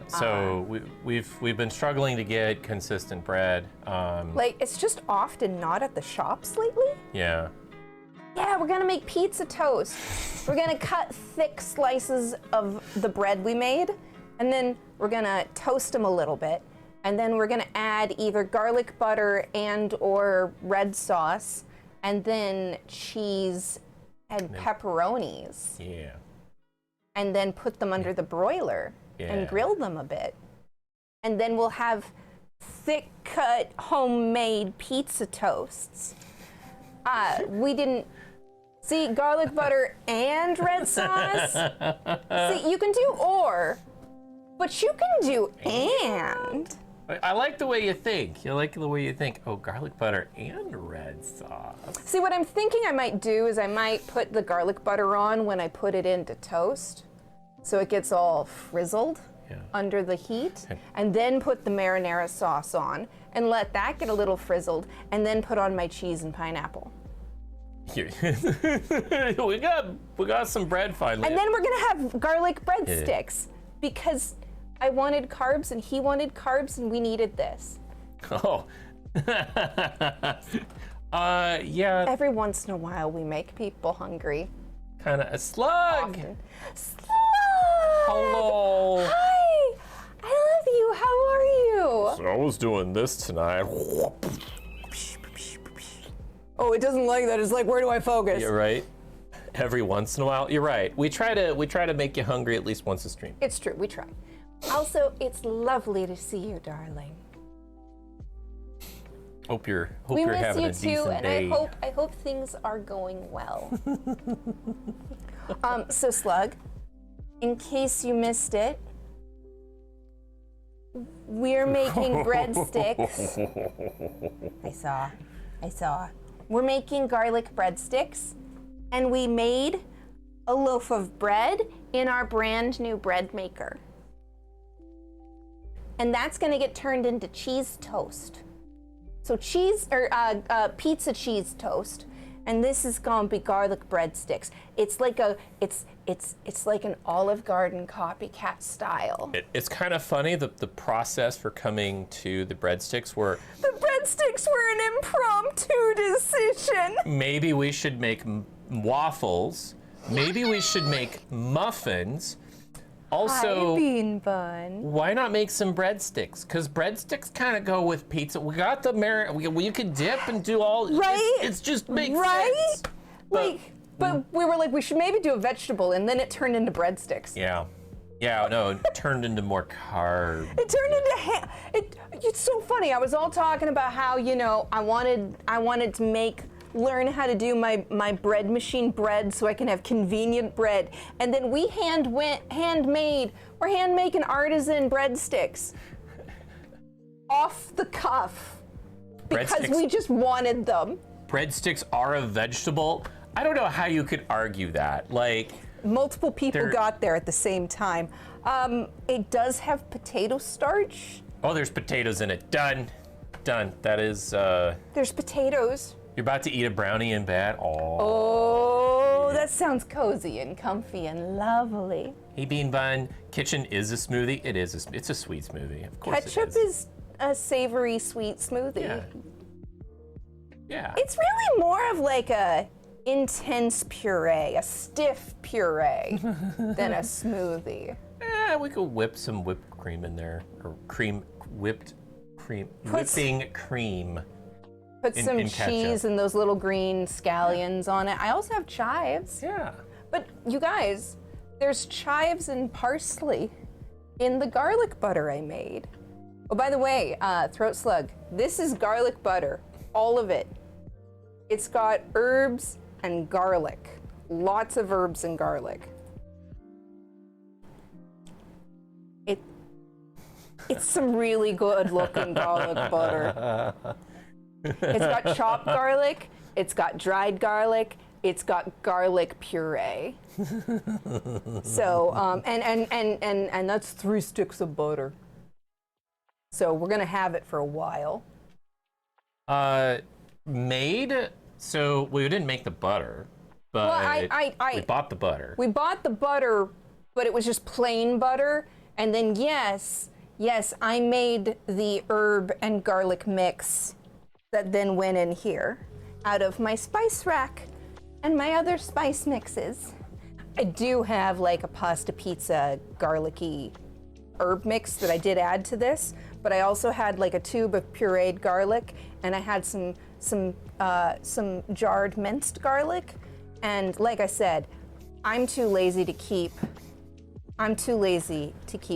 So we've been struggling to get consistent bread. Like, it's just often not at the shops lately. Yeah. Yeah, we're gonna make pizza toast. We're gonna cut thick slices of the bread we made, and then we're gonna toast them a little bit, and then we're gonna add either garlic butter and or red sauce, and then cheese and pepperonis, Yeah. and then put them under the broiler Yeah. and grill them a bit. And then we'll have thick cut homemade pizza toasts. We didn't see garlic butter and red sauce. See, you can do or, but you can do and. I like the way you think. You like the way you think. Oh, garlic butter and red sauce. See, what I'm thinking I might do is I might put the garlic butter on when I put it into toast, so it gets all frizzled under the heat, and then put the marinara sauce on and let that get a little frizzled, and then put on my cheese and pineapple. we got some bread finally. And then we're gonna have garlic breadsticks because I wanted carbs and he wanted carbs and we needed this. Oh. Yeah, Every once in a while we make people hungry. kind of a slug. Often. Slug! Hello. Hi! I love you. How are you? So I was doing this tonight. Oh, it doesn't like that. It's like, where do I focus? You're right. Every once in a while, you're right. We try to make you hungry at least once a stream. It's true. We try. Also, it's lovely to see you, darling. Hope you're We miss having you a too, decent and day. I hope things are going well. So Slug, in case you missed it, we're making breadsticks. I saw. We're making garlic breadsticks, and we made a loaf of bread in our brand new bread maker. And that's gonna get turned into cheese toast. So pizza cheese toast, and this is gonna be garlic breadsticks. It's like it's like an Olive Garden copycat style. It's kind of funny the process for coming to the breadsticks were The breadsticks were an impromptu decision. maybe we should make waffles, maybe we should make muffins. Also, Hi, bean bun. why not make some breadsticks? Because breadsticks kind of go with pizza. We got the you can dip and do all. Right? It's just makes Right? sense. But we were like, we should maybe do a vegetable, and then it turned into breadsticks. Yeah. Yeah, no, it turned into more carbs. It turned into ham. It's so funny. I was all talking about how, you know, I wanted to learn how to do my bread machine bread so I can have convenient bread. And then we we're hand making artisan breadsticks. Off the cuff. Because Breadsticks- we just wanted them. Breadsticks are a vegetable. I don't know how you could argue that. Like, Multiple people They're- got there at the same time. It does have potato starch. oh, there's potatoes in it. Done. That is, There's potatoes. you're about to eat a brownie in bed. Oh. Oh, that sounds cozy and comfy and lovely. Hey, Bean Bun, kitchen is a smoothie. It is. It's a sweet smoothie. Of course Ketchup it is. is a savory sweet smoothie. Yeah. Yeah. It's really more of like a intense puree, a stiff puree than a smoothie. We could whip some whipped cream in there, or whipping cream. Put some in ketchup. cheese and those little green scallions on it. I also have chives. Yeah. But you guys, there's chives and parsley in the garlic butter I made. Oh, by the way, Throat Slug, this is garlic butter, all of it. It's got herbs and garlic, lots of herbs and garlic. It's some really good looking garlic butter. It's got chopped garlic, it's got dried garlic, It's got garlic puree. So, and that's 3 sticks of butter. So we're gonna have it for a while. Made? So we didn't make the butter, but Well, we bought the butter. We bought the butter, but it was just plain butter. And then yes, I made the herb and garlic mix that then went in here out of my spice rack and my other spice mixes. I do have like a pasta pizza garlicky herb mix that I did add to this, but I also had like a tube of pureed garlic, and I had some jarred minced garlic. And like I said, I'm too lazy to keep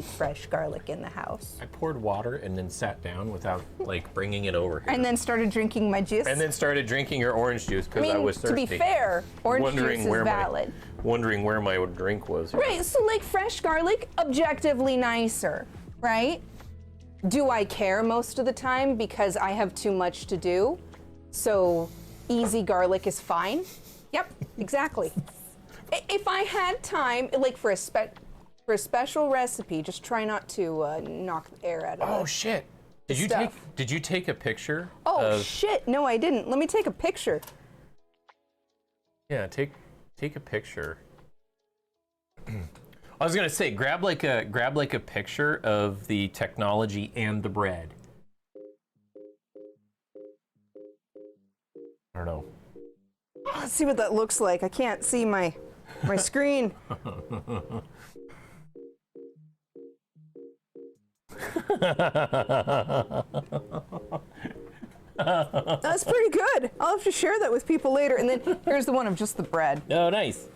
fresh garlic in the house. I poured water and then sat down without like bringing it over here. And then started drinking my juice. And then started drinking your orange juice because I was thirsty. To be fair, orange juice is valid. Wondering where my drink was. Right, so like fresh garlic, objectively nicer, right? Do I care most of the time because I have too much to do? So easy garlic is fine? Yep, exactly. If I had time, like for a special recipe, just try not to knock the air out of it. Oh shit! Did you take a picture? Oh shit! No, I didn't. Let me take a picture. Yeah, take a picture. I was gonna say, grab like a picture of the technology and the bread. I don't know. Let's see what that looks like. I can't see my screen. That's pretty good. I'll have to share that with people later. And then here's the one of just the bread. Oh, nice.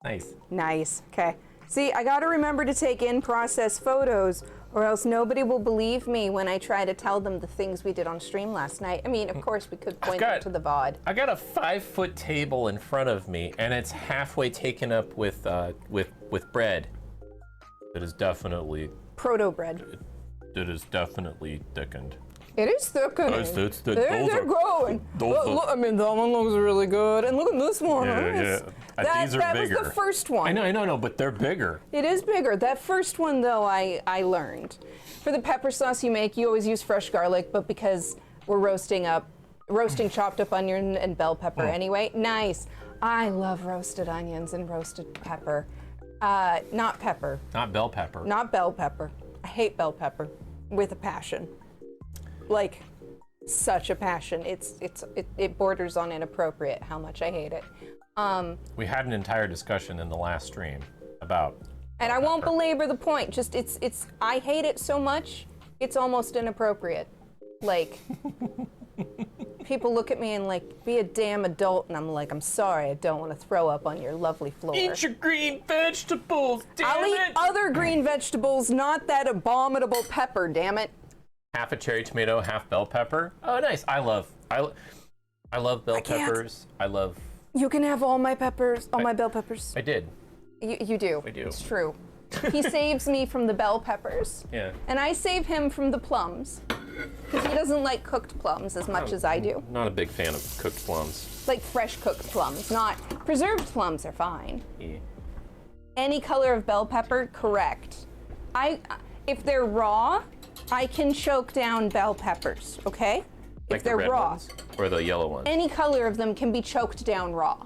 Nice. Nice. Okay. See, I got to remember to take in-process photos, or else nobody will believe me when I try to tell them the things we did on stream last night. I mean, of course, we could point them to the VOD. I got a 5-foot table in front of me, and it's halfway taken up with bread. It is definitely proto bread. It is definitely thickened. It is thickening. They're growing. Look, I mean, that one looks really good, and look at this one. Yeah. These are that bigger. was the first one. I know, but they're bigger. It is bigger. That first one, though, I learned. For the pepper sauce you make, you always use fresh garlic, but because we're roasting chopped up onion and bell pepper anyway. Nice. I love roasted onions and roasted pepper. Not pepper. Not bell pepper. Not bell pepper. I hate bell pepper with a passion. Like, such a passion. It borders on inappropriate how much I hate it. We had an entire discussion in the last stream about. And I won't belabor the point. Just I hate it so much, it's almost inappropriate. Like, people look at me and like, be a damn adult, and I'm like, I'm sorry, I don't want to throw up on your lovely floor. Eat your green vegetables, damn I'll it! eat other green vegetables, not that abominable pepper, damn it. Half a cherry tomato, half bell pepper. Oh, nice. I love bell peppers. I love. You can have all my peppers, all my bell peppers. I did. You do. I do. It's true. He saves me from the bell peppers. Yeah. And I save him from the plums. Because he doesn't like cooked plums as much as I do. Not a big fan of cooked plums. Like fresh cooked plums, not preserved plums are fine. Yeah. Any color of bell pepper, correct. If they're raw, I can choke down bell peppers, okay? Like if they're the red raw. ones or the yellow ones? Any color of them can be choked down raw.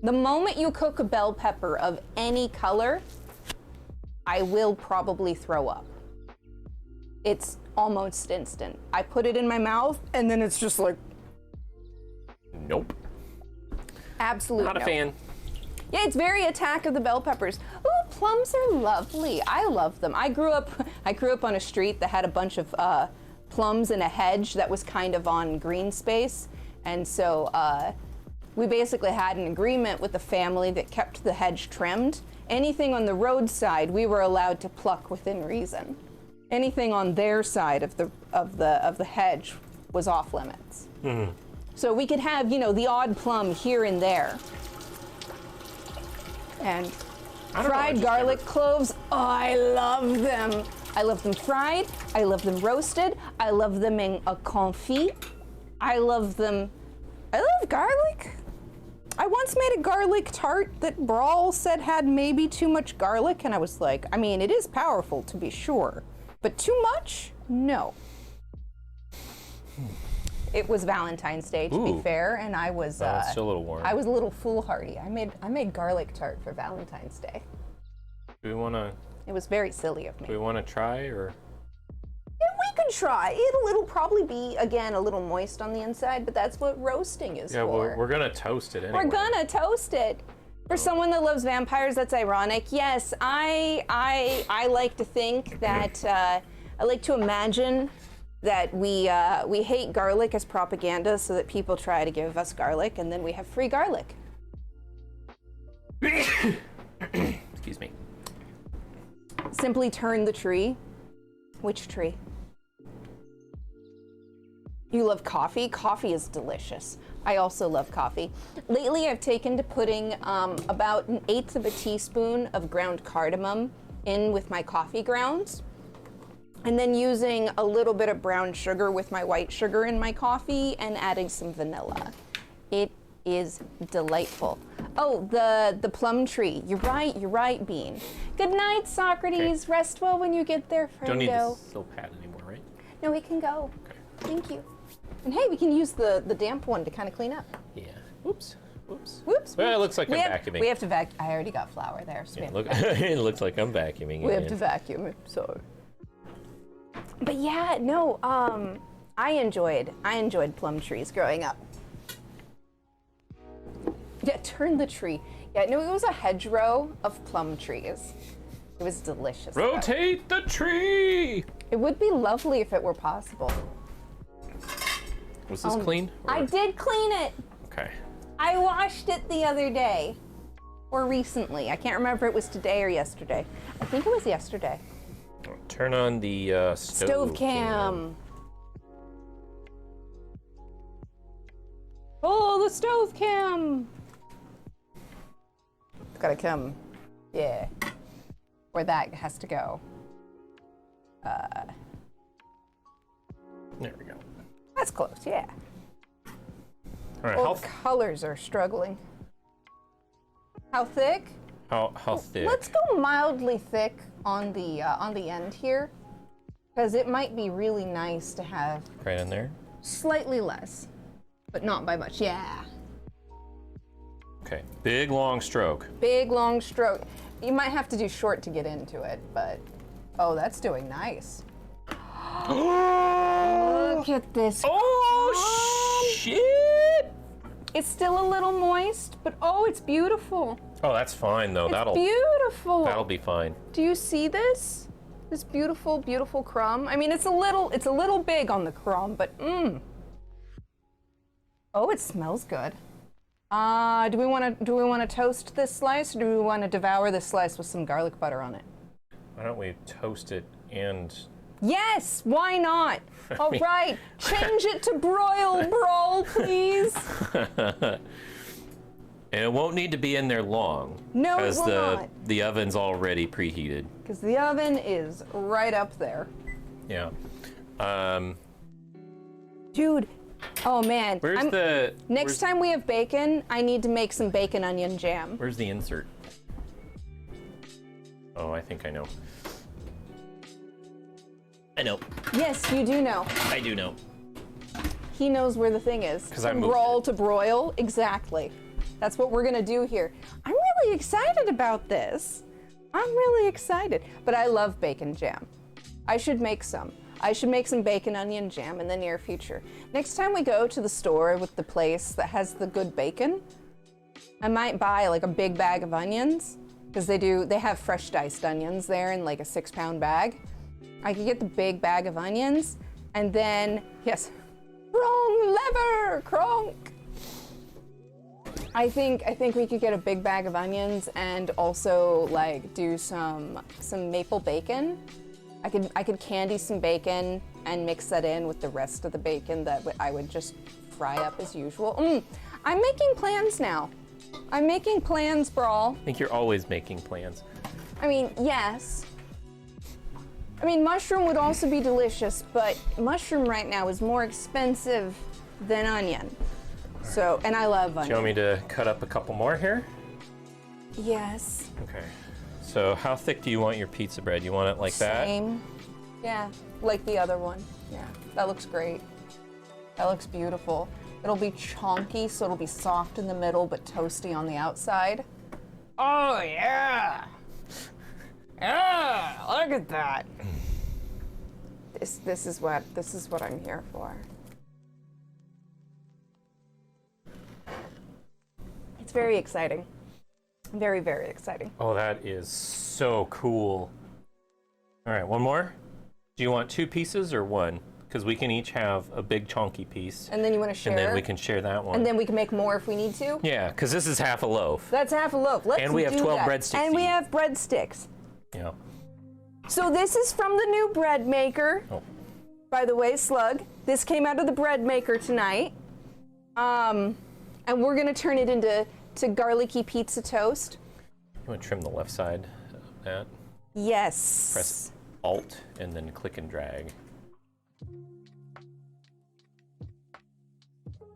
The moment you cook a bell pepper of any color, I will probably throw up. It's almost instant. I put it in my mouth and then it's just like. Nope. Absolutely. Not a fan. Yeah, it's very Attack of the Bell Peppers. Ooh, plums are lovely. I love them. I grew up on a street that had a bunch of plums in a hedge that was kind of on green space, and so we basically had an agreement with the family that kept the hedge trimmed. Anything on the roadside, we were allowed to pluck within reason. Anything on their side of the hedge was off limits. Mm-hmm. So we could have, the odd plum here and there. And fried garlic cloves, oh, I love them. I love them fried, I love them roasted, I love them in a confit. I love garlic. I once made a garlic tart that Brawl said had maybe too much garlic, and I was like, I mean, it is powerful to be sure, but too much? No. It was Valentine's Day, to be fair, and I was it's still a little warm. I was a little foolhardy. I made garlic tart for Valentine's Day. Do we want to? It was very silly of me. Do we want to try or? Yeah, we could try. It'll probably be again a little moist on the inside, but that's what roasting is Yeah, for. we're gonna toast it anyway. We're gonna toast it. For someone that loves vampires, that's ironic. Yes, I like to think that I like to imagine that we hate garlic as propaganda, so that people try to give us garlic, and then we have free garlic. Excuse me. Simply turn the tree. Which tree? You love coffee? Coffee is delicious. I also love coffee. Lately, I've taken to putting about 1/8 of a teaspoon of ground cardamom in with my coffee grounds, and then using a little bit of brown sugar with my white sugar in my coffee and adding some vanilla. It is delightful. Oh, the plum tree. You're right, Bean. Good night, Socrates. Okay. Rest well when you get there, Fredo. Don't need the silk pad anymore, right? No, we can go. Okay. Thank you. And hey, we can use the damp one to kind of clean up. Yeah. Oops. Oops. Whoops. Well, it looks like I'm vacuuming. We have to vacuum. I already got flour there. So Yeah, look, it looks like I'm vacuuming. we have again. to vacuum it. So. But yeah, no. I enjoyed plum trees growing up. Yeah, turn the tree. Yeah, no, it was a hedgerow of plum trees. It was delicious. though. Rotate the tree. It would be lovely if it were possible. Was this clean? Or- I did clean it. Okay. I washed it the other day. Or recently. I can't remember if it was today or yesterday. I think it was yesterday. Turn on the Stove cam. Oh, the stove cam. It's gotta come. Yeah. Where that has to go. There we go. That's close, yeah. All right. Oh, the colors are struggling. How thick? How thick? Let's go mildly thick on the end here, because it might be really nice to have Right in there. slightly less, but not by much. Yeah. Okay. Big long stroke. Big long stroke. You might have to do short to get into it, but oh, that's doing nice. Look at this. Oh shit! It's still a little moist, but oh, it's beautiful. Oh, that's fine though. It's beautiful. That'll be fine. Do you see this? This beautiful, beautiful crumb. I mean, it's a little big on the crumb, but Oh, it smells good. Do we want to toast this slice, or do we want to devour this slice with some garlic butter on it? Why don't we toast it and? Yes, why not? All right, change it to broil, Brawl, please. And it won't need to be in there long. No, it because will not. the oven's already preheated. Because the oven is right up there. Yeah. Dude, oh man. Next time we have bacon, I need to make some bacon onion jam. Where's the insert? Oh, I think I know. I know. Yes, you do know. I do know. He knows where the thing is. 'Cause I From moved brawl it. to broil, exactly. That's what we're gonna do here. I'm really excited about this. I'm really excited. But I love bacon jam. I should make some. I should make some bacon onion jam in the near future. Next time we go to the store with the place that has the good bacon, I might buy like a big bag of onions, because they have fresh diced onions there in like a 6-pound bag. I could get the big bag of onions, and then, yes, wrong lever, Kronk. I think we could get a big bag of onions and also like do some maple bacon. I could candy some bacon and mix that in with the rest of the bacon that I would just fry up as usual. I'm making plans now. I'm making plans, Brawl. I think you're always making plans. I mean, yes. I mean, mushroom would also be delicious, but mushroom right now is more expensive than onion. So, and I love onion. Do you want me to cut up a couple more here? Yes. Okay. So how thick do you want your pizza bread? You want it like that? Same. Yeah, like the other one. Yeah, that looks great. That looks beautiful. It'll be chunky, so it'll be soft in the middle, but toasty on the outside. Oh yeah! Yeah, look at that. This is what I'm here for. It's very exciting. Very, very exciting. Oh, that is so cool. All right, one more? Do you want 2 pieces or 1? Because we can each have a big chunky piece. And then you want to share? And then we can share that one. And then we can make more if we need to? Yeah, because this is half a loaf. That's half a loaf. Let's And we have do 12 that. breadsticks And to we eat. have breadsticks. Yeah. So this is from the new bread maker. Oh. By the way, Slug, this came out of the bread maker tonight. And we're gonna turn it into garlicky pizza toast. You want to trim the left side of that? Yes. Press Alt and then click and drag.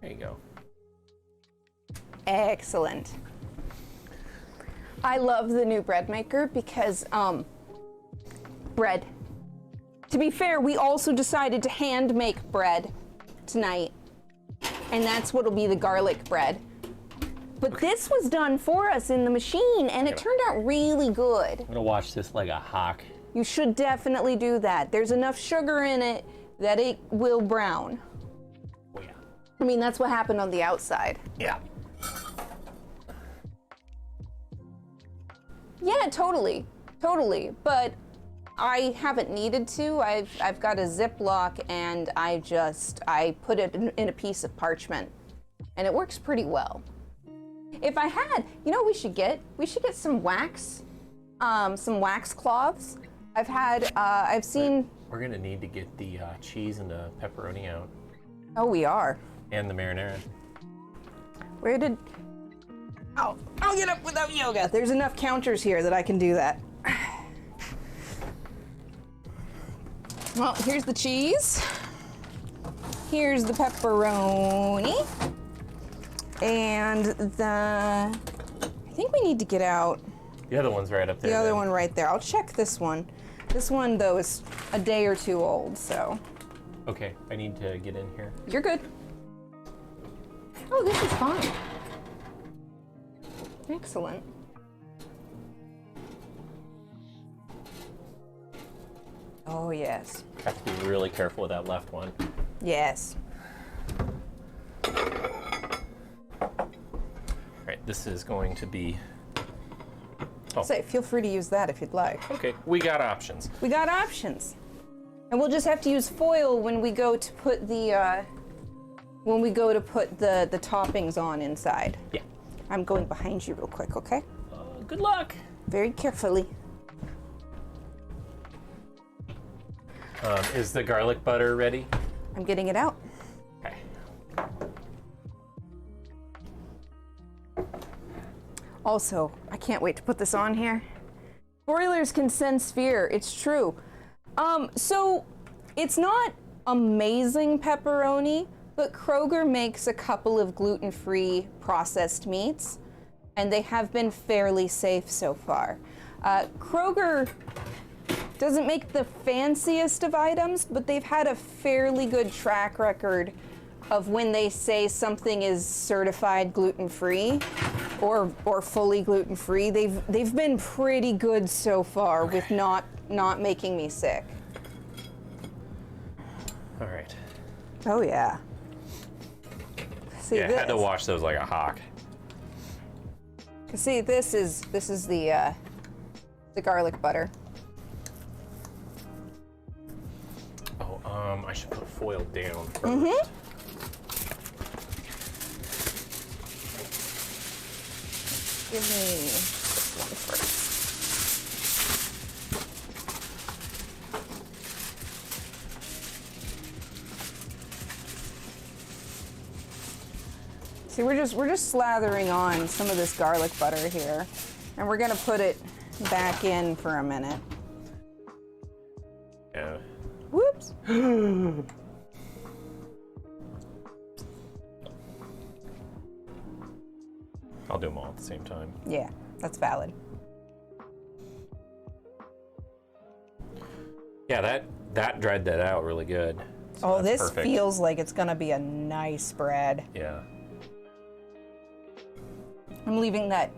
There you go. Excellent. I love the new bread maker because bread. To be fair, we also decided to hand make bread tonight. And that's what'll be the garlic bread. But this was done for us in the machine and it turned out really good. I'm gonna watch this like a hawk. You should definitely do that. There's enough sugar in it that it will brown. Oh yeah. I mean, that's what happened on the outside. Yeah. Yeah, totally. But I haven't needed to. I've got a Ziploc and I put it in a piece of parchment and it works pretty well. If I had, you know what we should get? We should get some wax cloths. I've seen. We're gonna need to get the cheese and the pepperoni out. Oh, we are. And the marinara. Where did? Oh, I'll get up without yoga. There's enough counters here that I can do that. Well, here's the cheese. Here's the pepperoni. And I think we need to get out The other one's right up there. the other then. one right there. I'll check this one. This one, though, is a day or 2 old, so. Okay, I need to get in here. You're good. Oh, this is fine. Excellent. Oh, yes. Have to be really careful with that left one. Yes. Right, this is going to be. Oh, Say, feel free to use that if you'd like. okay. We got options. We got options. And we'll just have to use foil when we go to put the toppings on inside. Yeah. I'm going behind you real quick, okay? Good luck. Very carefully. Is the garlic butter ready? I'm getting it out. Okay. Also, I can't wait to put this on here. Broilers can sense fear. It's true. So it's not amazing pepperoni, but Kroger makes a couple of gluten-free processed meats, and they have been fairly safe so far. Kroger doesn't make the fanciest of items, but they've had a fairly good track record of when they say something is certified gluten-free or fully gluten-free. They've been pretty good so far with not making me sick. All right. Oh yeah. See Yeah, I this. had to wash those like a hawk. See, this is the garlic butter. Oh, I should put foil down first. Mm-hmm. Give me this one first. See, we're just slathering on some of this garlic butter here, and we're gonna put it back in for a minute. Yeah. Whoops. I'll do them all at the same time. Yeah, that's valid. Yeah, that dried that out really good. So Oh, that's this perfect. feels like it's gonna be a nice spread. Yeah. I'm leaving that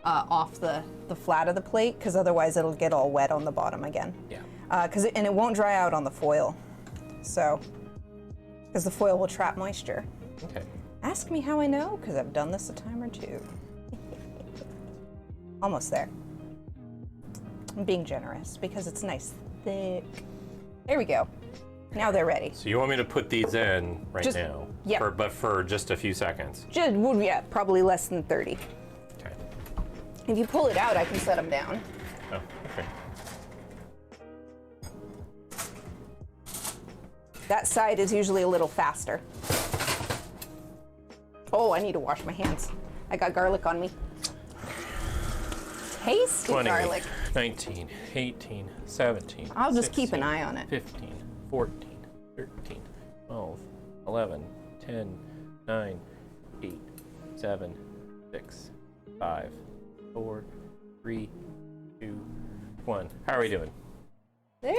off the flat of the plate because otherwise it'll get all wet on the bottom again. Yeah. And it won't dry out on the foil. So, because the foil will trap moisture. Okay. Ask me how I know, because I've done this a time or two. Almost there. I'm being generous because it's nice, thick. There we go. Now they're ready. So you want me to put these in right now? Yeah. But for just a few seconds. Yeah, probably less than 30. Okay. If you pull it out, I can set them down. Oh, okay. That side is usually a little faster. Oh, I need to wash my hands. I got garlic on me. Tasty 20, garlic. 19, 18, 17. I'll just keep 16, an eye on it. 15, 14, 13, 12, 11, 10, 9, 8, 7, 6, 5, 4, 3, 2, 1. How are we doing? There.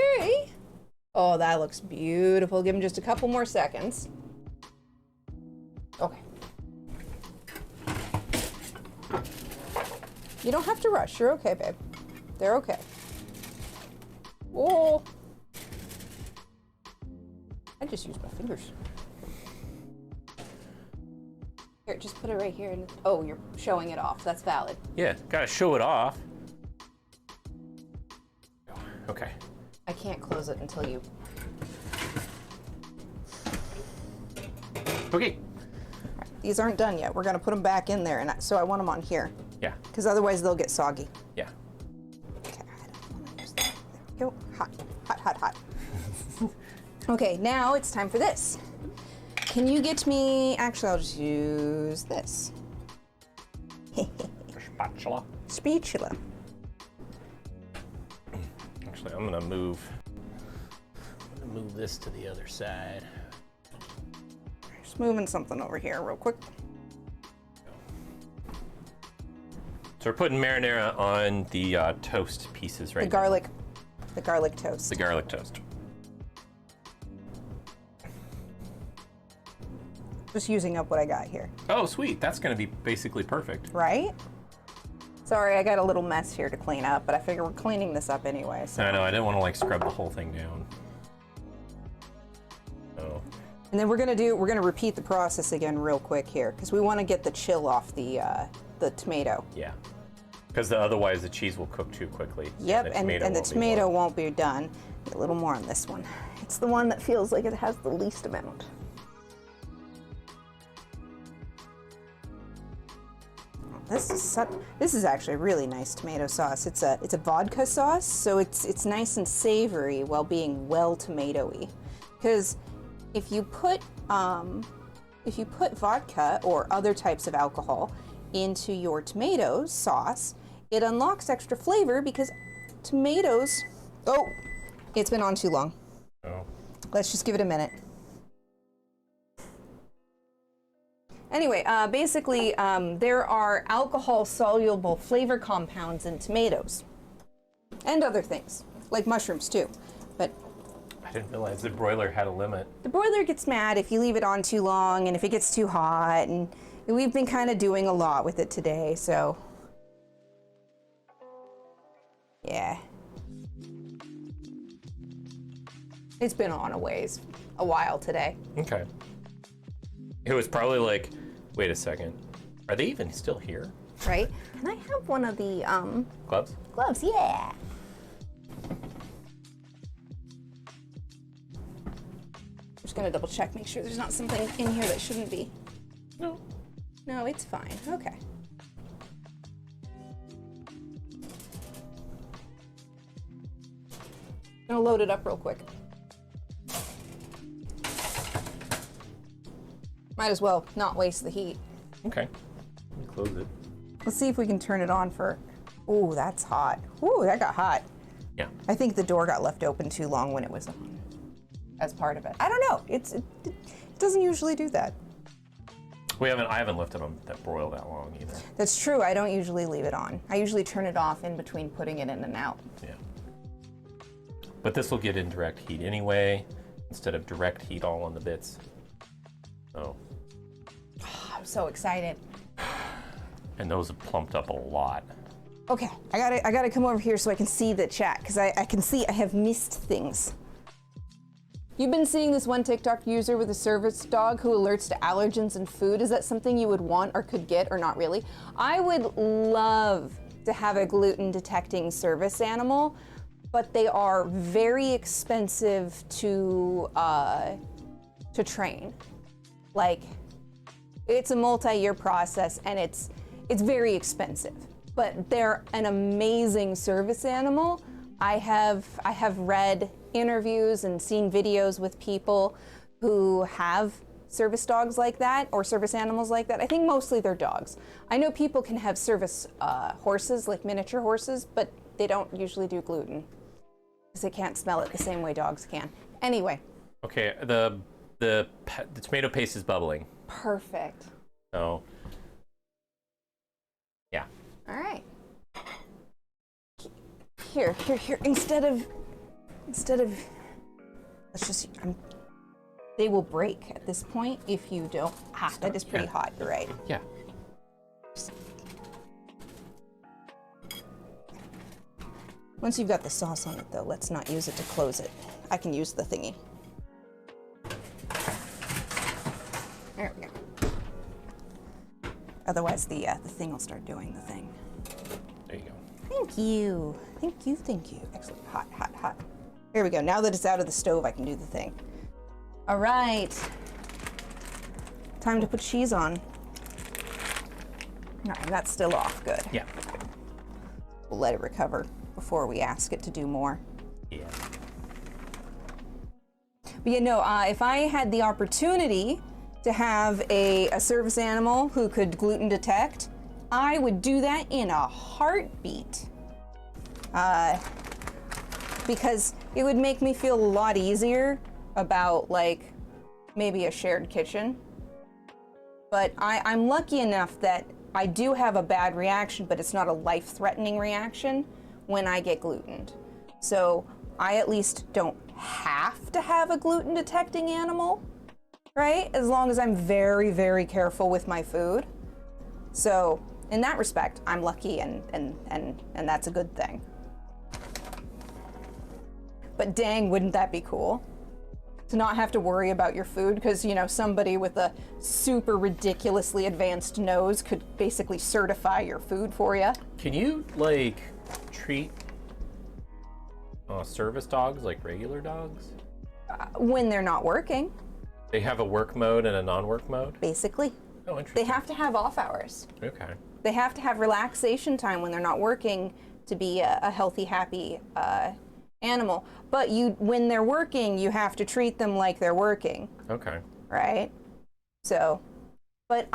Oh, that looks beautiful. Give them just a couple more seconds. Okay. You don't have to rush. You're okay, babe. They're okay. Oh. I just used my fingers. Here, just put it right here. Oh, you're showing it off. That's valid. Yeah, gotta show it off. Okay. I can't close it until you... Okay. These aren't done yet. We're gonna put them back in there, and so I want them on here, Yeah, because otherwise they'll get soggy. yeah. Okay, I don't want to use that. There we go. Hot, hot, hot, hot. Okay, now it's time for this. Can you get me... Actually, I'll just use this. Spatula. Spatula. Actually, I'm gonna move this to the other side. Just moving something over here real quick. So we're putting marinara on the toast pieces right The garlic toast. now. The garlic toast. Just using up what I got here. Oh, sweet. That's gonna be basically perfect. Right? Sorry, I got a little mess here to clean up, but I figure we're cleaning this up anyway. So. I know, I didn't want to like scrub the whole thing down. So, And then we're gonna repeat the process again real quick here, because we want to get the chill off the tomato. yeah. Because otherwise the cheese will cook too quickly. Yep, and the won't be tomato warm. won't be done. A little more on this one. It's the one that feels like it has the least amount. This is actually a really nice tomato sauce. It's a vodka sauce, so it's nice and savory while being well tomatoey. Because if you put vodka or other types of alcohol into your tomato sauce, it unlocks extra flavor because tomatoes. Oh, it's been on too long. Oh. Let's just give it a minute. Anyway, basically, there are alcohol-soluble flavor compounds in tomatoes. And other things, like mushrooms too. But I didn't realize the broiler had a limit. the broiler gets mad if you leave it on too long and if it gets too hot, and we've been kind of doing a lot with it today, so... Yeah. It's been on a while today. Okay. It was probably like, wait a second. Are they even still here? Right? Can I have one of the, Gloves? gloves? Yeah! Just gonna double check, make sure there's not something in here that shouldn't be. No. No, it's fine. Okay. Gonna load it up real quick. Might as well not waste the heat. Okay. Let me close it. Let's see if we can turn it on for... Ooh, that's hot. Ooh, that got hot. Yeah. I think the door got left open too long when it was on as part of it. I don't know. It doesn't usually do that. I haven't lifted them that broil that long either. That's true. I don't usually leave it on. I usually turn it off in between putting it in and out. Yeah. But this will get indirect heat anyway, instead of direct heat all on the bits. So. Oh, I'm so excited. And those have plumped up a lot. Okay, I gotta come over here so I can see the chat, because I can see I have missed things. You've been seeing this one TikTok user with a service dog who alerts to allergens in food. Is that something you would want or could get, or not really? I would love to have a gluten detecting service animal, but they are very expensive to train. Like, it's a multi-year process and it's very expensive, but they're an amazing service animal. I have read interviews and seen videos with people who have service dogs like that, or service animals like that. I think mostly they're dogs. I know people can have service horses, like miniature horses, but they don't usually do gluten because they can't smell it the same way dogs can. Anyway. Okay, the tomato paste is bubbling. Perfect. So, yeah. All right. Here. Instead of, let's just, they will break at this point if you don't. Ah, that is pretty hot, you're right. Yeah. Once you've got the sauce on it though, let's not use it to close it. I can use the thingy. There we go. Otherwise the thing will start doing the thing. There you go. Thank you. Thank you. Excellent. Hot. Here we go. Now that it's out of the stove, I can do the thing. All right. Time to put cheese on. No, that's still off. Good. Yeah. We'll let it recover before we ask it to do more. Yeah. But you know, if I had the opportunity to have a service animal who could gluten detect, I would do that in a heartbeat. Because it would make me feel a lot easier about, like, maybe a shared kitchen. But I'm lucky enough that I do have a bad reaction, but it's not a life-threatening reaction when I get glutened. So I at least don't have to have a gluten-detecting animal, right? As long as I'm very, very careful with my food. So in that respect, I'm lucky and that's a good thing. But dang, wouldn't that be cool? To not have to worry about your food because, you know, somebody with a super ridiculously advanced nose could basically certify your food for you. Can you, like, treat service dogs like regular dogs? When they're not working. They have a work mode and a non-work mode? Basically. Oh, interesting. They have to have off hours. Okay. They have to have relaxation time when they're not working to be a healthy, happy animal. But when they're working, you have to treat them like they're working. Okay. Right? So, but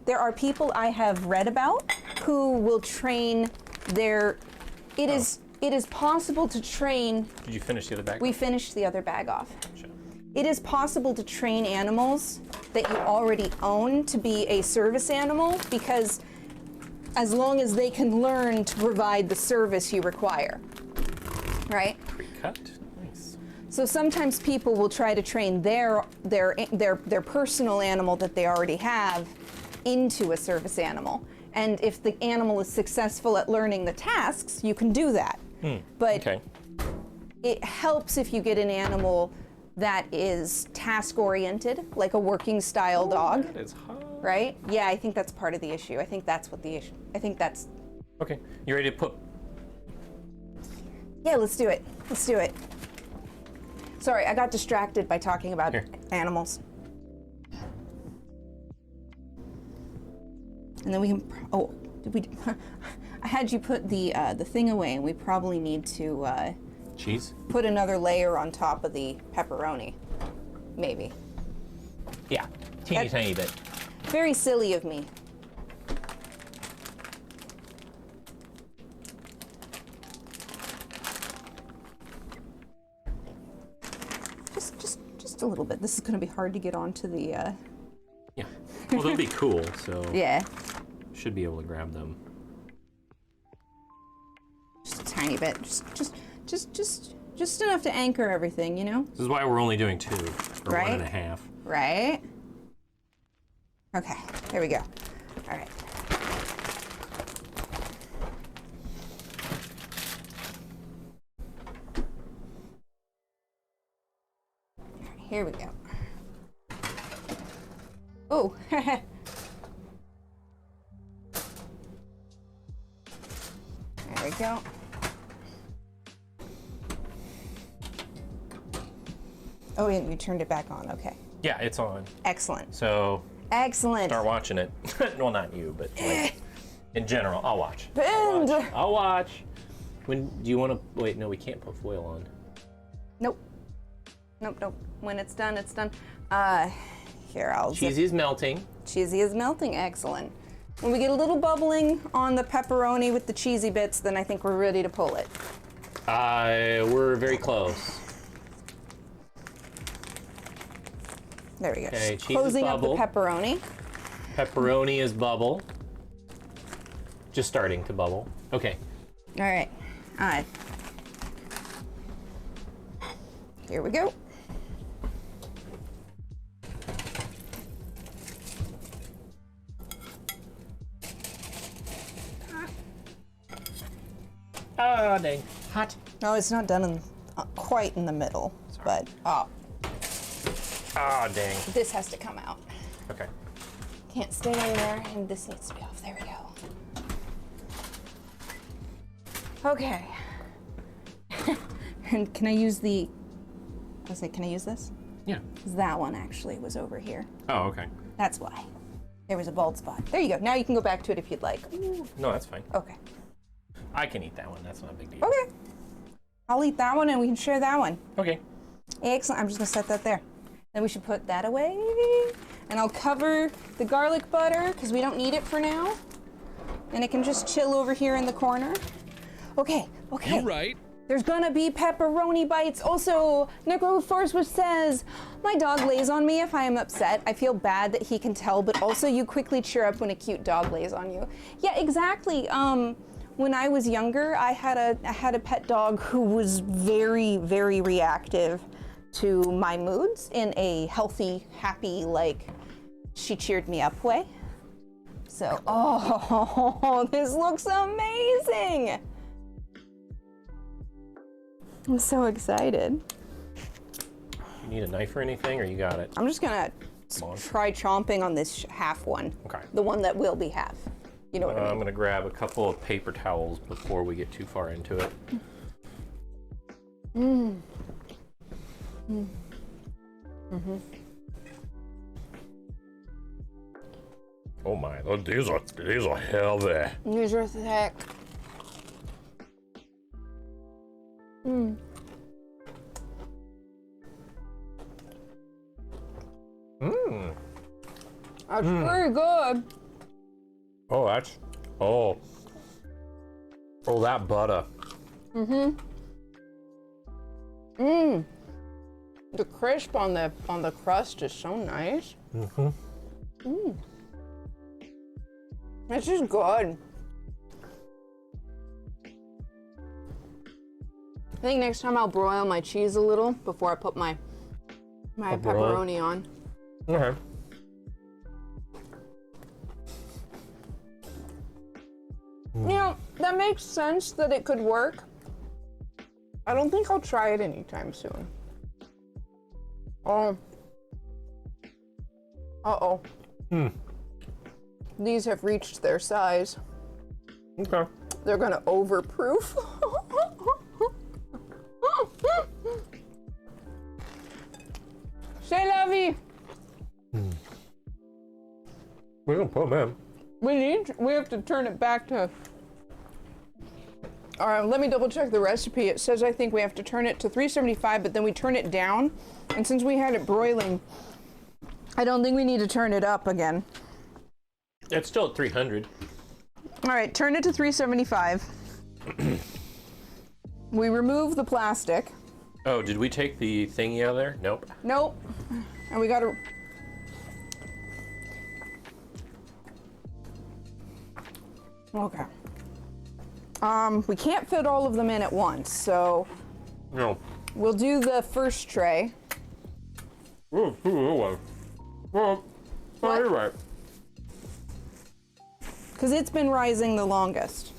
there are people I have read about who will train their, it is possible to train. Did you finish the other bag? We finished the other bag off. Sure. It is possible to train animals that you already own to be a service animal, because as long as they can learn to provide the service you require, right? Pre-cut, nice. So sometimes people will try to train their personal animal that they already have into a service animal. And if the animal is successful at learning the tasks, you can do that. But it helps if you get an animal that is task-oriented, like a working style dog. That is hot. Right? Yeah, I think that's part of the issue. I think that's what the issue, Okay, you ready to put? Yeah, let's do it. Let's do it. Sorry, I got distracted by talking about animals. And then we can, did we, I had you put the thing away, and we probably need to, cheese? Put another layer on top of the pepperoni, maybe. Yeah, tiny bit. Very silly of me. Just a little bit. This is going to be hard to get onto the. Yeah. Well, they'll be cool, so Yeah, should be able to grab them. just a tiny bit. Just enough to anchor everything, you know? This is why we're only doing 2, or Right. 1.5. Right? Okay, there we go. All right. Here we go. Oh, there we go. Oh, and you turned it back on. Okay. Yeah, it's on. Excellent. So Excellent. start watching it. Well, not you, but like, in general, I'll watch. Bend. I'll watch. When do you want to? Wait, no, we can't put foil on. Nope. Nope. When it's done, it's done. Here, I'll zip. Cheesy is melting. Cheesy is melting. Excellent. When we get a little bubbling on the pepperoni with the cheesy bits, then I think we're ready to pull it. We're very close. There we go. Okay, Just cheese is closing up the bubble. pepperoni. Pepperoni is bubble. Just starting to bubble. Okay. All right. Here we go. Oh, dang. Hot. No, it's not done in, quite in the middle, but Oh, dang. this has to come out. Okay. Can't stay in there, and this needs to be off. There we go. Okay. And can I use the? I was like, can I use this? Yeah. 'Cause that one actually was over here. Oh, okay. That's why. There was a bald spot. There you go. Now you can go back to it if you'd like. No, that's fine. Okay. I can eat that one. That's not a big deal. Okay. I'll eat that one, and we can share that one. Okay. Excellent. I'm just gonna set that there. Then we should put that away. And I'll cover the garlic butter because we don't need it for now. And it can just chill over here in the corner. Okay. You're right. There's gonna be pepperoni bites. Also, Necroforce which says, my dog lays on me if I am upset. I feel bad that he can tell, but also you quickly cheer up when a cute dog lays on you. Yeah, exactly. When I was younger, I had a pet dog who was very, very reactive to my moods in a healthy, happy, like, she cheered me up way. So, oh, this looks amazing. I'm so excited. You need a knife or anything, or you got it? I'm just gonna on. try chomping on this half one. Okay. The one that will be half. You know what I I'm mean? gonna grab a couple of paper towels before we get too far into it. Oh my! These are heavy. These are thick. That's very good. Oh, that's oh that butter. The crisp on the crust is so nice. It's just good. I think next time I'll broil my cheese a little before I put my broil? pepperoni on. Okay. You know, that makes sense that it could work. I don't think I'll try it anytime soon. Oh. Uh-oh. These have reached their size. Okay. They're gonna overproof. C'est la vie. We're gonna put them in. We have to turn it back to. All right, let me double check the recipe. It says I think we have to turn it to 375, but then we turn it down. And since we had it broiling, I don't think we need to turn it up again. It's still at 300. All right, turn it to 375. We remove the plastic. Oh, did we take the thingy out of there? Nope. Nope. And we gotta. Okay. We can't fit all of them in at once, so No. we'll do the first tray. Well, you're right. Because it's been rising the longest.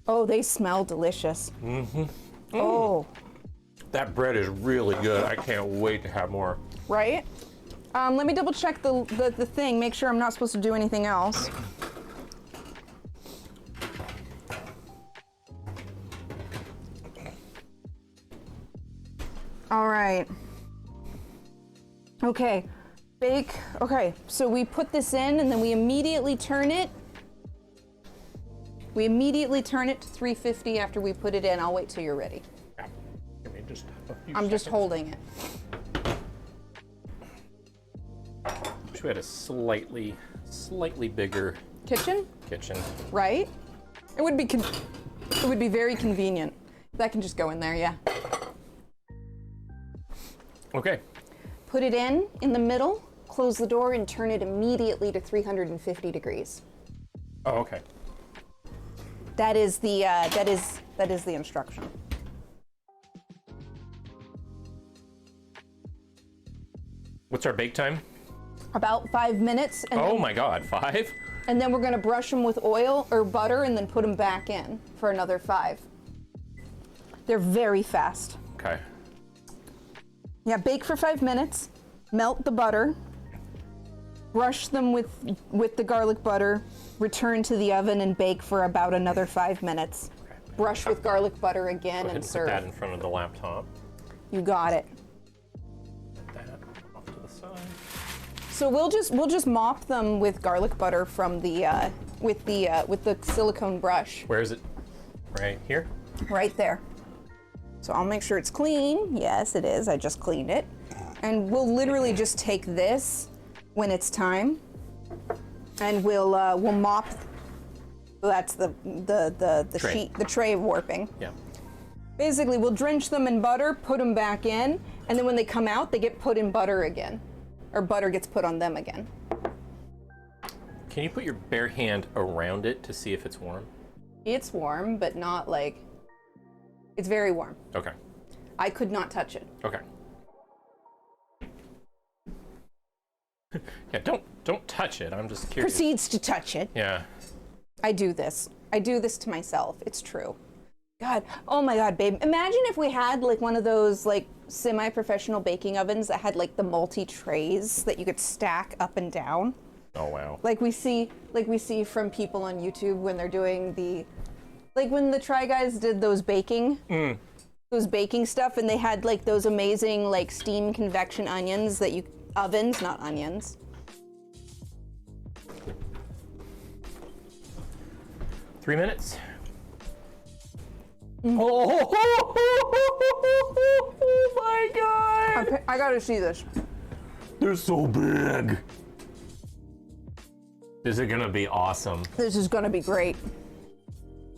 Oh, they smell delicious. Mm-hmm. Oh. That bread is really good. I can't wait to have more. Right? Let me double check the thing, make sure I'm not supposed to do anything else. All right. Okay, bake. Okay, so we put this in and then we immediately turn it. We immediately turn it to 350 after we put it in. I'll wait till you're ready. Yeah. Give me just a few I'm just seconds. holding it. Wish we had a slightly bigger Kitchen, kitchen. right? It would be very convenient. That can just go in there, yeah. Okay. Put it in the middle, close the door, and turn it immediately to 350 degrees. Oh, okay. That is the instruction. What's our bake time? About 5 minutes, and Oh then, my God, 5? and then we're gonna brush them with oil or butter, and then put them back in for another 5. They're very fast. Okay. Yeah, bake for 5 minutes, melt the butter, brush them with the garlic butter, return to the oven and bake for about another 5 minutes. Brush with garlic butter again Go ahead and and put serve. that in front of the laptop. You got it. Put that off to the side. So we'll just mop them with garlic butter from the with the silicone brush Where is it? Right here? right there. So I'll make sure it's clean. Yes, it is. I just cleaned it. And we'll literally just take this when it's time, and we'll mop. That's the Tray. sheet, the tray of warping. Yeah. Basically, we'll drench them in butter, put them back in, and then when they come out, they get put in butter again, or butter gets put on them again. Can you put your bare hand around it to see if it's warm? It's warm, but not like. It's very warm. Okay. I could not touch it. Okay. Yeah, don't touch it. I'm just curious. Proceeds to touch it. Yeah. I do this. I do this to myself. It's true. God, oh my God, babe. Imagine if we had like one of those like semi-professional baking ovens that had like the multi-trays that you could stack up and down. Oh wow. Like we see from people on YouTube when they're doing when the Try Guys did those baking stuff, and they had like those amazing like steam convection ovens, not onions. 3 minutes. Oh my God! I gotta see this. They're so big. This is gonna be awesome. This is gonna be great.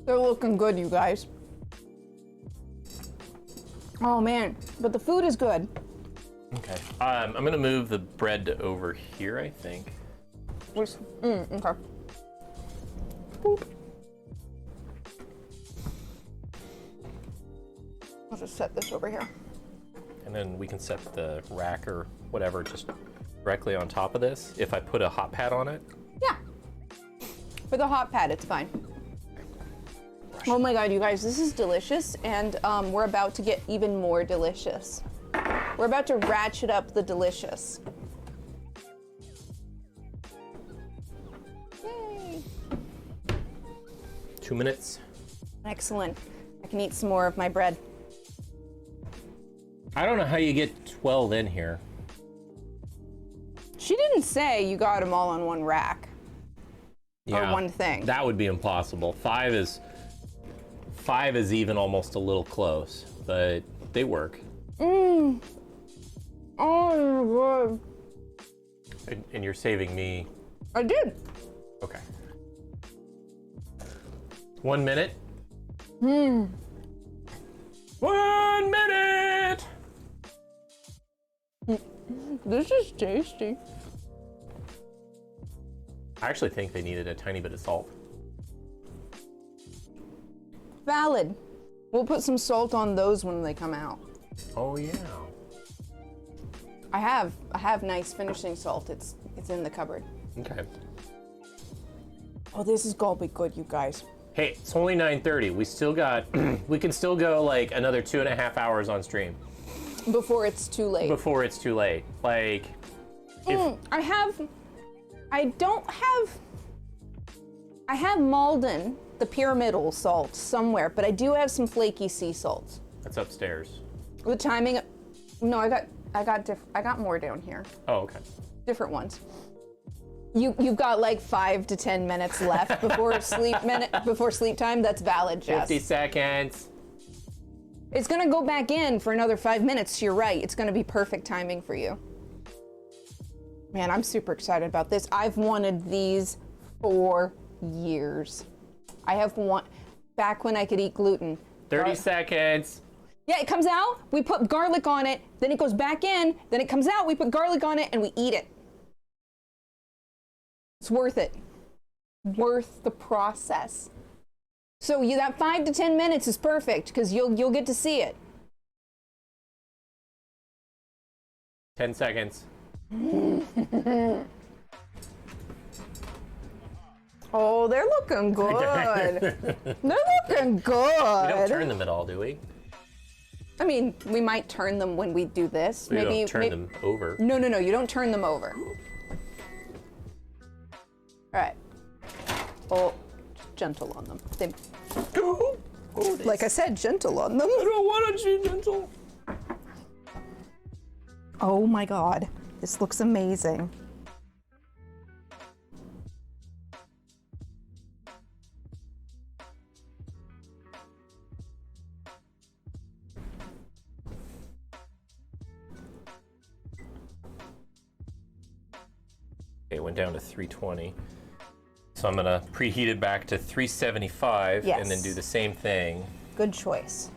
They're looking good, you guys. Oh man, but the food is good. Okay. I'm gonna move the bread over here, I think. Okay. Boop. I'll just set this over here. And then we can set the rack or whatever just directly on top of this if I put a hot pad on it. Yeah. For the hot pad, it's fine. Oh my God, you guys, this is delicious, and we're about to get even more delicious. We're about to ratchet up the delicious. Yay. 2 minutes. Excellent. I can eat some more of my bread. I don't know how you get 12 in here. She didn't say you got them all on one rack. Yeah, Or one thing. That would be impossible. Five is even almost a little close, but they work. Oh my God. And you're saving me. I did. Okay. 1 minute. 1 minute. This is tasty. I actually think they needed a tiny bit of salt. Valid. We'll put some salt on those when they come out. Oh yeah. I have nice finishing salt. It's in the cupboard. Okay. Oh, this is gonna be good, you guys. Hey, it's only 9:30. We still got, we can still go like another 2.5 hours on stream. Before it's too late. Before it's too late. Like, if, I have Malden, the pyramidal salt somewhere, but I do have some flaky sea salts. that's upstairs. The timing, no, I got more down here. Oh, okay. Different ones. You've got like 5 to 10 minutes left before sleep time. That's valid, Jess. 50 seconds. It's gonna go back in for another 5 minutes. You're right. It's gonna be perfect timing for you. Man, I'm super excited about this. I've wanted these for years. I have back when I could eat gluten. 30 seconds. Yeah, it comes out, we put garlic on it, then it goes back in, then it comes out, we put garlic on it, and we eat it. It's worth it. Worth the process. So that 5 to 10 minutes is perfect because you'll get to see it. 10 seconds. Oh, they're looking good. They're looking good. We don't turn them at all, do we? I mean, we might turn them when we do this. We don't turn them over. No, you don't turn them over. All right. Oh, gentle on them. Like I said, gentle on them. I don't want to be gentle. Oh my God, this looks amazing. It went down to 320. So I'm gonna preheat it back to 375 and then do the same thing. Good choice.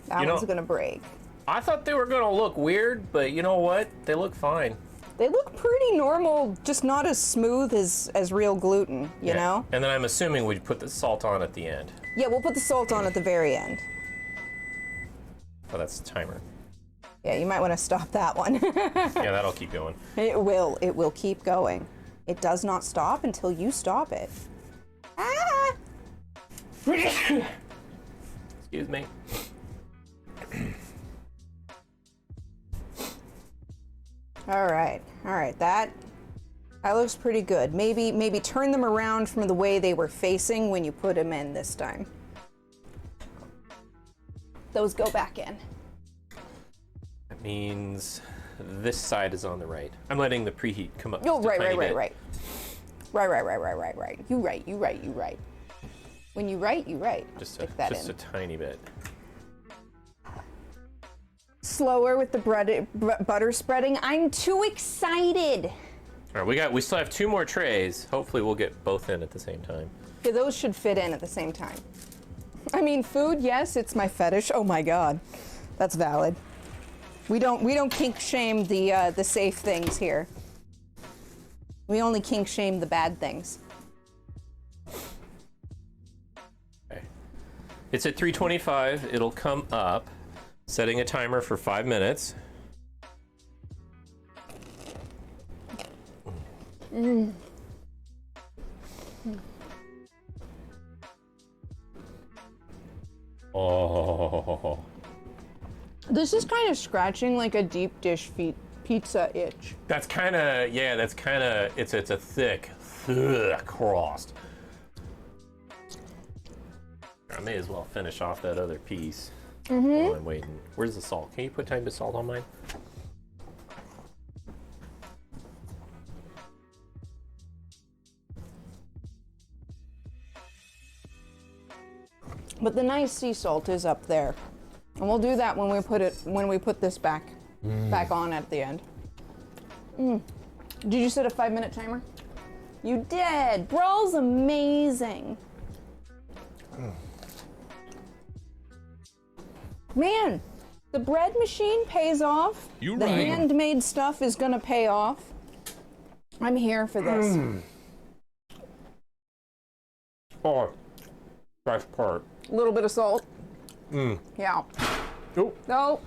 That one's gonna break. I thought they were gonna look weird, but you know what? They look fine. They look pretty normal, just not as smooth as real gluten, you know? And then I'm assuming we'd put the salt on at the end. Yeah, we'll put the salt on at the very end. Oh, that's the timer. Yeah, you might want to stop that one. Yeah, that'll keep going. It will keep going. It does not stop until you stop it. Ah! Excuse me. All right, that looks pretty good. Maybe turn them around from the way they were facing when you put them in this time. Those go back in. That means this side is on the right. I'm letting the preheat come up. Oh, just a right. tiny bit. Right. You right. When you right, you right. Just Stick that a in. tiny bit. Slower with the butter spreading. I'm too excited. All right, we still have 2 more trays. Hopefully we'll get both in at the same time. Yeah, those should fit in at the same time. I mean, food, yes, it's my fetish. Oh my God, that's valid. We don't kink shame the safe things here. We only kink shame the bad things. Okay. It's at 325. It'll come up. Setting a timer for 5 minutes. Oh. This is kind of scratching like a deep dish pizza itch. That's kind of, it's a thick crust. I may as well finish off that other piece while I'm waiting. Where's the salt? Can you put a tiny bit of salt on mine? But the nice sea salt is up there. And we'll do that when we put this back on at the end. Did you set a 5-minute timer? You did. Brawl's amazing. Man, The bread machine pays off. You the right. handmade stuff is gonna pay off. I'm here for this. Oh, best part. A little bit of salt. Yeah. Oh, No.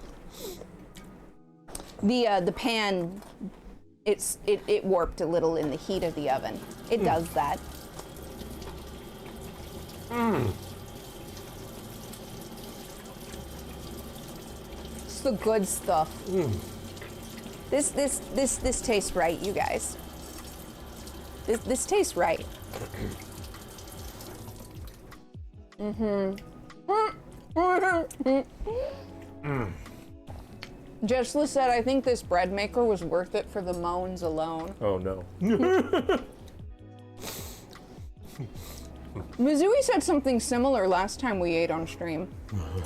The pan, it warped a little in the heat of the oven. It does that. It's the good stuff. This tastes right, you guys. This tastes right. Jesla said, I think this bread maker was worth it for the moans alone. oh no. Mizui said something similar last time we ate on stream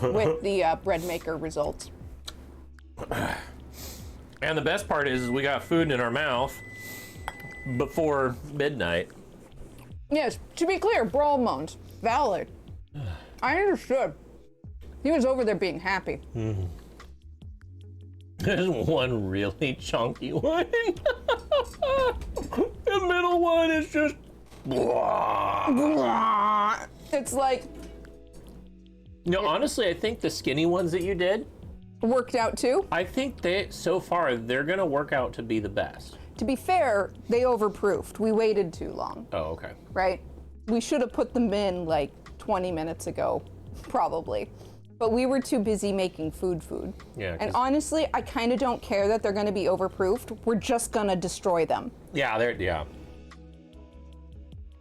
with the bread maker results. And the best part is we got food in our mouth before midnight. Yes, to be clear, Brawl moans. Valid. I understood. He was over there being happy. There's one really chunky one. The middle one is just. It's like No, honestly, I think the skinny ones that you did, worked out too. I think so far, they're gonna work out to be the best. To be fair, they overproofed. We waited too long, Oh, okay. right? We should have put them in like 20 minutes ago, probably. But we were too busy making food. Yeah, And 'cause- honestly, I kind of don't care that they're going to be overproofed. We're just going to destroy them. Yeah, yeah. All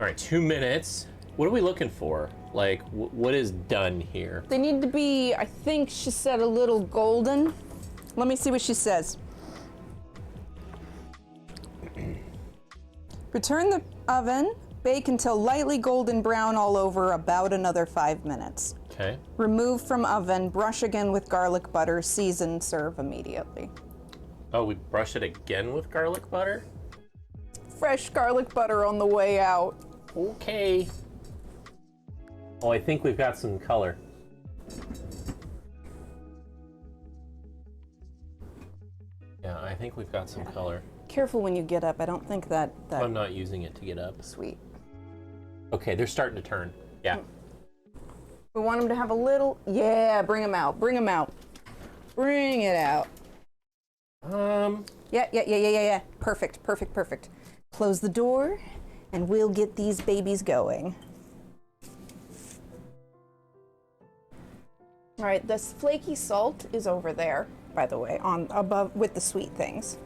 right, 2 minutes. What are we looking for? Like, what is done here? They need to be, I think she said, a little golden. Let me see what she says. Return the oven, bake until lightly golden brown all over, about another 5 minutes. Okay. Remove from oven, brush again with garlic butter, season, serve immediately. Oh, we brush it again with garlic butter? Fresh garlic butter on the way out. Okay. Oh, I think we've got some color. Yeah, I think we've got some color. Careful when you get up. I don't think that I'm not using it to get up. sweet. Okay, they're starting to turn. Yeah. We want them to have a little, yeah, bring them out, bring them out. Bring it out. Yeah. Perfect. Close the door and we'll get these babies going. All right, this flaky salt is over there, by the way, on above with the sweet things.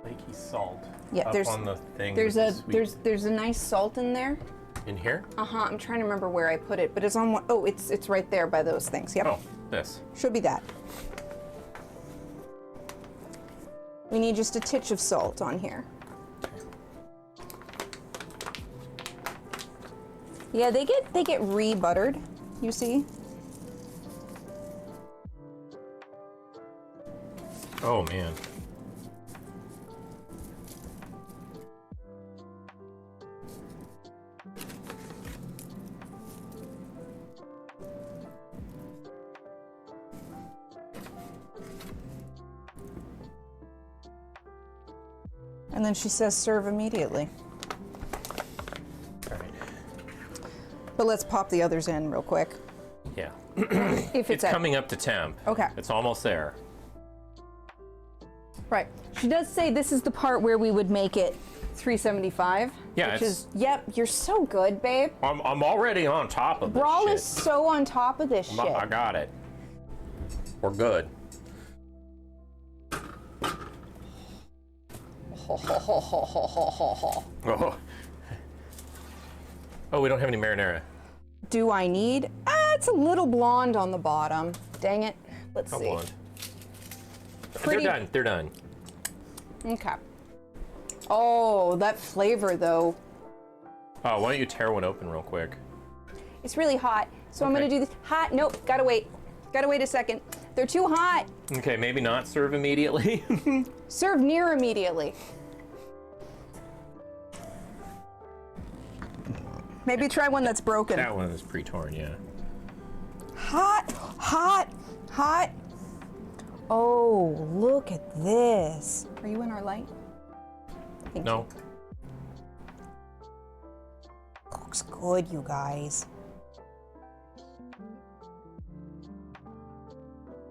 Flaky salt. Yeah, up there's on the thing. there's with a the sweet- there's a nice salt in there. in here. I'm trying to remember where I put it, but it's on one. Oh, it's right there by those things. Yep. Oh, this. Should be that. We need just a titch of salt on here. Yeah, they get re-buttered, you see? Oh man. And then she says serve immediately. All right. But let's pop the others in real quick. Yeah. If It's at- coming up to temp. Okay. It's almost there. Right. She does say this is the part where we would make it 375. Yeah, Which it's- is, yep, you're so good, babe. I'm already on top of this Brawl shit. is so on top of this shit. I got it. We're good. Oh. Oh, we don't have any marinara. Do I need? It's a little blonde on the bottom. Dang it. Let's Come see. on. Pretty- They're done. They're done. Okay. Oh, that flavor though. Oh, why don't you tear one open real quick? It's really hot. So I'm Okay. gonna do this. Hot, nope, gotta wait. Gotta wait a second. They're too hot. Okay, maybe not serve immediately. Serve near immediately. Maybe try one that's broken. That one is pre-torn, yeah. Hot, hot, hot. Oh, look at this. Are you in our light? Thank No. you. Looks good, you guys.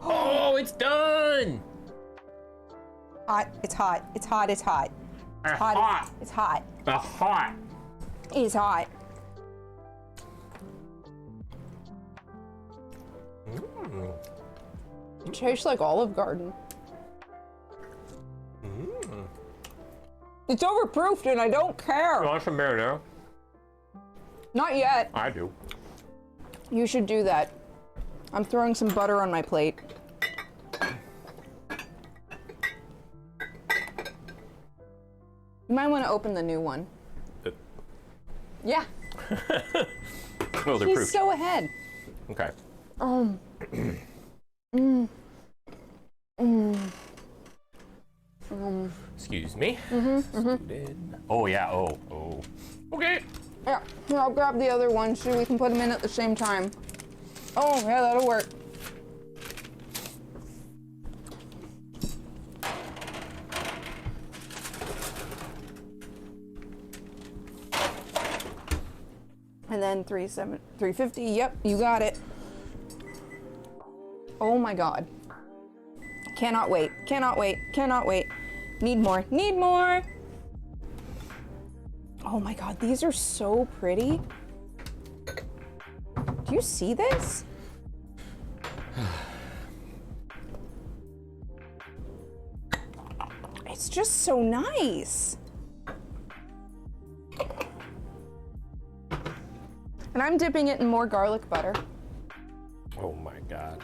Oh, it's done! Hot. It's hot. It's hot. It's hot. It's hot. It's hot. The hot. It's hot. It tastes like Olive Garden. It's overproofed and I don't care. You want some marinara? Not yet. I do. You should do that. I'm throwing some butter on my plate. You might want to open the new one. Yeah. Oh, they're He's proof. so ahead. Okay. Excuse me. Oh yeah. Oh. Okay. Yeah, here, I'll grab the other one so we can put them in at the same time. Oh, yeah, that'll work. And then 350, yep, you got it. Oh my God. Cannot wait, cannot wait, cannot wait. Need more, need more. Oh my God, these are so pretty. Do you see this? It's just so nice. And I'm dipping it in more garlic butter. Oh my God.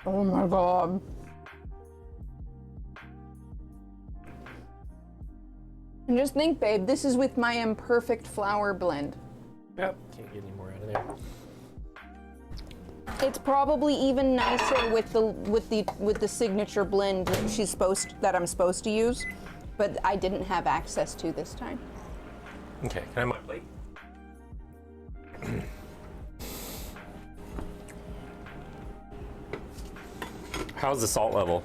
Oh my God. And just think, babe, this is with my imperfect flour blend. Yep. Can't get any more out of there. It's probably even nicer with the signature blend that I'm supposed to use, but I didn't have access to this time. Okay. Can I have my plate? How's the salt level?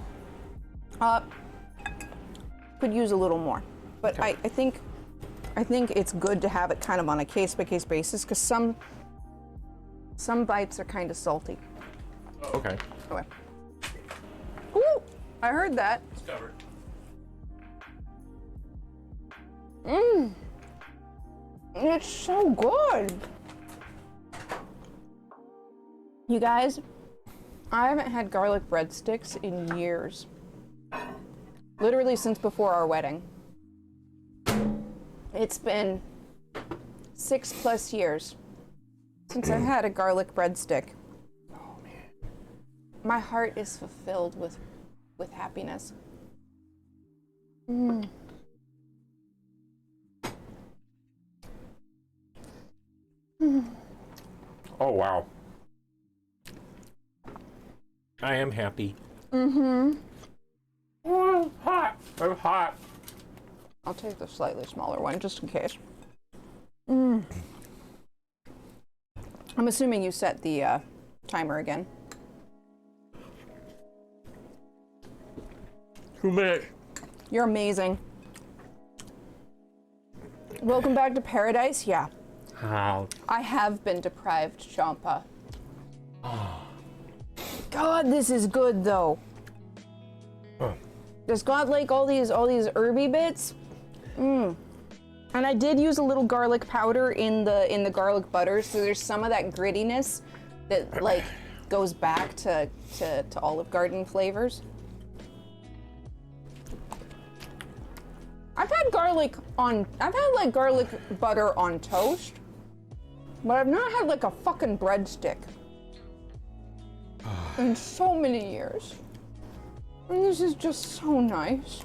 Could use a little more, but Okay. I think it's good to have it kind of on a case-by-case basis because some bites are kind of salty. Okay. Okay. Ooh, I heard that. It's covered. It's so good. You guys, I haven't had garlic breadsticks in years. Literally since before our wedding. It's been 6+ years since I've had a garlic breadstick. Oh man. My heart is fulfilled with happiness. Oh wow. I am happy. Mm-hmm. Oh, it's hot. It's hot. I'll take the slightly smaller one just in case. I'm assuming you set the timer again. 2 minutes. You're amazing. Welcome back to paradise. Yeah, How? I have been deprived, Champa. God, this is good though. It's got like all these herby bits. And I did use a little garlic powder in the garlic butter, so there's some of that grittiness that like goes back to Olive Garden flavors. I've had garlic butter on toast, but I've not had like a fucking breadstick in so many years. And this is just so nice.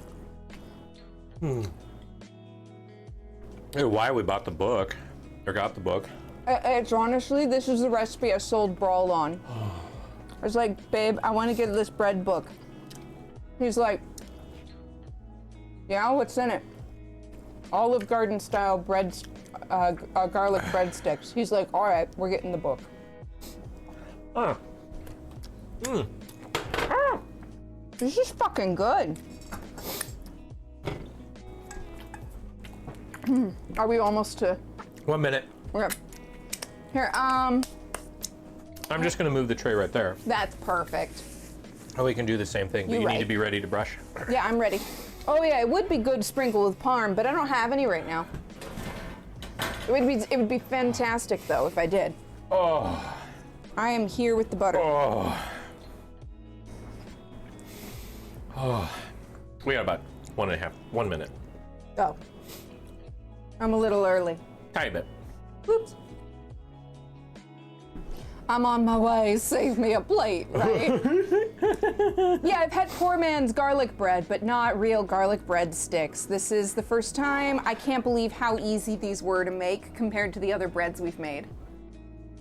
Hey, why we bought the book, or got the book. It's honestly, this is the recipe I sold Brawl on. I was like, babe, I want to get this bread book. He's like, yeah, what's in it? Olive Garden style garlic breadsticks. He's like, all right, we're getting the book. Huh. This is fucking good. Are we almost to? 1 minute. Okay. Here, I'm just gonna move the tray right there. that's perfect. Oh, we can do the same thing, but You're you need right. to be ready to brush. Yeah, I'm ready. Oh yeah, it would be good to sprinkle with parm, but I don't have any right now. It would be fantastic though if I did. Oh. I am here with the butter. Oh. Oh. We got about 1 minute. Oh. I'm a little early. Tiny bit. Oops. I'm on my way, save me a plate, right? Yeah, I've had poor man's garlic bread, but not real garlic bread sticks. This is the first time. I can't believe how easy these were to make compared to the other breads we've made.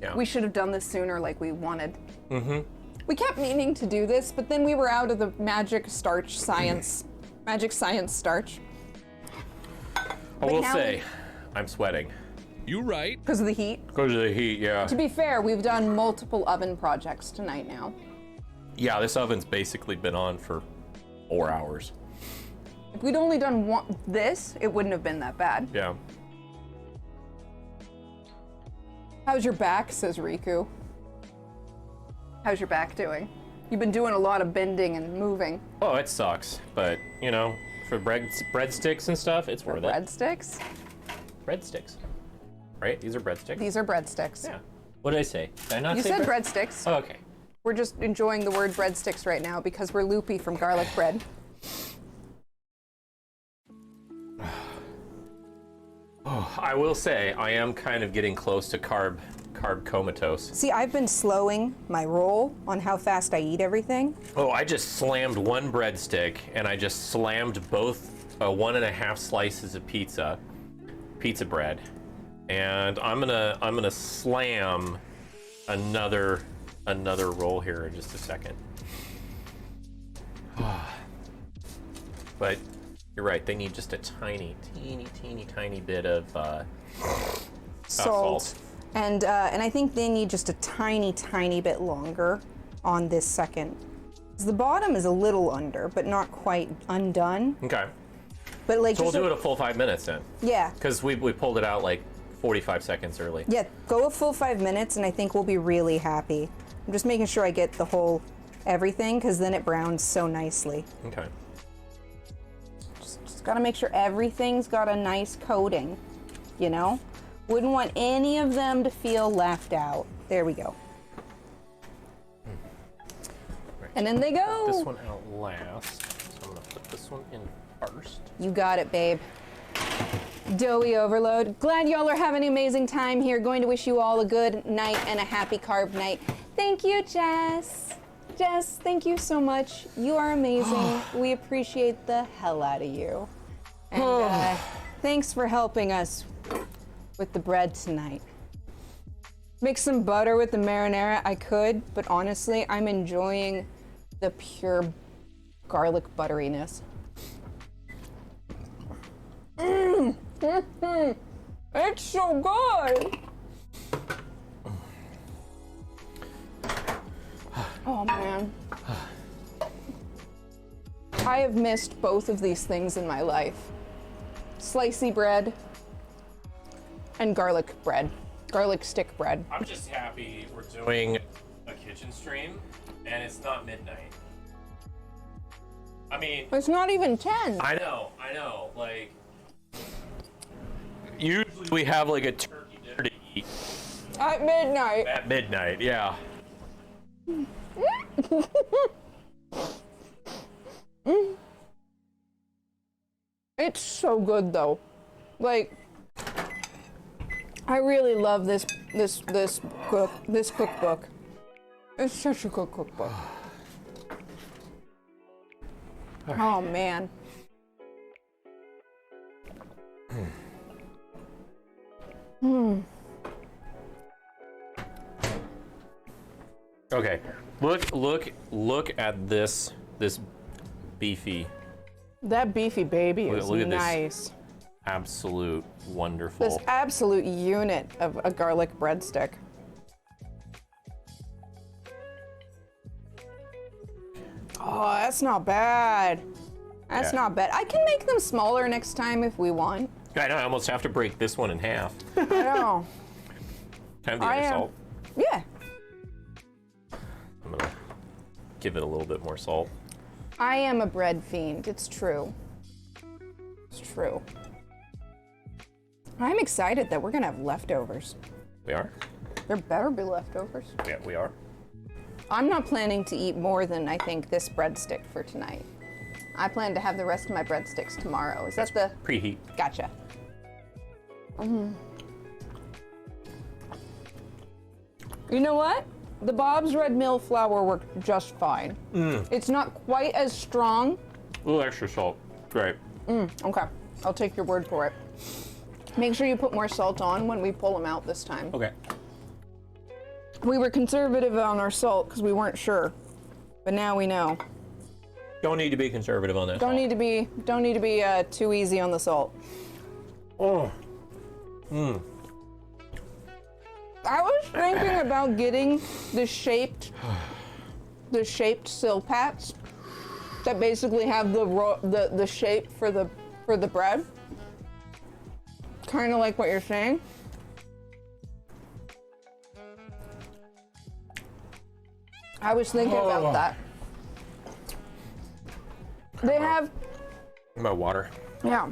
Yeah. We should have done this sooner like we wanted. Mm-hmm. We kept meaning to do this, but then we were out of the magic starch starch. I will now say, I'm sweating. You right. Because of the heat. Because of the heat, yeah. To be fair, we've done multiple oven projects tonight now. Yeah, this oven's basically been on for 4 hours. If we'd only done this, it wouldn't have been that bad. Yeah. How's your back, says Riku. How's your back doing? You've been doing a lot of bending and moving. Oh, it sucks, but you know, for breadsticks and stuff, it's worth it. Breadsticks? Breadsticks. Right? These are breadsticks? These are breadsticks. Yeah. What did I say? Did I not You say said breadsticks. Oh, okay. We're just enjoying the word breadsticks right now because we're loopy from garlic bread. Oh, I will say, I am kind of getting close to carb comatose. See, I've been slowing my roll on how fast I eat everything. Oh, I just slammed one breadstick, and I just slammed both 1.5 slices of pizza bread, and I'm gonna slam another roll here in just a second. But you're right, they need just a teeny bit of salt. And I think they need just a tiny bit longer on this second. 'Cause the bottom is a little under, but not quite undone. Okay. But like, So we'll just do it a full 5 minutes then, yeah, because we pulled it out like 45 seconds early. yeah. Go a full 5 minutes, and I think we'll be really happy. I'm just making sure I get the whole everything, because then it browns so nicely. Okay. Just gotta make sure everything's got a nice coating, you know? Wouldn't want any of them to feel left out. There we go. Right. And then they go. This one out last, so I'm gonna put this one in first. You got it, babe. Doughy overload. Glad y'all are having an amazing time here. Going to wish you all a good night and a happy carb night. Thank you, Jess. Jess, thank you so much. You are amazing. We appreciate the hell out of you. And thanks for helping us with the bread tonight. Mix some butter with the marinara. I could, but honestly, I'm enjoying the pure garlic butteriness. It's so good. Oh man. I have missed both of these things in my life. Slicey bread and garlic bread. Garlic stick bread. I'm just happy we're doing a kitchen stream and it's not midnight. I mean, It's not even 10. I know. Like, usually we have like a turkey dinner to eat At midnight. at midnight. Yeah. It's so good though. Like, I really love this cookbook. It's such a good cookbook. Oh man. Okay. Look at this beefy, That beefy baby is Look at this. nice. absolute wonderful. This absolute unit of a garlic breadstick. Oh, that's not bad. That's Yeah. not bad. I can make them smaller next time if we want. I know, I almost have to break this one in half. I know. Time to I add am. salt. Yeah. I'm gonna give it a little bit more salt. I am a bread fiend. It's true. It's true. I'm excited that we're gonna have leftovers. We are? There better be leftovers. Yeah, we are. I'm not planning to eat more than I think this breadstick for tonight. I plan to have the rest of my breadsticks tomorrow. Is that the... Preheat. Gotcha. You know what? The Bob's Red Mill flour worked just fine. It's not quite as strong. A little extra salt. Great. Okay, I'll take your word for it. Make sure you put more salt on when we pull them out this time. Okay. We were conservative on our salt because we weren't sure, but now we know. Don't need to be conservative on that. Don't need to be too easy on the salt. Oh. I was thinking about getting the shaped silpats that basically have the shape for the bread. Kind of like what you're saying. I was thinking about that. They have, My water. yeah.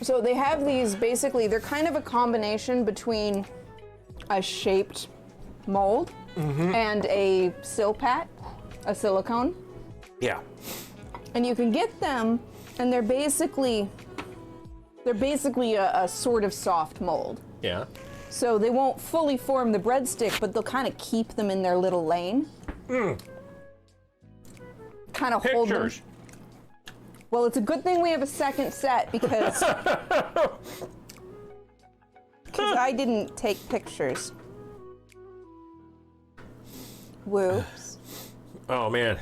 So they have these, basically, they're kind of a combination between a shaped mold and a silpat, a silicone. Yeah. And you can get them, and they're basically a sort of soft mold. Yeah. So they won't fully form the breadstick, but they'll kind of keep them in their little lane. Kind of hold them. Pictures. Well, it's a good thing we have a second set because I didn't take pictures. Whoops. Oh man.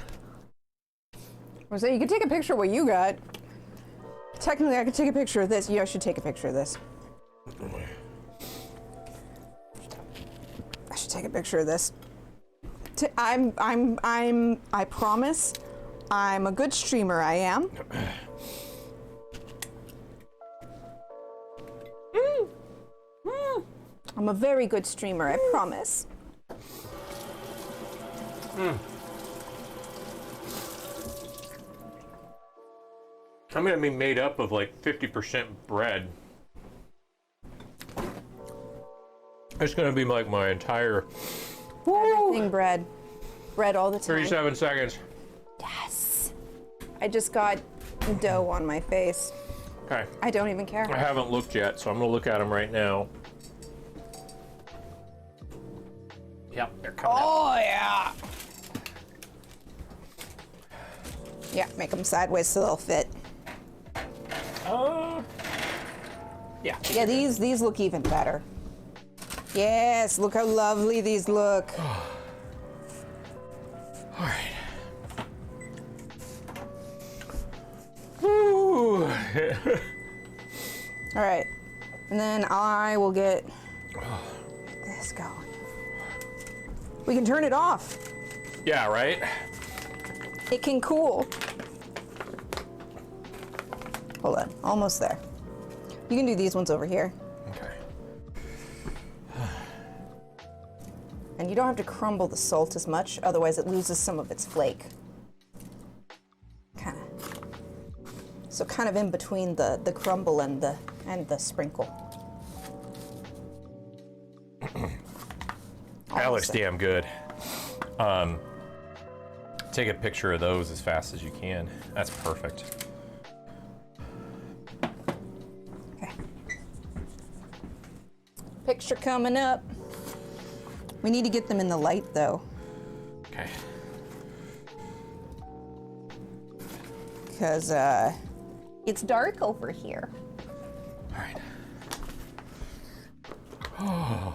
I was saying, you could take a picture of what you got. Technically, I could take a picture of this. Yeah, I should take a picture of this. I should take a picture of this. I promise, I'm a good streamer, I am. I'm a very good streamer, I promise. I'm gonna be made up of like 50% bread. It's gonna be like my entire Everything bread. Bread all the time. 37 seconds. Yes. I just got dough on my face. Okay. I don't even care. I haven't looked yet, so I'm gonna look at them right now. Yep, they're coming out. Oh, yeah. Yeah, make them sideways so they'll fit. Yeah. Yeah, these look even better. Yes, look how lovely these look. All right. Woo. All right, and then I will get this going. We can turn it off. Yeah, right? It can cool. Hold on, almost there. You can do these ones over here. Okay. And you don't have to crumble the salt as much, otherwise it loses some of its flake. Kind of. So kind of in between the crumble and the sprinkle. That looks damn good. Take a picture of those as fast as you can. That's perfect. Okay. Picture coming up. We need to get them in the light though, Okay. because it's dark over here. All right. Oh.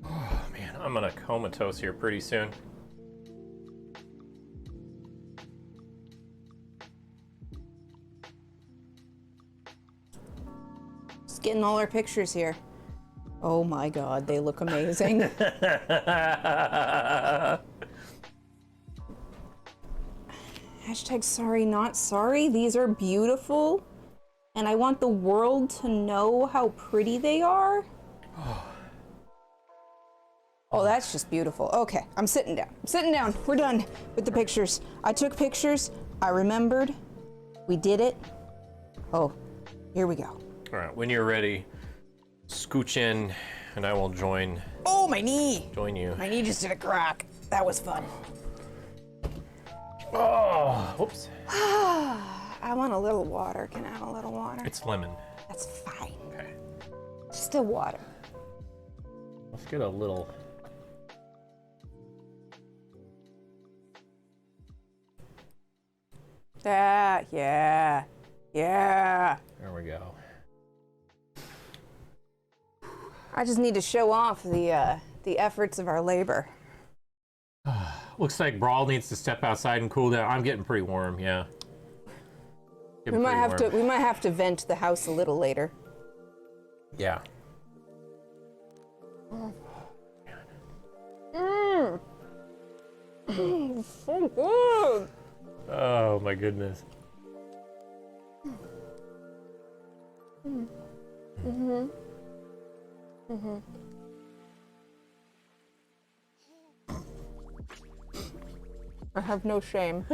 Oh man, I'm gonna comatose here pretty soon. Just getting all our pictures here. Oh my God, they look amazing. Hashtag sorry, not sorry. These are beautiful. And I want the world to know how pretty they are. Oh, that's just beautiful. Okay, I'm sitting down. I'm sitting down. We're done with the pictures. I took pictures. I remembered. We did it. Oh, here we go. All right, when you're ready, scooch in and I will join Oh, my knee. you. My knee just did a crack. That was fun. Oh, whoops. I want a little water. Can I have a little water? It's lemon. That's fine. Okay. Still water. Let's get a little. Yeah. There we go. I just need to show off the efforts of our labor. Looks like Brawl needs to step outside and cool down. I'm getting pretty warm, yeah. We might have to vent the house a little later. Yeah. So good. Oh my goodness. I have no shame.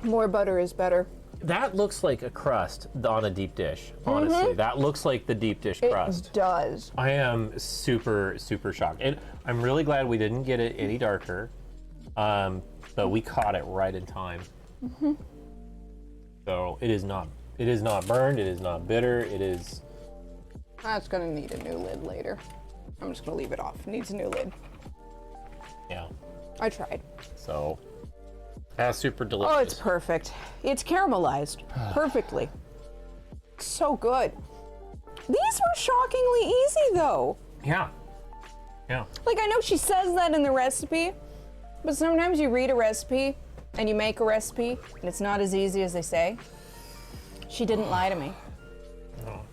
More butter is better. That looks like a crust on a deep dish, honestly. That looks like the deep dish crust. It does. I am super, super shocked. And I'm really glad we didn't get it any darker, but we caught it right in time. So it is not burned, it is not bitter, it is... That's gonna need a new lid later. I'm just gonna leave it off. It needs a new lid. Yeah. I tried. So, that's super delicious. Oh, it's perfect. It's caramelized perfectly. So good. These were shockingly easy though. Yeah. Yeah. Like, I know she says that in the recipe, but sometimes you read a recipe and you make a recipe and it's not as easy as they say. She didn't lie to me.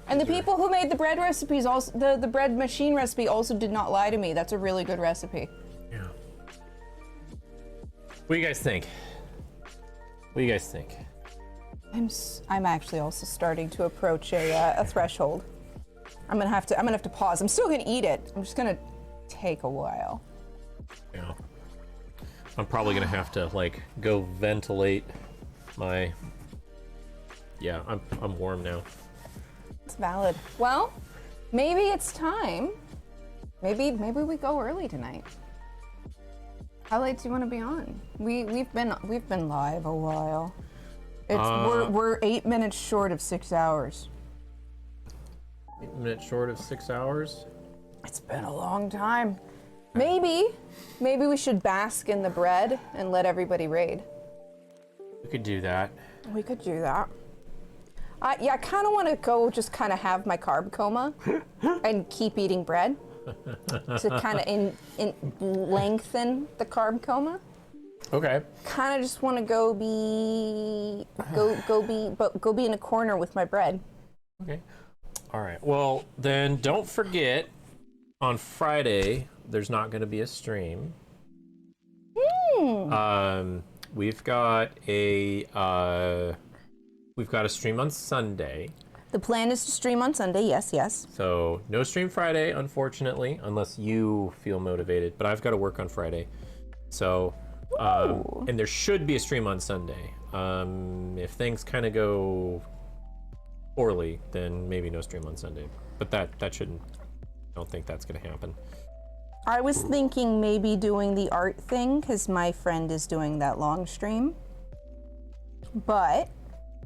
And the people who made the bread recipes also, the bread machine recipe also did not lie to me. That's a really good recipe. Yeah. What do you guys think? What do you guys think? I'm actually also starting to approach a threshold. I'm gonna have to pause. I'm still gonna eat it. I'm just gonna take a while. Yeah. I'm probably gonna have to like go ventilate my. Yeah, I'm warm now. It's valid. Well, maybe it's time. Maybe we go early tonight. How late do you want to be on? We've been live a while. We're 8 minutes short of 6 hours. 8 minutes short of 6 hours. It's been a long time. Maybe we should bask in the bread and let everybody raid. We could do that. We could do that. Yeah, I kind of want to go just kind of have my carb coma and keep eating bread to kind of lengthen the carb coma. Okay. Kind of just want to go be in a corner with my bread. Okay. All right. Well, then don't forget on Friday there's not going to be a stream. We've got a stream on Sunday. The plan is to stream on Sunday, yes. So no stream Friday, unfortunately, unless you feel motivated. But I've got to work on Friday. So, and there should be a stream on Sunday. If things kind of go poorly, then maybe no stream on Sunday. But that shouldn't. I don't think that's going to happen. I was thinking maybe doing the art thing because my friend is doing that long stream. But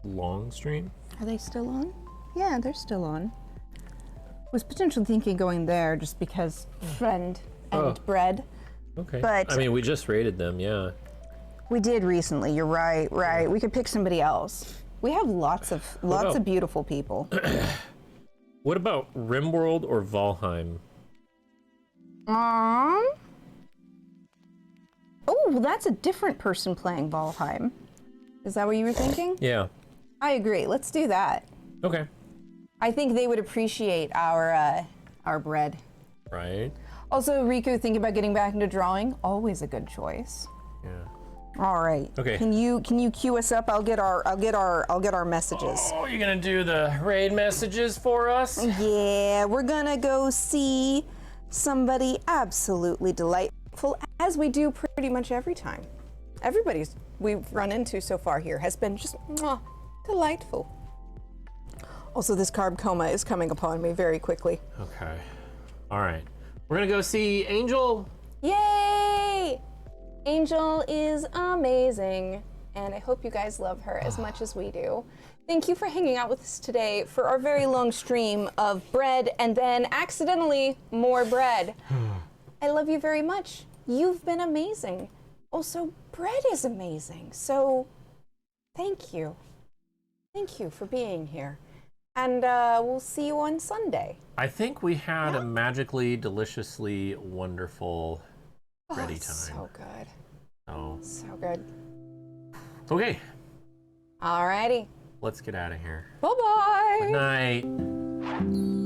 Long stream? are they still on? Yeah, they're still on. Was potentially thinking going there just because friend and bread. Okay. But I mean, we just rated them, yeah. we did recently. You're right. We could pick somebody else. We have lots of beautiful people. What about Rimworld or Valheim? Oh, well, that's a different person playing Valheim. Is that what you were thinking? Yeah. I agree. Let's do that. Okay. I think they would appreciate our bread. Right. Also, Riku, thinking about getting back into drawing, always a good choice. Yeah. All right. Okay. Can you cue us up? I'll get our messages. Oh, you're gonna do the raid messages for us? Yeah, we're gonna go see somebody absolutely delightful, as we do pretty much every time. Everybody's we've run into so far here has been just delightful. Also, this carb coma is coming upon me very quickly. Okay. All right. We're gonna go see Angel. Yay! Angel is amazing, and I hope you guys love her as much as we do. Thank you for hanging out with us today for our very long stream of bread and then accidentally more bread. I love you very much. You've been amazing. Also, bread is amazing, so thank you. Thank you for being here. And we'll see you on Sunday. I think we had a magically, deliciously wonderful ready time. So good. Oh. So good. Okay. Alrighty. Let's get out of here. Bye-bye. Good night.